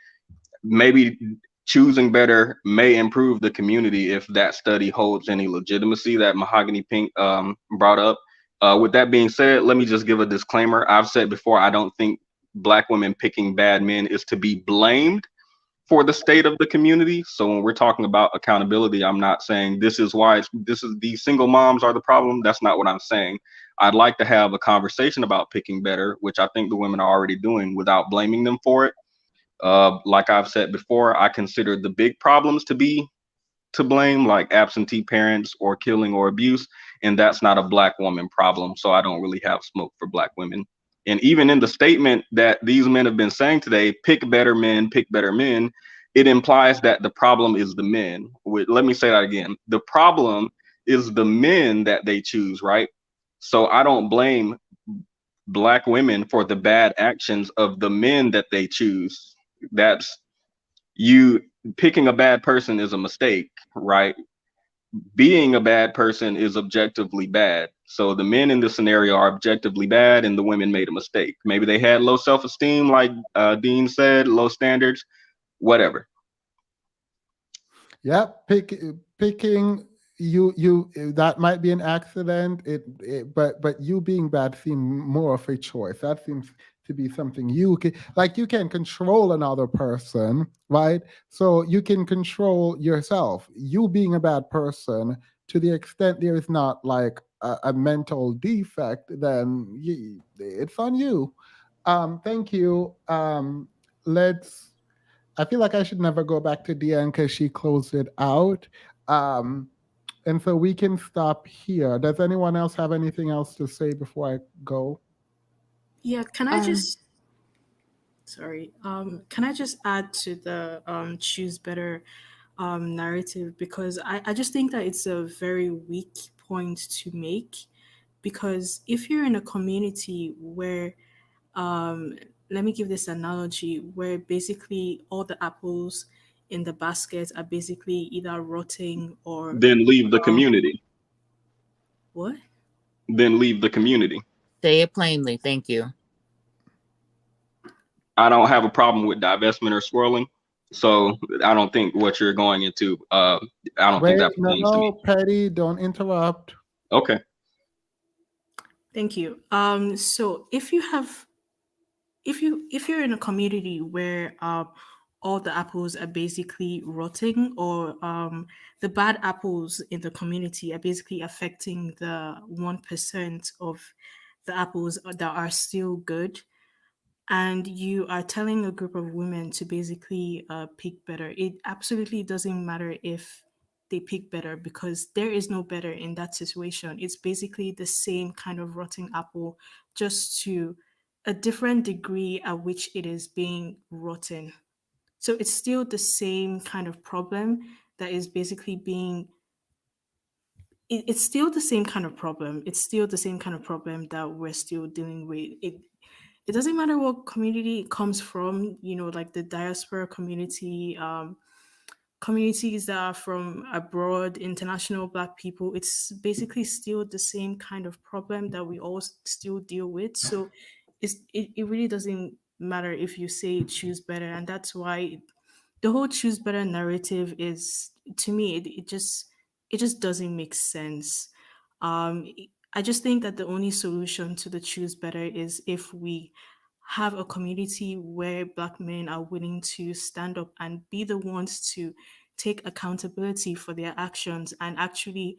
Maybe choosing better may improve the community if that study holds any legitimacy that Mahogany Pink brought up. With that being said, let me just give a disclaimer. I've said before, I don't think Black women picking bad men is to be blamed for the state of the community. So when we're talking about accountability, I'm not saying this is why these single moms are the problem. That's not what I'm saying. I'd like to have a conversation about picking better, which I think the women are already doing, without blaming them for it. Like I've said before, I consider the big problems to be to blame, like absentee parents or killing or abuse, and that's not a Black woman problem. So I don't really have smoke for Black women. And even in the statement that these men have been saying today, pick better men, it implies that the problem is the men. Let me say that again. The problem is the men that they choose, right? So I don't blame Black women for the bad actions of the men that they choose. That's you picking a bad person is a mistake, right? Being a bad person is objectively bad. So the men in this scenario are objectively bad and the women made a mistake. Maybe they had low self-esteem, like Dean said, low standards, whatever. Yeah, picking you that might be an accident. But you being bad seems more of a choice. That seems to be something you can control another person, right? So you can control yourself. You being a bad person, to the extent there is not like a mental defect, then it's on you. Thank you. Let's. I feel like I should never go back to Deanne because she closed it out. And so we can stop here. Does anyone else have anything else to say before I go? Yeah, can I just sorry. Can I just add to the choose better narrative, because I just think that it's a very weak point to make, because if you're in a community where let me give this analogy, where basically all the apples in the basket are basically either rotting or Then leave the community. What? Then leave the community. Say it plainly. Thank you. I don't have a problem with divestment or swirling. So I don't think what you're going into, I don't think that pertains to me. Patty, don't interrupt. Okay. Thank you. So if you're in a community where all the apples are basically rotting, or the bad apples in the community are basically affecting the 1% of the apples that are still good, and you are telling a group of women to basically pick better, it absolutely doesn't matter if they pick better, because there is no better in that situation. It's basically the same kind of rotting apple, just to a different degree at which it is being rotten. So it's still the same kind of problem that is basically being it's still the same kind of problem. It's still the same kind of problem that we're still dealing with. It doesn't matter what community it comes from, like the diaspora community, communities that are from abroad, international Black people. It's basically still the same kind of problem that we all still deal with. So it really doesn't matter if you say choose better. And that's why the whole choose better narrative is, to me, it just doesn't make sense. I just think that the only solution to the choose better is if we have a community where Black men are willing to stand up and be the ones to take accountability for their actions and actually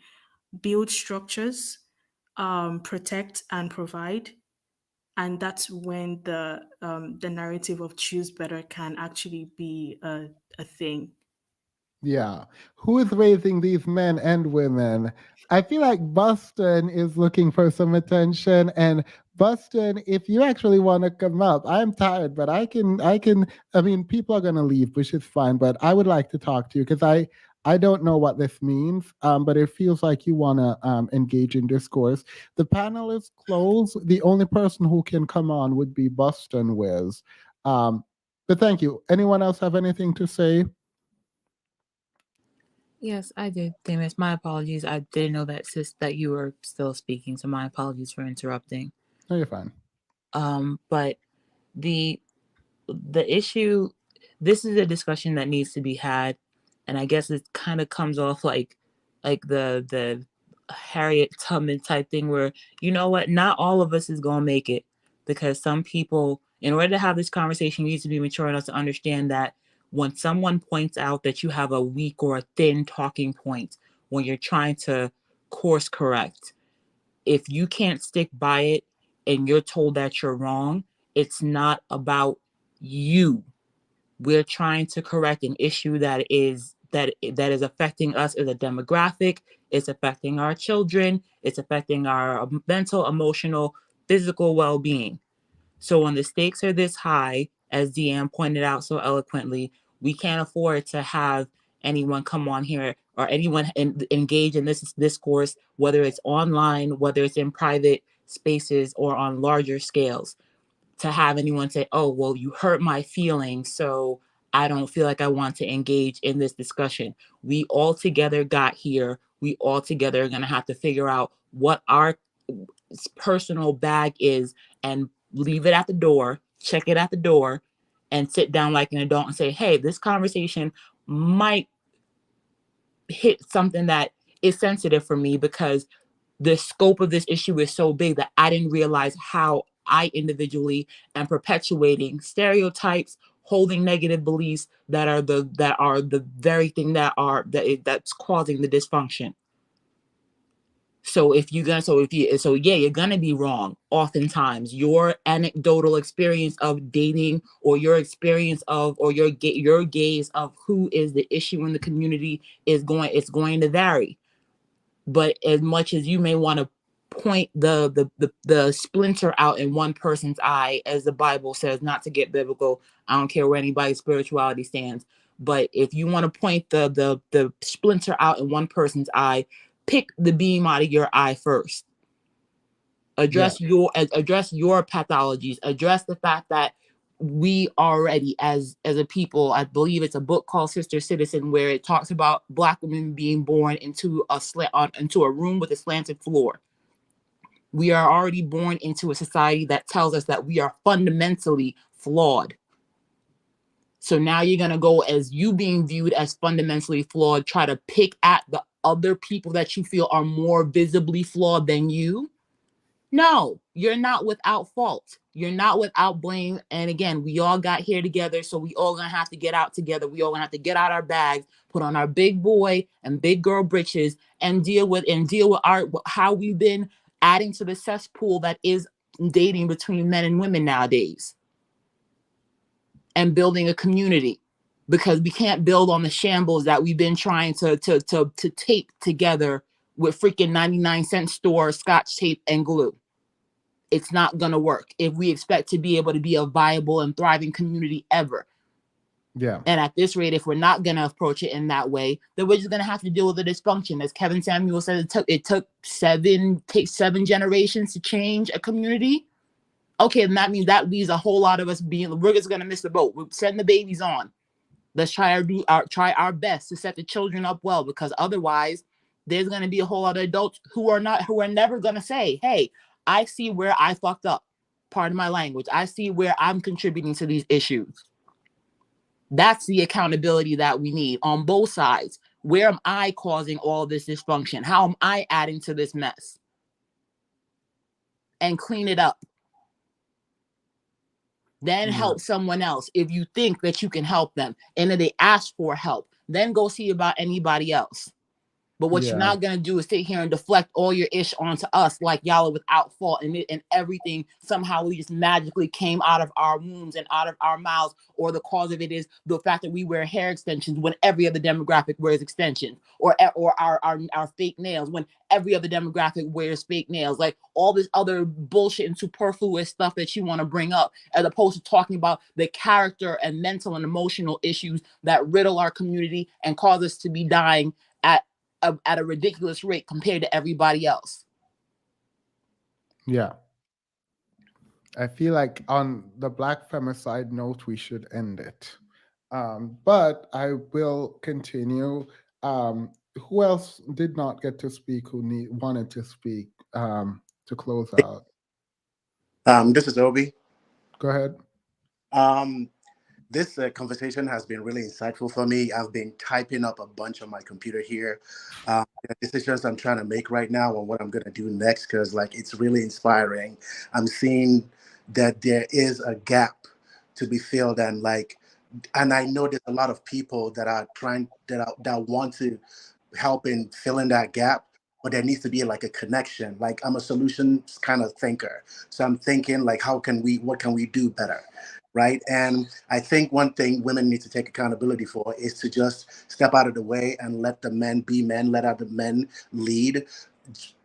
build structures, protect and provide. And that's when the narrative of choose better can actually be a thing. Yeah. Who is raising these men and women? I feel like Boston is looking for some attention. And Boston, if you actually want to come up, I'm tired, but I mean, people are gonna leave, which is fine, but I would like to talk to you because I don't know what this means, but it feels like you want to engage in discourse. The panel is closed. The only person who can come on would be Boston Wiz. But thank you. Anyone else have anything to say? Yes, I did, Themis. My apologies. I didn't know that that you were still speaking, so my apologies for interrupting. No, you're fine. But the issue, this is a discussion that needs to be had, and I guess it kind of comes off like the Harriet Tubman type thing where, you know what, not all of us is gonna make it, because some people, in order to have this conversation, you need to be mature enough to understand that when someone points out that you have a weak or a thin talking point when you're trying to course correct, if you can't stick by it and you're told that you're wrong, it's not about you. We're trying to correct an issue that is affecting us as a demographic. It's affecting our children. It's affecting our mental, emotional, physical well-being. So when the stakes are this high, as Deanne pointed out so eloquently, we can't afford to have anyone come on here or anyone engage in this discourse, whether it's online, whether it's in private spaces or on larger scales, to have anyone say, oh, well, you hurt my feelings, so I don't feel like I want to engage in this discussion. We all together got here. We all together are going to have to figure out what our personal bag is and leave it at the door, check it at the door, and sit down like an adult and say, hey, this conversation might hit something that is sensitive for me because the scope of this issue is so big that I didn't realize how I individually am perpetuating stereotypes, holding negative beliefs that are the very thing that's causing the dysfunction. So you're gonna be wrong. Oftentimes, your anecdotal experience of dating, or your experience of, or your gaze of who is the issue in the community it's going to vary. But as much as you may want to point the splinter out in one person's eye, as the Bible says, not to get biblical, I don't care where anybody's spirituality stands, but if you want to point the splinter out in one person's eye, pick the beam out of your eye first. Address your pathologies. Address the fact that we already, as a people, I believe it's a book called Sister Citizen, where it talks about Black women being born into a room with a slanted floor. We are already born into a society that tells us that we are fundamentally flawed. So now you're going to go, as you being viewed as fundamentally flawed, try to pick at the other people that you feel are more visibly flawed than you. No, you're not without fault. You're not without blame. And again, we all got here together, so we all gonna have to get out together. We all gonna have to get out our bags, put on our big boy and big girl britches, and deal with how we've been adding to the cesspool that is dating between men and women nowadays, and building a community, because we can't build on the shambles that we've been trying to tape together with freaking 99-cent store Scotch tape and glue. It's not going to work if we expect to be able to be a viable and thriving community ever. Yeah. And at this rate, if we're not going to approach it in that way, then we're just going to have to deal with the dysfunction. As Kevin Samuel said, it took seven generations to change a community. Okay, then that means that leaves a whole lot of us we're just going to miss the boat. We're setting the babies on. Let's try our best to set the children up well, because otherwise there's going to be a whole lot of adults who are never going to say, hey, I see where I fucked up. Pardon my language. I see where I'm contributing to these issues. That's the accountability that we need on both sides. Where am I causing all this dysfunction? How am I adding to this mess? And clean it up. Then help someone else if you think that you can help them. And if they ask for help, then go see about anybody else. But what you're not going to do is sit here and deflect all your ish onto us like y'all are without fault, and everything somehow we just magically came out of our wombs and out of our mouths, or the cause of it is the fact that we wear hair extensions when every other demographic wears extensions, or our fake nails when every other demographic wears fake nails. Like all this other bullshit and superfluous stuff that you want to bring up, as opposed to talking about the character and mental and emotional issues that riddle our community and cause us to be dying at a ridiculous rate compared to everybody else. Yeah. I feel like on the Black femicide note, we should end it. But I will continue. Who else did not get to speak who wanted to speak to close out? This is Obi. Go ahead. This conversation has been really insightful for me. I've been typing up a bunch on my computer here. The decisions I'm trying to make right now on what I'm going to do next, because like it's really inspiring. I'm seeing that there is a gap to be filled, and I know there's a lot of people that are that want to help in filling that gap. But there needs to be like a connection. Like I'm a solutions kind of thinker, so I'm thinking like, what can we do better? Right. And I think one thing women need to take accountability for is to just step out of the way and let the men be men, let other men lead. This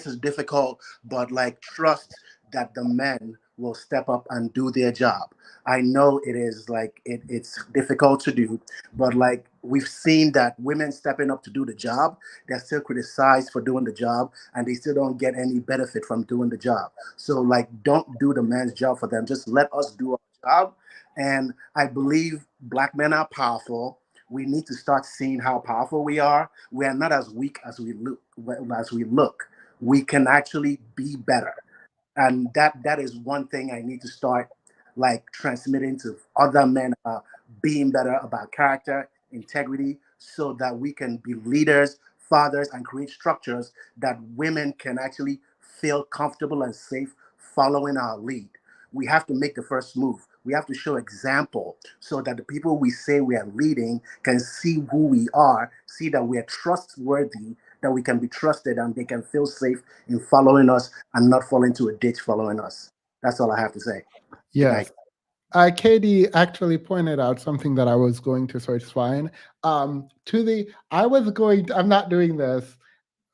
is difficult, but like trust that the men will step up and do their job. I know it is like it's difficult to do, but like we've seen that women stepping up to do the job, they're still criticized for doing the job, and they still don't get any benefit from doing the job. So like, don't do the man's job for them. Just let us do our job. And I believe Black men are powerful. We need to start seeing how powerful we are. We are not as weak as we look. We can actually be better. And that is one thing I need to start like transmitting to other men, being better about character, integrity, so that we can be leaders, fathers, and create structures that women can actually feel comfortable and safe following our lead. We have to make the first move. We have to show example so that the people we say we are leading can see who we are, see that we are trustworthy, that we can be trusted, and they can feel safe in following us and not fall into a ditch following us. That's all I have to say. Yes. Katie actually pointed out something that I was going to search fine. I'm not doing this.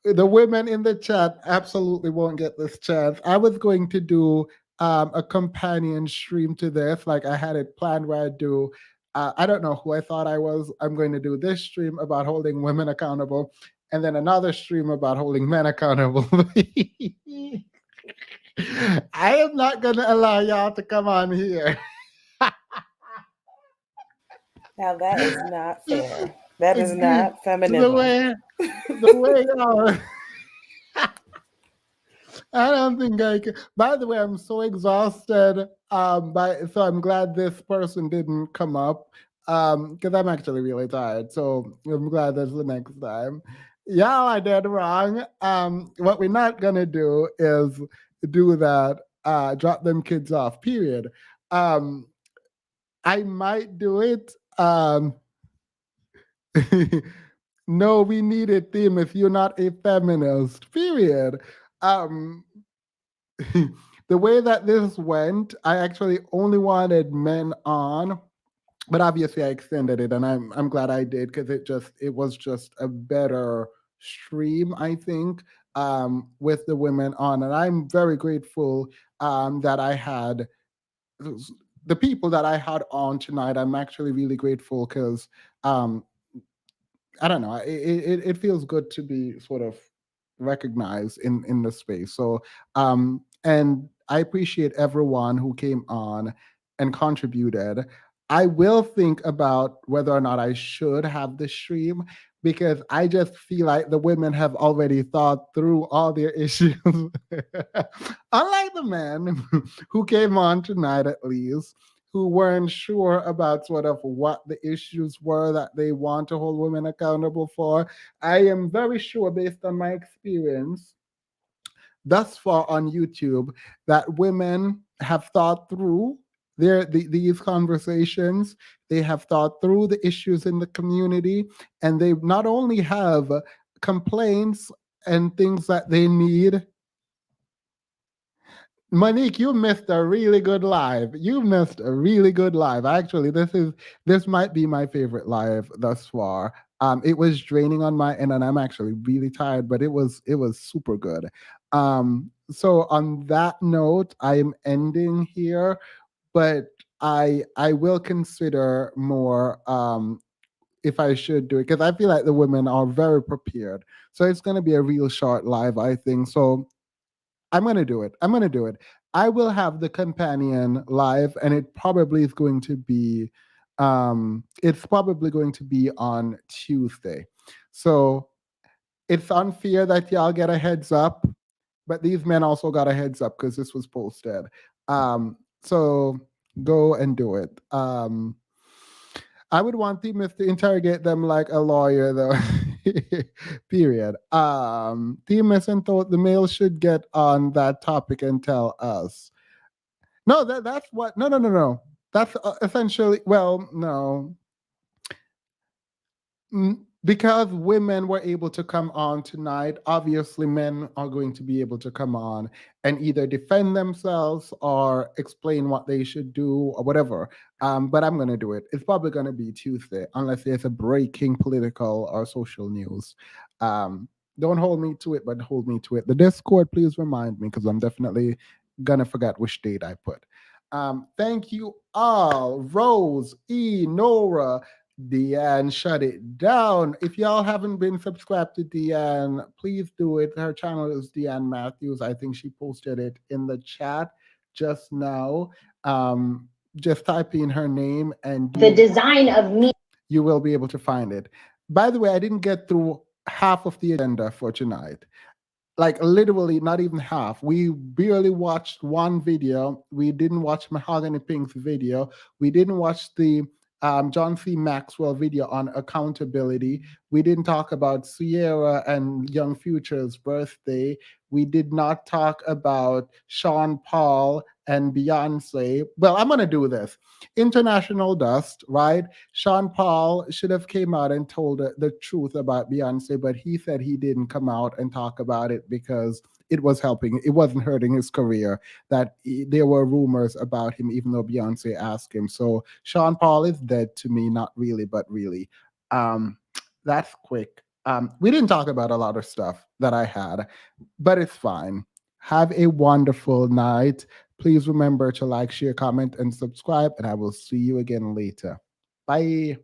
The women in the chat absolutely won't get this chance. I was going to do a companion stream to this. Like I had it planned where I'd do, I don't know who I thought I was. I'm going to do this stream about holding women accountable, and then another stream about holding men accountable. I am not going to allow y'all to come on here. Now that is not fair. That is not feminism. The way y'all. I don't think I can. By the way, I'm so exhausted. So I'm glad this person didn't come up. Because I'm actually really tired. So I'm glad there's the next time. Y'all are dead wrong. What we're not gonna do is do that. Drop them kids off. Period. I might do it. No, we need a theme if you're not a feminist. Period. The way that this went, I actually only wanted men on, but obviously I extended it, and I'm glad I did, because it was just a better stream, I think, with the women on, and I'm very grateful that I had the people that I had on tonight, I'm actually really grateful because I don't know. It feels good to be sort of recognized in the space. So and I appreciate everyone who came on and contributed. I will think about whether or not I should have the stream because I just feel like the women have already thought through all their issues. Unlike the men who came on tonight, at least, who weren't sure about sort of what the issues were that they want to hold women accountable for. I am very sure, based on my experience thus far on YouTube, that women have thought through these conversations. They have thought through the issues in the community, and they not only have complaints and things that they need. Monique, you missed a really good live. You missed a really good live. Actually, this might be my favorite live thus far. It was draining on my end, and I'm actually really tired, but it was super good. So on that note, I am ending here, but I will consider more if I should do it because I feel like the women are very prepared. So it's going to be a real short live, I think. So I'm going to do it. I'm going to do it. I will have the companion live, and it probably is going to be it's probably going to be on Tuesday. So it's unfair that y'all get a heads up, but these men also got a heads up because this was posted. So go and do it. I would want Themis to interrogate them like a lawyer, though. Period. Themis and thought the male should get on that topic and tell us. No, that's what. No. That's essentially. Well, no. Because women were able to come on tonight, obviously men are going to be able to come on and either defend themselves or explain what they should do or whatever. But I'm going to do it. It's probably going to be Tuesday, unless there's a breaking political or social news. Don't hold me to it, but hold me to it. The Discord, please remind me because I'm definitely going to forget which date I put. Thank you all. Rose, E, Nora, Deanne, shut it down. If y'all haven't been subscribed to Deanne, please do it. Her channel is Deanne Matthews. I think she posted it in the chat just now. Just type in her name and the design of me. You will be able to find it. By the way, I didn't get through half of the agenda for tonight. Like literally not even half. We barely watched one video. We didn't watch Mahogany Pink's video. We didn't watch the John C. Maxwell video on accountability. We didn't talk about Sierra and Young Future's birthday. We did not talk about Sean Paul and Beyonce. Well, I'm going to do this. International Dust, right? Sean Paul should have came out and told the truth about Beyonce, but he said he didn't come out and talk about it because it was helping. It wasn't hurting his career, that there were rumors about him, even though Beyonce asked him. So Sean Paul is dead to me, not really, but really. That's quick. We didn't talk about a lot of stuff that I had, but it's fine. Have a wonderful night. Please remember to like, share, comment, and subscribe, and I will see you again later. Bye.